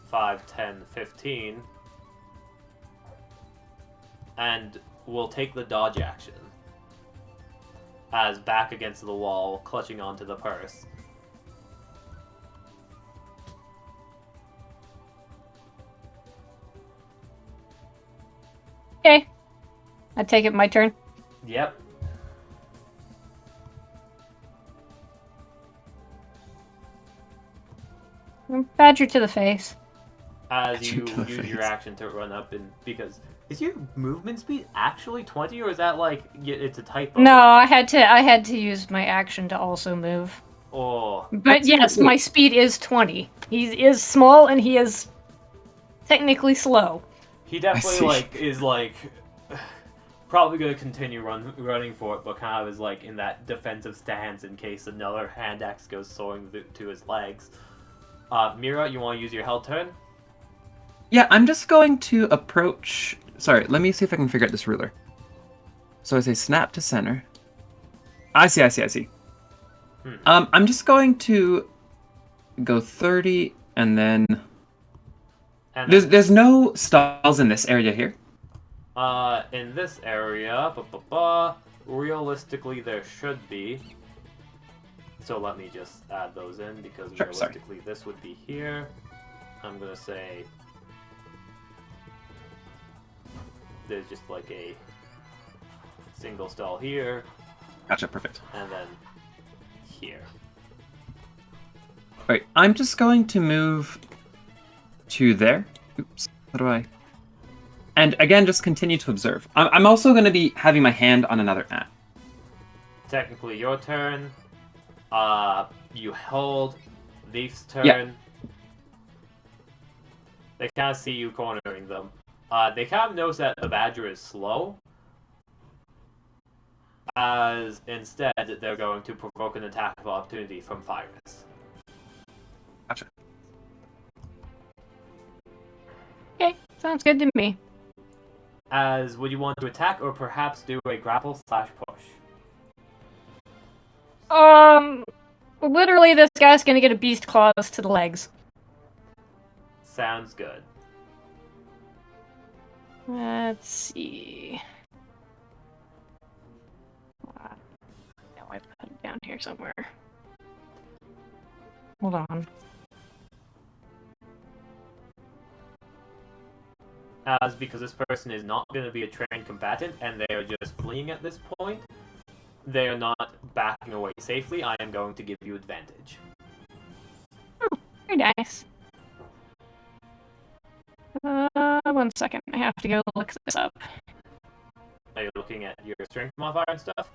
5, 10, 15, and will take the dodge action as back against the wall, clutching onto the purse. Okay. I take it my turn. Yep. Badger to the face. As Shoot you to the use your face. action to run up and because is your movement speed actually 20 or is that it's a typo? No, I had to use my action to also move. Oh, But yes, my speed is 20. He is small and he is technically slow. he definitely see. is probably gonna continue running for it, but kind of is in that defensive stance in case another hand axe goes soaring to his legs. Mira, you want to use your held turn? yeah, I'm just going to approach. Sorry, let me see if I can figure out this ruler. So I say snap to center. I see. I'm just going to go 30 and then And there's no stalls in this area here. in this area, realistically there should be. So let me just add those in because Sure, sorry. realistically this would be here. I'm gonna say there's just like a single stall here, Gotcha, perfect. and then here. Alright, I'm just going to move to there. Oops, how do I... And again, just continue to observe. I'm also going to be having my hand on another app. Technically your turn. You hold. Leaf's turn. Yeah. They kind of see you cornering them. They kind of notice that the badger is slow. As instead, they're going to provoke an attack of opportunity from Phiris. Gotcha. Okay, sounds good to me. As would you want to attack or perhaps do a grapple/push? Literally, this guy's gonna get a beast claws to the legs. Sounds good. Let's see. Now I put it down here somewhere. Hold on. As because this person is not going to be a trained combatant and they are just fleeing at this point, they are not backing away safely, I am going to give you advantage. Oh, very nice. 1 second. I have to go look this up. Are you looking at your strength modifier and stuff?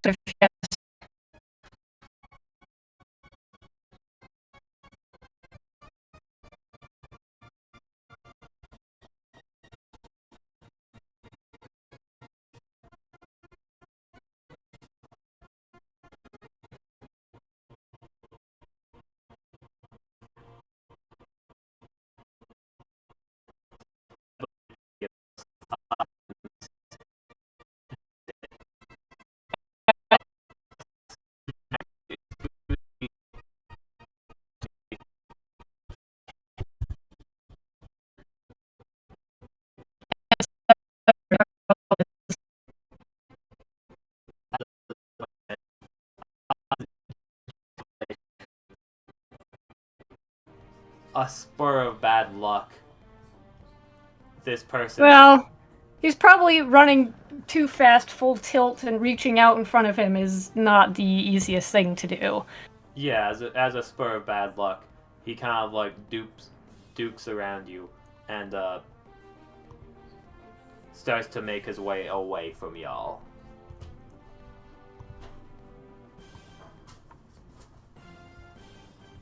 Yes. A spur of bad luck. This person... Well, he's probably running too fast, full tilt, and reaching out in front of him is not the easiest thing to do. Yeah, as a spur of bad luck, he kind of like dukes around you and starts to make his way away from y'all.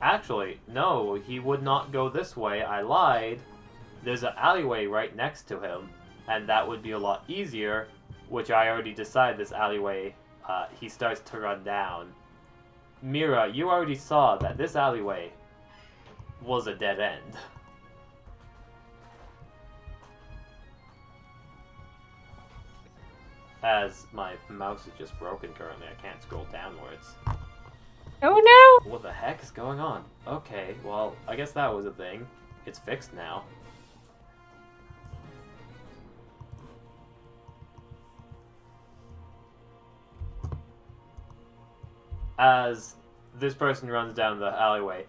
Actually, no, he would not go this way. I lied. There's an alleyway right next to him, and that would be a lot easier, which I already decided this alleyway, he starts to run down. Mira, you already saw that this alleyway was a dead end. As my mouse is just broken currently, I can't scroll downwards. Oh no! What the heck is going on? Okay, well, I guess that was a thing. It's fixed now. As this person runs down the alleyway,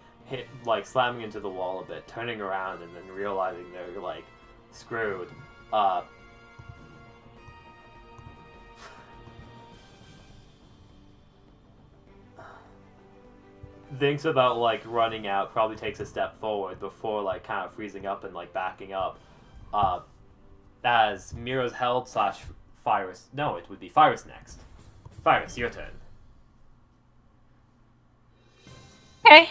slamming into the wall a bit, turning around, and then realizing they're, like, screwed. Thinks about, like, running out, probably takes a step forward before, like, kind of freezing up and, like, backing up. As Mira's held / Phiris. No, it would be Phiris next. Phiris, your turn. Okay,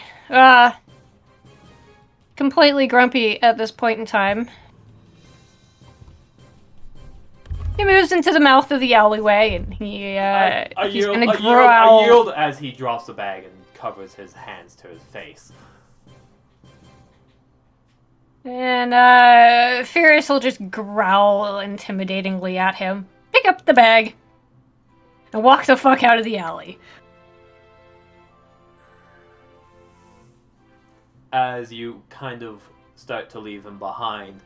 completely grumpy at this point in time. He moves into the mouth of the alleyway, and he's gonna growl. I yield as he drops the bag and covers his hands to his face. And, Phiris will just growl intimidatingly at him, pick up the bag, and walk the fuck out of the alley. As you kind of start to leave him behind,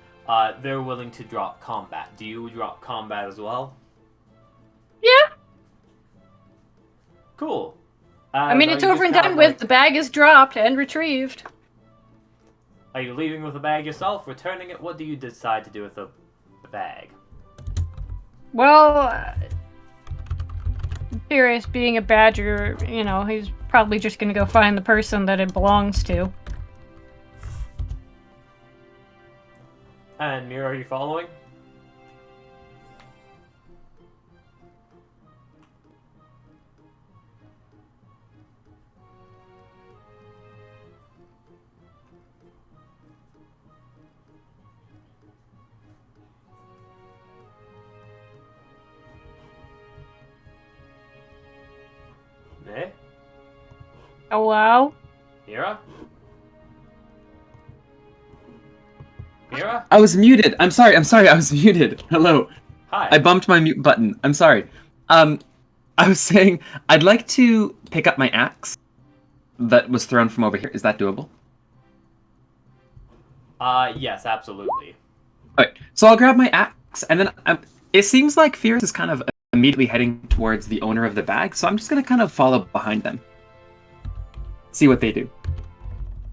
they're willing to drop combat. Do you drop combat as well? Yeah. Cool. I mean, it's over and done with. The bag is dropped and retrieved. Are you leaving with the bag yourself, returning it? What do you decide to do with the bag? Well, Phiris being a badger, you know, he's probably just gonna go find the person that it belongs to. And Mira, are you following? Eh? Hello? Mira? Mira? I was muted. I'm sorry. I was muted. Hello. Hi. I bumped my mute button. I'm sorry. I was saying I'd like to pick up my axe that was thrown from over here. Is that doable? Yes, absolutely. Alright, so I'll grab my axe, and then it seems like Phiris is kind of immediately heading towards the owner of the bag, so I'm just gonna kind of follow behind them. See what they do.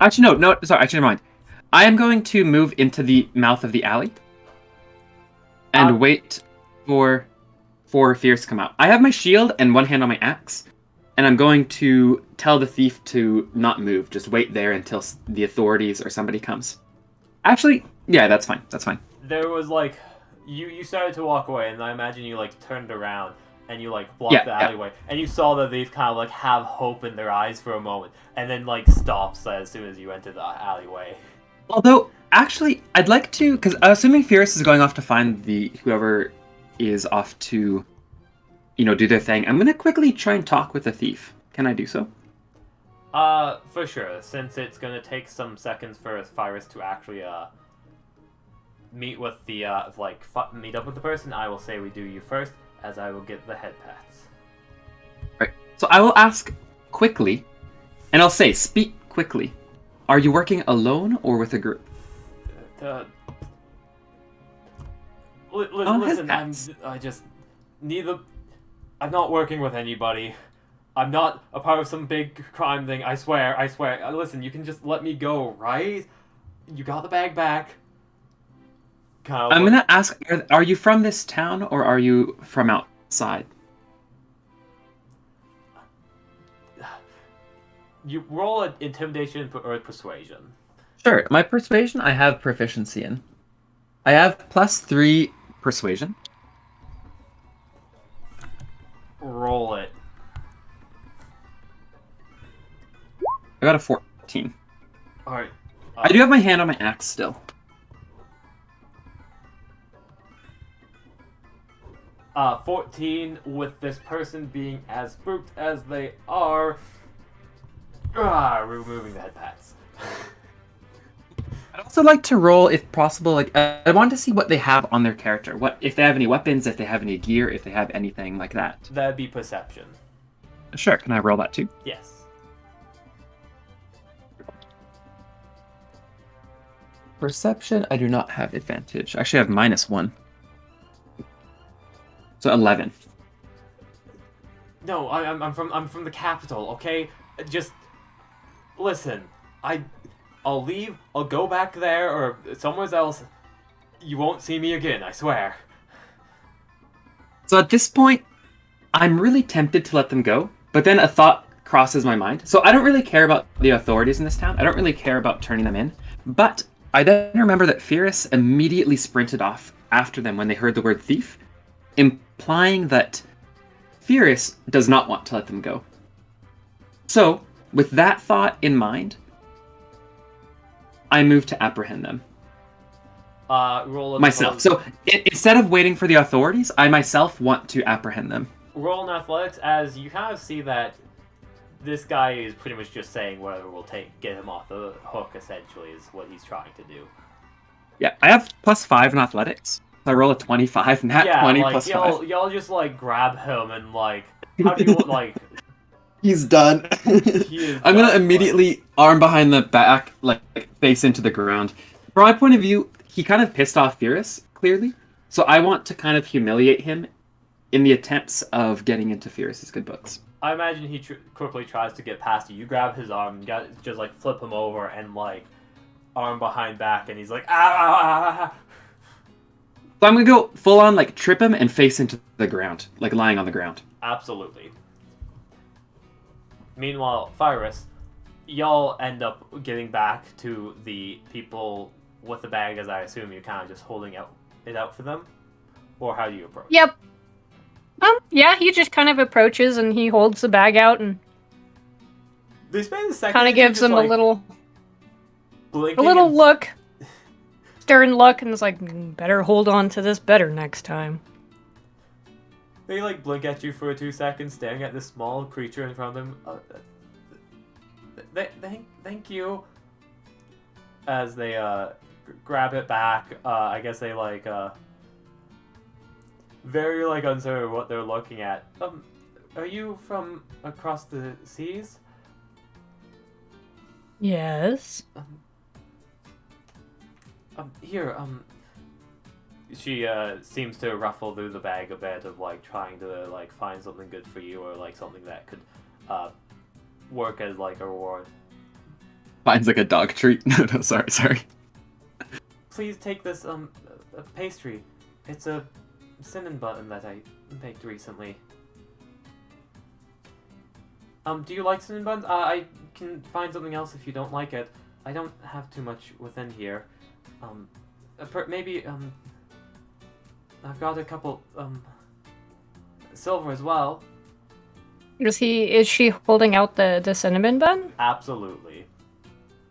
Actually, no, sorry, actually, never mind. I am going to move into the mouth of the alley and wait for Phiris to come out. I have my shield and one hand on my axe, and I'm going to tell the thief to not move. Just wait there until the authorities or somebody comes. Actually, yeah, that's fine. That's fine. There was like, you started to walk away, and I imagine you like turned around and you like blocked the alleyway, and you saw the thief kind of like have hope in their eyes for a moment, and then like stops as soon as you enter the alleyway. Although, actually, I'd like to, because assuming Phiris is going off to find whoever is off to, you know, do their thing, I'm gonna quickly try and talk with the thief. Can I do so? For sure. Since it's gonna take some seconds for Phiris to actually meet with the meet up with the person, I will say we do you first, as I will get the head pats. Right. So I will ask quickly, and I'll say, speak quickly. Are you working alone or with a group? Listen, I just neither. I'm not working with anybody. I'm not a part of some big crime thing. I swear. Listen, you can just let me go, right? You got the bag back. I'm gonna ask: are you from this town or are you from outside? You roll an intimidation or persuasion. Sure. My persuasion, I have proficiency in. I have +3 persuasion. Roll it. I got a 14. Alright. I do have my hand on my axe still. 14 with this person being as spooked as they are. Removing the head pats. I'd also like to roll, if possible, like I want to see what they have on their character. What if they have any weapons, if they have any gear, if they have anything like that. That'd be perception. Sure, can I roll that too? Yes. Perception, I do not have advantage. Actually, I have -1. So 11. No, I'm from the capital. Okay, just listen. I'll leave. I'll go back there or somewhere else. You won't see me again. I swear. So at this point, I'm really tempted to let them go, but then a thought crosses my mind. So I don't really care about the authorities in this town. I don't really care about turning them in, but I then remember that Phiris immediately sprinted off after them when they heard the word thief, implying that Phiris does not want to let them go. So, with that thought in mind, I move to apprehend them. Roll myself. So instead of waiting for the authorities, I myself want to apprehend them. Roll in athletics, as you kind of see that this guy is pretty much just saying whatever will get him off the hook. Essentially, is what he's trying to do. Yeah, I have +5 in athletics. So I roll a 25, not 20 like, plus 5. Y'all just like grab him and like, how do you like? He's done. I'm gonna immediately arm behind the back, like face into the ground. From my point of view, he kind of pissed off Phiris, clearly. So I want to kind of humiliate him in the attempts of getting into Phiris's good books. I imagine he quickly tries to get past you. You grab his arm, just like flip him over, and like arm behind back, and he's like, ah! So I'm gonna go full on, like, trip him and face into the ground, like lying on the ground. Absolutely. Meanwhile, Phiris, y'all end up getting back to the people with the bag, as I assume you're kind of just holding it out for them? Or how do you approach? Yep. Yeah, he just kind of approaches and he holds the bag out and They spend a second kind of gives just, him like, a little blinking and- look, stern look, and is like, better hold on to this better next time. They like blink at you for 2 seconds, staring at this small creature in front of them. Thank you. As they grab it back, I guess they like very like uncertain what they're looking at. Are you from across the seas? Yes. Here, she seems to ruffle through the bag a bit of like trying to like find something good for you or like something that could work as like a reward. Finds like a dog treat. No, sorry. Please take this pastry. It's a cinnamon bun that I baked recently. Do you like cinnamon buns? I can find something else if you don't like it. I don't have too much within here. Maybe I've got a couple silver as well. Is she holding out the cinnamon bun? Absolutely.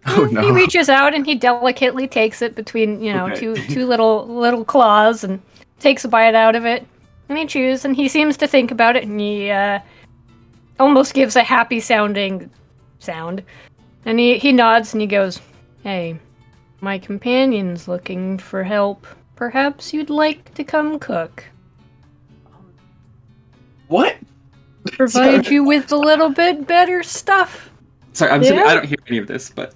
Oh no. He reaches out and he delicately takes it between, Okay. two little claws and takes a bite out of it. And he chews and he seems to think about it and he almost gives a happy sounding sound. And he nods and he goes, "Hey, my companion's looking for help. Perhaps you'd like to come cook. What? Provide you with a little bit better stuff." Sorry, I'm Yeah? assuming I don't hear any of this, but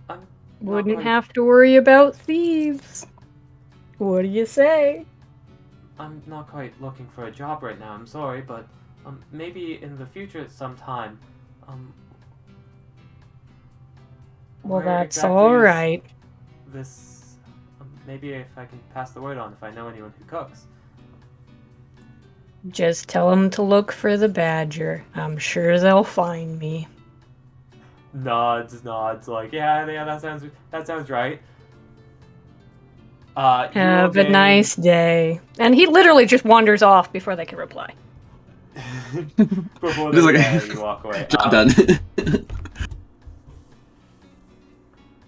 I'm not Wouldn't quite- have to worry about thieves. What do you say? I'm not quite looking for a job right now. I'm sorry, but maybe in the future sometime. Well, where that's exactly all is right. This maybe if I can pass the word on if I know anyone who cooks. Just tell them to look for the badger. I'm sure they'll find me. Nods, like yeah, that sounds right. You will Have a gain- nice day. And he literally just wanders off before they can reply. Before Just they, like- you walk away. job done.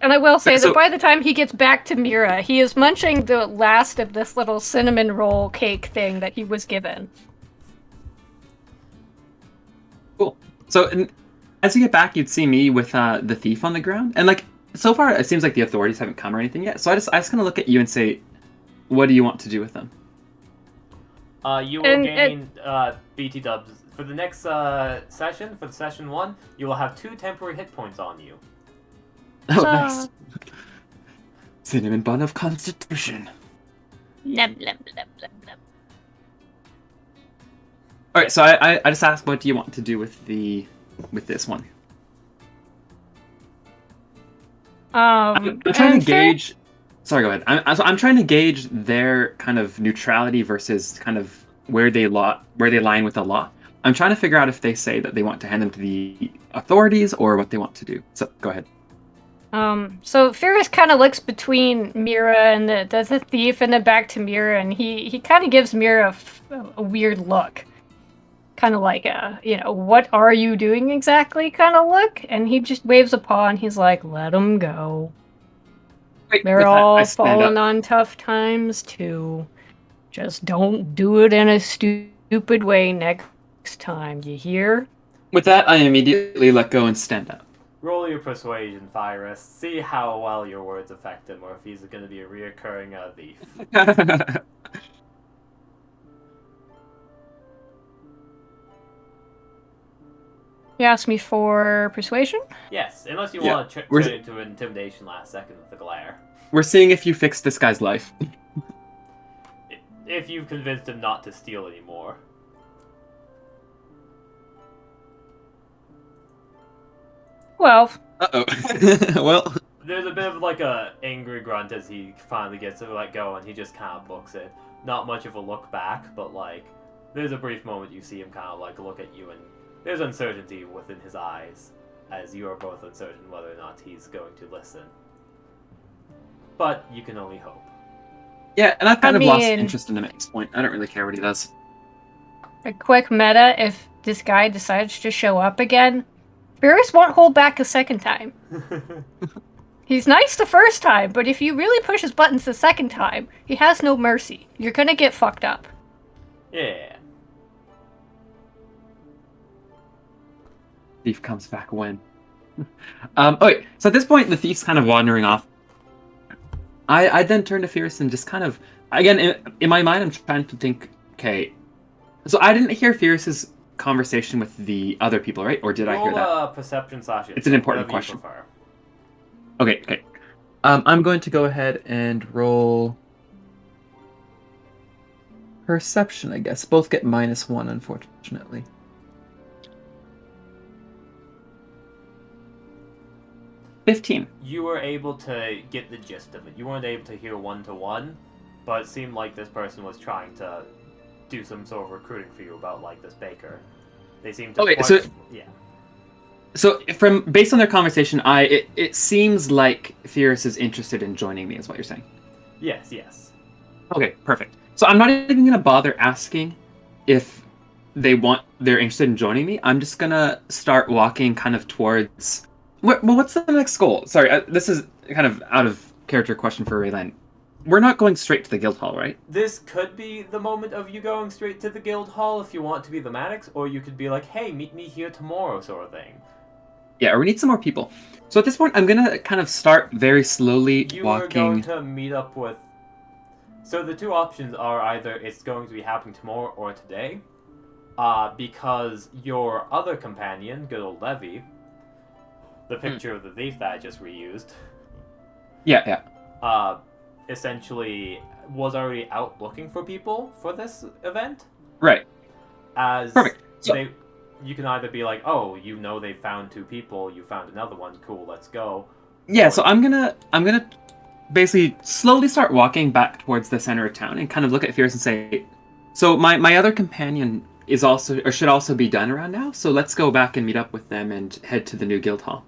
And I will say So- that by the time he gets back to Mira, he is munching the last of this little cinnamon roll cake thing that he was given. Cool. So, as you get back, you'd see me with the thief on the ground, and like so far, it seems like the authorities haven't come or anything yet. So I just kind of look at you and say, "What do you want to do with them?" You will gain BT dubs for the next session. For the session 1, you will have 2 temporary hit points on you. Oh, nice. Cinnamon bun of constitution. Blub, blub, blub, blub, blub. All right, so I just asked, what do you want to do with this one? I'm trying and to gauge. Sorry, go ahead. I'm trying to gauge their kind of neutrality versus kind of where they line with the law. I'm trying to figure out if they say that they want to hand them to the authorities or what they want to do. So go ahead. So Phiris kind of looks between Mira and the thief and then back to Mira, and he kind of gives Mira a weird look. Kind of like what are you doing exactly kind of look, and he just waves a paw and he's like, let them go. With They're that, I all stand falling up. on tough times too. Just don't do it in a stupid way next time, you hear? With that, I immediately let go and stand up. Roll your persuasion, Virus. See how well your words affect him, or if he's going to be a reoccurring thief. You asked me for persuasion? Yes, unless you Yeah, want to we're- turn it into intimidation last second with the glare. We're seeing if you fix this guy's life. If you've convinced him not to steal anymore. Well, Uh-oh. Well, There's a bit of like a angry grunt as he finally gets to let go, and he just kind of books it. Not much of a look back, but like there's a brief moment you see him kind of like look at you, and there's uncertainty within his eyes, as you are both uncertain whether or not he's going to listen. But you can only hope. yeah, and I've kind of lost mean- interest in him at this point. I don't really care what he does. A quick meta: if this guy decides to show up again, Phiris won't hold back a second time. He's nice the first time, but if you really push his buttons the second time, he has no mercy. You're gonna get fucked up. Yeah. Thief comes back when. Okay, so at this point, the thief's kind of wandering off. I then turn to Phiris and just kind of, again, in my mind, I'm trying to think, okay, so I didn't hear Phiris's conversation with the other people, right? Or did I hear that? Roll a perception / It's an important whatever you question. prefer. Okay. I'm going to go ahead and roll perception, I guess. Both get -1, unfortunately. $15. You were able to get the gist of it. You weren't able to hear one-to-one, but it seemed like this person was trying to do some sort of recruiting for you about like this baker. They seemed to. Okay, so- yeah. So, based on their conversation, it seems like Phiris is interested in joining me, is what you're saying. Yes. Okay, perfect. So I'm not even gonna bother asking if they're interested in joining me. I'm just gonna start walking kind of towards. Well, what's the next goal? Sorry, this is kind of out of character question for Raylan. We're not going straight to the guild hall, right? This could be the moment of you going straight to the guild hall if you want to be the Maddox, or you could be like, hey, meet me here tomorrow, sort of thing. Yeah, or we need some more people. So at this point, I'm gonna kind of start very slowly You are going walking. to meet up with. So the two options are either it's going to be happening tomorrow or today, because your other companion, good old Levy, the picture of the thief that I just reused, Yeah. essentially was already out looking for people for this event. Right. As Perfect. So- you can either be like, oh, you know they found 2 people, you found another one, cool, let's go. Yeah, so I'm gonna basically slowly start walking back towards the center of town and kind of look at Phiris and say, so my other companion is also, or should also be done around now, so let's go back and meet up with them and head to the new guild hall.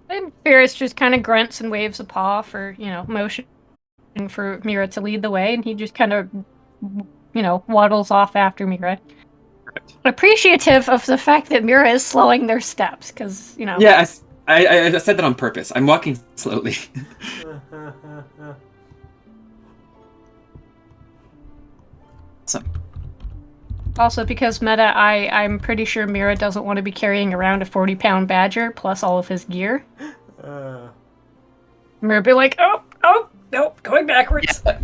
And Phiris just kind of grunts and waves a paw for, motion for Mira to lead the way, and he just kind of, waddles off after Mira. Appreciative of the fact that Mira is slowing their steps, because, Yeah, I said that on purpose. I'm walking slowly. Awesome. Also, because meta, I'm pretty sure Mira doesn't want to be carrying around a 40-pound badger plus all of his gear. Mira be like, oh, nope, going backwards. Yeah,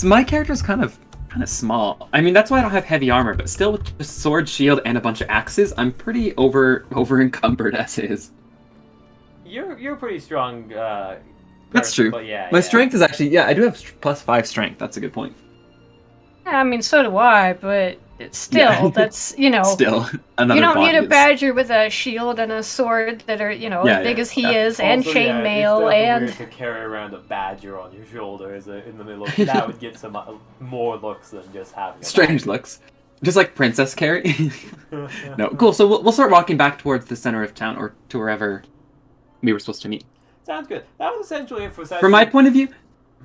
my character's kind of small. I mean, that's why I don't have heavy armor, but still with just sword, shield, and a bunch of axes, I'm pretty over encumbered as is. You're pretty strong. That's true. But yeah, My strength is actually, I do have +5 strength. That's a good point. I mean, so do I, but it's still, Yeah. that's, Still, another you don't need a body is- badger with a shield and a sword that are, as big as he is, and Also, yeah, chainmail, it's and... definitely weird to carry around a badger on your shoulders in the middle of that would get some more looks than just having a Strange looks. Just like Princess Carrie. No, cool. So we'll start walking back towards the center of town, or to wherever we were supposed to meet. Sounds good. That was essentially it for session. From my point of view,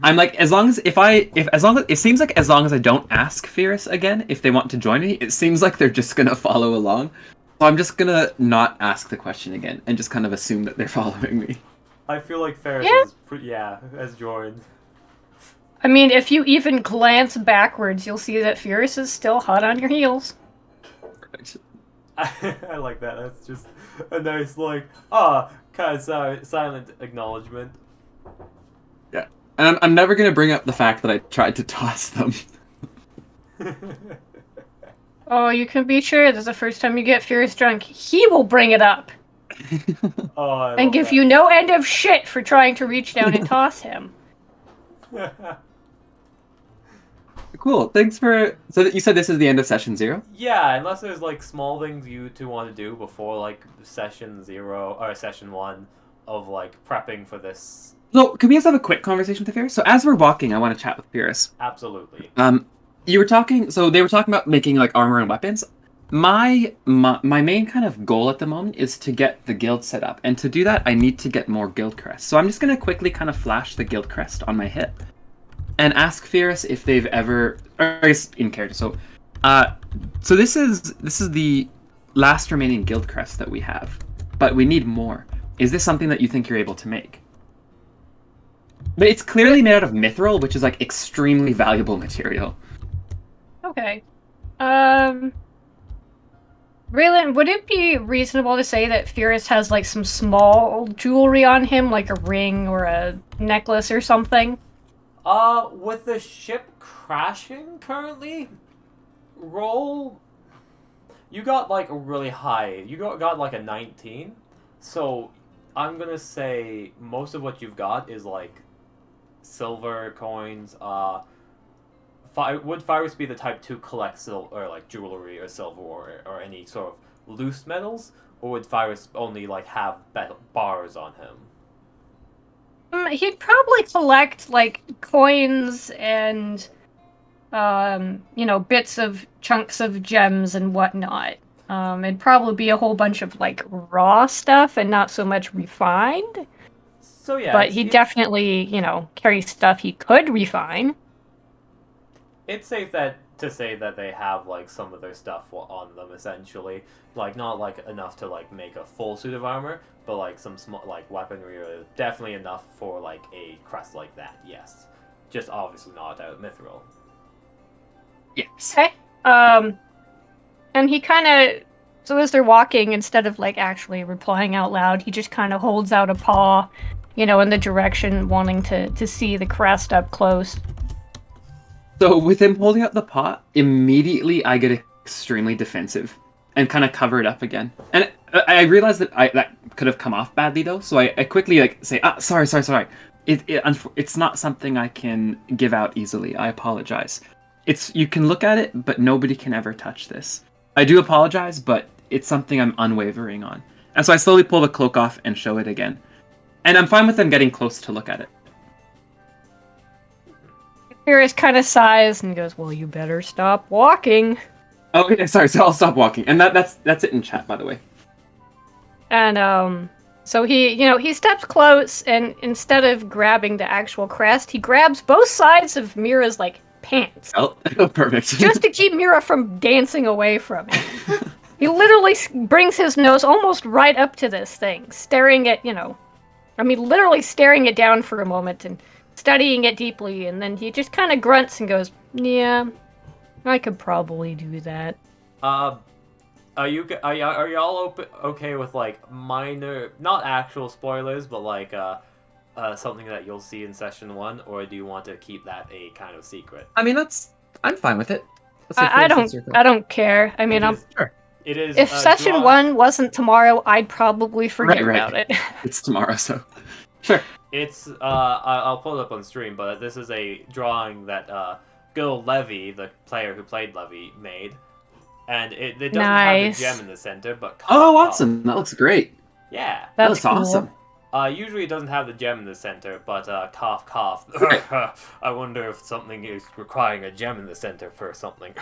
I'm like, as long as it seems like as long as I don't ask Phiris again if they want to join me, it seems like they're just gonna follow along. So I'm just gonna not ask the question again and just kind of assume that they're following me. I feel like Ferris Yeah. is has joined. I mean, if you even glance backwards, you'll see that Phiris is still hot on your heels. Perfect. I like that. That's just a nice kind of silent acknowledgement. Yeah, and I'm never gonna bring up the fact that I tried to toss them. Oh, you can be sure that the first time you get Phiris drunk, he will bring it up. Oh, I And love give that. you no end of shit for trying to reach down and toss him. Cool. Thanks for. So you said this is the end of session 0? Yeah, unless there's like small things you two want to do before like session 0 or session 1 of like prepping for this. So can we just have a quick conversation with Phiris? So as we're walking, I want to chat with Phiris. Absolutely. You were talking. So they were talking about making like armor and weapons. My main kind of goal at the moment is to get the guild set up, and to do that, I need to get more guild crests. So I'm just gonna quickly kind of flash the guild crest on my hip, and ask Phiris if they've ever, or I guess in character. So this is the last remaining guild crest that we have, but we need more. Is this something that you think you're able to make? But it's clearly made out of mithril, which is like extremely valuable material. Okay. Raylan, would it be reasonable to say that Phiris has like some small jewelry on him, like a ring or a necklace or something? With the ship crashing currently, roll. You got like a really high. You got like a 19. So I'm gonna say most of what you've got is like silver coins. Would Phiris be the type to collect or like jewelry or silver or any sort of loose metals, or would Phiris only like have bars on him? He'd probably collect like coins and bits of chunks of gems and whatnot. It'd probably be a whole bunch of like raw stuff and not so much refined. So yeah, but he definitely, carry stuff he could refine. It's safe to say that they have like some of their stuff on them essentially, like not like enough to like make a full suit of armor, but like some small like weaponry are definitely enough for like a crest like that. Yes, just obviously not out of mithril. Yes. Okay. And he kind of, so as they're walking, instead of like actually replying out loud, he just kind of holds out a paw, in the direction wanting to see the crest up close. So with him holding up the paw, immediately I get extremely defensive and kind of cover it up again. And I realize that that could have come off badly though, so I quickly like say, sorry. It's not something I can give out easily. I apologize. You can look at it, but nobody can ever touch this. I do apologize, but it's something I'm unwavering on. And so I slowly pull the cloak off and show it again. And I'm fine with them getting close to look at it. Phiris kind of sighs and goes, "Well, you better stop walking." Oh, okay, sorry. So I'll stop walking, and that's it in chat, by the way. And so he steps close, and instead of grabbing the actual crest, he grabs both sides of Mira's like pants. Oh, perfect. Just to keep Mira from dancing away from him. He literally brings his nose almost right up to this thing, staring at literally staring it down for a moment and studying it deeply, and then he just kind of grunts and goes, "Yeah, I could probably do that." Are y'all okay with like minor, not actual spoilers, but like something that you'll see in session 1, or do you want to keep that a kind of secret? I mean, I'm fine with it. I don't care. I mean, sure. It is. If session 1 wasn't tomorrow, I'd probably forget about it. It's tomorrow, so sure. It's I'll pull it up on stream, but this is a drawing that Gil Levy, the player who played Levy, made, and it doesn't have the gem in the center, but awesome! That looks great. Yeah, that looks awesome. Usually it doesn't have the gem in the center, but cough cough. I wonder if something is requiring a gem in the center for something.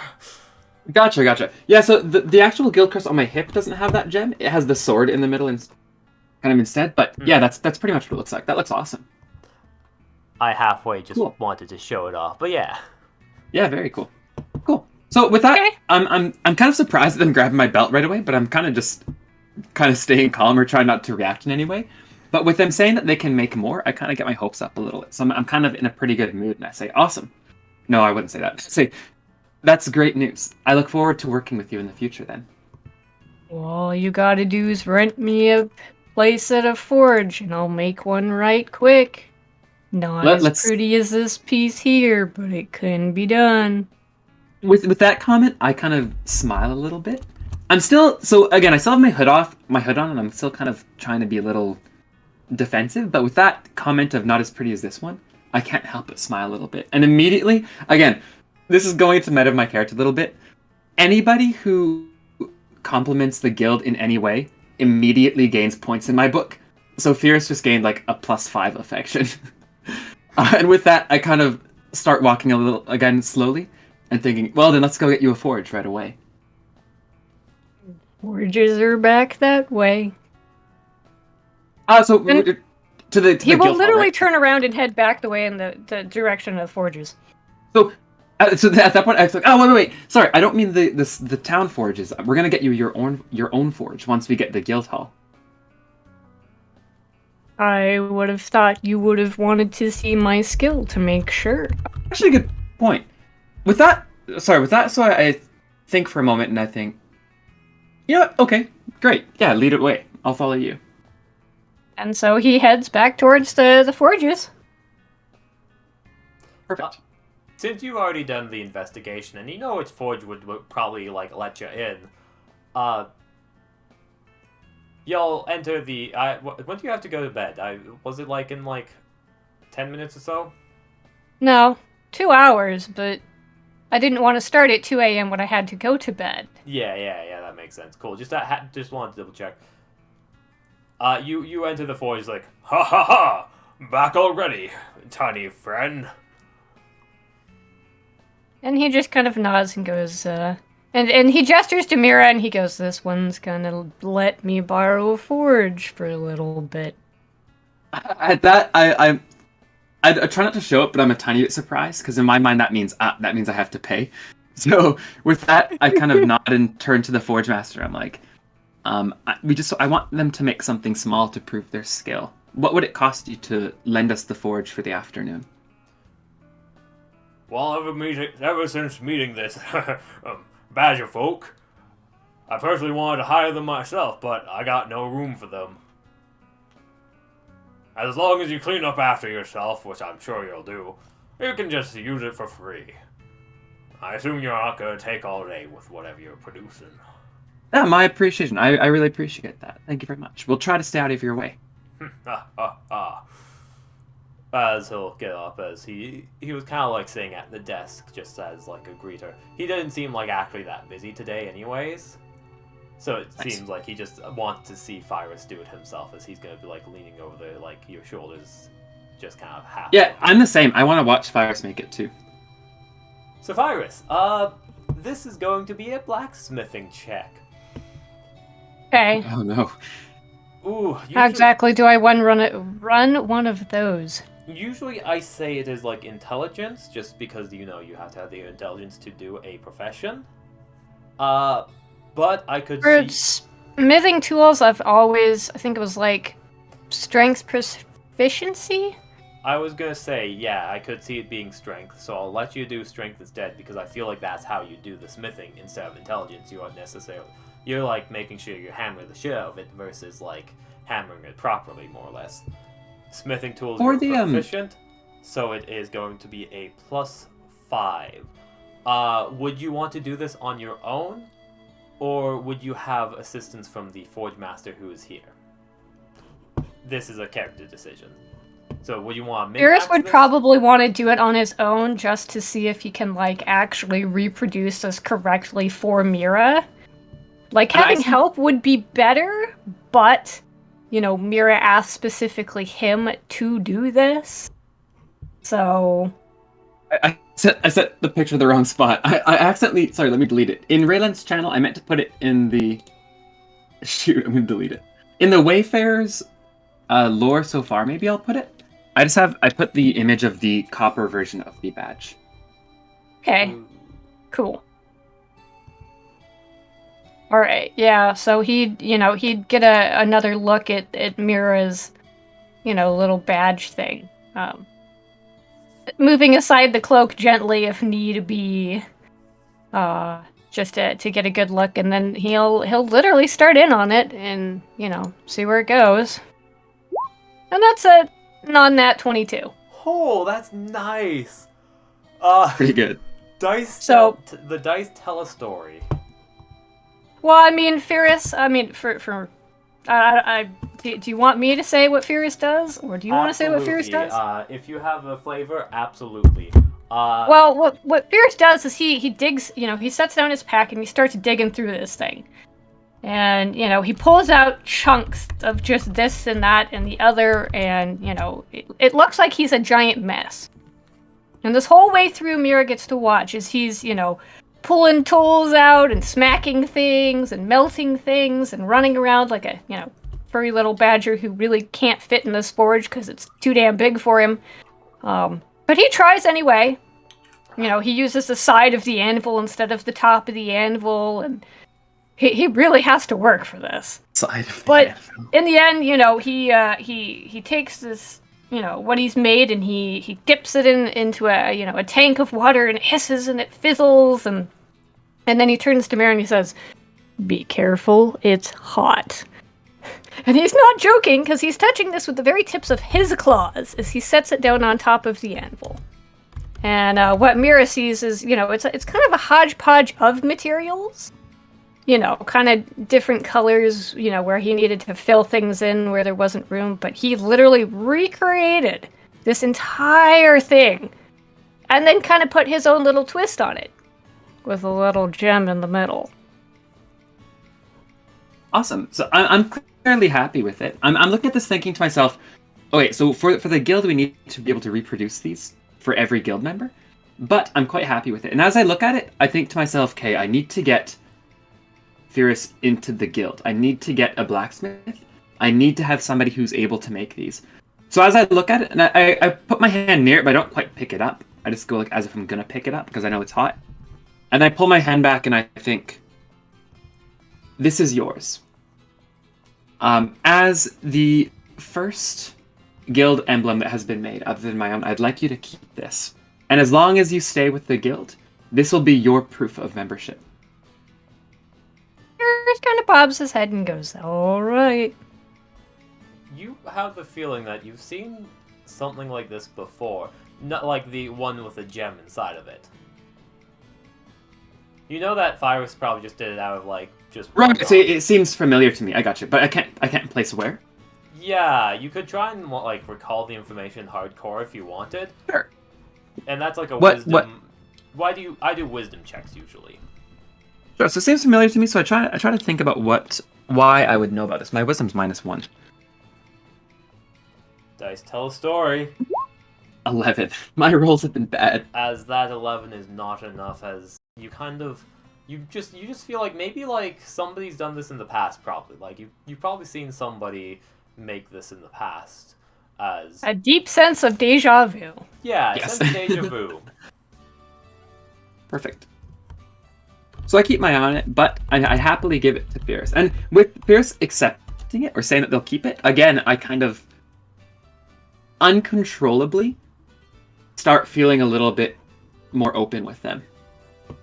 Gotcha. Yeah, so the actual guild crest on my hip doesn't have that gem. It has the sword in the middle kind of instead, but yeah, that's pretty much what it looks like. That looks awesome. I halfway just wanted to show it off, but yeah. Yeah, very cool. Cool. So with that, I'm kind of surprised at them grabbing my belt right away, but I'm kind of staying calm or trying not to react in any way. But with them saying that they can make more, I kind of get my hopes up a little bit. So I'm kind of in a pretty good mood, and I say, "Awesome." No, I wouldn't say that. I'd say, "That's great news. I look forward to working with you in the future then." Well, all you gotta do is rent me a place at a forge, and I'll make one right quick. Not as pretty as this piece here, but it can be done. With that comment, I kind of smile a little bit. I still have my hood on, and I'm still kind of trying to be a little defensive. But with that comment of not as pretty as this one, I can't help but smile a little bit. And immediately, again, this is going to meta my character a little bit. Anybody who compliments the guild in any way immediately gains points in my book. So Phiris just gained like a +5 affection. And with that, I kind of start walking a little again slowly and thinking, well, then let's go get you a forge right away. Forges are back that way. So And to the He will guild hall, literally right? turn around and head back the way in the direction of the forges. So at that point, I was like, oh wait. Sorry, I don't mean the town forges. We're gonna get you your own forge once we get the guild hall. I would have thought you would have wanted to see my skill to make sure. Actually, a good point. With that, so I think for a moment and I think, you know what? Okay, great. Yeah, lead it away. I'll follow you. And so he heads back towards the forges. Perfect. Since you've already done the investigation and you know which forge would probably like let you in, you'll enter the. When do you have to go to bed? Was it like in like 10 minutes or so? No, 2 hours, but I didn't want to start at 2 a.m. when I had to go to bed. Yeah, that makes sense. Cool. Just wanted to double check. You enter the forge like, ha ha ha, back already, tiny friend. And he just kind of nods and goes, and he gestures to Mira and he goes, this one's gonna let me borrow a forge for a little bit. At that, I try not to show it, but I'm a tiny bit surprised because in my mind that means I have to pay. So with that, I kind of nod and turn to the forge master. I'm like, I want them to make something small to prove their skill. What would it cost you to lend us the forge for the afternoon? Well, ever since meeting this badger folk, I personally wanted to hire them myself, but I got no room for them. As long as you clean up after yourself, which I'm sure you'll do, you can just use it for free. I assume you're not going to take all day with whatever you're producing. Yeah, my appreciation. I really appreciate that. Thank you very much. We'll try to stay out of your way. As he'll get up, as he was kind of like sitting at the desk just as like a greeter. He didn't seem like actually that busy today anyways. So it seems like he just wants to see Phiris do it himself, as he's going to be like leaning over your shoulders, just kind of half. Yeah, I'm the same. I want to watch Phiris make it too. So Phiris, this is going to be a blacksmithing check. Okay. Oh no. Ooh. How exactly do I run one of those? Usually I say it is like intelligence, just because you have to have the intelligence to do a profession. But I could For see... smithing tools, I think it was like strength proficiency? I was gonna say, yeah, I could see it being strength, so I'll let you do strength instead, because I feel like that's how you do the smithing instead of intelligence. You aren't necessarily... You're like making sure you hammer the shit out of it versus like hammering it properly, more or less. Smithing tools are proficient, so it is going to be a +5. Would you want to do this on your own, or would you have assistance from the forge master who is here? This is a character decision. So would you want to Phiris would probably want to do it on his own just to see if he can like actually reproduce this correctly for Mira. Like having help would be better, but Mira asked specifically him to do this. So I set the picture in the wrong spot. I accidentally... Sorry, let me delete it. In Raylan's channel, I meant to put it in the... Shoot, I'm going to delete it. In the Wayfarer's lore so far, maybe I'll put it. I put the image of the copper version of the badge. Okay. Cool. Alright, yeah, so he'd get another look at Mira's, little badge thing. Moving aside the cloak gently if need be, just to get a good look, and then he'll literally start in on it and, see where it goes. And that's a non-nat 22. Oh, that's nice! Pretty good. The dice tell a story. Well, I mean, Phiris, for Do you want me to say what Phiris does, or do you want to say what Phiris does? If you have a flavor, absolutely. Well, what Phiris does is he digs, he sets down his pack and he starts digging through this thing. And, he pulls out chunks of just this and that and the other, and, it looks like he's a giant mess. And this whole way through, Mira gets to watch as he's, pulling tools out and smacking things and melting things and running around like a, furry little badger who really can't fit in this forge because it's too damn big for him. But he tries anyway. He uses the side of the anvil instead of the top of the anvil, and he really has to work for this. Side of the but anvil. In the end, he takes this, what he's made, and he dips it into a tank of water, and it hisses and it fizzles, and then he turns to Mira and he says, "Be careful, it's hot." And he's not joking, because he's touching this with the very tips of his claws as he sets it down on top of the anvil. And what Mira sees is, it's kind of a hodgepodge of materials. Kind of different colors, where he needed to fill things in where there wasn't room. But he literally recreated this entire thing. And then kind of put his own little twist on it. With a little gem in the middle. Awesome. So I'm fairly happy with it. I'm looking at this thinking to myself, okay, so for the guild we need to be able to reproduce these for every guild member, but I'm quite happy with it. And as I look at it, I think to myself, okay, I need to get Phiris into the guild. I need to get a blacksmith. I need to have somebody who's able to make these. So as I look at it, and I put my hand near it, but I don't quite pick it up. I just go like as if I'm gonna pick it up because I know it's hot. And I pull my hand back and I think, this is yours. As the first guild emblem that has been made, other than my own, I'd like you to keep this. And as long as you stay with the guild, this will be your proof of membership. Phiris kind of bobs his head and goes, "Alright." You have the feeling that you've seen something like this before. Not like the one with a gem inside of it. You know that Phiris probably just did it out of just Right. So it seems familiar to me. I got you, but I can't place where. Yeah, you could try and recall the information hardcore if you wanted. Sure. And that's like a wisdom. Why do I do wisdom checks usually? Sure. So it seems familiar to me. So I try to think about why I would know about this. My wisdom's -1. Dice tell a story. 11. My rolls have been bad. As that 11 is not enough, as you just feel like maybe somebody's done this in the past. Probably you've probably seen somebody make this in the past. As A deep sense of deja vu. yeah, Yes. sense of deja vu. Perfect. So I keep my eye on it, but I happily give it to Phiris. And with Phiris accepting it or saying that they'll keep it, again, I kind of uncontrollably start feeling a little bit more open with them.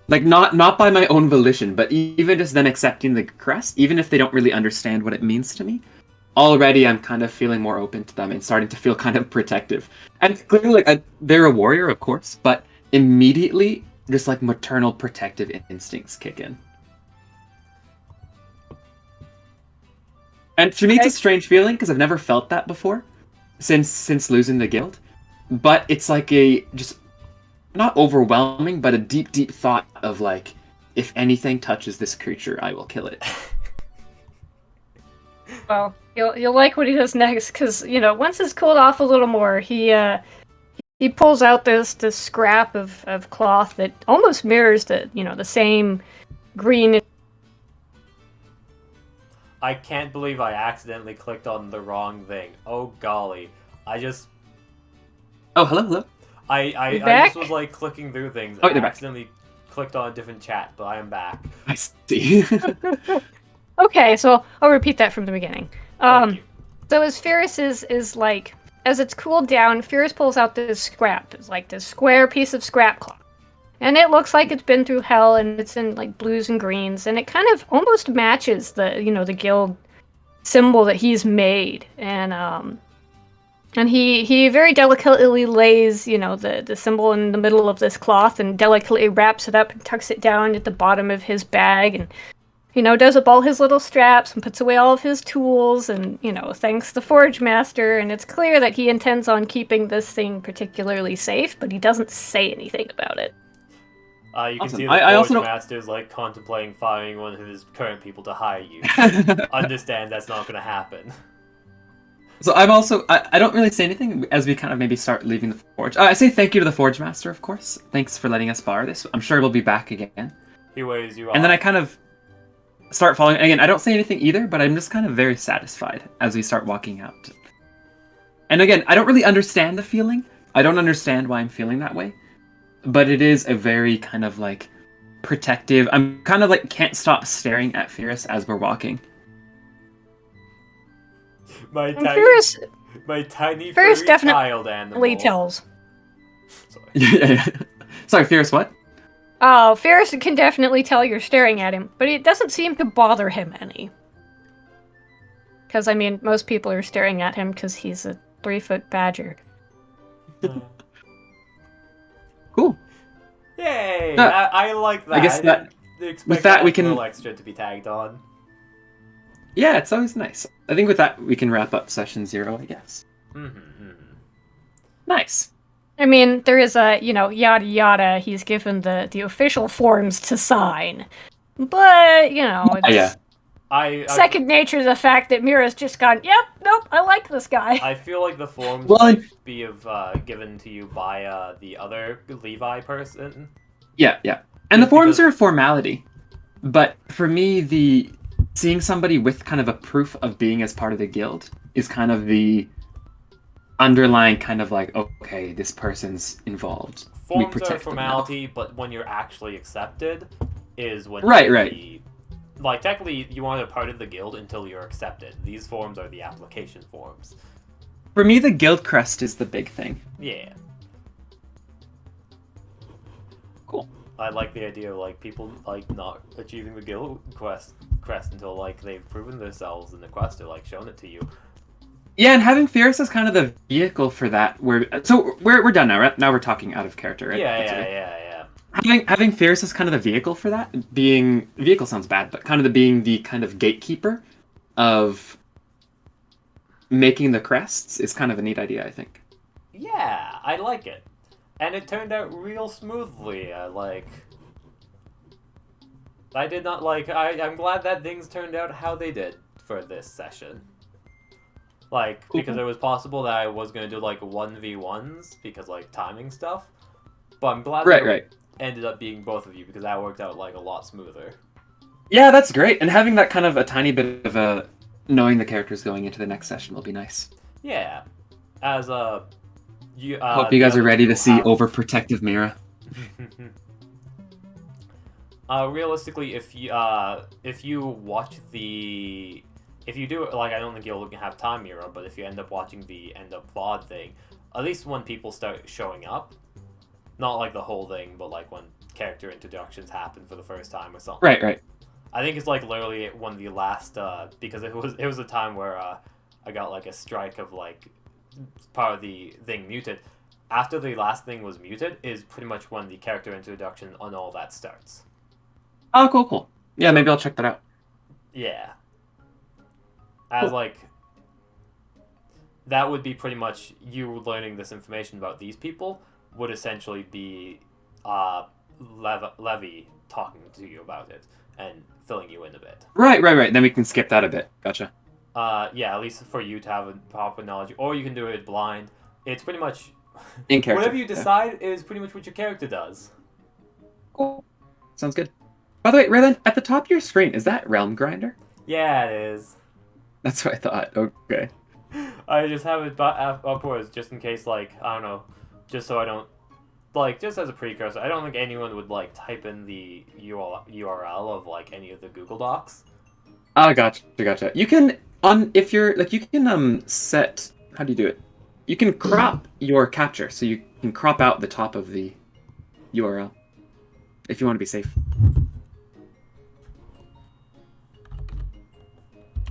Not by my own volition, but even just them accepting the crest, even if they don't really understand what it means to me, already I'm kind of feeling more open to them and starting to feel kind of protective. And clearly, they're a warrior, of course, but immediately, just maternal protective instincts kick in. And for me, it's a strange feeling because I've never felt that before since losing the guild. But it's a just not overwhelming, but a deep, deep thought of if anything touches this creature, I will kill it. Well, you'll like what he does next, because once it's cooled off a little more, he pulls out this scrap of cloth that almost mirrors the same green. I can't believe I accidentally clicked on the wrong thing. Oh golly, Oh, hello. I back? just was clicking through things Oh, and they're back. accidentally clicked on a different chat, but I am back. I see. Okay, so I'll repeat that from the beginning. Thank you. So as Phiris is as it's cooled down, Phiris pulls out this scrap. It's this square piece of scrap cloth. And it looks like it's been through hell, and it's in blues and greens, and it kind of almost matches the guild symbol that he's made. And he very delicately lays, the symbol in the middle of this cloth and delicately wraps it up and tucks it down at the bottom of his bag. does up all his little straps and puts away all of his tools and, thanks the Forge Master. And it's clear that he intends on keeping this thing particularly safe, but he doesn't say anything about it. You can Awesome. see the I also Forge don't- Master's like contemplating firing one of his current people to hire you. Understand that's not gonna happen. So I'm also I don't really say anything as we kind of maybe start leaving the Forge. I say thank you to the Forge Master, of course. Thanks for letting us borrow this. I'm sure we'll be back again. He waves you off. And then I kind of start following. Again, I don't say anything either, but I'm just kind of very satisfied as we start walking out. And again, I don't really understand the feeling. I don't understand why I'm feeling that way. But it is a very kind of like protective. I'm kind of like can't stop staring at Phiris as we're walking. my And tiny, Phiris my tiny Phiris furry definitely child animal. tells. Sorry. Yeah. Sorry, Phiris, what? Oh, Phiris can definitely tell you're staring at him, but it doesn't seem to bother him any. Because, most people are staring at him because he's a 3-foot badger. Cool. Yay! Uh, I like that. I guess that- didn't expect with that we little can- extra to be tagged on. Yeah, it's always nice. I think with that we can wrap up session 0, I guess. Nice. There is a, yada yada, he's given the official forms to sign. But, it's Yeah. I second nature to the fact that Mira's just gone, yep, nope, I like this guy. I feel like the forms Well, might be given to you by the other Levi person. Yeah. And the Just forms because- are a formality. But for me, seeing somebody with kind of a proof of being as part of the guild is kind of the underlying kind of like, okay, this person's involved. We Forms are a protect them now. formality, but when you're actually accepted is when Right, you're right. Like, technically, you aren't a part of the guild until you're accepted. These forms are the application forms. For me, the guild crest is the big thing. Yeah. Cool. I like the idea of, like, people, like, not achieving the guild crest until, like, they've proven themselves in the quest or, like, shown it to you. Yeah, and having Phiris as kind of the vehicle for that. We're done now, right? Now we're talking out of character, right? That's right. Yeah. Having Phiris as kind of the vehicle for that, being vehicle sounds bad, but kind of being the kind of gatekeeper of making the crests is kind of a neat idea, I think. Yeah, I like it. And it turned out real smoothly. I did not like. I'm glad that things turned out how they did for this session. Like, because it was possible that I was going to do, like, 1v1s, because, like, timing stuff. But I'm glad that it ended up being both of you, because that worked out, like, a lot smoother. Yeah, that's great. And having that kind of a tiny bit of a knowing the characters going into the next session will be nice. Yeah. As, Hope you guys are ready to see overprotective Mira. Realistically, if you watch the... If you do it, like, I don't think you'll have time, Mira, but if you end up watching the end-up VOD thing, at least when people start showing up, not, like, the whole thing, but, like, when character introductions happen for the first time or something. Right. I think it's, like, literally one of the last, because it was a time where, I got, like, a strike of, like, part of the thing muted. After the last thing was muted is pretty much when the character introduction on all that starts. Oh, cool. Yeah, maybe I'll check that out. Yeah. As, like, that would be pretty much you learning this information about these people would essentially be Levy talking to you about it and filling you in a bit. Right. Then we can skip that a bit. Gotcha. Yeah, at least for you to have a proper knowledge. Or you can do it blind. It's pretty much... In character. Whatever you decide is pretty much what your character does. Cool. Sounds good. By the way, Raylan, at the top of your screen, is that Realm Grinder? Yeah, it is. That's what I thought. Okay. I just have it upwards just in case, like, I don't know, just so I don't, like, just as a precursor, I don't think anyone would, like, type in the URL of, like, any of the Google Docs. Oh, gotcha. You can, if you're, like, you can, set, how do you do it? You can crop your capture, so you can crop out the top of the URL, if you want to be safe.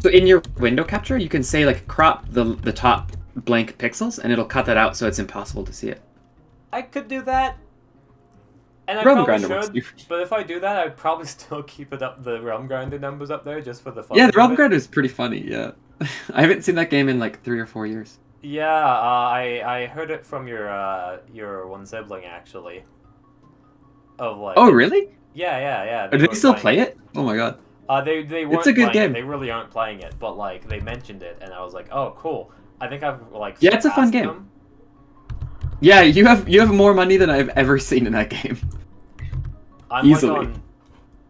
So in your window capture, you can say, like, crop the top blank pixels, and it'll cut that out so it's impossible to see it. I could do that. And I Realm probably Grinder works should, too. but if I do that, I'd probably still keep it up the Realm Grinder numbers up there just for the fun. Yeah, the of Realm it. Grinder is pretty funny. Yeah, I haven't seen that game in like 3 or 4 years. Yeah, I heard it from your one sibling actually. Of like. Oh, really? Yeah. Do they still play it? Oh my god. They weren't It's a good playing game. it. They really aren't playing it, but like they mentioned it, and I was like, oh, cool. I think I've like. Yeah, it's a fun surpassed game. them. Yeah, you have more money than I've ever seen in that game. I'm Easily. like on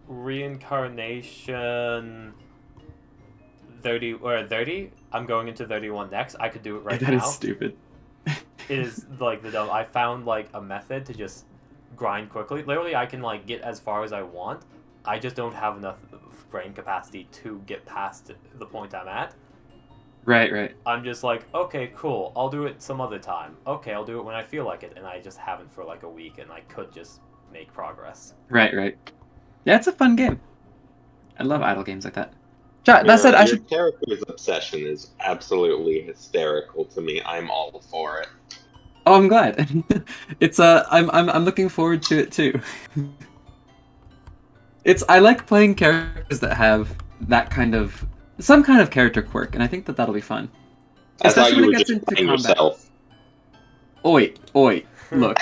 reincarnation 30 or 30. I'm going into 31 next. I could do it right That now. is stupid. It is like the dumb. I found like a method to just grind quickly. Literally, I can like get as far as I want. I just don't have enough brain capacity to get past the point I'm at. Right. I'm just like, okay, cool. I'll do it some other time. Okay, I'll do it when I feel like it, and I just haven't for like a week, and I could just make progress. Right. Yeah, it's a fun game. I love idle games like that. That said, I Your should. character's obsession is absolutely hysterical to me. I'm all for it. Oh, I'm glad. It's I'm looking forward to it too. I like playing characters that have some kind of character quirk, and I think that'll be fun. I thought Especially you when were it gets just into playing combat. yourself. Oi, look,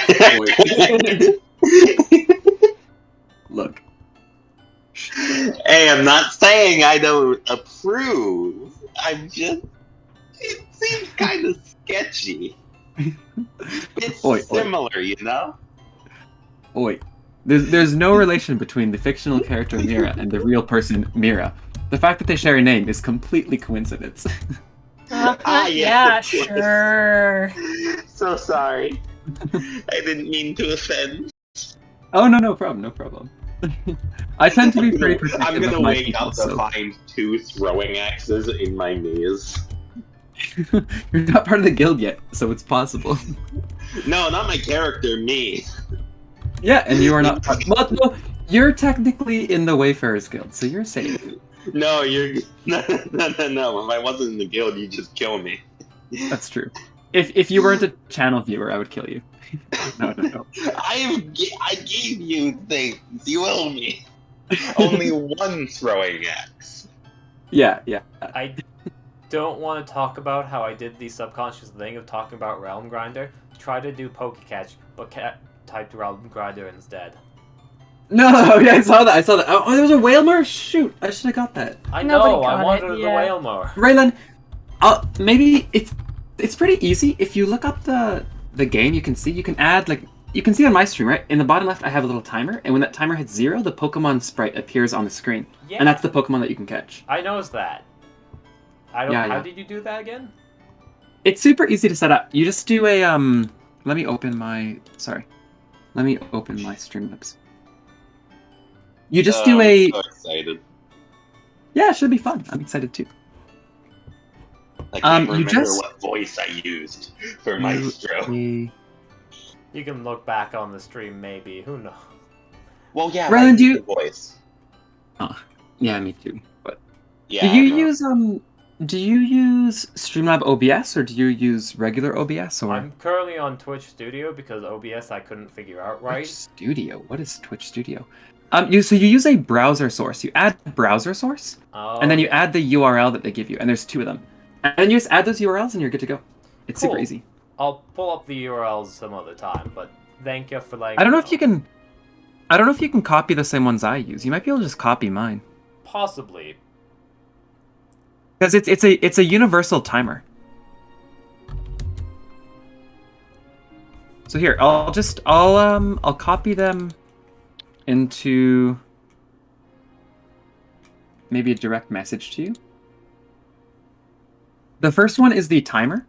look. Hey, I'm not saying I don't approve. I'm just. It seems kind of sketchy. It's Oi. similar, you know? Oi. There's no relation between the fictional character Mira and the real person Mira. The fact that they share a name is completely coincidence. Ah, yeah, yes, of course. sure. So sorry. I didn't mean to offend. Oh no problem. I tend to be pretty I'm protective gonna of my wake people, up to so find 2 throwing axes in my knees. you're not part of the guild yet, so it's possible. No, not my character, me. Yeah, and you are not. Well, no, you're technically in the Wayfarers Guild, so you're safe. No, you're no. If I wasn't in the guild, you'd just kill me. That's true. If you weren't a channel viewer, I would kill you. No. I gave you things. You owe me. Only one throwing axe. Yeah. I don't want to talk about how I did the subconscious thing of talking about Realm Grinder. Try to do Pokecatch, but typed Realm Grinder instead. No, yeah, I saw that. Oh, there was a Whalmer? Shoot, I should have got that. I Nobody know, I got wanted it, the yeah. whale more. Raylan, maybe it's pretty easy. If you look up the game, you can add you can see on my stream, right? In the bottom left, I have a little timer, and when that timer hits 0, the Pokemon sprite appears on the screen, Yeah. and that's the Pokemon that you can catch. I noticed that. I don't. Yeah. How did you do that again? It's super easy to set up. You just do a Let me open my Streamlabs. You just do a. I'm so excited. Yeah, it should be fun. I'm excited too. I can't you remember just- what voice I used for Maestro. You can look back on the stream, maybe. Who knows? Well, yeah, Rylan, I do used you- the voice. Yeah, me too. But Yeah. do you no. use Streamlab OBS or do you use regular OBS or I'm currently on Twitch Studio because OBS I couldn't figure out Twitch right. Studio? What is Twitch Studio? You use a browser source. You add browser source, Oh, and then you add the URL that they give you, and there's 2 of them, and then you just add those URLs, and you're good to go. It's super Cool. easy. I'll pull up the URLs some other time, but thank you for letting I don't know me if you can. I don't know if you can copy the same ones I use. You might be able to just copy mine Possibly. because it's a universal timer. So here, I'll copy them into maybe a direct message to you. The first one is the timer,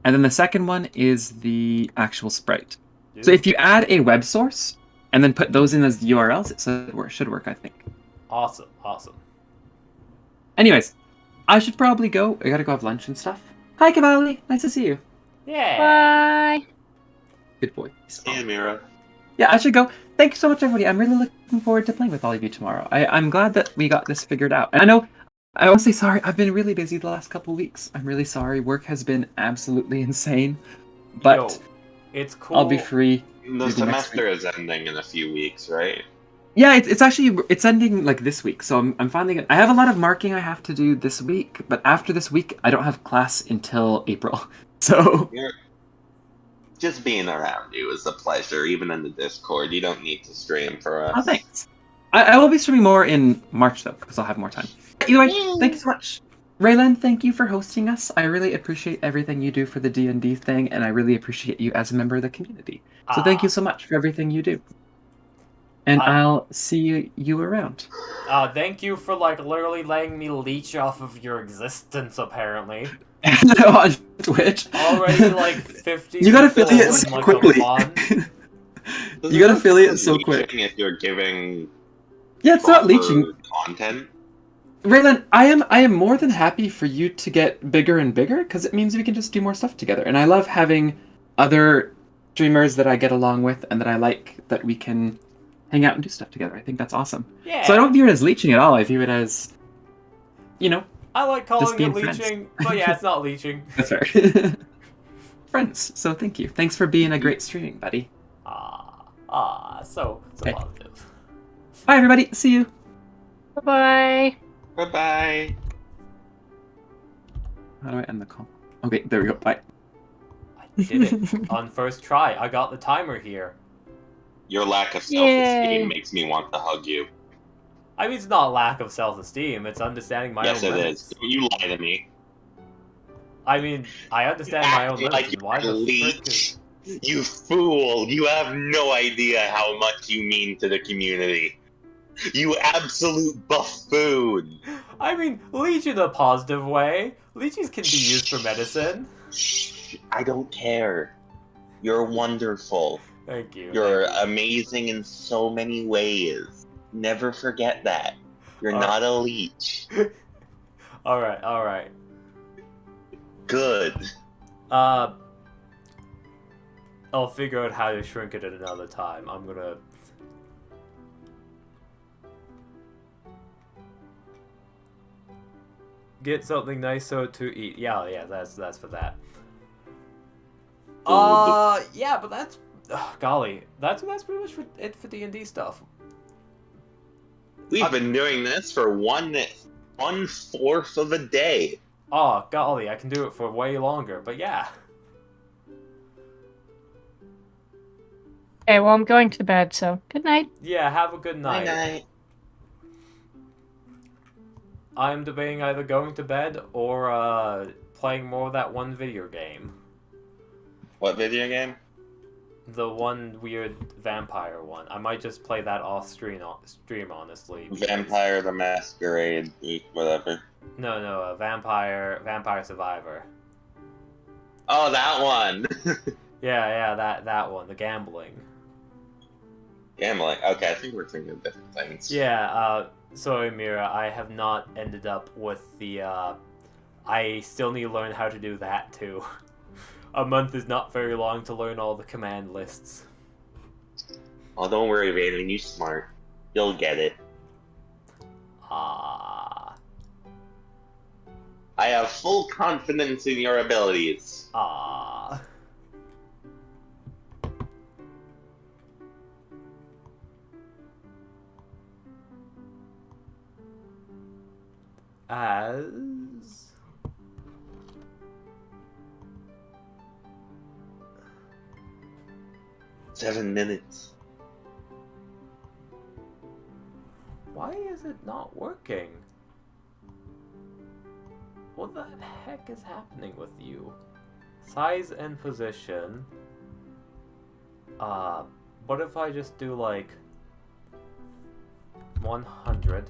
and then the second one is the actual sprite. So if you add a web source and then put those in as the URLs, it should work, I think. Awesome. Anyways, I should probably go. I gotta go have lunch and stuff. Hi, Cavalli. Nice to see you. Yeah. Bye. Good boy. Hey, Mira. Yeah, I should go. Thank you so much, everybody. I'm really looking forward to playing with all of you tomorrow. I'm glad that we got this figured out. And I want to say sorry. I've been really busy the last couple weeks. I'm really sorry. Work has been absolutely insane. But Yo, it's cool. I'll be free The maybe next semester week. is ending in a few weeks, right? Yeah, it's actually it's ending like this week, so I'm finally I have a lot of marking I have to do this week, but after this week I don't have class until April. So You're, just being around you is a pleasure, even in the Discord. You don't need to stream for oh, us. thanks. I will be streaming more in March though, because I'll have more time. Either way, thank you so much. Raylan, thank you for hosting us. I really appreciate everything you do for the D&D thing, and I really appreciate you as a member of the community. So thank you so much for everything you do. And I'll see you around. Thank you for, like, literally letting me leech off of your existence, apparently. On Twitch. Already, like, 50 You got people affiliate in, so like, quickly. a month. You got affiliate so quick. If you're giving Yeah, it's not leeching. content. Raylan, I am more than happy for you to get bigger and bigger, because it means we can just do more stuff together. And I love having other streamers that I get along with and that I like that we can hang out and do stuff together. I think that's awesome. Yeah. So I don't view it as leeching at all. I view it as, you know, I like just calling being it leeching, but yeah, it's not leeching. That's fair. Friends. So thank you. Thanks for being a great streaming buddy. So Okay. positive. Bye, everybody. See you. Bye-bye. Bye-bye. How do I end the call? Okay, there we go. Bye. I did it on first try. I got the timer here. Your lack of Yay. self-esteem makes me want to hug you. I mean, it's not lack of self-esteem. It's understanding my Yes, own it limits. is. You lie to me. I mean, I understand my own limits. Like And why you're a the frick leech. is... You fool! You have no idea how much you mean to the community. You absolute buffoon! I mean, leech in a positive way. Leeches can be used for medicine. Shh, I don't care. You're wonderful. Thank you. You're amazing in so many ways. Never forget that. You're not a leech. Alright. Good. I'll figure out how to shrink it at another time. I'm gonna... Get something nicer to eat. Yeah, that's for that. Yeah, but that's... golly. That's pretty much it for D&D stuff. We've been doing this for 1/4 of a day. Oh, golly, I can do it for way longer, but yeah. Okay, well, I'm going to bed, so good night. Yeah, have a good night. Night. I'm debating either going to bed or playing more of that one video game. What video game? The one weird vampire one. I might just play that off stream, honestly. because- Vampire the Masquerade, whatever. No, Vampire Survivor. Oh, that one! Yeah, that one, the gambling. Gambling. Okay, I think we're thinking of different things. Yeah, sorry Mira, I have not ended up with the, I still need to learn how to do that too. A month is not very long to learn all the command lists. Oh, don't worry, Vaden, you smart. You'll get it. Ah. I have full confidence in your abilities. Ah. As... 7 minutes. Why is it not working? What the heck is happening with you? Size and position. What if I just do like 100?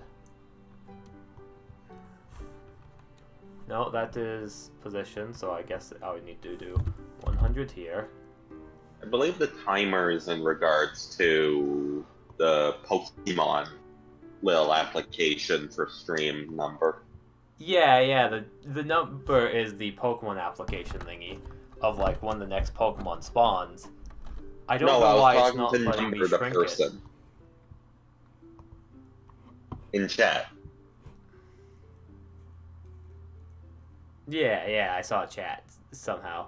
No, that is position, so I guess I would need to do 100 here. I believe the timer is in regards to the Pokemon little application for stream number. Yeah, the number is the Pokemon application thingy of like when the next Pokemon spawns. I don't know why it's not talking to letting me number the shrink person in chat. it. Yeah, I saw chat somehow.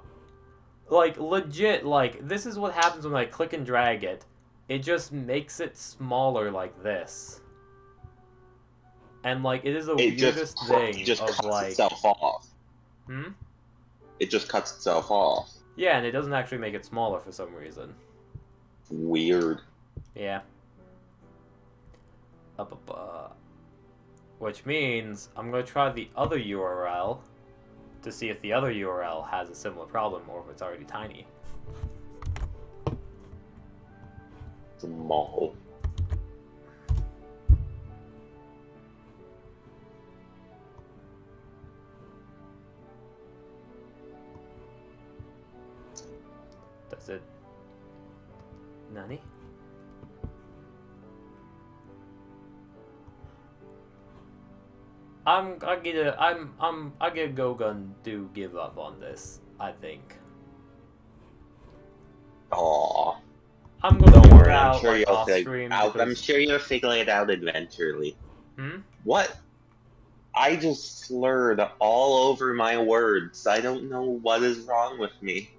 Like, legit, like, this is what happens when I click and drag it. It just makes it smaller like this. And, like, it is the weirdest thing it just of, cuts like... itself off. Hmm? It just cuts itself off. Yeah, and it doesn't actually make it smaller for some reason. Weird. Yeah. Which means I'm going to try the other URL to see if the other URL has a similar problem or if it's already tiny. Small. Does it? Nani? I'm gonna go do give up on this, I think. Aww. I'm gonna Don't figure worry, I'm out sure like you'll off stream. I'm sure you'll figure it out eventually. Hmm? What? I just slurred all over my words. I don't know what is wrong with me.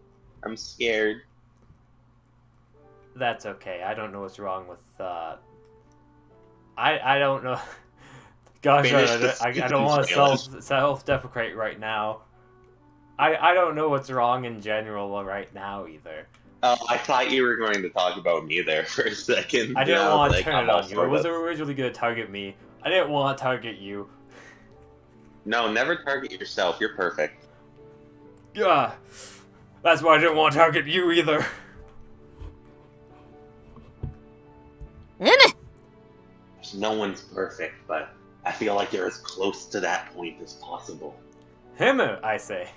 I'm scared. That's okay. I don't know what's wrong with I don't know. Gosh, I don't want to self-deprecate right now. I don't know what's wrong in general right now either. Oh, I thought you were going to talk about me there for a second. I didn't want to turn it on you. It It was originally going to target me. I didn't want to target you. No, never target yourself. You're perfect. Yeah, that's why I didn't want to target you either. No one's perfect, but I feel like you're as close to that point as possible. Him, I say.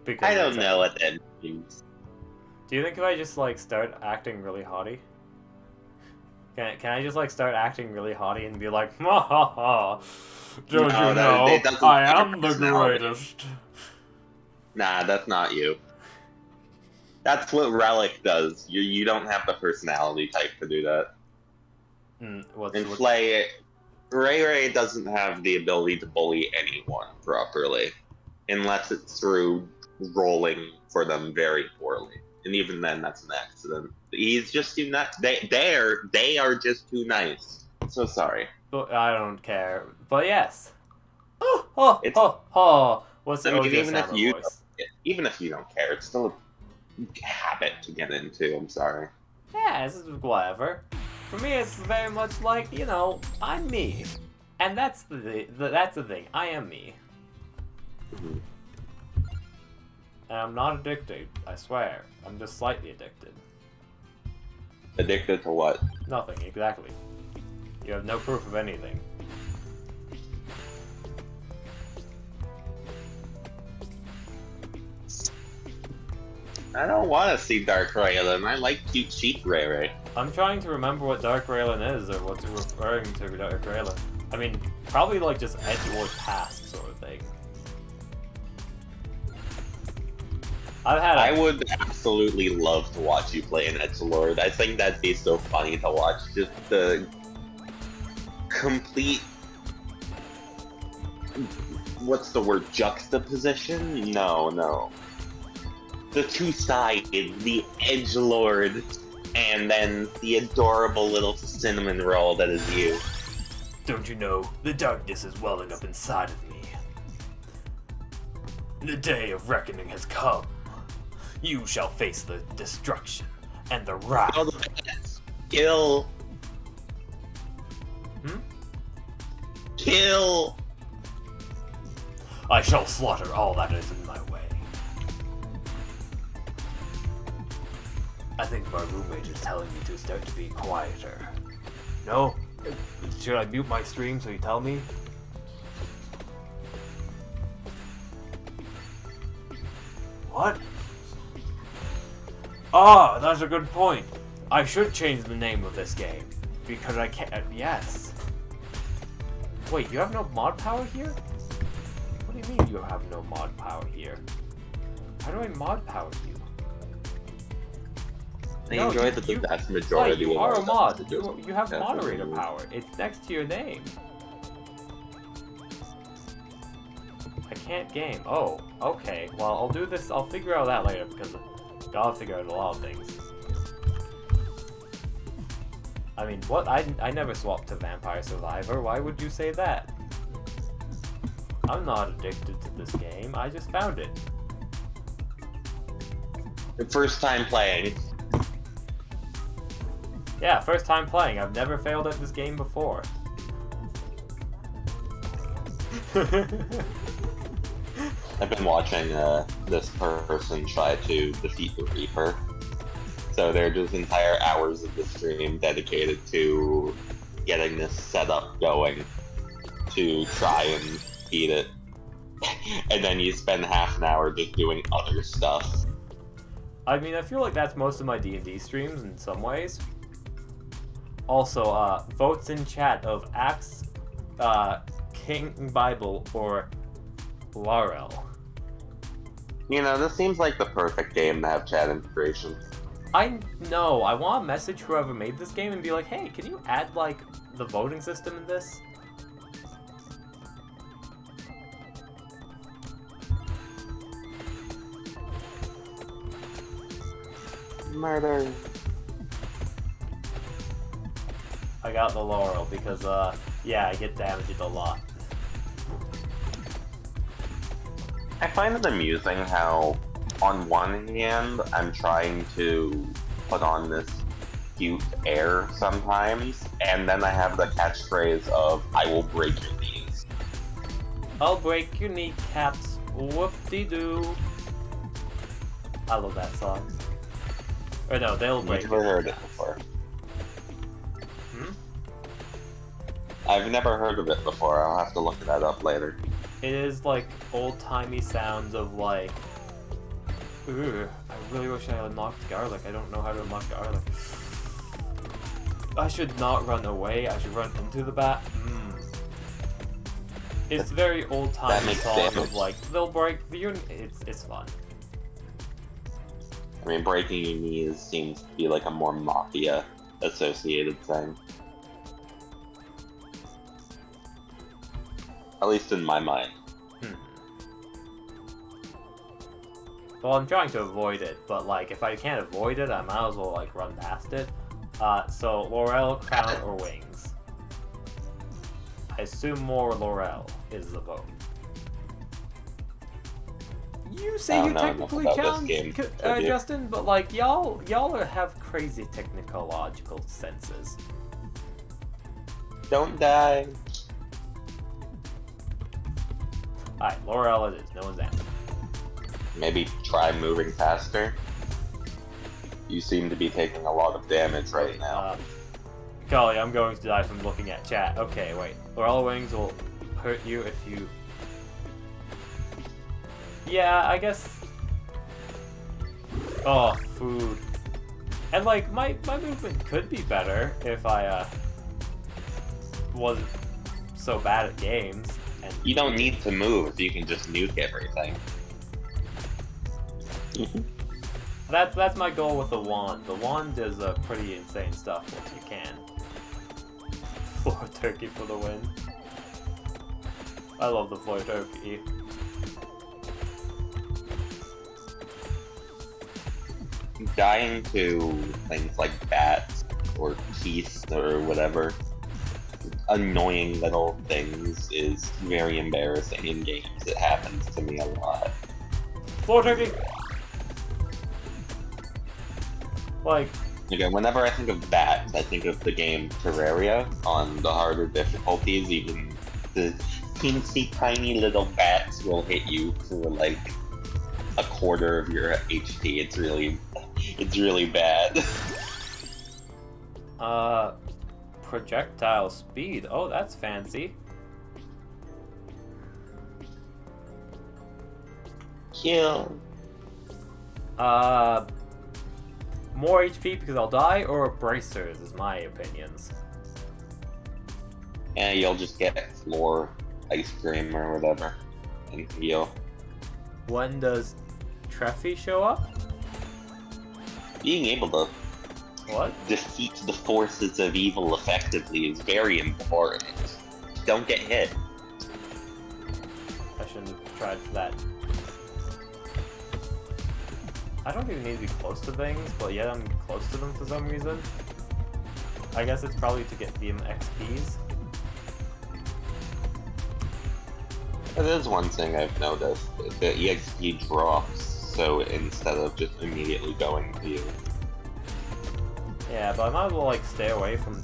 Because I don't know what that means. Do you think if I just like start acting really haughty? Can I just like start acting really haughty and be like, ha ha ha, don't No, you know, it doesn't I fit your am the personality. greatest. Nah, that's not you. That's what Relic does. You don't have the personality type to do that. And Ray doesn't have the ability to bully anyone properly, unless it's through rolling for them very poorly. And even then, that's an accident. He's just too nice. They are just too nice. So sorry. But I don't care. But yes. Oh. What's the OJ Sama voice? Even if you don't care, it's still a habit to get into. I'm sorry. Yeah, this is whatever. For me, it's very much like, you know, I'm me. And that's the thing. I am me. Mhm. And I'm not addicted, I swear. I'm just slightly addicted. Addicted to what? Nothing, exactly. You have no proof of anything. I don't want to see Dark Raylan. I like cute cheek Ray Ray. I'm trying to remember what Dark Raylan is, or what's referring to Dark Raylan. I mean, probably like just Edgelord past sort of thing. I would absolutely love to watch you play an Edgelord. I think that'd be so funny to watch. Just the complete... What's the word? Juxtaposition? No. The two sides, the Edgelord, and then the adorable little cinnamon roll that is you. Don't you know, the darkness is welling up inside of me. The day of reckoning has come. You shall face the destruction and the wrath. Kill. Hmm? Kill. I shall slaughter all that is in my way. I think my roommate is telling me to start to be quieter. No? Should I mute my stream so you tell me? What? Ah, that's a good point. I should change the name of this game. Because I can't. Yes. Wait, you have no mod power here? What do you mean you have no mod power here? How do I mod power you? I No, enjoy the vast majority you of are our a mod. stuff. You have That's moderator what power. It's next to your name. I can't game. Oh, okay. Well, I'll do this. I'll figure out that later because I gotta figure out a lot of things. I mean, what? I never swapped to Vampire Survivor. Why would you say that? I'm not addicted to this game. I just found it. Your first time playing. Yeah, first time playing. I've never failed at this game before. I've been watching this person try to defeat the Reaper. So there are just entire hours of the stream dedicated to getting this setup going to try and beat it. And then you spend half an hour just doing other stuff. I mean, I feel like that's most of my D&D streams in some ways. Also, votes in chat of Axe, King Bible, or Laurel. You know, this seems like the perfect game to have chat integration. I know, I want to message whoever made this game and be like, hey, can you add, like, the voting system in this? Murder. I got the Laurel because, yeah, I get damaged a lot. I find it amusing how, on one hand, I'm trying to put on this cute air sometimes, and then I have the catchphrase of, I will break your knees. I'll break your kneecaps, whoop-de-doo. I love that song. Or no, they'll break. I've never heard it before. Hmm? I've never heard of it before, I'll have to look that up later. It is like old-timey sounds of like, ugh, I really wish I unlocked garlic. I don't know how to unlock garlic. I should not run away. I should run into the bat. It's very old-timey song of like, they'll break your. It's fun. I mean, breaking your knees seems to be like a more mafia-associated thing. At least in my mind. Well, I'm trying to avoid it, but like, if I can't avoid it, I might as well like run past it. So Laurel, Crown, or Wings? I assume more Laurel is the vote. You say you technically count, Justin, but like y'all have crazy technological senses. Don't die. Alright, Laurel it is. No one's answering. Maybe try moving faster. You seem to be taking a lot of damage right now. Golly, I'm going to die from looking at chat. Okay, wait. Laurel Wings will hurt you if you... Yeah, I guess... Oh, food. And like, my movement could be better if I, wasn't so bad at games. And you don't need to move, you can just nuke everything. That's my goal with the wand. The wand does pretty insane stuff once you can. Floor turkey for the win. I love the floor turkey. Dying to things like bats or geese or whatever, annoying little things, is very embarrassing in games. It happens to me a lot. Floor turkey! Like... Okay, whenever I think of bats, I think of the game Terraria on the harder difficulties. Even the teensy tiny little bats will hit you for like a quarter of your HP. It's really bad. Projectile speed. Oh, that's fancy. Kill. More HP because I'll die, or bracers is my opinions. Yeah, you'll just get floor ice cream or whatever and heal. When does Treffy show up? Being able to defeat the forces of evil effectively is very important. Don't get hit. I shouldn't tried for that. I don't even need to be close to things, but yet I'm close to them for some reason. I guess it's probably to get the XPs. That is one thing I've noticed. The EXP drops, so instead of just immediately going to you. Yeah, but I might as well like stay away from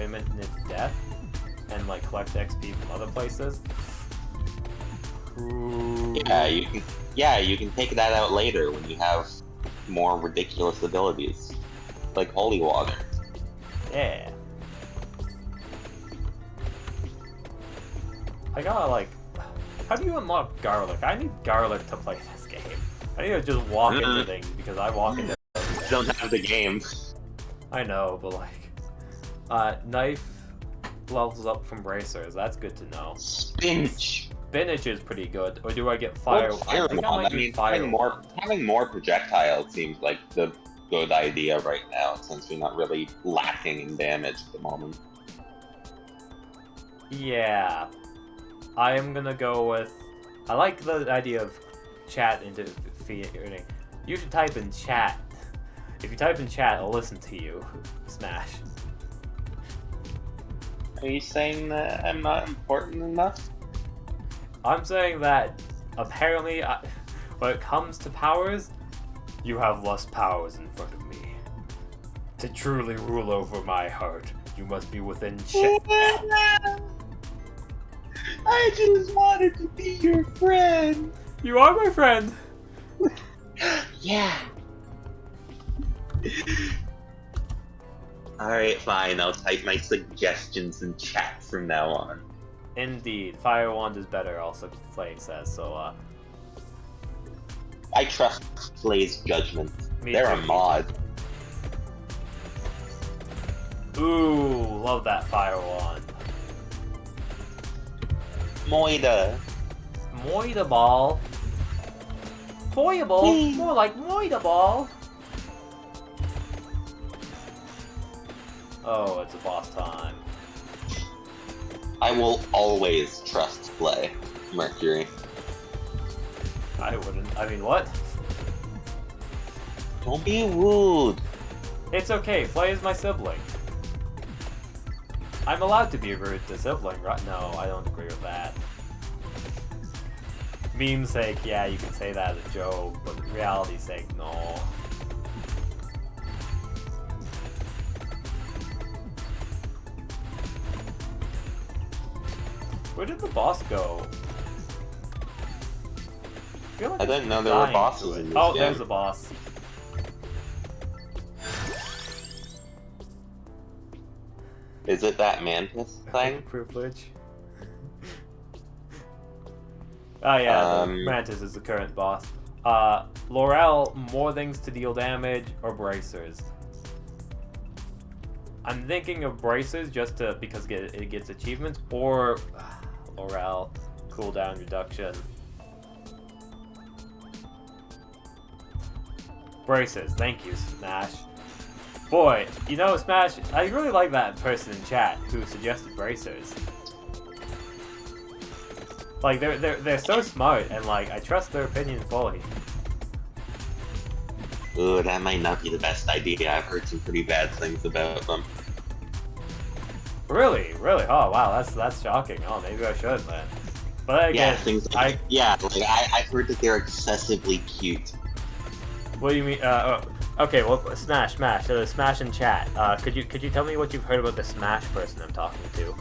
imminent death and like collect XP from other places. Ooh. Yeah, you can take that out later when you have more ridiculous abilities, like Holy Water. Yeah. I gotta like, how do you unlock garlic? I need garlic to play this game. I need to just walk into things because I walk into. Don't have the game. I know, but like, knife levels up from bracers. That's good to know. Spinach. Spinach is pretty good. Or do I get fire? I think I might do fire. Having more projectiles seems like the good idea right now, since we're not really lacking in damage at the moment. Yeah, I am gonna go with. I like the idea of chat interfering. You should type in chat. If you type in chat, I'll listen to you. Smash. Are you saying that I'm not important enough? I'm saying that apparently, when it comes to powers, you have less powers in front of me. To truly rule over my heart, you must be within check. I just wanted to be your friend. You are my friend. Yeah. Alright, fine. I'll type my suggestions in chat from now on. Indeed, Fire Wand is better, also Flay says, so I trust Flay's judgment. They're a too, mod. Ooh, love that Fire Wand. Moida. Moida Ball. Foyable? More like Moida Ball. Oh, it's a boss time. I will always trust Flay, Mercury. I wouldn't. I mean, what? Don't be rude. It's okay, Flay is my sibling. I'm allowed to be rude to sibling, right? No, I don't agree with that. Meme's sake, yeah, you can say that as a joke, but reality's sake, no. Where did the boss go? Like I didn't know there were bosses in this game. there's the boss. Is it that mantis thing? Privilege. Oh yeah, the Mantis is the current boss. Laurel, more things to deal damage, or bracers? I'm thinking of bracers just to because it gets achievements, or Laurel, cooldown reduction. Bracers, thank you, Smash. Boy, you know, Smash, I really like that person in chat who suggested bracers. Like, they're so smart, and like, I trust their opinion fully. Ooh, that might not be the best idea. I've heard some pretty bad things about them. Really? Really? Oh wow, that's shocking. Oh, maybe I should then. But again, yeah, things like, I've heard that they're excessively cute. What do you mean? Okay, well, Smash, Smash in chat. Could you tell me what you've heard about the Smash person I'm talking to?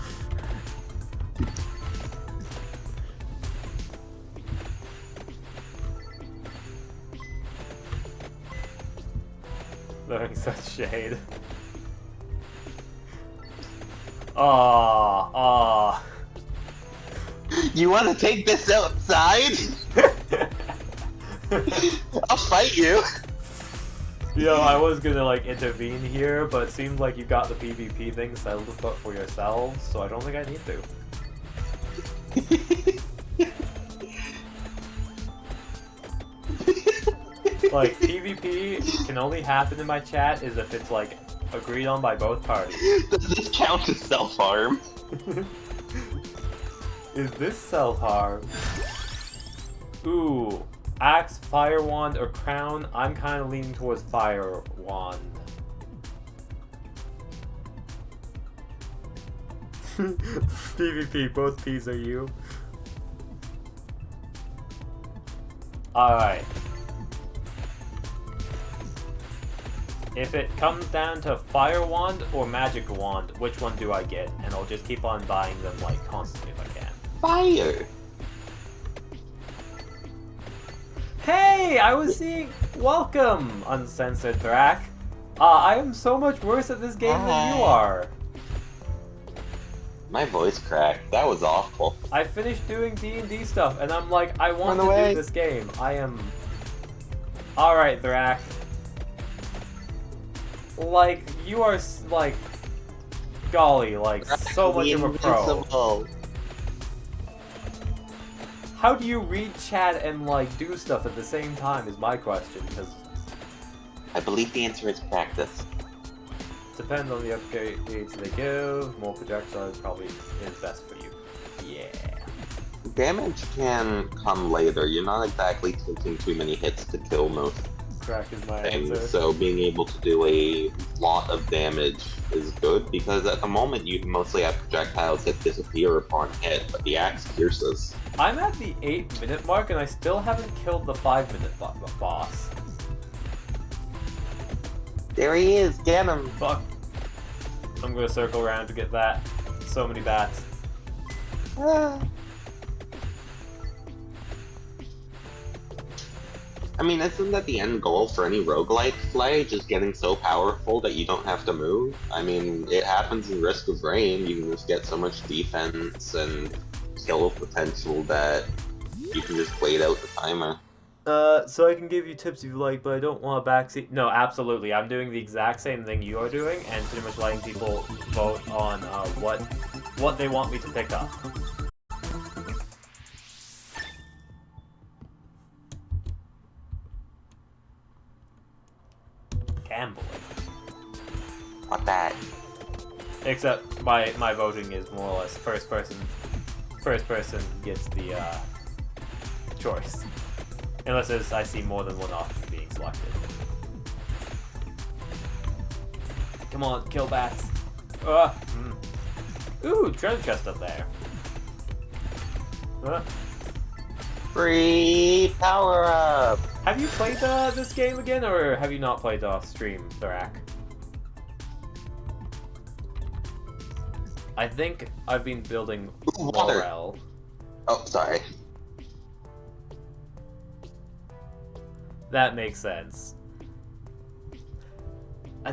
Throwing such shade. Oh. You want to take this outside? I'll fight you. Yo, I was gonna like intervene here, but it seemed like you got the PvP thing settled for yourselves, so I don't think I need to. Like, PvP can only happen in my chat is if it's like agreed on by both parties. Does this count as self-harm? Is this self-harm? Ooh, axe, fire wand, or crown. I'm kind of leaning towards fire wand. PvP, both P's are you. Alright. If it comes down to fire wand or magic wand, which one do I get? And I'll just keep on buying them like constantly if I can. Fire! Hey, I was seeing. Welcome, uncensored Thrak. I am so much worse at this game than you are. My voice cracked. That was awful. I finished doing D&D stuff, and I'm like, I want Run to away. do this game. I am. Alright, Thrak. Like, you are, like, golly, like, so much of a pro. Invincible. How do you read chat and, like, do stuff at the same time is my question, because I believe the answer is practice. depends on the upgrades they give. More projectiles probably is best for you. Yeah. Damage can come later. You're not exactly taking too many hits to kill most Crack is my things, answer. so being able to do a lot of damage is good, because at the moment you mostly have projectiles that disappear upon hit, but the axe pierces. I'm at the 8-minute mark and I still haven't killed the 5-minute boss. There he is, get him! Fuck. I'm gonna circle around to get that. So many bats. Ah. I mean, isn't that the end goal for any roguelike play? Just getting so powerful that you don't have to move? I mean, it happens in Risk of Rain. You can just get so much defense and skill potential that you can just wait out the timer. So I can give you tips if you like, but I don't want to backseat. No, absolutely. I'm doing the exact same thing you are doing, and pretty much letting people vote on what they want me to pick up. Gambling. Not that. Except my voting is more or less first person gets the choice. Unless I see more than one option being selected. Come on, kill bats. Ooh, treasure chest up there. Free power up! Have you played this game again, or have you not played off stream, Thorak? I think I've been building Ooh, water. morale. Oh, sorry. That makes sense.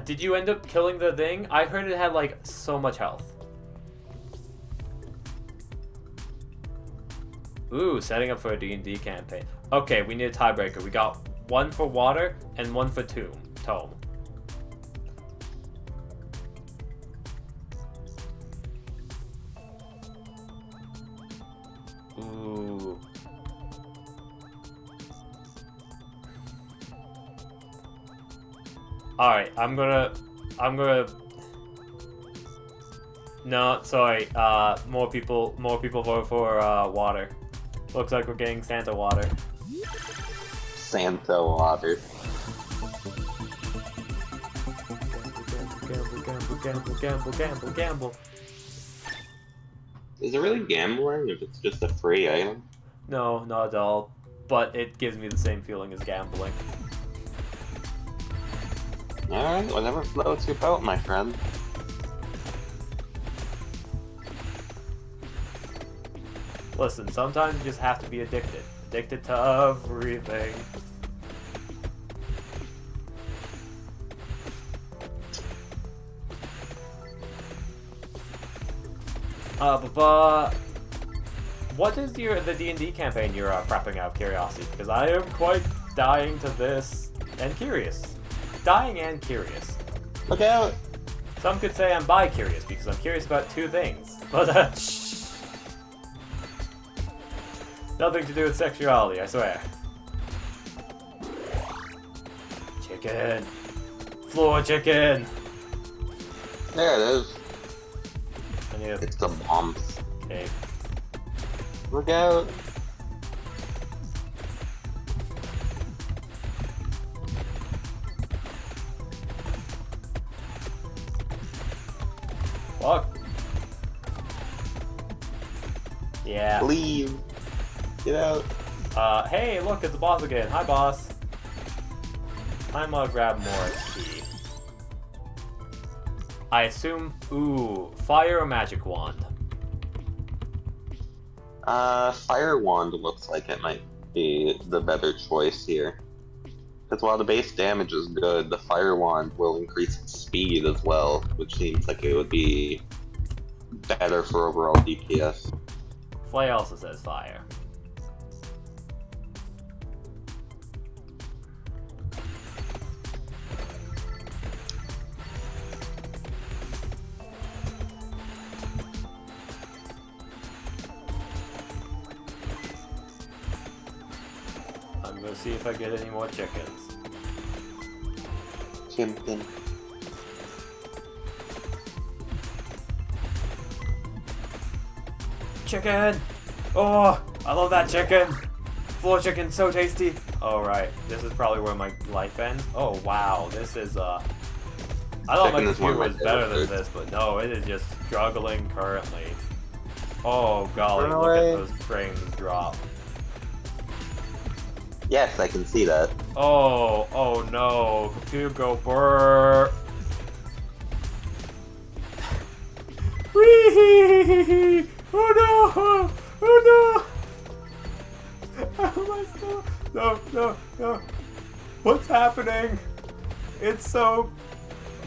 Did you end up killing the thing? I heard it had like so much health. Ooh, setting up for a D&D campaign. Okay, we need a tiebreaker. We got one for water and one for tome. Ooh. Alright, I'm gonna... No, sorry, more people vote for, water. Looks like we're getting Santa water. Santa water. Gamble. Is it really gambling if it's just a free item? No, not at all. But it gives me the same feeling as gambling. Alright, whatever floats your boat, my friend. Listen, sometimes you just have to be addicted. Addicted to everything. But what is the D&D campaign you're prepping out of curiosity? Because I am quite dying to this and curious. Dying and curious. Look out! Some could say I'm bi-curious because I'm curious about two things. But shh. Nothing to do with sexuality, I swear. Chicken. Floor chicken. There it is. I need a... It's the bombs. Okay. Look out! Fuck. Yeah. Leave. Get out. Hey, look, it's the boss again. Hi, boss. I'm gonna grab more XP. I assume... Ooh, fire or magic wand? Fire wand looks like it might be the better choice here. Because while the base damage is good, the fire wand will increase its speed as well, which seems like it would be better for overall DPS. Flay also says fire. I'm gonna see if I get any more chickens. Chimpkin. Chicken! Oh, I love that chicken! Floor chicken, so tasty! Oh, right. This is probably where my life ends. Oh, wow. This is, I thought my Chicken is one computer of my was better than favorites. this, but no, it is just struggling currently. Oh, golly, Run look away. at those frames drop. Yes, I can see that. Oh no. Computer go brrrr. Whee! Oh no! Oh no! Oh my god! No! What's happening? It's so...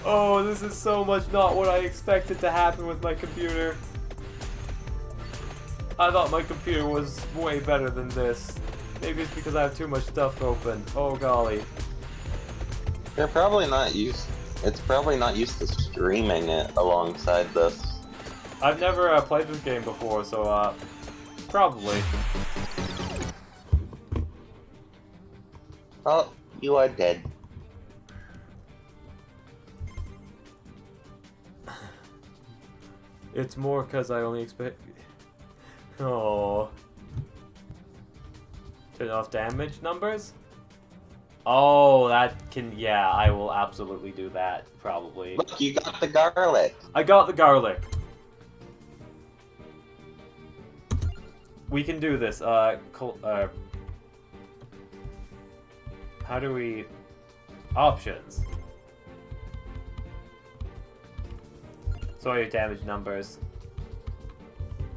Oh, this is so much not what I expected to happen with my computer. I thought my computer was way better than this. Maybe it's because I have too much stuff open. Oh golly. They're probably not used. It's probably not used to streaming it alongside this. I've never played this game before, so probably. Oh, you are dead. It's more because I only expect... Oh. Turn off damage numbers? Oh, that can... Yeah, I will absolutely do that, probably. Look, you got the garlic. I got the garlic. We can do this. How do we... Options. Sorry, damage numbers.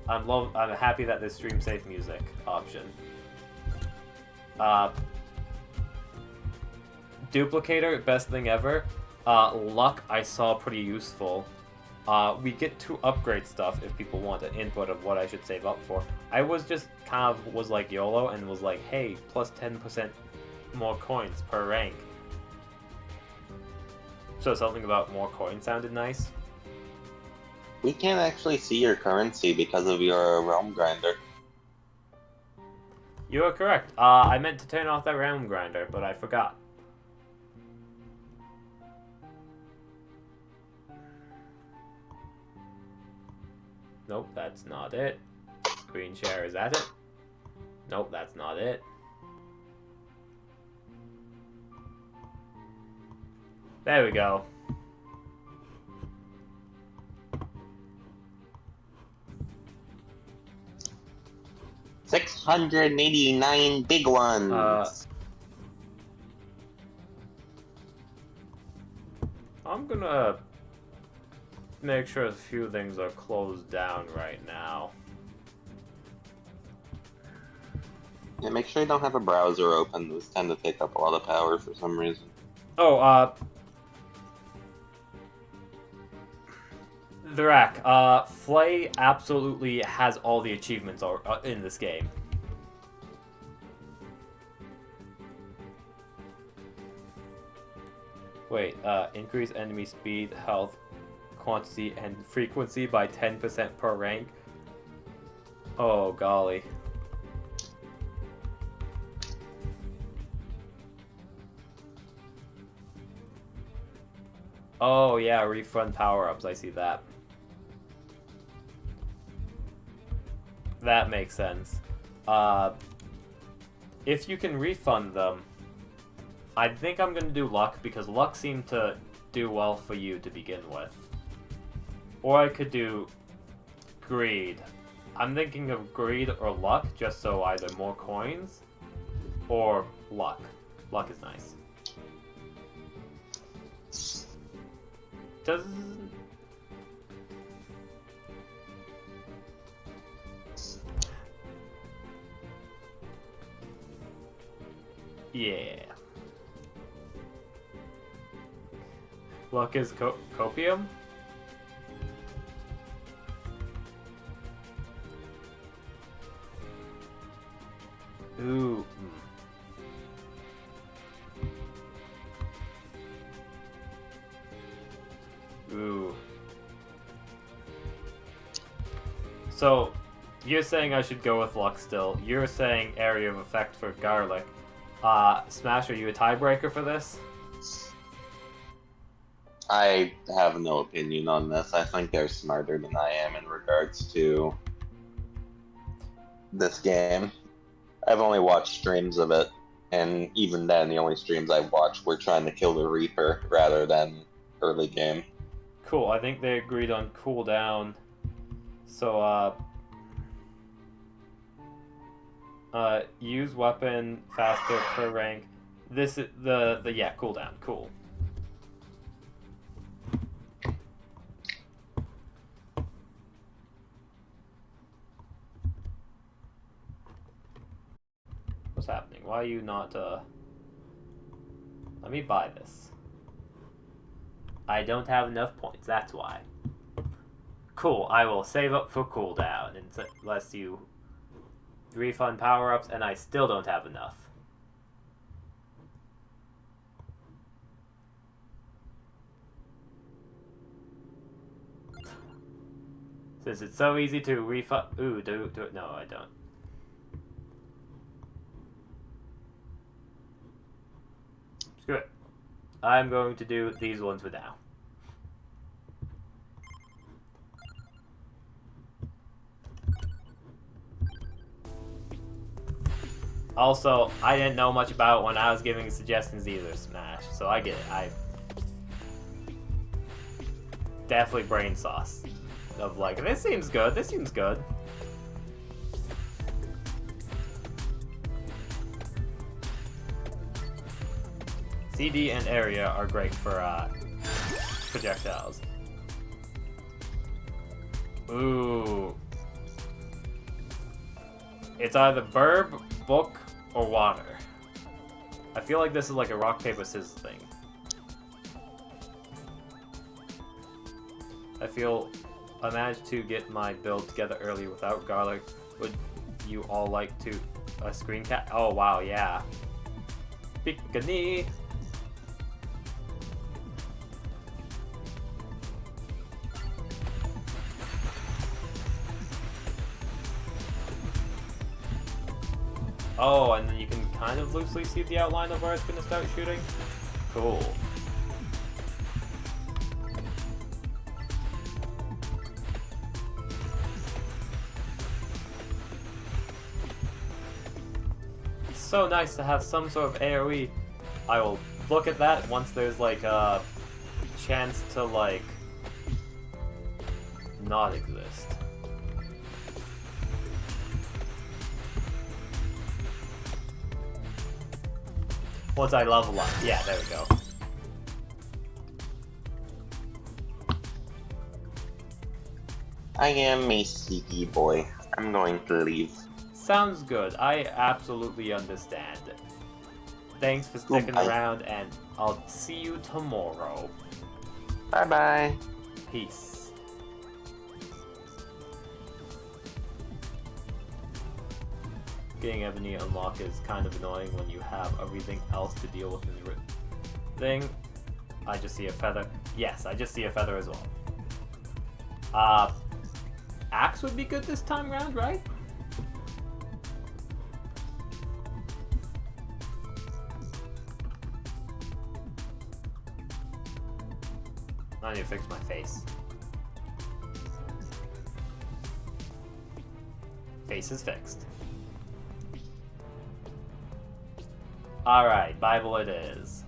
I'm happy that there's stream safe music option. Duplicator, best thing ever. Luck, I saw pretty useful. We get to upgrade stuff if people want an input of what I should save up for. I was just kind of was like YOLO and was like, hey, plus 10% more coins per rank. So something about more coins sounded nice. We can't actually see your currency because of your realm grinder. You are correct. I meant to turn off that realm grinder, but I forgot. Nope, that's not it. Screen share, is that it? Nope, that's not it. There we go. $689 big ones. I'm gonna make sure a few things are closed down right now. Yeah, make sure you don't have a browser open. Those tend to take up a lot of power for some reason. Oh, Thrak, Flay absolutely has all the achievements in this game. Wait, increase enemy speed, health, quantity, and frequency by 10% per rank? Oh, golly. Oh, yeah, refund power-ups, I see that. That makes sense. If you can refund them, I think I'm gonna do luck, because luck seemed to do well for you to begin with. Or I could do greed. I'm thinking of greed or luck, just so either more coins or luck. Luck is nice. Does... Yeah. Luck is copium? Ooh. Ooh. So, you're saying I should go with luck still. You're saying area of effect for garlic. Smash, are you a tiebreaker for this? I have no opinion on this. I think they're smarter than I am in regards to this game. I've only watched streams of it, and even then, the only streams I watched were trying to kill the Reaper rather than early game. Cool, I think they agreed on cooldown. So, use weapon faster per rank. This is yeah, cooldown, cool. What's happening? Why are you not, Let me buy this. I don't have enough points, that's why. Cool, I will save up for cooldown, unless you refund power-ups, and I still don't have enough. Since it's so easy to refund... Ooh, do it. No, I don't. Screw it. I'm going to do these ones for now. Also, I didn't know much about it when I was giving suggestions either, Smash, so I get it. I definitely brain sauce of like, this seems good, this seems good. CD and area are great for projectiles. Ooh. It's either burb, book, or water. I feel like this is like a rock, paper, scissors thing. I managed to get my build together early without garlic. Would you all like to a screen cap? Oh wow, yeah. Pick-a-knee. Oh, and then you can kind of loosely see the outline of where it's going to start shooting? Cool. It's so nice to have some sort of AoE. I will look at that once there's like a chance to like not exist. Once I level up. Yeah, there we go. I am a CP boy. I'm going to leave. Sounds good. I absolutely understand. Thanks for sticking around, and I'll see you tomorrow. Bye-bye. Peace. Getting Ebony unlocked is kind of annoying when you have everything else to deal with in the thing. I just see a feather. Yes, I just see a feather as well. Axe would be good this time round, right? I need to fix my face. Face is fixed. Alright, Bible it is.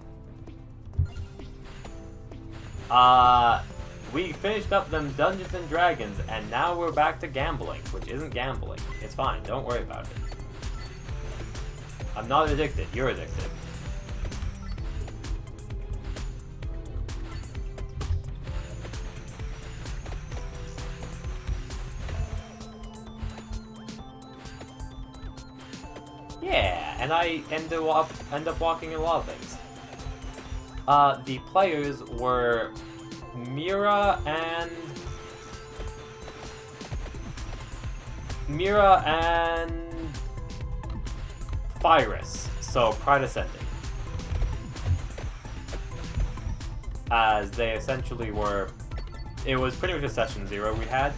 We finished up them Dungeons and Dragons, and now we're back to gambling, which isn't gambling. It's fine, don't worry about it. I'm not addicted, you're addicted. Yeah, and I end up walking in a lot of things. The players were Mira and Phiris, so Pride Ascending. As they essentially were, it was pretty much a session 0 we had,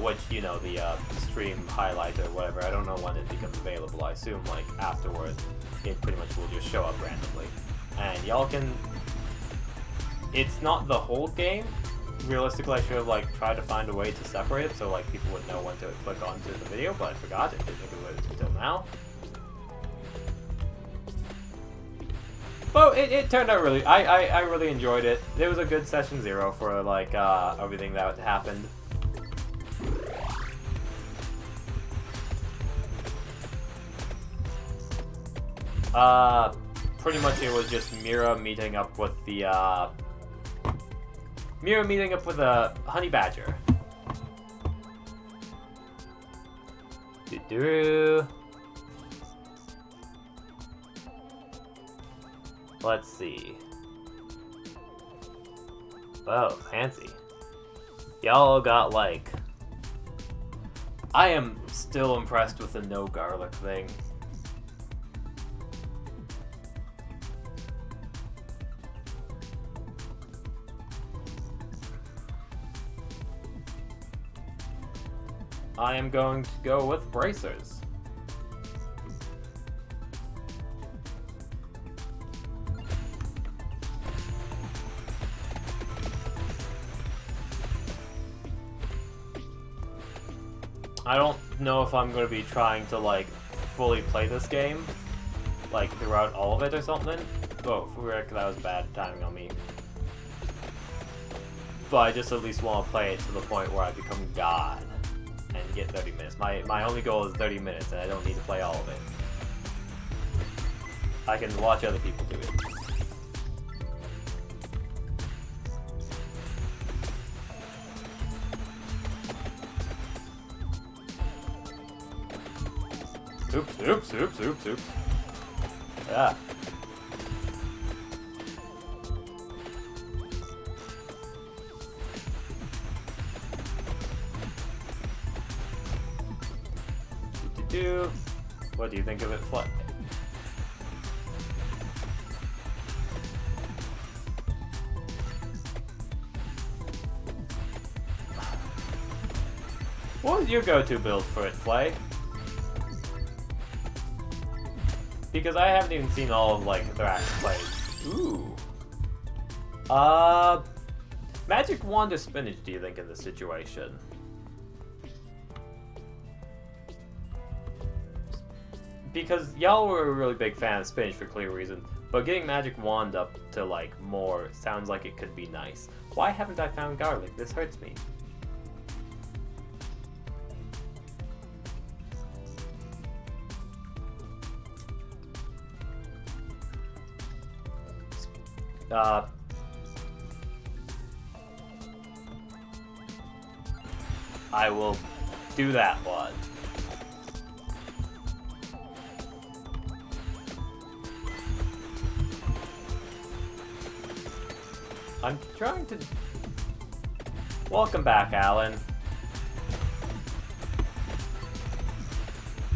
which, you know, the stream highlight or whatever, I don't know when it becomes available. I assume, like, afterwards, it pretty much will just show up randomly. And y'all can... It's not the whole game. Realistically, I should have, like, tried to find a way to separate it so, like, people would know when to click onto the video, but I forgot. It didn't do it until now. But it turned out really... I really enjoyed it. It was a good session 0 for, like, everything that happened. Pretty much it was just Mira meeting up with the, honey badger. Let's see. Oh, fancy. Y'all got, like... I am still impressed with the no garlic thing. I am going to go with bracers. I don't know if I'm going to be trying to, like, fully play this game, like, throughout all of it or something. Oh, frick, that was bad timing on me. But I just at least want to play it to the point where I become God. And get 30 minutes. My only goal is 30 minutes, and I don't need to play all of it. I can watch other people do it. Oops. Yeah. What do you think of it, Flat? What was your go-to build for it, Flay? Because I haven't even seen all of, like, Thrax plays. Ooh. Magic Wand or Spinach, do you think, in this situation? Because y'all were a really big fan of Spinach for clear reason, but getting Magic Wand up to, like, more sounds like it could be nice. Why haven't I found garlic? This hurts me. I will do that one. I'm trying to... Welcome back, Alan.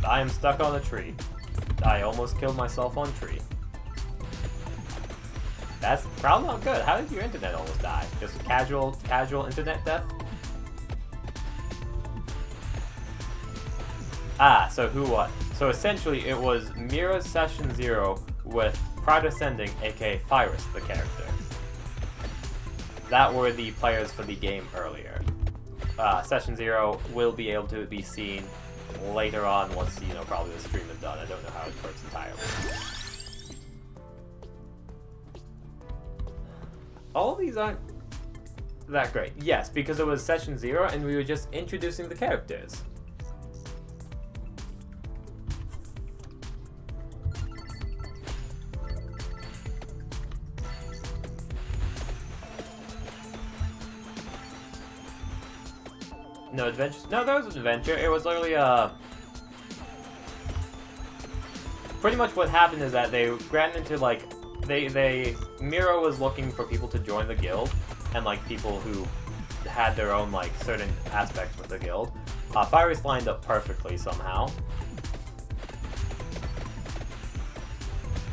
I am stuck on a tree. I almost killed myself on tree. That's probably not good. How did your internet almost die? Just casual internet death? Ah, so who won? So essentially it was Mira's Session 0 with Pride Ascending, aka Phiris, the character. That were the players for the game earlier. Session 0 will be able to be seen later on once, you know, probably the stream is done. I don't know how it works entirely. All of these aren't that great. Yes, because it was session 0 and we were just introducing the characters. No adventures? No, there was an adventure. It was literally, pretty much what happened is that they ran into, like, Mira was looking for people to join the guild, and, like, people who had their own, like, certain aspects with the guild. Phiris lined up perfectly somehow.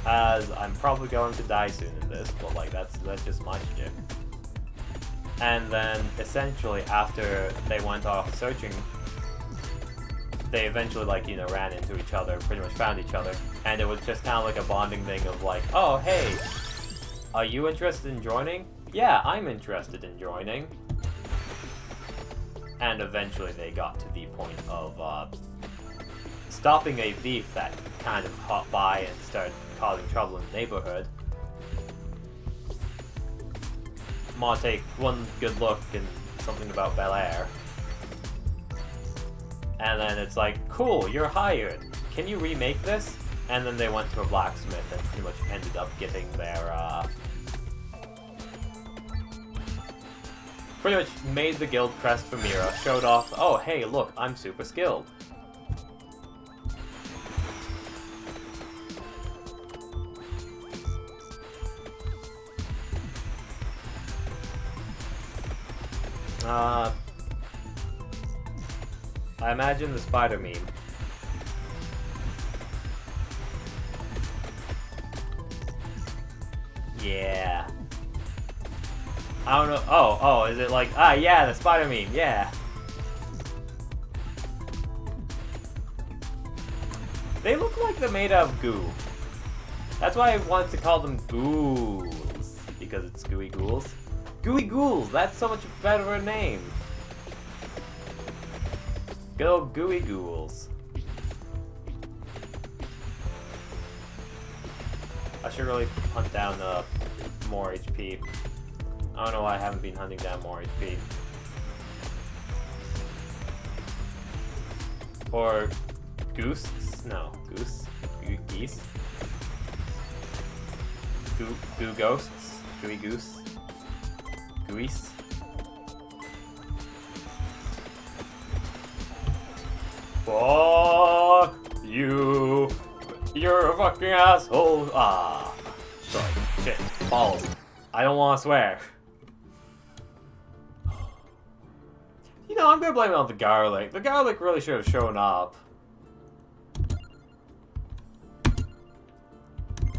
As I'm probably going to die soon in this, but, like, that's just my shit. And then, essentially, after they went off searching, they eventually, like, you know, ran into each other, pretty much found each other, and it was just kind of like a bonding thing of like, oh, hey, are you interested in joining? Yeah, I'm interested in joining. And eventually they got to the point of, stopping a thief that kind of hopped by and started causing trouble in the neighborhood. Ma take one good look and something about Bel Air. And then it's like, cool, you're hired. Can you remake this? And then they went to a blacksmith and pretty much ended up getting their, pretty much made the guild crest for Mira, showed off, oh, hey, look, I'm super skilled. I imagine the spider meme. Yeah. I don't know. Oh, is it like, yeah, the spider meme, yeah. They look like they're made out of goo. That's why I wanted to call them ghouls, because it's gooey ghouls. Gooey ghouls, that's so much better a name. Good old gooey ghouls. I should really hunt down more HP. I don't know why I haven't been hunting down more HP. Or goose? No, goose? Geese? Goo ghosts? Gooey goose? Goose? Fuck you! You're a fucking asshole! Ah. Sorry. Shit. Balls. I don't want to swear. You know, I'm gonna blame it on the garlic. The garlic really should have shown up.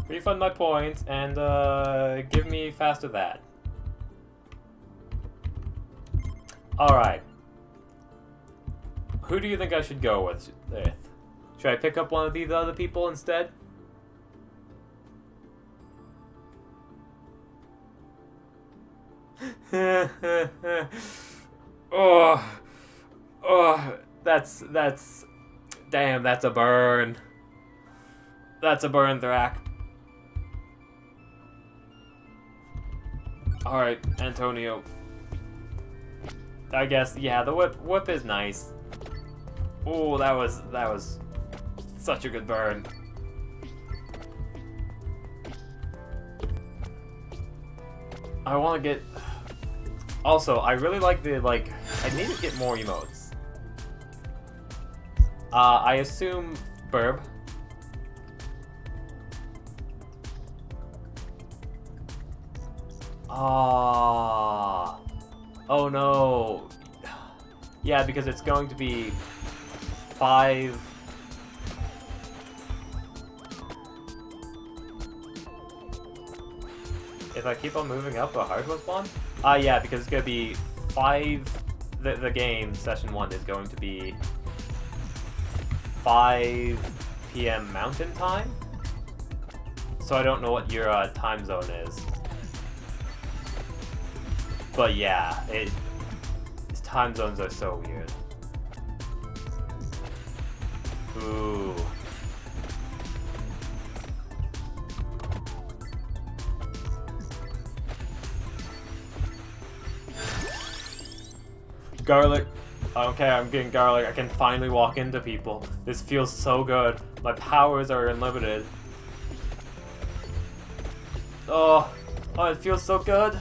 Refund my points and give me faster that. Alright. Who do you think I should go with? Should I pick up one of these other people instead? That's damn, that's a burn. That's a burn, Thrak. Alright, Antonio. I guess, yeah, the whip is nice. Oh, that was such a good burn. I want to get... Also, I really like the, like... I need to get more emotes. I assume Burb. Ah. Oh no. Yeah, because it's going to be 5... If I keep on moving up, a hard will spawn? Yeah, because it's going to be 5... The game, session 1, is going to be 5 PM Mountain Time? So I don't know what your time zone is. But yeah, time zones are so weird. Ooh. Garlic. Okay, I'm getting garlic. I can finally walk into people. This feels so good. My powers are unlimited. Oh, it feels so good.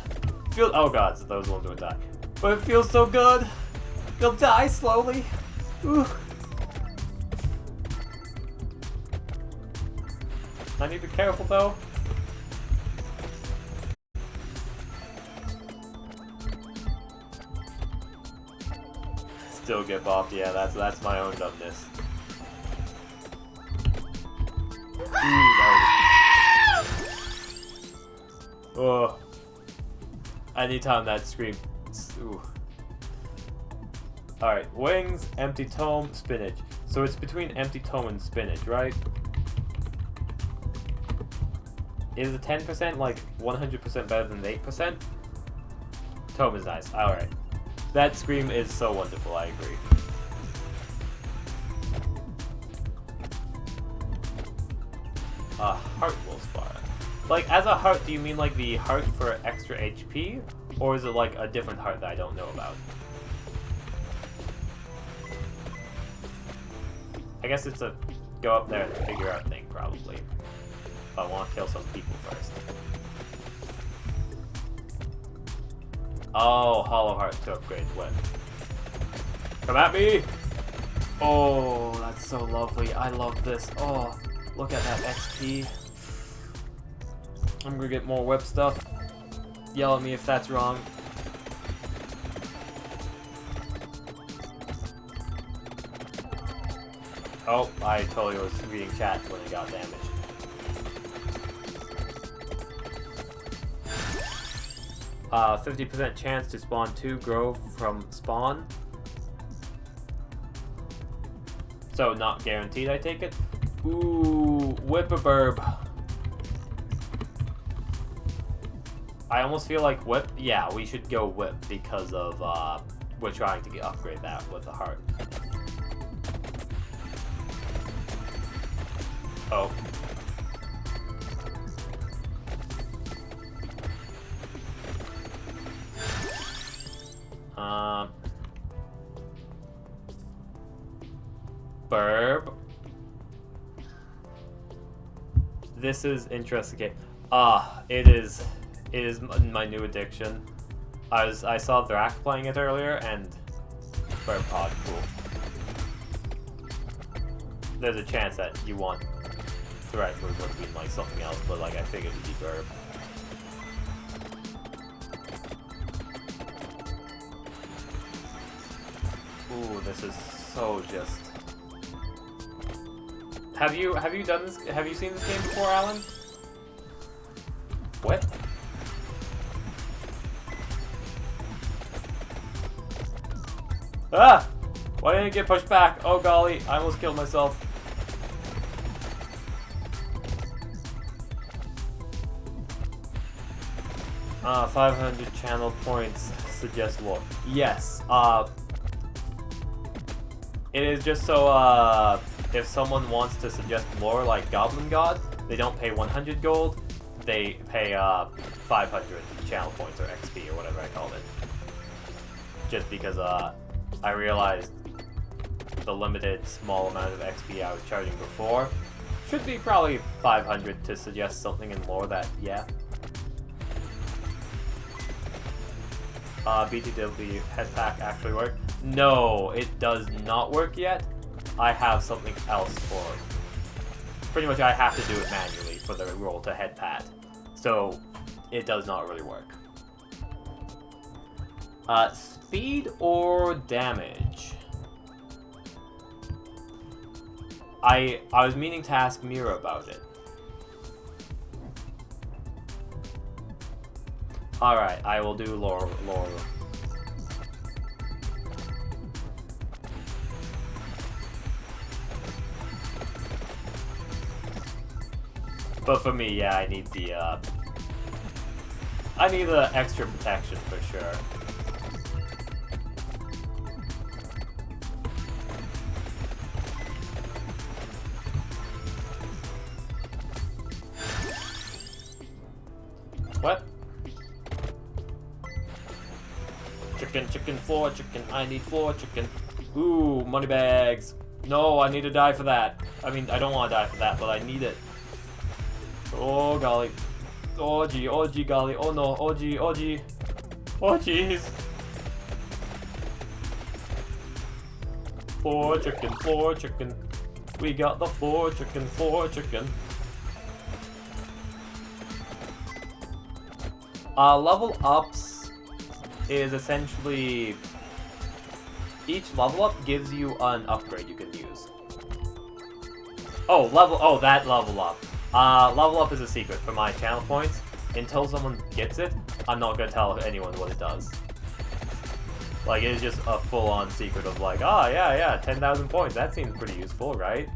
Oh god, so those ones would die. But it feels so good. They'll die slowly. Ooh. I need to be careful though. Still get bopped. Yeah, that's my own dumbness. Oh. Anytime that scream. Ooh. Alright, wings, empty tome, spinach. So it's between empty tome and spinach, right? Is the 10% like 100% better than the 8%? Tome is nice. Alright. That scream is so wonderful, I agree. Heart will spire. Like, as a heart, do you mean like the heart for extra HP? Or is it like a different heart that I don't know about? I guess it's a go up there and figure out thing, probably. If I want to kill some people first. Oh, hollow heart to upgrade when? Come at me! Oh, that's so lovely. I love this. Oh, look at that XP. I'm gonna get more whip stuff. Yell at me if that's wrong. Oh, I totally was reading chat when it got damaged. Uh, 50% chance to spawn 2 grow from spawn. So not guaranteed, I take it. Ooh, whip-a-burb. I almost feel like whip. Yeah, we should go whip because of we're trying to upgrade that with the heart. Oh. Burb. This is interesting. It is my new addiction. I saw Thrak playing it earlier and Burb pod cool. There's a chance that you want Thrak would have been like something else, but like I figured it'd be Burb. Ooh, this is so just. Have you done this? Have you seen this game before, Alan? What? Ah! Why didn't it get pushed back? Oh golly, I almost killed myself. 500 channel points suggest lore. Yes. It is just so if someone wants to suggest lore like Goblin God, they don't pay 100 gold. They pay 500 channel points or XP or whatever I called it. Just because I realized the limited small amount of XP I was charging before should be probably 500 to suggest something in lore that, yeah. BTW head pack actually work? No, it does not work yet. I have something else for it. Pretty much I have to do it manually for the roll to head pad. So it does not really work. Speed or damage? I was meaning to ask Mira about it. Alright, I will do lore. But for me, yeah, I need the extra protection for sure. What? Chicken, chicken, floor, chicken. I need floor, chicken. Ooh, money bags. No, I need to die for that. I mean, I don't want to die for that, but I need it. Oh, golly. Oh, gee, golly. Oh, no. Oh, gee, oh, gee. Oh, jeez. Floor, chicken, floor, chicken. We got the floor, chicken, floor, chicken. Level ups is essentially each level up gives you an upgrade you can use. That level up. Level up is a secret for my channel points. Until someone gets it, I'm not gonna tell anyone what it does. Like, it is just a full-on secret of like, oh yeah, 10,000 points, that seems pretty useful, right?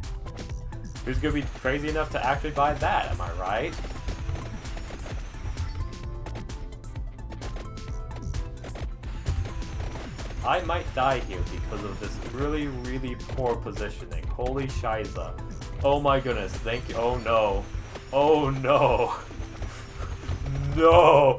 Who's gonna be crazy enough to actually buy that, am I right? I might die here because of this really, really poor positioning. Holy shiza. Oh my goodness, thank you. Oh no. Oh no. No!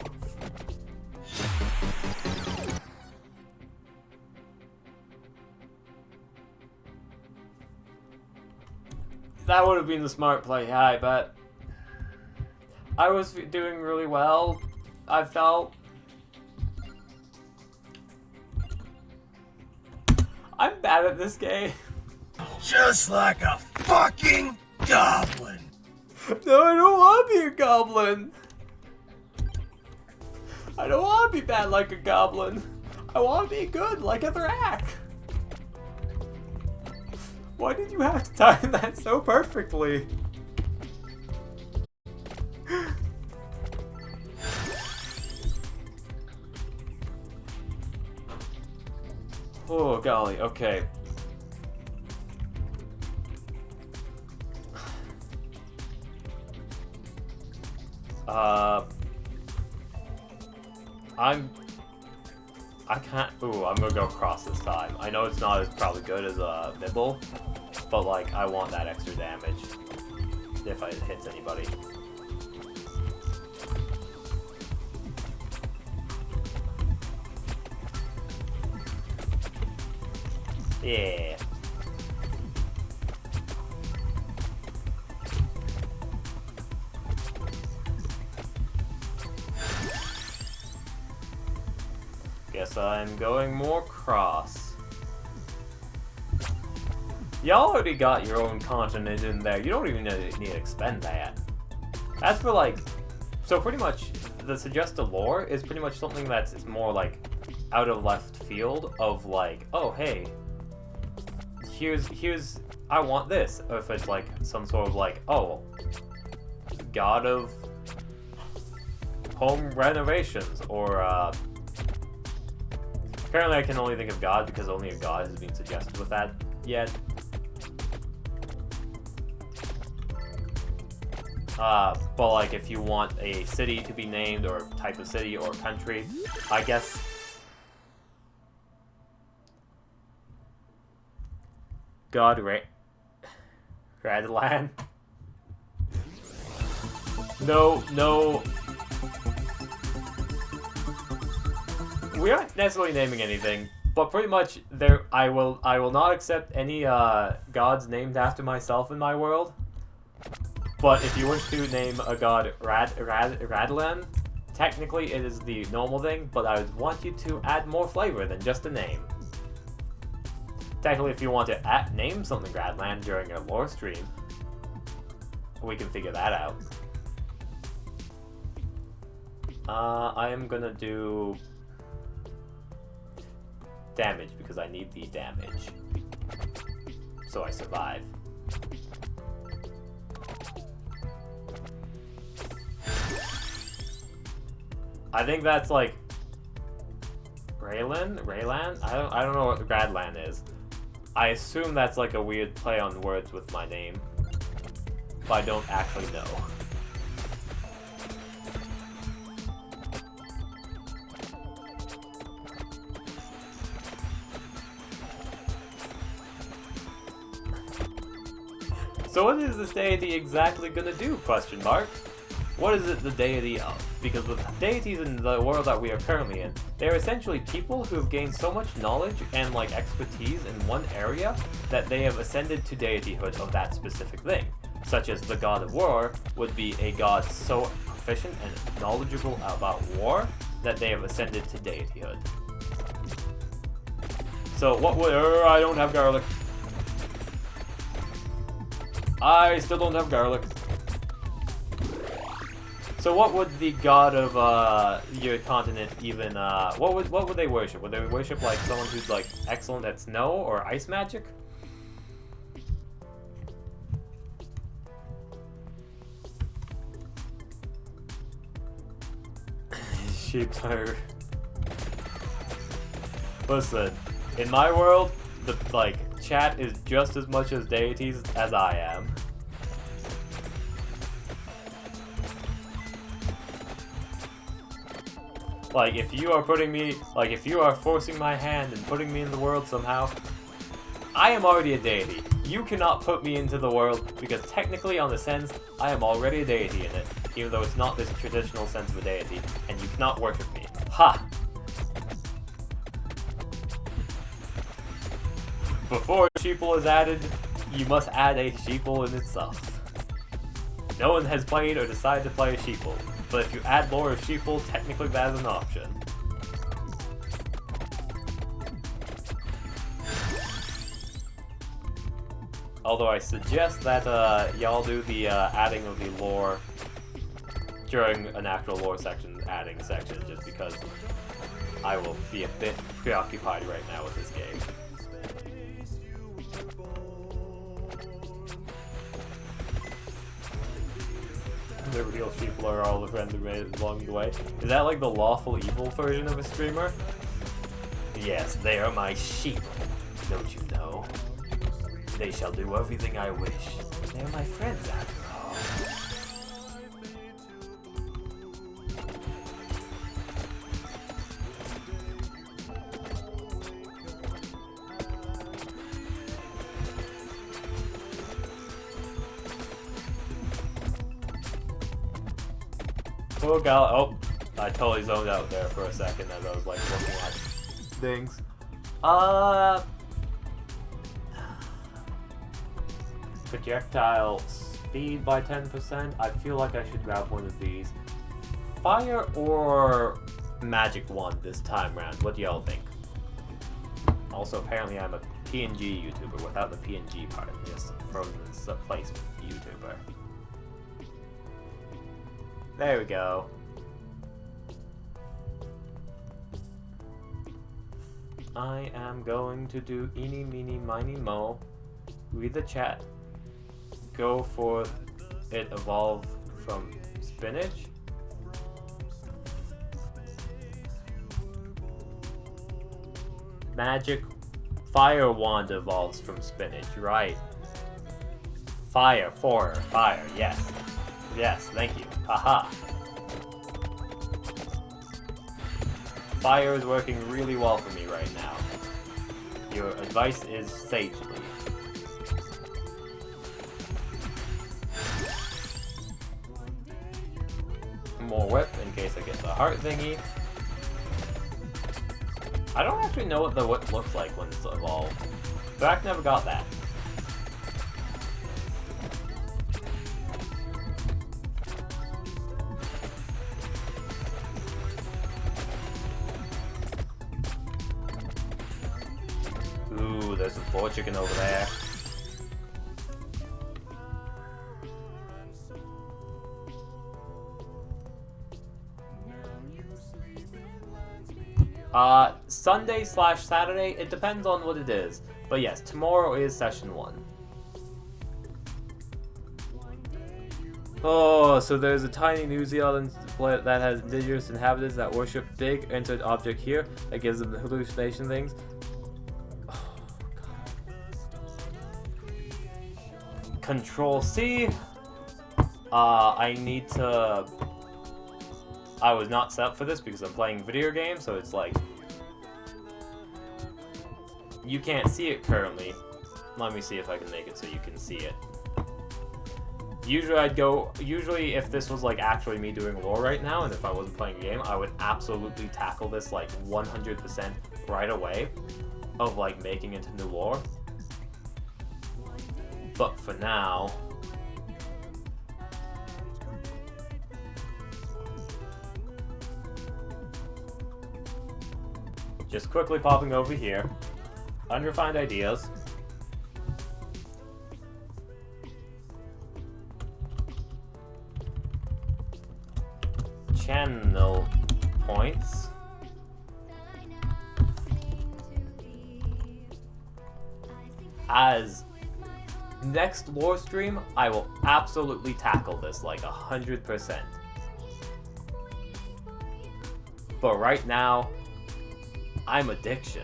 That would have been the smart play, yeah, I bet. I was doing really well, I felt. I'm bad at this game. Just like a fucking goblin. No, I don't want to be a goblin. I don't want to be bad like a goblin. I want to be good like a Thrak. Why did you have to time that so perfectly? Oh golly, okay. I can't. Ooh, I'm gonna go cross this time. I know it's not as probably good as a Nibble, but like I want that extra damage if it hits anybody. Yeah. Guess I'm going more cross. Y'all already got your own continent in there. You don't even need to expend that. As for like, so pretty much the suggested lore is pretty much something that's more like out of left field of like, oh hey, here's I want this. Or if it's like some sort of like, oh, god of home renovations, or apparently I can only think of god because only a god has been suggested with that yet. But like if you want a city to be named, or type of city or country, I guess God Radland. No. We aren't necessarily naming anything, but pretty much I will not accept any gods named after myself in my world. But if you wish to name a god Radland, technically it is the normal thing, but I would want you to add more flavor than just a name. Technically, if you want to name something Radland during a lore stream, we can figure that out. I am gonna do damage because I need the damage, so I survive. I think that's like Rayland? I don't know what Radland is. I assume that's like a weird play on words with my name, but I don't actually know. So what is this deity exactly gonna do, question mark? What is it the deity of? Because the deities in the world that we are currently in, they're essentially people who have gained so much knowledge and like expertise in one area that they have ascended to deityhood of that specific thing. Such as the god of war would be a god so proficient and knowledgeable about war that they have ascended to deityhood. So what would... I don't have garlic. I still don't have garlic. So what would the god of your continent even what would they worship? Would they worship like someone who's like excellent at snow or ice magic? Sheep are... Listen, in my world, the like chat is just as much as deities as I am. Like, if you are putting me, like, if you are forcing my hand and putting me in the world somehow, I am already a deity. You cannot put me into the world, because technically, on the sense, I am already a deity in it, even though it's not this traditional sense of a deity, and you cannot worship me. Ha! Before a sheeple is added, you must add a sheeple in itself. No one has played or decided to play a sheeple. But if you add lore of sheeple, technically that is an option. Although I suggest that y'all do the adding of the lore during an actual lore section, adding section, just because I will be a bit preoccupied right now with this game. The real sheeple are all the friends we made along the way. Is that like the lawful evil version of a streamer? Yes, they are my sheep. Don't you know? They shall do everything I wish. They are my friends after all. Oh god, oh, I totally zoned out there for a second as I was like looking at things. Projectile speed by 10%. I feel like I should grab one of these. Fire or magic wand this time round? What do y'all think? Also, apparently I'm a PNG YouTuber without the PNG part, just frozen place YouTuber. There we go. I am going to do eeny, meeny, miny, mo. Read the chat. Go for it evolve from spinach. Magic fire wand evolves from spinach, right? Fire, fire, yes. Yes, thank you. Haha. Fire is working really well for me right now. Your advice is sagely. More whip in case I get the heart thingy. I don't actually know what the whip looks like when it's evolved. Zach never got that. Ooh, there's some floor chicken over there. Sunday/Saturday, it depends on what it is. But yes, tomorrow is session 1. Oh, so there's a tiny New Zealand planet that has indigenous inhabitants that worship big entered object here that gives them the hallucination things. Oh, God. Control C. I need to... I was not set up for this because I'm playing video games, so it's like... You can't see it currently. Let me see if I can make it so you can see it. Usually if this was like actually me doing lore right now, and if I wasn't playing a game, I would absolutely tackle this like 100% right away of like making into new lore. But for now, just quickly popping over here, unrefined ideas. Channel points. As next lore stream, I will absolutely tackle this like 100%. But right now, I'm addiction.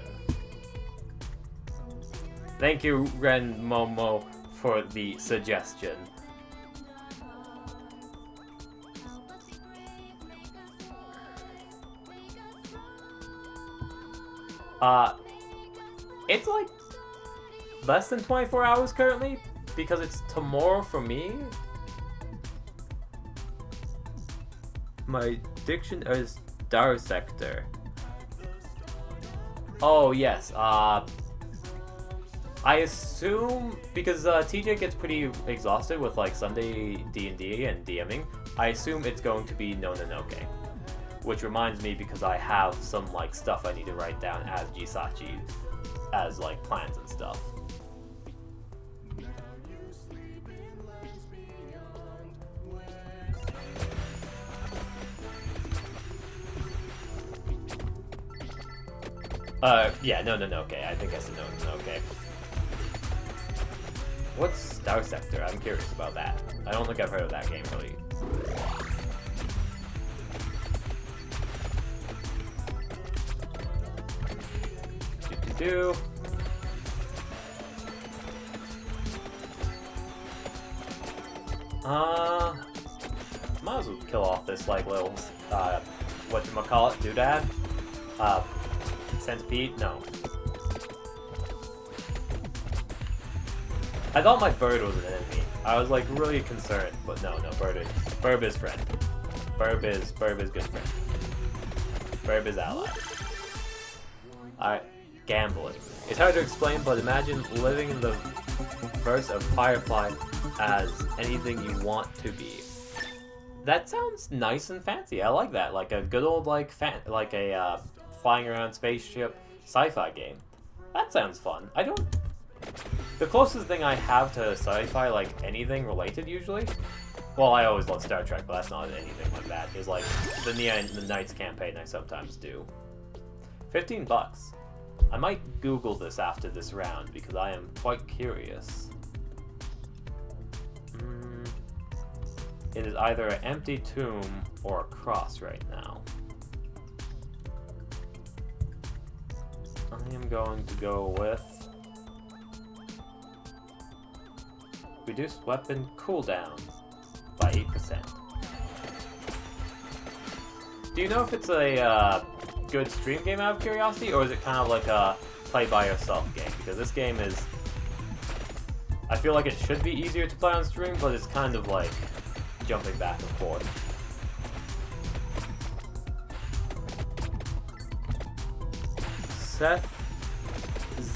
Thank you, Ren Momo, for the suggestion. It's like less than 24 hours currently, because it's tomorrow for me. My addiction is Star Sector. Oh yes, I assume, because TJ gets pretty exhausted with like Sunday D&D and DMing, I assume it's going to be Nonanoke. Which reminds me, because I have some like stuff I need to write down as Jisachi, as like plans and stuff. Yeah, no, okay. I think I said no, okay. What's Star Sector? I'm curious about that. I don't think I've heard of that game, really. Might as well kill off this, like, little, whatchamacallit, doodad? Centipede? No. I thought my bird was an enemy. I was, like, really concerned, but no, Burb is friend. Burb is good friend. Burb is ally. Alright. Gambling. It's hard to explain, but imagine living in the verse of Firefly as anything you want to be. That sounds nice and fancy. I like that. Like a good old like flying around spaceship sci-fi game. That sounds fun. The closest thing I have to sci-fi, like anything related usually, well, I always love Star Trek, but that's not anything like that, is like the Knights campaign I sometimes do. $15. I might Google this after this round, because I am quite curious. It is either an empty tomb or a cross right now. I am going to go with reduced weapon cooldown by 8%. Do you know if it's a good stream game out of curiosity, or is it kind of like a play by yourself game? Because this game is, I feel like it should be easier to play on stream, but it's kind of like jumping back and forth. Seth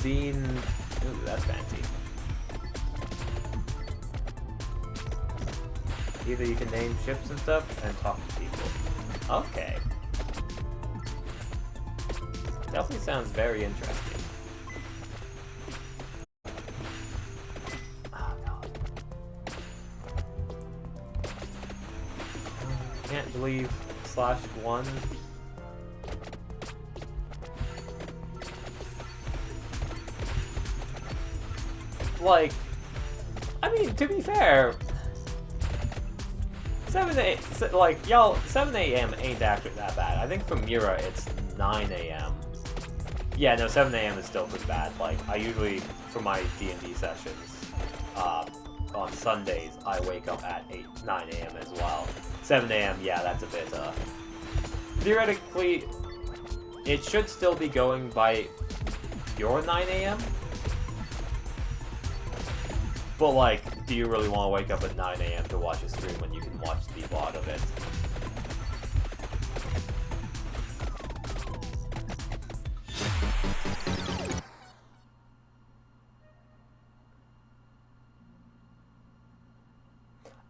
Zine, ooh, that's fancy. Either you can name ships and stuff and talk to people. Okay. Definitely sounds very interesting. Oh god. Can't believe /1. Like, I mean, to be fair, 7 a.m. ain't actually that bad. I think for Mira it's 9 a.m. Yeah, no, 7 a.m. is still pretty bad. Like, I usually, for my D&D sessions, on Sundays, I wake up at 9 a.m. as well. 7 a.m., yeah, that's a bit, theoretically, it should still be going by your 9 a.m. But, like, do you really want to wake up at 9 AM to watch a stream when you can watch the VOD of it?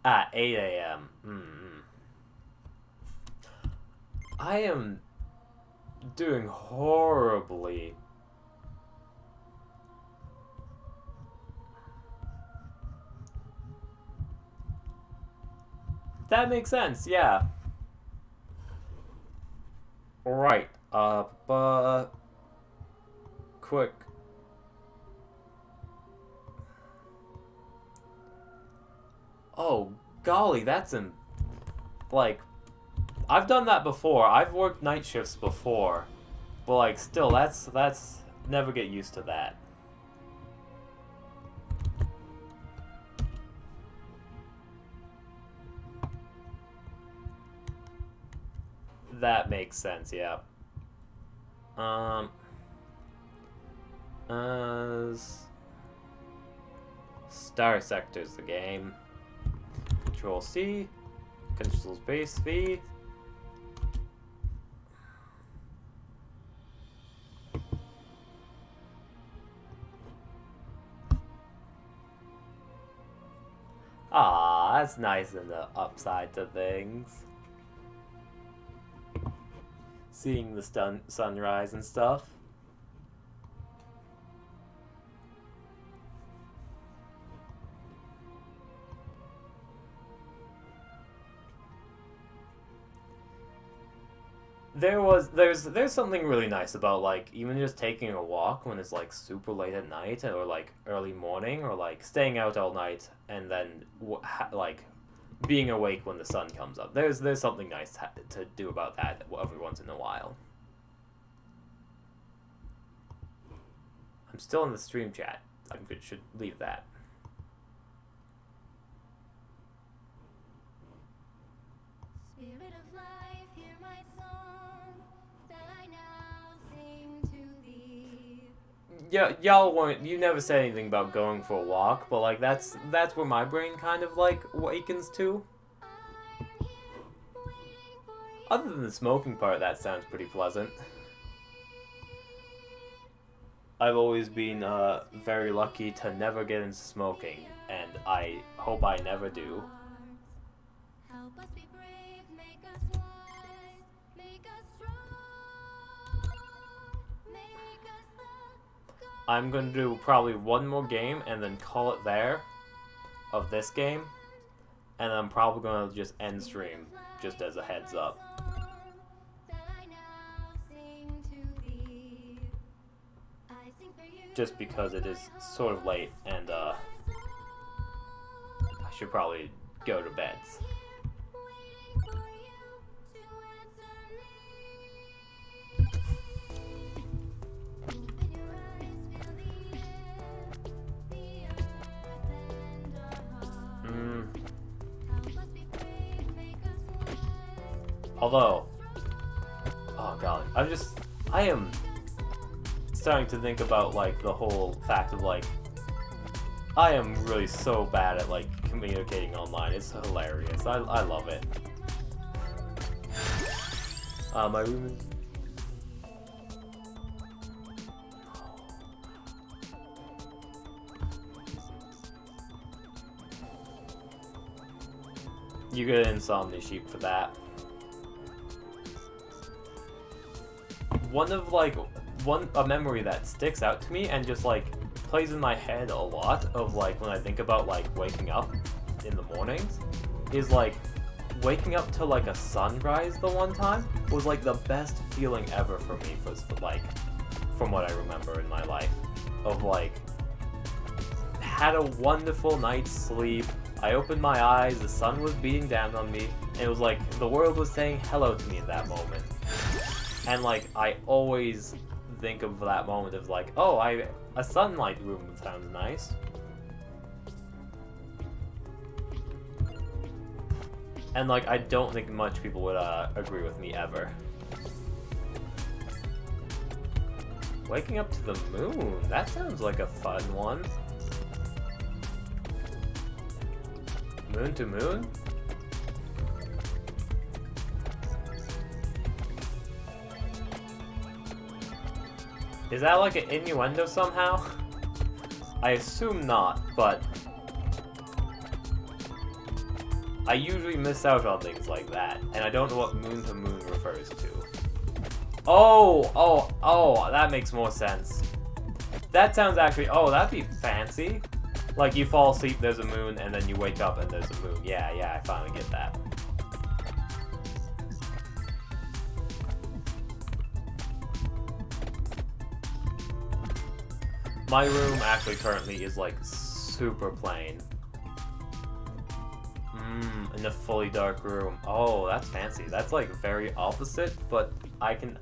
At 8 AM. I am doing horribly. That makes sense, yeah. Right, quick. Oh, golly, that's like, I've done that before. I've worked night shifts before. But, like, still, that's, never get used to that. That makes sense, yeah. Star Sector's the game. Control C. Control space V. Ah, that's nice in the upside to things. Seeing the sunrise and stuff. There's something really nice about, like, even just taking a walk when it's, like, super late at night or, like, early morning, or, like, staying out all night and then like being awake when the sun comes up. There's something nice to do about that every once in a while. I'm still in the stream chat. I should leave that. Spirit of life, hear my song that I now sing to thee. Yeah, y'all weren't. You never said anything about going for a walk, but like that's where my brain kind of like awakens to. Other than the smoking part, that sounds pretty pleasant. I've always been very lucky to never get into smoking, and I hope I never do. Help us be brave, make us wise, make us strong, make us the I'm gonna do probably one more game and then call it there of this game, and I'm probably gonna just end stream just as a heads up. Just because it is sort of late and I should probably go to bed. Although, oh god, I am starting to think about like the whole fact of like, I am really so bad at like communicating online. It's hilarious. I love it. My room is... You get an Insomnia Sheep for that. A memory that sticks out to me and just like plays in my head a lot of like when I think about like waking up in the mornings is like waking up to like a sunrise the one time was like the best feeling ever for me, for like from what I remember in my life, of like had a wonderful night's sleep. I opened my eyes, the sun was beating down on me, and it was like the world was saying hello to me in that moment. And like I always think of that moment of like, oh, a sunlight room sounds nice. And like I don't think much people would agree with me ever. Waking up to the moon, that sounds like a fun one. Moon to moon? Is that like an innuendo somehow? I assume not, but I usually miss out on things like that, and I don't know what moon to moon refers to. Oh, that makes more sense. That sounds actually, oh, that'd be fancy. Like you fall asleep, there's a moon, and then you wake up and there's a moon. Yeah, I finally get that. My room actually currently is like super plain. In a fully dark room. Oh, that's fancy. That's like very opposite, but I can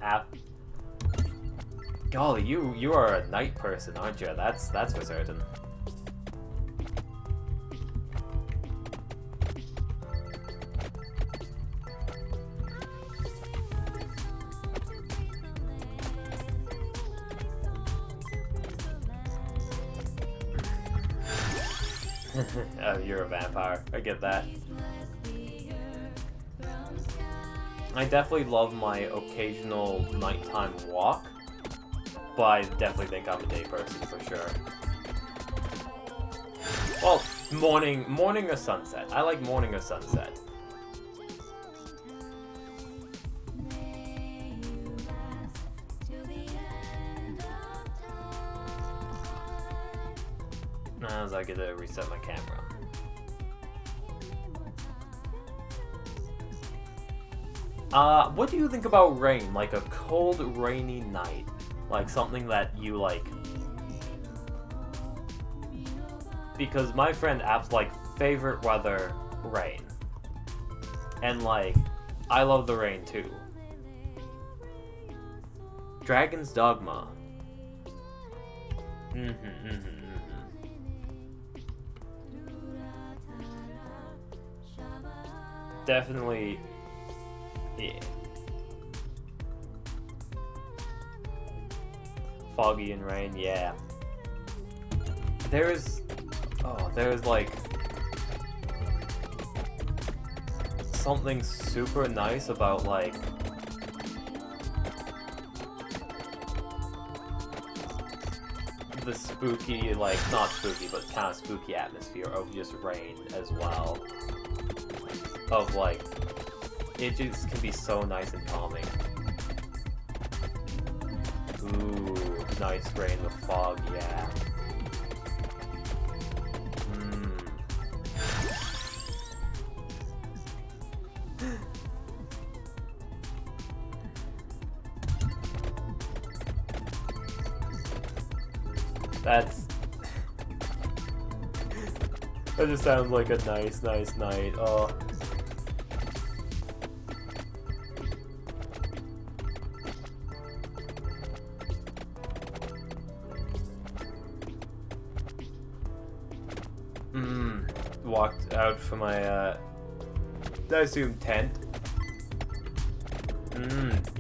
Golly, you are a night person, aren't you? That's for certain. Oh, you're a vampire. I get that. I definitely love my occasional nighttime walk, but I definitely think I'm a day person for sure. Well, morning or sunset. I like morning or sunset. As I get to reset my camera. What do you think about rain? Like a cold, rainy night? Like something that you like? Because my friend App's like favorite weather, rain. And like, I love the rain too. Dragon's Dogma. Definitely, yeah. Foggy and rain, yeah. There's like something super nice about like the spooky, like not spooky, but kind of spooky atmosphere of just rain as well. Of like, it just can be so nice and calming. Ooh, nice rain with fog, yeah. That just sounds like a nice night. Oh. Walked out for my, I assume tent.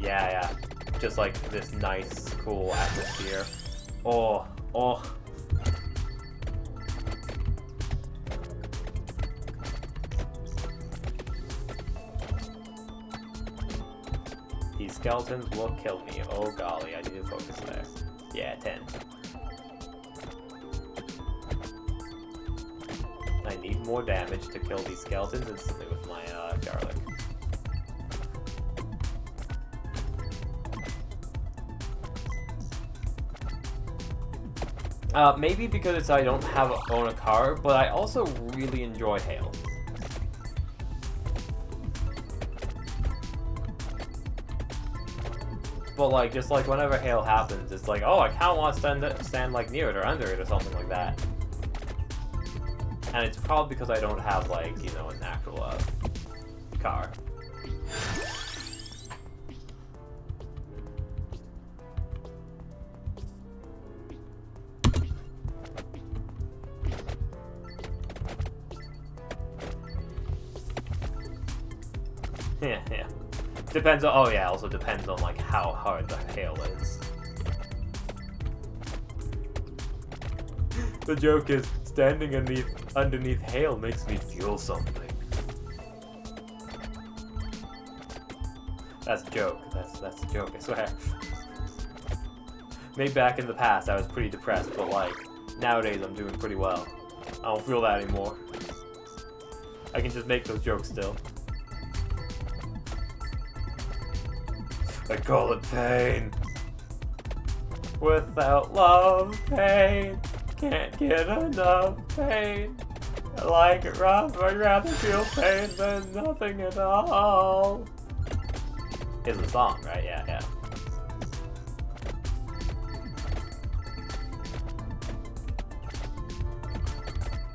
Yeah. Just like this nice, cool atmosphere. Oh. These skeletons will kill me. Oh golly, I need to focus there. Yeah, 10. I need more damage to kill these skeletons instantly with my garlic. Maybe because I don't own a car, but I also really enjoy hail. But like, just like whenever hail happens, it's like, oh, I kind of want to stand like near it or under it or something like that. And it's probably because I don't have like, you know, an actual car. Yeah. Depends on, also depends on like how hard the hail is. The joke is, Standing underneath hail makes me feel something. That's a joke. That's a joke, I swear. Maybe back in the past I was pretty depressed, but like, nowadays I'm doing pretty well. I don't feel that anymore. I can just make those jokes still. I call it pain. Without love, pain. Can't get enough pain. I like it rough, I'd rather feel pain than nothing at all. Is the song, right? Yeah, yeah.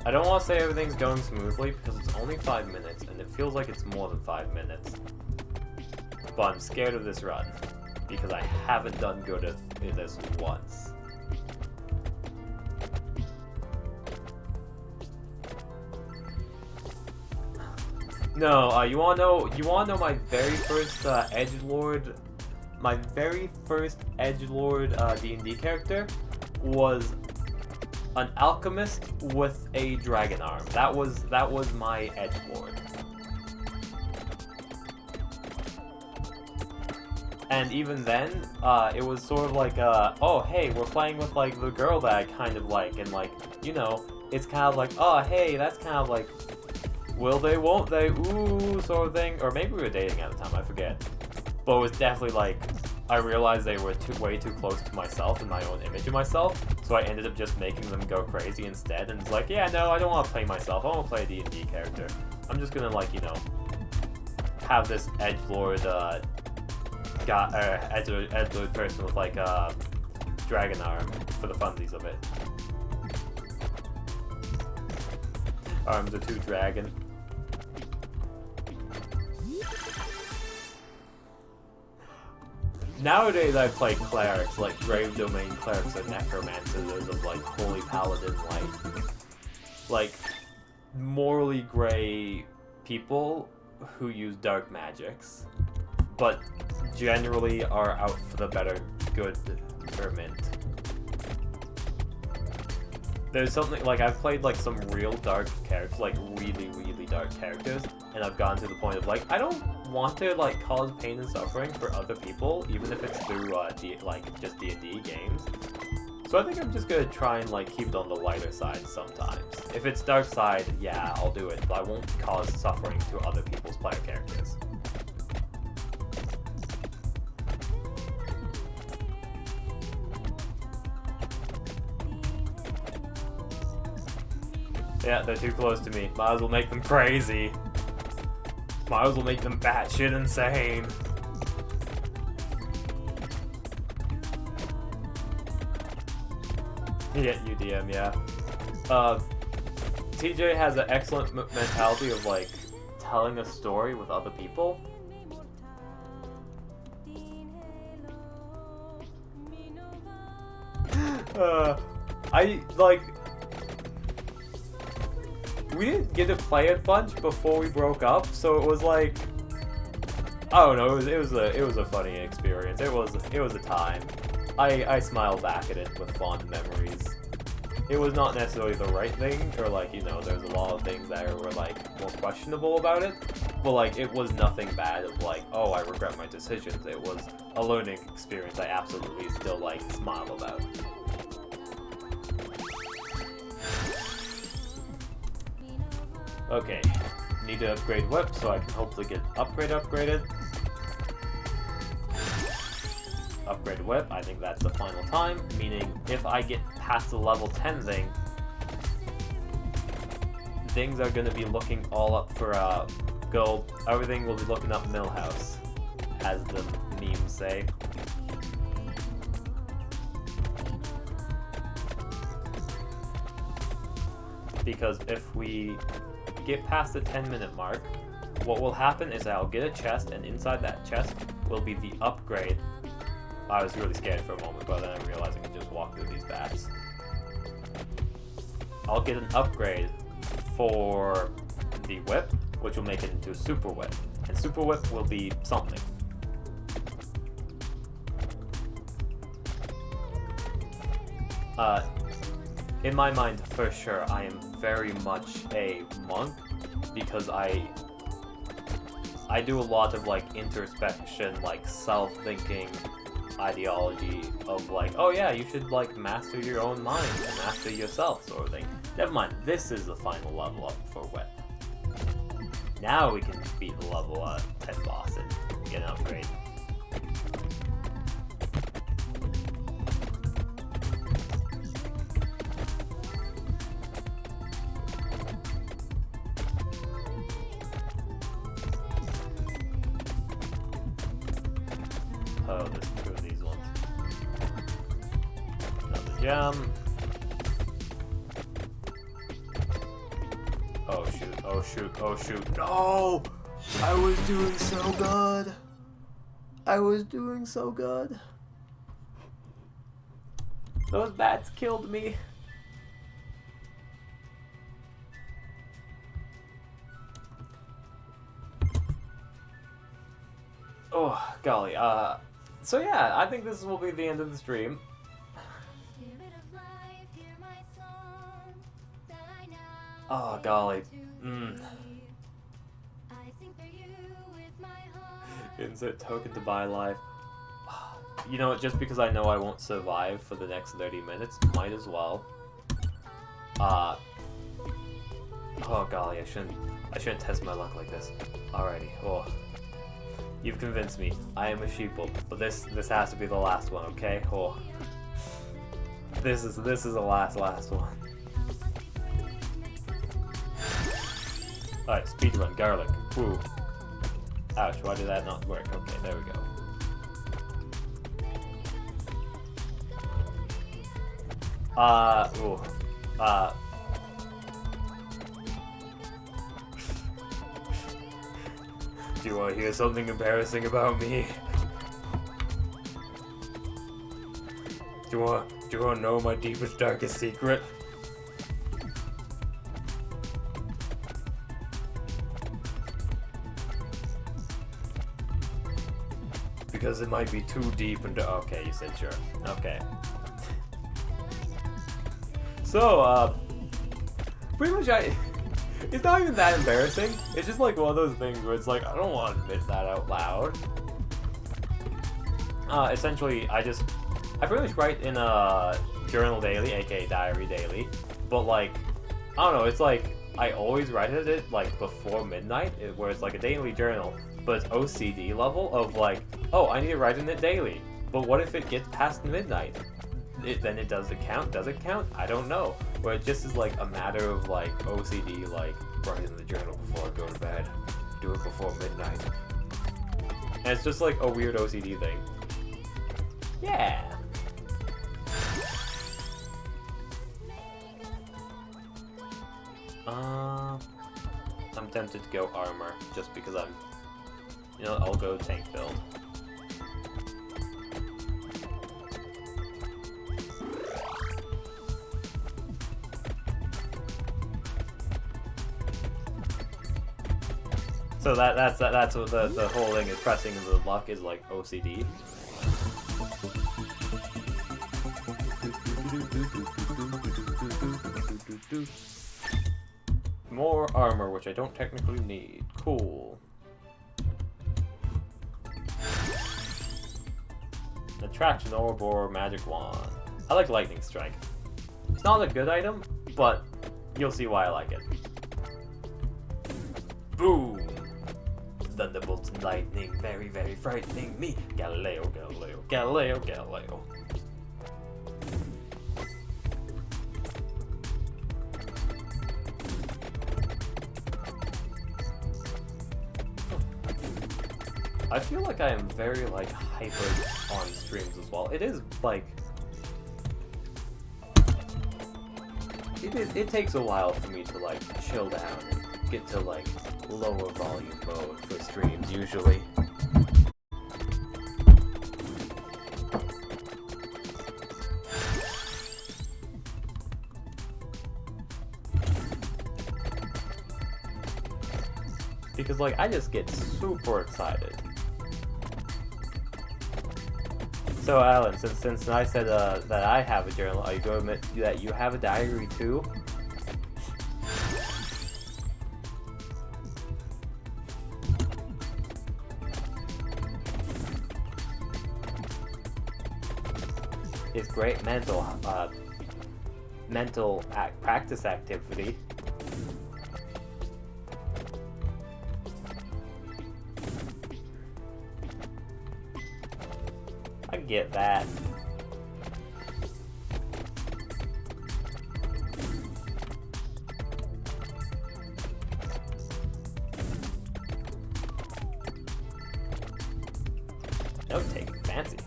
I don't want to say everything's going smoothly because it's only 5 minutes and it feels like it's more than 5 minutes. But I'm scared of this run because I haven't done good at this once. No, you wanna know my very first edgelord? My very first edgelord D&D character was an alchemist with a dragon arm. That was my edgelord. And even then, it was sort of like, oh hey, we're playing with like the girl that I kind of like, and like, you know, it's kind of like, oh hey, that's kind of like, will they, won't they, ooh, sort of thing. Or maybe we were dating at the time, I forget. But it was definitely like, I realized they were way too close to myself and my own image of myself, so I ended up just making them go crazy instead, and it's like, yeah, no, I don't want to play myself, I want to play a D&D character. I'm just gonna, like, you know, have this edgelord, edgelord person with, like, dragon arm for the funsies of it. Arms are too dragon. Nowadays I play clerics, like Grave Domain clerics or necromancers of like Holy Paladin, like morally gray people who use dark magics, but generally are out for the better good mint. There's something, like, I've played like some real dark characters, like really, really dark characters, and I've gotten to the point of like, I don't want to like cause pain and suffering for other people, even if it's through just D&D games. So I think I'm just gonna try and like keep it on the lighter side sometimes. If it's dark side, yeah, I'll do it, but I won't cause suffering to other people's player characters. Yeah, they're too close to me. Might as well make them crazy. Might as well make them batshit insane. Yeah, UDM, yeah. TJ has an excellent mentality of, like, telling a story with other people. We didn't get to play a bunch before we broke up, so it was like, I don't know, it was a funny experience. It was a time. I smile back at it with fond memories. It was not necessarily the right thing, or like, you know, there's a lot of things that were like more questionable about it, but like it was nothing bad of like, oh, I regret my decisions. It was a learning experience I absolutely still like smile about. Okay, need to upgrade whip so I can hopefully get upgraded. Upgrade whip, I think that's the final time, meaning if I get past the level 10 thing, things are gonna be looking all up for gold. Everything will be looking up Millhouse, as the memes say. Because if we get past the 10-minute mark, what will happen is I'll get a chest, and inside that chest will be the upgrade. I was really scared for a moment, but then I realized I could just walk through these bats. I'll get an upgrade for the whip, which will make it into a super whip, and super whip will be something. in my mind, for sure, I am very much a monk because I do a lot of like introspection, like self-thinking ideology of like, oh yeah, you should like master your own mind and master yourself sort of thing. Never mind, this is the final level up for Whip. Now we can beat the level 10 boss and get an upgrade. Oh, there's two of these ones. Another gem. Oh shoot, oh shoot, oh shoot. No! I was doing so good. I was doing so good. Those bats killed me. Oh, golly. So yeah, I think this will be the end of the stream. Oh, golly. Insert token to buy life. You know what, just because I know I won't survive for the next 30 minutes, might as well. Oh, golly, I shouldn't test my luck like this. Alrighty, oh. You've convinced me. I am a sheeple, but this has to be the last one, okay? Oh. This is the last one. Alright, speedrun, garlic. Ooh. Ouch, why did that not work? Okay, there we go. Do you want to hear something embarrassing about me? Do you want to know my deepest, darkest secret? Because it might be too deep and okay, you said sure. Okay. So, pretty much it's not even that embarrassing. It's just like one of those things where it's like, I don't want to admit that out loud. Essentially, I pretty much write in a journal daily, aka diary daily, but like, I don't know, it's like, I always write it like before midnight, where it's like a daily journal, but it's OCD level of like, oh, I need to write in it daily, but what if it gets past midnight? Then it does it count? Does it count? I don't know. Where it just is like a matter of like OCD, like write in the journal before I go to bed, do it before midnight, and it's just like a weird OCD thing. Yeah. I'm tempted to go armor just because I'll go tank build. So that's what the whole thing is. Pressing the luck is like OCD. More armor, which I don't technically need. Cool. Attraction Orb or Magic Wand. I like Lightning Strike. It's not a good item, but you'll see why I like it. Boom! Thunderbolts and lightning, very, very frightening me. Galileo, Galileo, Galileo, Galileo. I feel like I am very like hyper on streams as well. It is like it takes a while for me to like chill down and get to like lower volume mode for streams usually. Because like I just get super excited. So Alan, since I said that I have a journal, are you going to admit that you have a diary too? It's great mental practice activity. I get that. Note taking, fancy.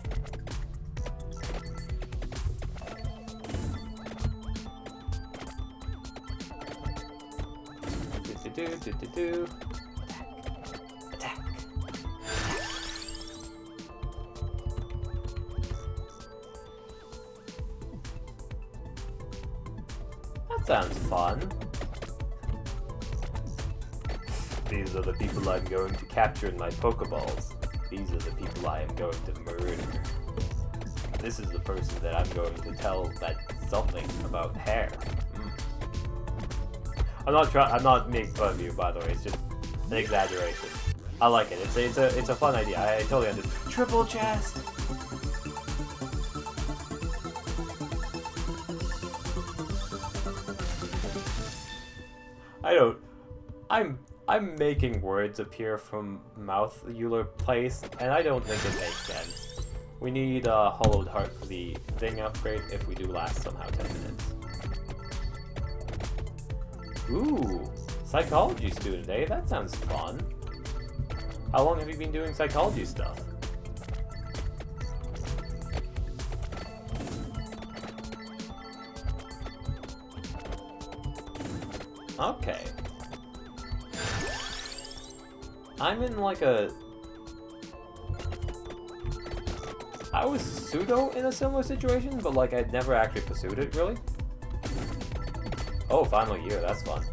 Do. Attack. That sounds fun. These are the people I'm going to capture in my Pokeballs. These are the people I am going to murder. This is the person that I'm going to tell that something about hair. I'm not making fun of you, by the way. It's just an exaggeration. I like it. It's a fun idea. I totally understand. Triple chest. I'm making words appear from mouth-ular place, and I don't think it makes sense. We need a hollowed heart for the thing upgrade if we do last somehow 10 minutes. Ooh, psychology student, eh? That sounds fun. How long have you been doing psychology stuff? Okay. I'm in like a... I was pseudo in a similar situation, but like I'd never actually pursued it, really. Oh, final year, that's fun.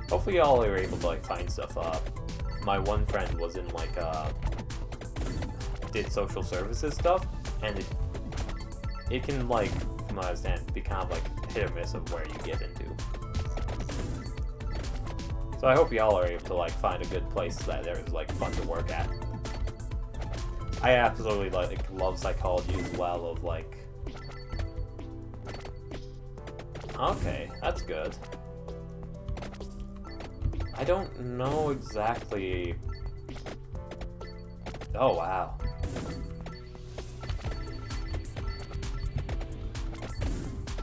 Hopefully y'all are able to like find stuff up. My one friend was in like did social services stuff, and it can like, from what I understand, be kind of like hit or miss of where you get into. So I hope y'all are able to like find a good place that is like fun to work at. I absolutely like love psychology as well, of like... Okay, that's good. I don't know exactly... Oh, wow.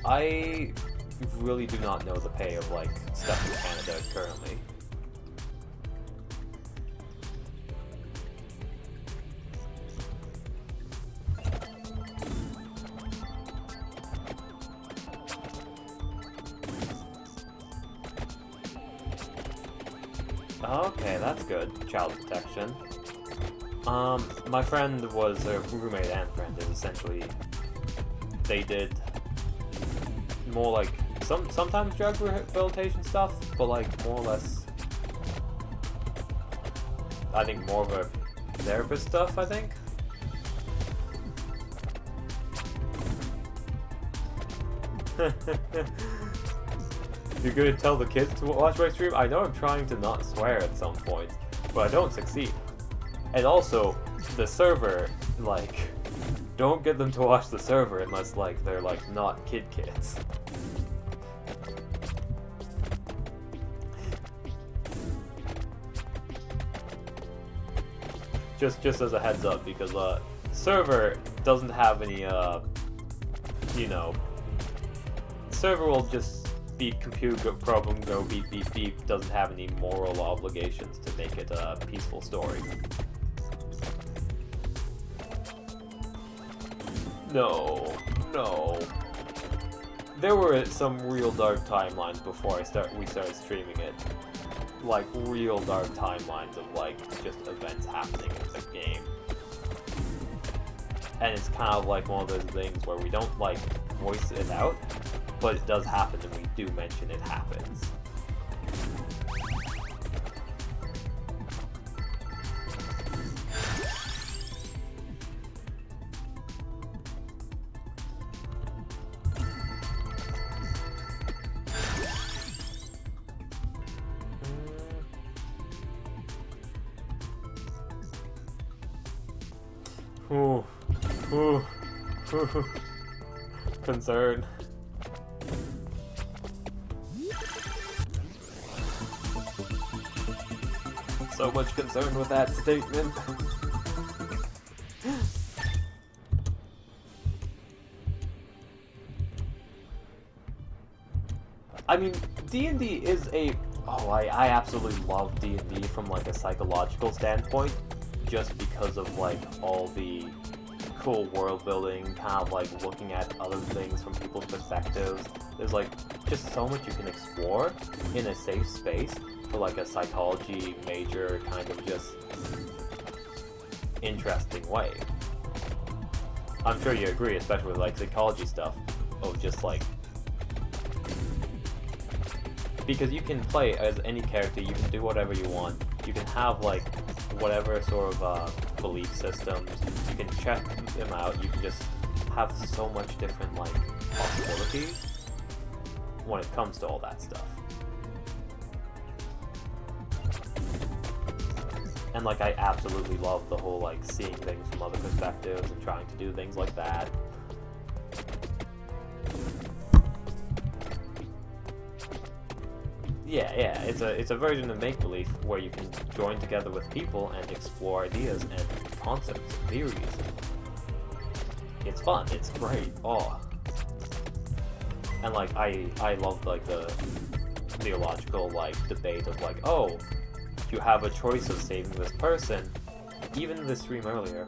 I really do not know the pay of, like, stuff in Canada currently. Okay, that's good. Child protection. My friend was a roommate and friend, and essentially they did more like sometimes drug rehabilitation stuff, but like more or less I think more of a therapist stuff, I think. You're gonna tell the kids to watch my stream? I know I'm trying to not swear at some point, but I don't succeed. And also, the server, like, don't get them to watch the server unless, like, they're, like, not kids. Just as a heads up, because, server doesn't have any, you know, server will just beep, computer problem, go beep, beep, beep, doesn't have any moral obligations to make it a peaceful story. No. There were some real dark timelines before we started streaming it. Like, real dark timelines of, like, just events happening in the game. And it's kind of like one of those things where we don't, like, voice it out, but it does happen and we do mention it happens. Ooh. Ooh. Ooh. Concern. So much concern with that statement. I mean, D&D is a... Oh, I absolutely love D&D from, like, a psychological standpoint, just because of, like, all the cool world building, kind of, like, looking at other things from people's perspectives. There's, like, just so much you can explore in a safe space for, like, a psychology major kind of just interesting way. I'm sure you agree, especially with, like, psychology stuff, of just, like... Because you can play as any character, you can do whatever you want, you can have, like, whatever sort of belief systems, you can check them out, you can just have so much different, like, possibilities when it comes to all that stuff. And, like, I absolutely love the whole, like, seeing things from other perspectives and trying to do things like that. Yeah, it's a version of make-believe where you can join together with people and explore ideas and concepts and theories. It's fun, it's great, oh. And like, I love like the theological like debate of like, oh, you have a choice of saving this person. Even in the stream earlier,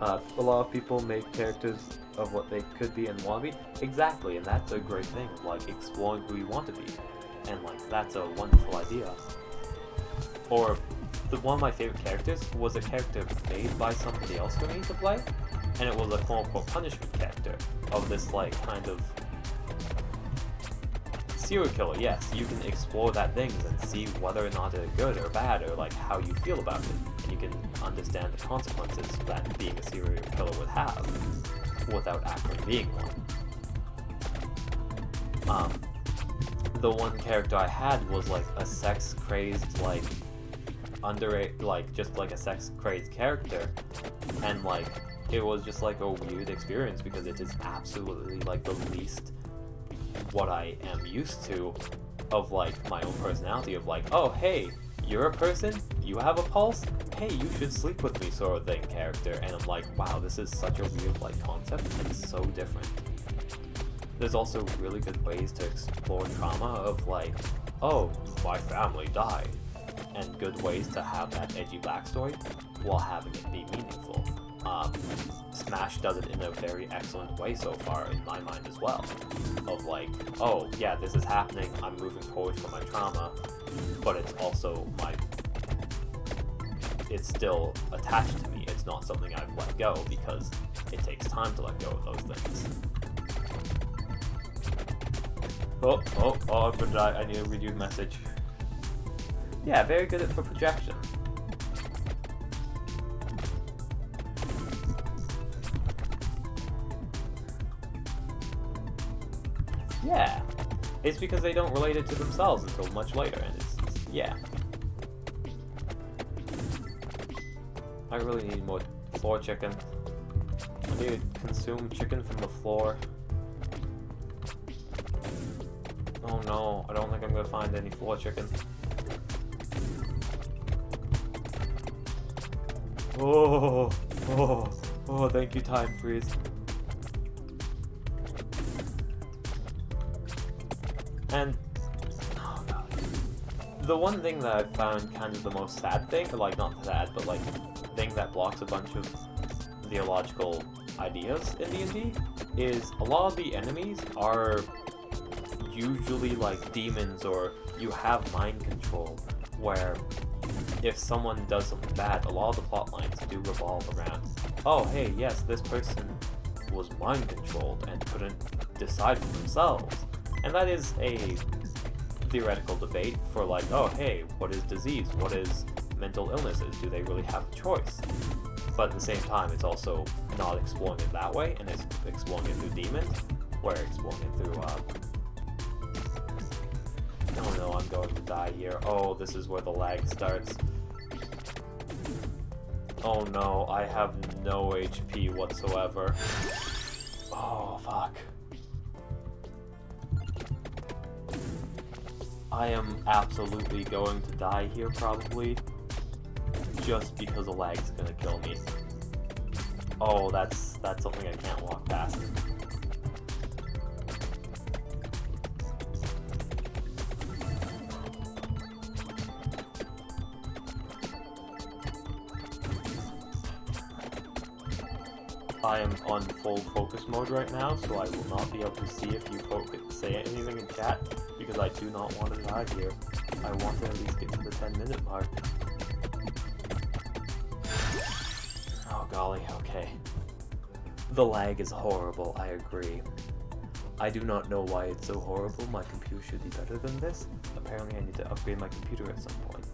a lot of people make characters of what they could be and want to be. Exactly, and that's a great thing, like exploring who you want to be. And like, that's a wonderful idea. Or, one of my favorite characters was a character made by somebody else for me to play, and it was a quote-unquote punishment character of this like kind of serial killer. Yes, you can explore that things and see whether or not they're good or bad, or like how you feel about it, and you can understand the consequences that being a serial killer would have without actually being one. The one character I had was like a sex-crazed, like underage, like just like a sex-crazed character, and like it was just like a weird experience because it is absolutely like the least what I am used to of like my own personality of like, oh hey, you're a person, you have a pulse, hey, you should sleep with me sort of thing character, and I'm like, wow, this is such a weird like concept and so different. There's also really good ways to explore trauma of like, oh, my family died, and good ways to have that edgy backstory while having it be meaningful. Smash does it in a very excellent way so far in my mind as well, of like, oh yeah, this is happening, I'm moving forward from my trauma, but it's also it's still attached to me, it's not something I've let go because it takes time to let go of those things. Oh, I'm gonna die, I need to read you a message. Yeah, very good for projection. Yeah, it's because they don't relate it to themselves until much later, and it's yeah. I really need more floor chicken. I need to consume chicken from the floor. Oh no, I don't think I'm gonna find any floor chicken. Oh, thank you, time freeze. And, oh god. The one thing that I've found kind of the most sad thing, like not sad, but like thing that blocks a bunch of theological ideas in D&D is a lot of the enemies are usually like demons, or you have mind control, where if someone does something bad, a lot of the plot lines do revolve around, oh hey, yes, this person was mind controlled and couldn't decide for themselves. And that is a theoretical debate for like, oh hey, what is disease? What is mental illnesses? Do they really have a choice? But at the same time, it's also not exploring it that way, and it's exploring it through demons, or exploring it through, oh no, I'm going to die here. Oh, this is where the lag starts. Oh no, I have no HP whatsoever. Oh, fuck. I am absolutely going to die here, probably. Just because the lag's gonna kill me. Oh, that's something I can't walk past. I am on full focus mode right now, so I will not be able to see if you say anything in chat, because I do not want to die here. I want to at least get to the 10-minute mark. Oh golly, okay. The lag is horrible, I agree. I do not know why it's so horrible. My computer should be better than this. Apparently I need to upgrade my computer at some point.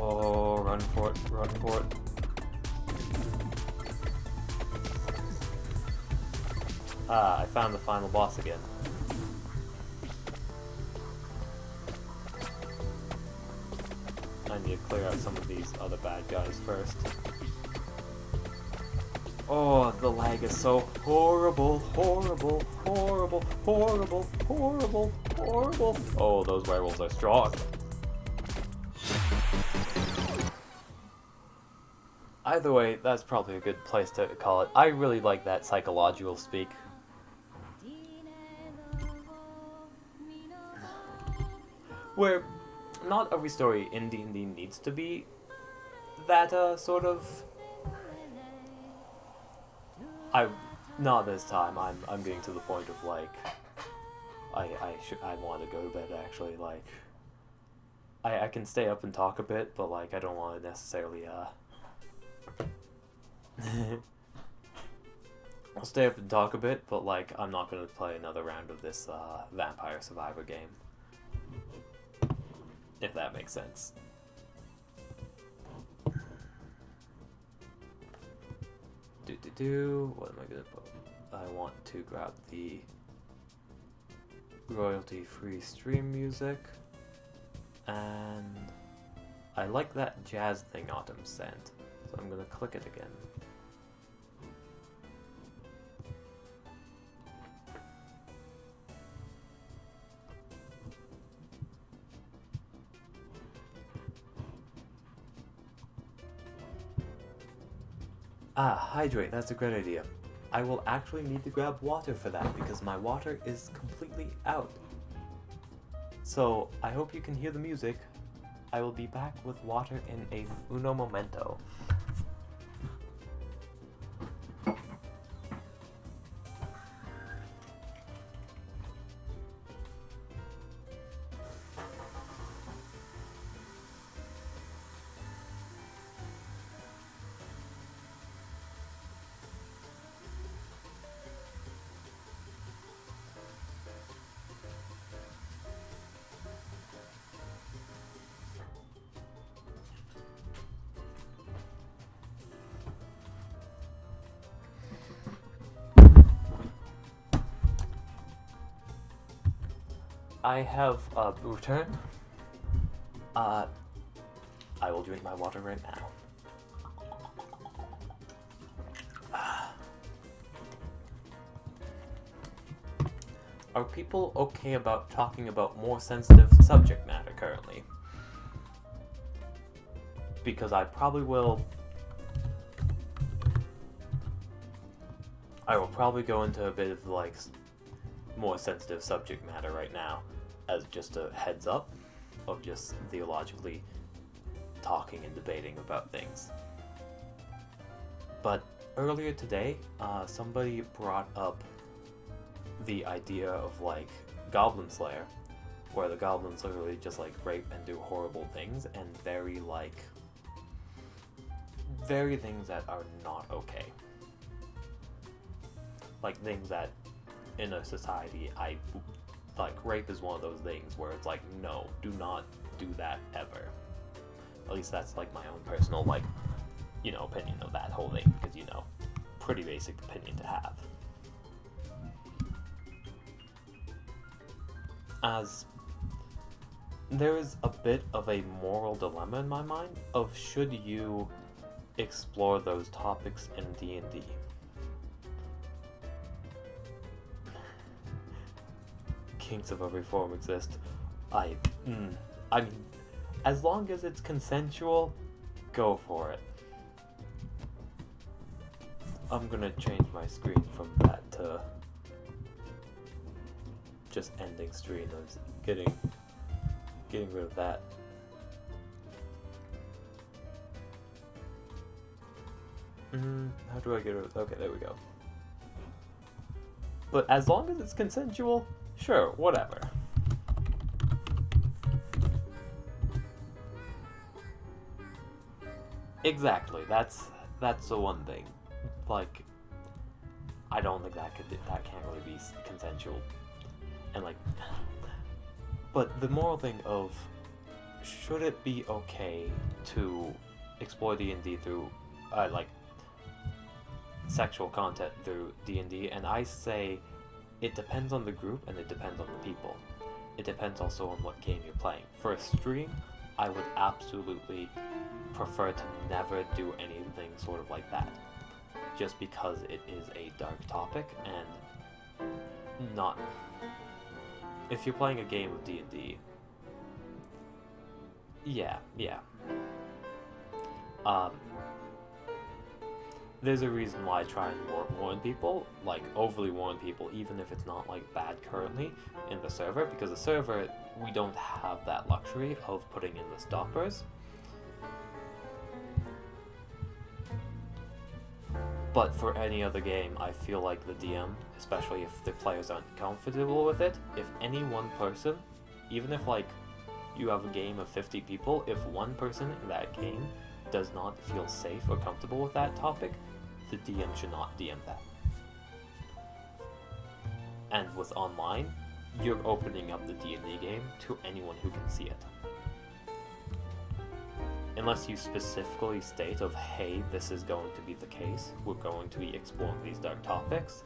Oh, run for it, run for it. Ah, I found the final boss again. I need to clear out some of these other bad guys first. Oh, the lag is so horrible, horrible, horrible, horrible, horrible, horrible. Oh, those werewolves are strong. Either way, that's probably a good place to call it. I really like that psychological speak. Where not every story in D&D needs to be that sort of. Not this time. I'm getting to the point of like I want to go to bed actually. Like I can stay up and talk a bit, but like I don't want to necessarily I'll stay up and talk a bit, but like I'm not gonna play another round of this Vampire Survivor game. If that makes sense. What am I gonna put? I want to grab the royalty-free stream music, and I like that jazz thing Autumn sent, so I'm gonna click it again. Ah, hydrate, that's a great idea. I will actually need to grab water for that because my water is completely out. So, I hope you can hear the music. I will be back with water in a uno momento. I have returned. I will drink my water right now. Are people okay about talking about more sensitive subject matter currently? Because I probably will. I will probably go into a bit of like more sensitive subject matter right now as just a heads up of just theologically talking and debating about things. But earlier today, somebody brought up the idea of like Goblin Slayer, where the goblins literally just like rape and do horrible things and very things that are not okay. Like things that in a society, like rape is one of those things where it's like, no, do not do that ever. At least that's like my own personal like, you know, opinion of that whole thing, because you know, pretty basic opinion to have. As there is a bit of a moral dilemma in my mind of should you explore those topics in D&D. Kinks of every form exist. I mean, as long as it's consensual, go for it. I'm gonna change my screen from that to just ending stream. I was getting rid of that. How do I get rid of? Okay, there we go. But as long as it's consensual, sure, whatever. Exactly. That's the one thing. Like, I don't think that can't really be consensual. And like, but the moral thing of should it be okay to explore D&D through like sexual content through D&D? And I say it depends on the group and it depends on the people. It depends also on what game you're playing. For a stream, I would absolutely prefer to never do anything sort of like that, just because it is a dark topic. And not if you're playing a game of D&D, yeah, there's a reason why I try and warn people, like overly warn people, even if it's not like bad currently in the server, because the server, we don't have that luxury of putting in the stoppers. But for any other game, I feel like the DM, especially if the players aren't comfortable with it, if any one person, even if like you have a game of 50 people, if one person in that game does not feel safe or comfortable with that topic, the DM should not DM that. And with online, you're opening up the D&D game to anyone who can see it. Unless you specifically state of, hey, this is going to be the case, we're going to be exploring these dark topics.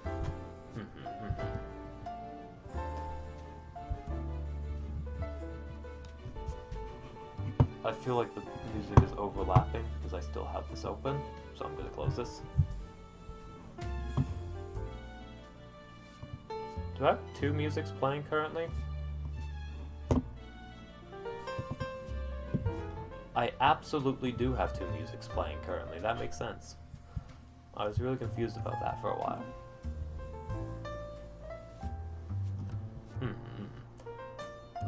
I feel like the music is overlapping because I still have this open, so I'm going to close this. Do I have two musics playing currently? I absolutely do have two musics playing currently. That makes sense. I was really confused about that for a while.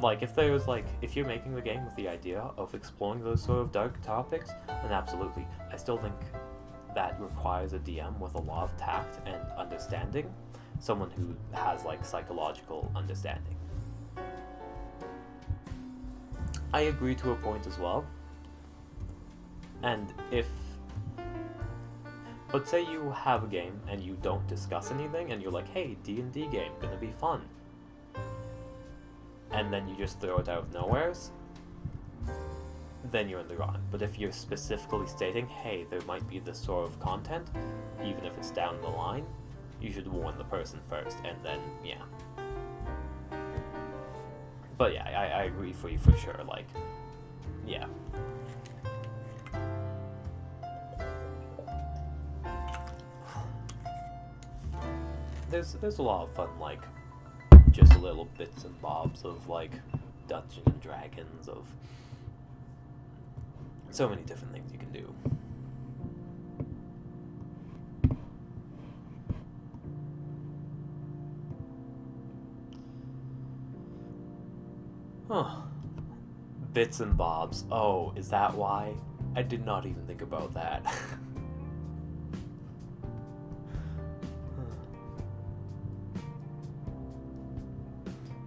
Like, if you're making the game with the idea of exploring those sort of dark topics, then absolutely. I still think that requires a DM with a lot of tact and understanding. Someone who has, like, psychological understanding. I agree to a point as well. And but say you have a game and you don't discuss anything and you're like, hey, D&D game, gonna be fun. And then you just throw it out of nowheres, then you're in the wrong. But if you're specifically stating, hey, there might be this sort of content, even if it's down the line, you should warn the person first, and then, yeah. But yeah, I agree for you for sure, like, yeah. There's a lot of fun, like, just little bits and bobs of, like, Dungeons and Dragons, of so many different things you can do. Huh. Bits and bobs. Oh, is that why? I did not even think about that.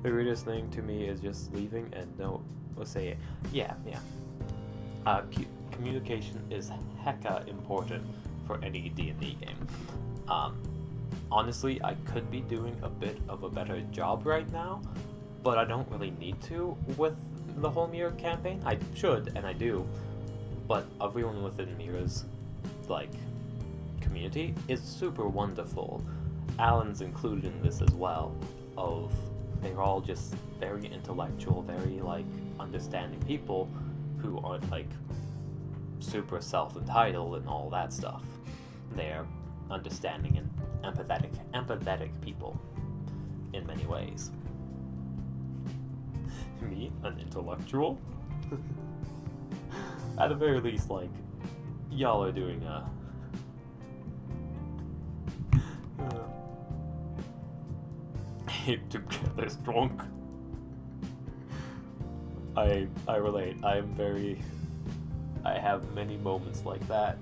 The weirdest thing to me is just leaving and let's say, yeah. Communication is hecka important for any D&D game. Honestly, I could be doing a bit of a better job right now, but I don't really need to with the whole Mira campaign. I should, and I do, but everyone within Mira's, like, community is super wonderful. Alan's included in this as well, they're all just very intellectual, very, like, understanding people who aren't like super self-entitled and all that stuff. They're understanding and empathetic people in many ways. Me, an intellectual? At the very least, like, y'all are doing together strong. I relate. I have many moments like that.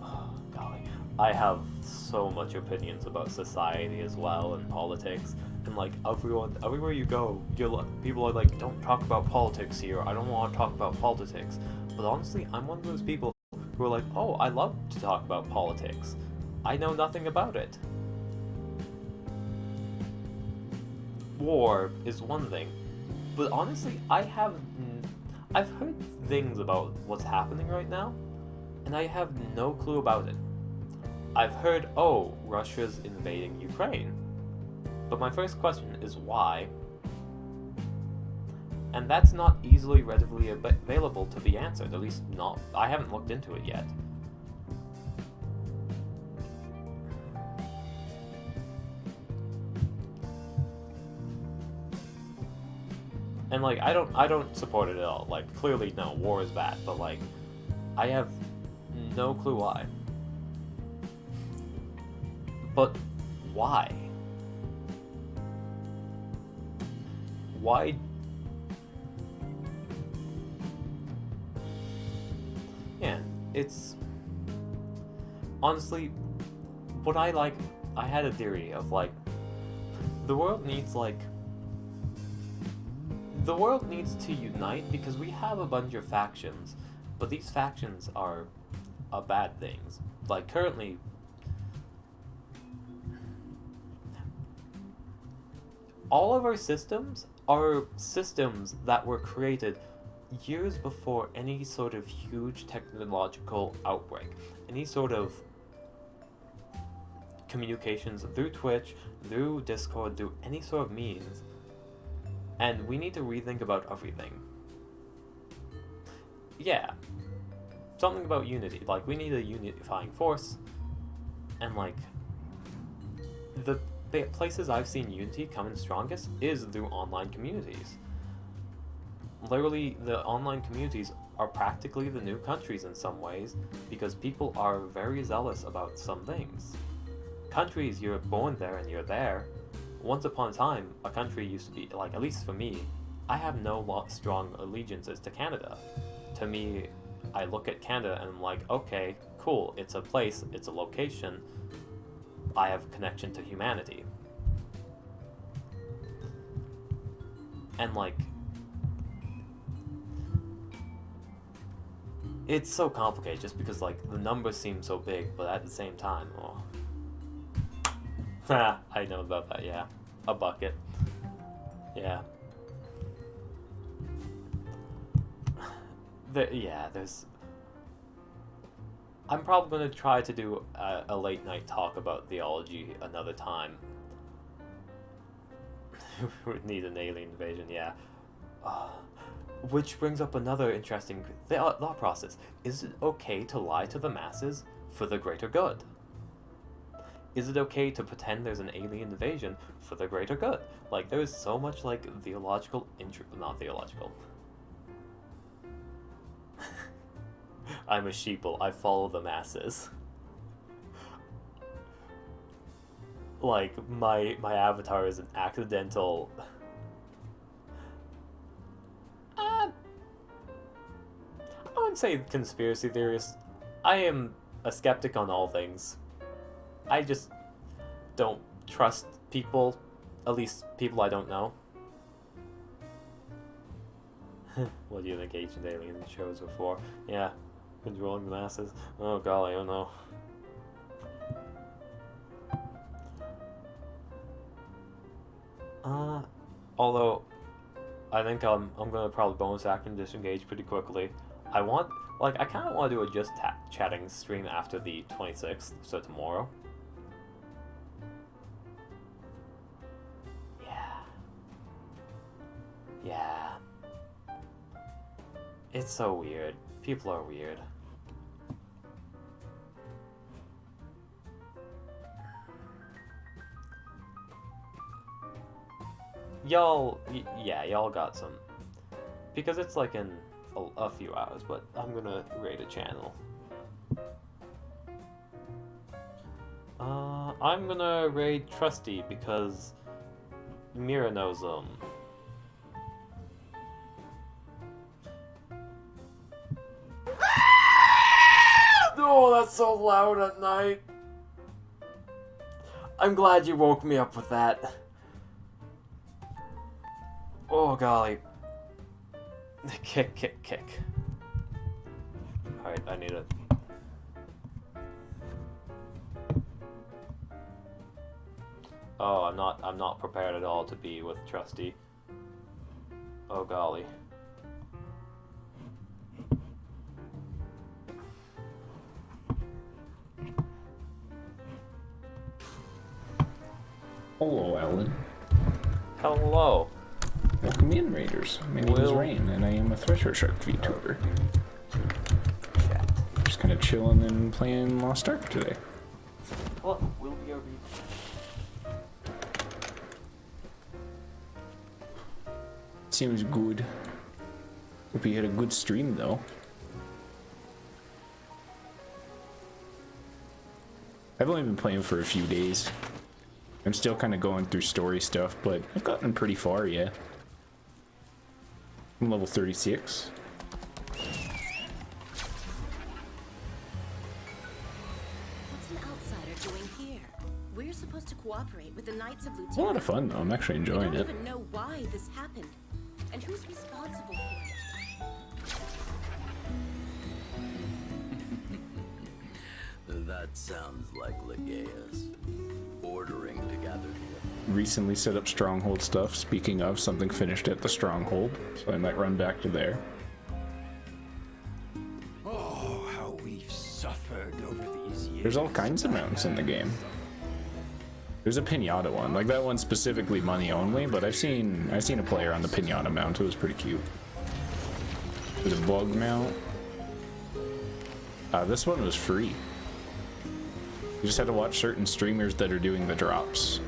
Oh, golly. I have so much opinions about society as well and politics, and like everywhere you go, people are like, don't talk about politics here. I don't want to talk about politics. But honestly, I'm one of those people who are like, oh, I love to talk about politics. I know nothing about it. War is one thing, but honestly, I've heard things about what's happening right now, and I have no clue about it. I've heard, oh, Russia's invading Ukraine, but my first question is why? And that's not easily readily available to be answered, at least not, I haven't looked into it yet. And like, I don't support it at all. Like, clearly, no, war is bad, but like, I have no clue why. But why? Why? Yeah, it's honestly what I like. I had a theory of like, the world needs to unite because we have a bunch of factions, but these factions are bad things. Like, currently, all of our systems are systems that were created years before any sort of huge technological outbreak, any sort of communications through Twitch, through Discord, through any sort of means. And we need to rethink about everything. Yeah. Something about unity. Like, we need a unifying force. And, like, the places I've seen unity come in strongest is through online communities. Literally, the online communities are practically the new countries in some ways, because people are very zealous about some things. Countries, you're born there and you're there. Once upon a time, a country used to be, like, at least for me, I have no strong allegiances to Canada. To me, I look at Canada and I'm like, okay, cool, it's a place, it's a location, I have a connection to humanity. And, like, it's so complicated just because, like, the numbers seem so big, but at the same time, oh. I know about that, yeah. A bucket. Yeah. There's... I'm probably going to try to do a late night talk about theology another time. We need an alien invasion, yeah. Which brings up another interesting thought process. Is it okay to lie to the masses for the greater good? Is it okay to pretend there's an alien invasion for the greater good? Like, there is so much, like, theological not theological. I'm a sheeple. I follow the masses. Like, my avatar is an accidental... I wouldn't say conspiracy theorist. I am a skeptic on all things. I just don't trust people, at least people I don't know. What do you think Ancient Alien shows before? Yeah, controlling the masses. Oh golly, oh no. Although, I think I'm gonna probably bonus action disengage pretty quickly. I kind of want to do a just chatting stream after the 26th, so tomorrow. Yeah. Yeah. It's so weird. People are weird. Y'all, yeah, y'all got some. Because it's like in a few hours, but I'm gonna raid a channel. I'm gonna raid Trusty because Mira knows him. Oh, that's so loud at night. I'm glad you woke me up with that. Oh, golly. Kick, kick, kick. Alright, I need it. Oh, I'm not prepared at all to be with Trusty. Oh, golly. Hello, Alan. Hello. Welcome in, Raiders. My name is Rain, and I am a Thresher Shark VTuber. Chat. Just kind of chilling and playing Lost Ark today. What will be a Seems good. Hope you had a good stream, though. I've only been playing for a few days. I'm still kind of going through story stuff, but I've gotten pretty far, yeah. I'm level 36. What's an outsider doing here? We're supposed to cooperate with the Knights of Lieutenant. A lot of fun, though. I'm actually enjoying I it. don't even know why this happened, and who's responsible for it. That sounds like Legaeus ordering to gather together. Recently set up Stronghold stuff. Speaking of, something finished at the Stronghold, so I might run back to there. Oh, how we've suffered over these years. There's all kinds of mounts in the game. There's a pinata one, like that one's specifically money only, but I've seen a player on the pinata mount. It was pretty cute. There's a bug mount. This one was free. You just had to watch certain streamers that are doing the drops.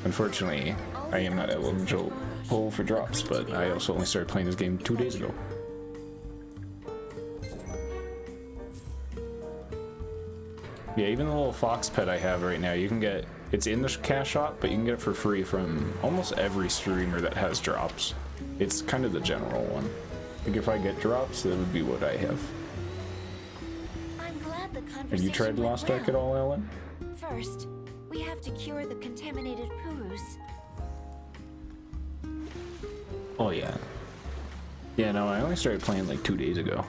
Unfortunately, I am not eligible for drops, but I also only started playing this game 2 days ago. Yeah, even the little fox pet I have right now, you can get, it's in the cash shop, but you can get it for free from almost every streamer that has drops. It's kind of the general one. Like if I get drops, that would be what I have. I'm glad the Have conversation you tried went Lost Ark at well. all, Ellen? First, we have to cure the contaminated Purus. Oh yeah. Yeah, no, I only started playing like 2 days ago.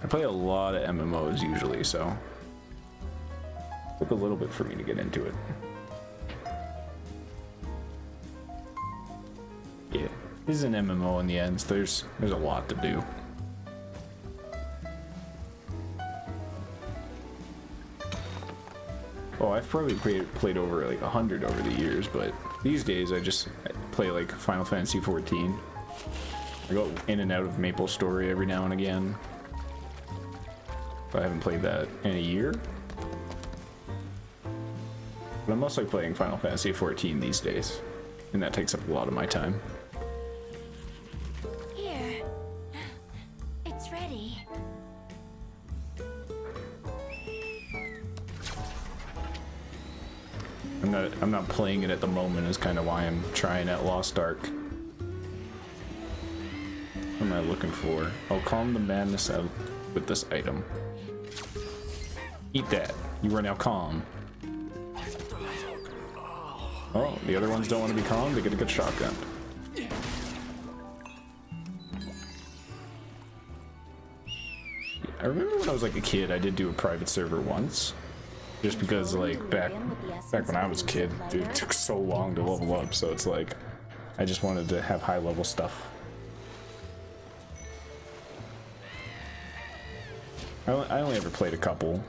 I play a lot of MMOs usually, so it took a little bit for me to get into it. Yeah, this is an MMO in the end. So there's a lot to do. Oh, I've probably played over like 100 over the years, but these days I just play like Final Fantasy XIV. I go in and out of Maple Story every now and again. I haven't played that in a year. But I'm mostly playing Final Fantasy XIV these days, and that takes up a lot of my time. Here. It's ready. I'm not playing it at the moment is kind of why I'm trying at Lost Ark. What am I looking for? I'll calm the madness out with this item. Eat that. You are now calm. Oh, the other ones don't want to be calm, they get a good shotgun. I remember when I was like a kid, I did do a private server once. Just because like back when I was a kid, it took so long to level up, so it's like I just wanted to have high level stuff. I only ever played a couple.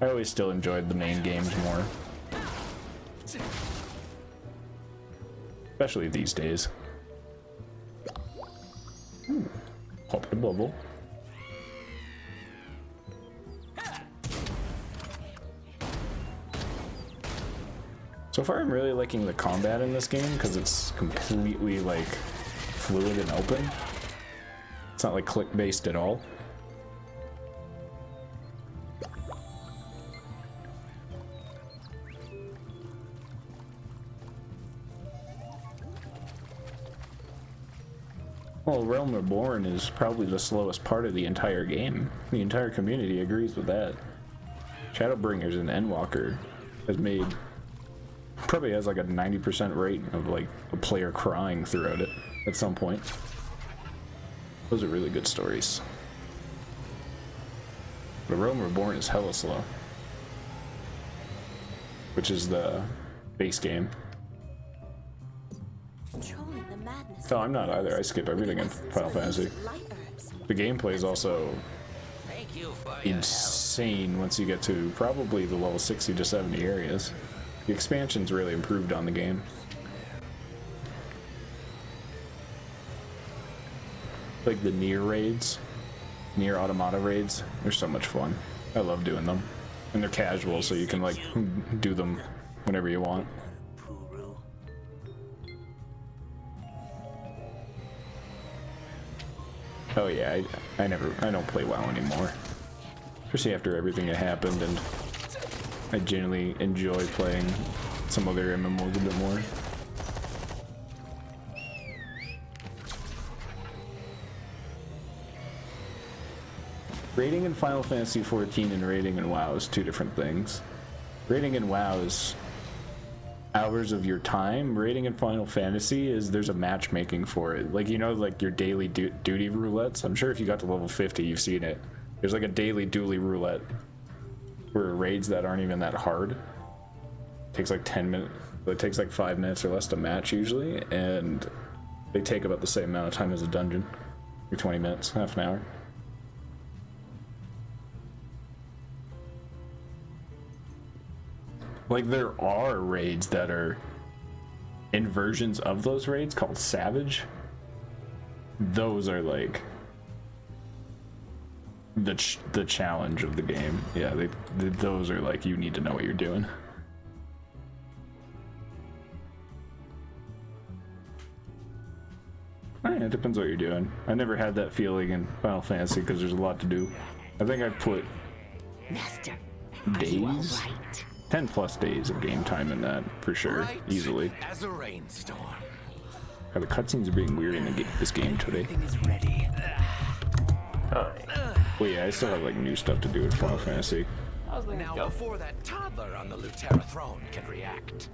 I always still enjoyed the main games more. Especially these days. Pop the bubble. So far I'm really liking the combat in this game because it's completely like fluid and open. It's not like click based at all. Well, Realm Reborn is probably the slowest part of the entire game. The entire community agrees with that. Shadowbringers and Endwalker has made, probably has like a 90% rate of like a player crying throughout it at some point. Those are really good stories. But Realm Reborn is hella slow, which is the base game. No, I'm not either. I skip everything in Final Fantasy. The gameplay is also insane once you get to probably the level 60 to 70 areas. The expansion's really improved on the game. Like the Nier raids, Nier Automata raids, they're so much fun. I love doing them. And they're casual, so you can like do them whenever you want. Oh yeah, I don't play WoW anymore. Especially after everything that happened, and I generally enjoy playing some other MMOs a bit more. Raiding in Final Fantasy XIV and raiding in WoW is two different things. Raiding in WoW is hours of your time. Raiding in Final Fantasy is there's a matchmaking for it. Like, you know, like your daily duty roulettes. I'm sure if you got to level 50, you've seen it. There's like a daily duty roulette for raids that aren't even that hard. It takes like 10 minutes. It takes like 5 minutes or less to match usually, and they take about the same amount of time as a dungeon. Or 20 minutes, half an hour. Like, there are raids that are inversions of those raids called Savage. Those are like the challenge of the game. Yeah, those are like, you need to know what you're doing. It depends what you're doing. I never had that feeling in Final Fantasy because there's a lot to do. I think I put Master, days, 10 plus days of game time in that for sure, easily. As a rainstorm. The cutscenes are being weird in this game today. Well, yeah, I still have like new stuff to do with Final Fantasy. Now, before that toddler on the Lutera throne can react,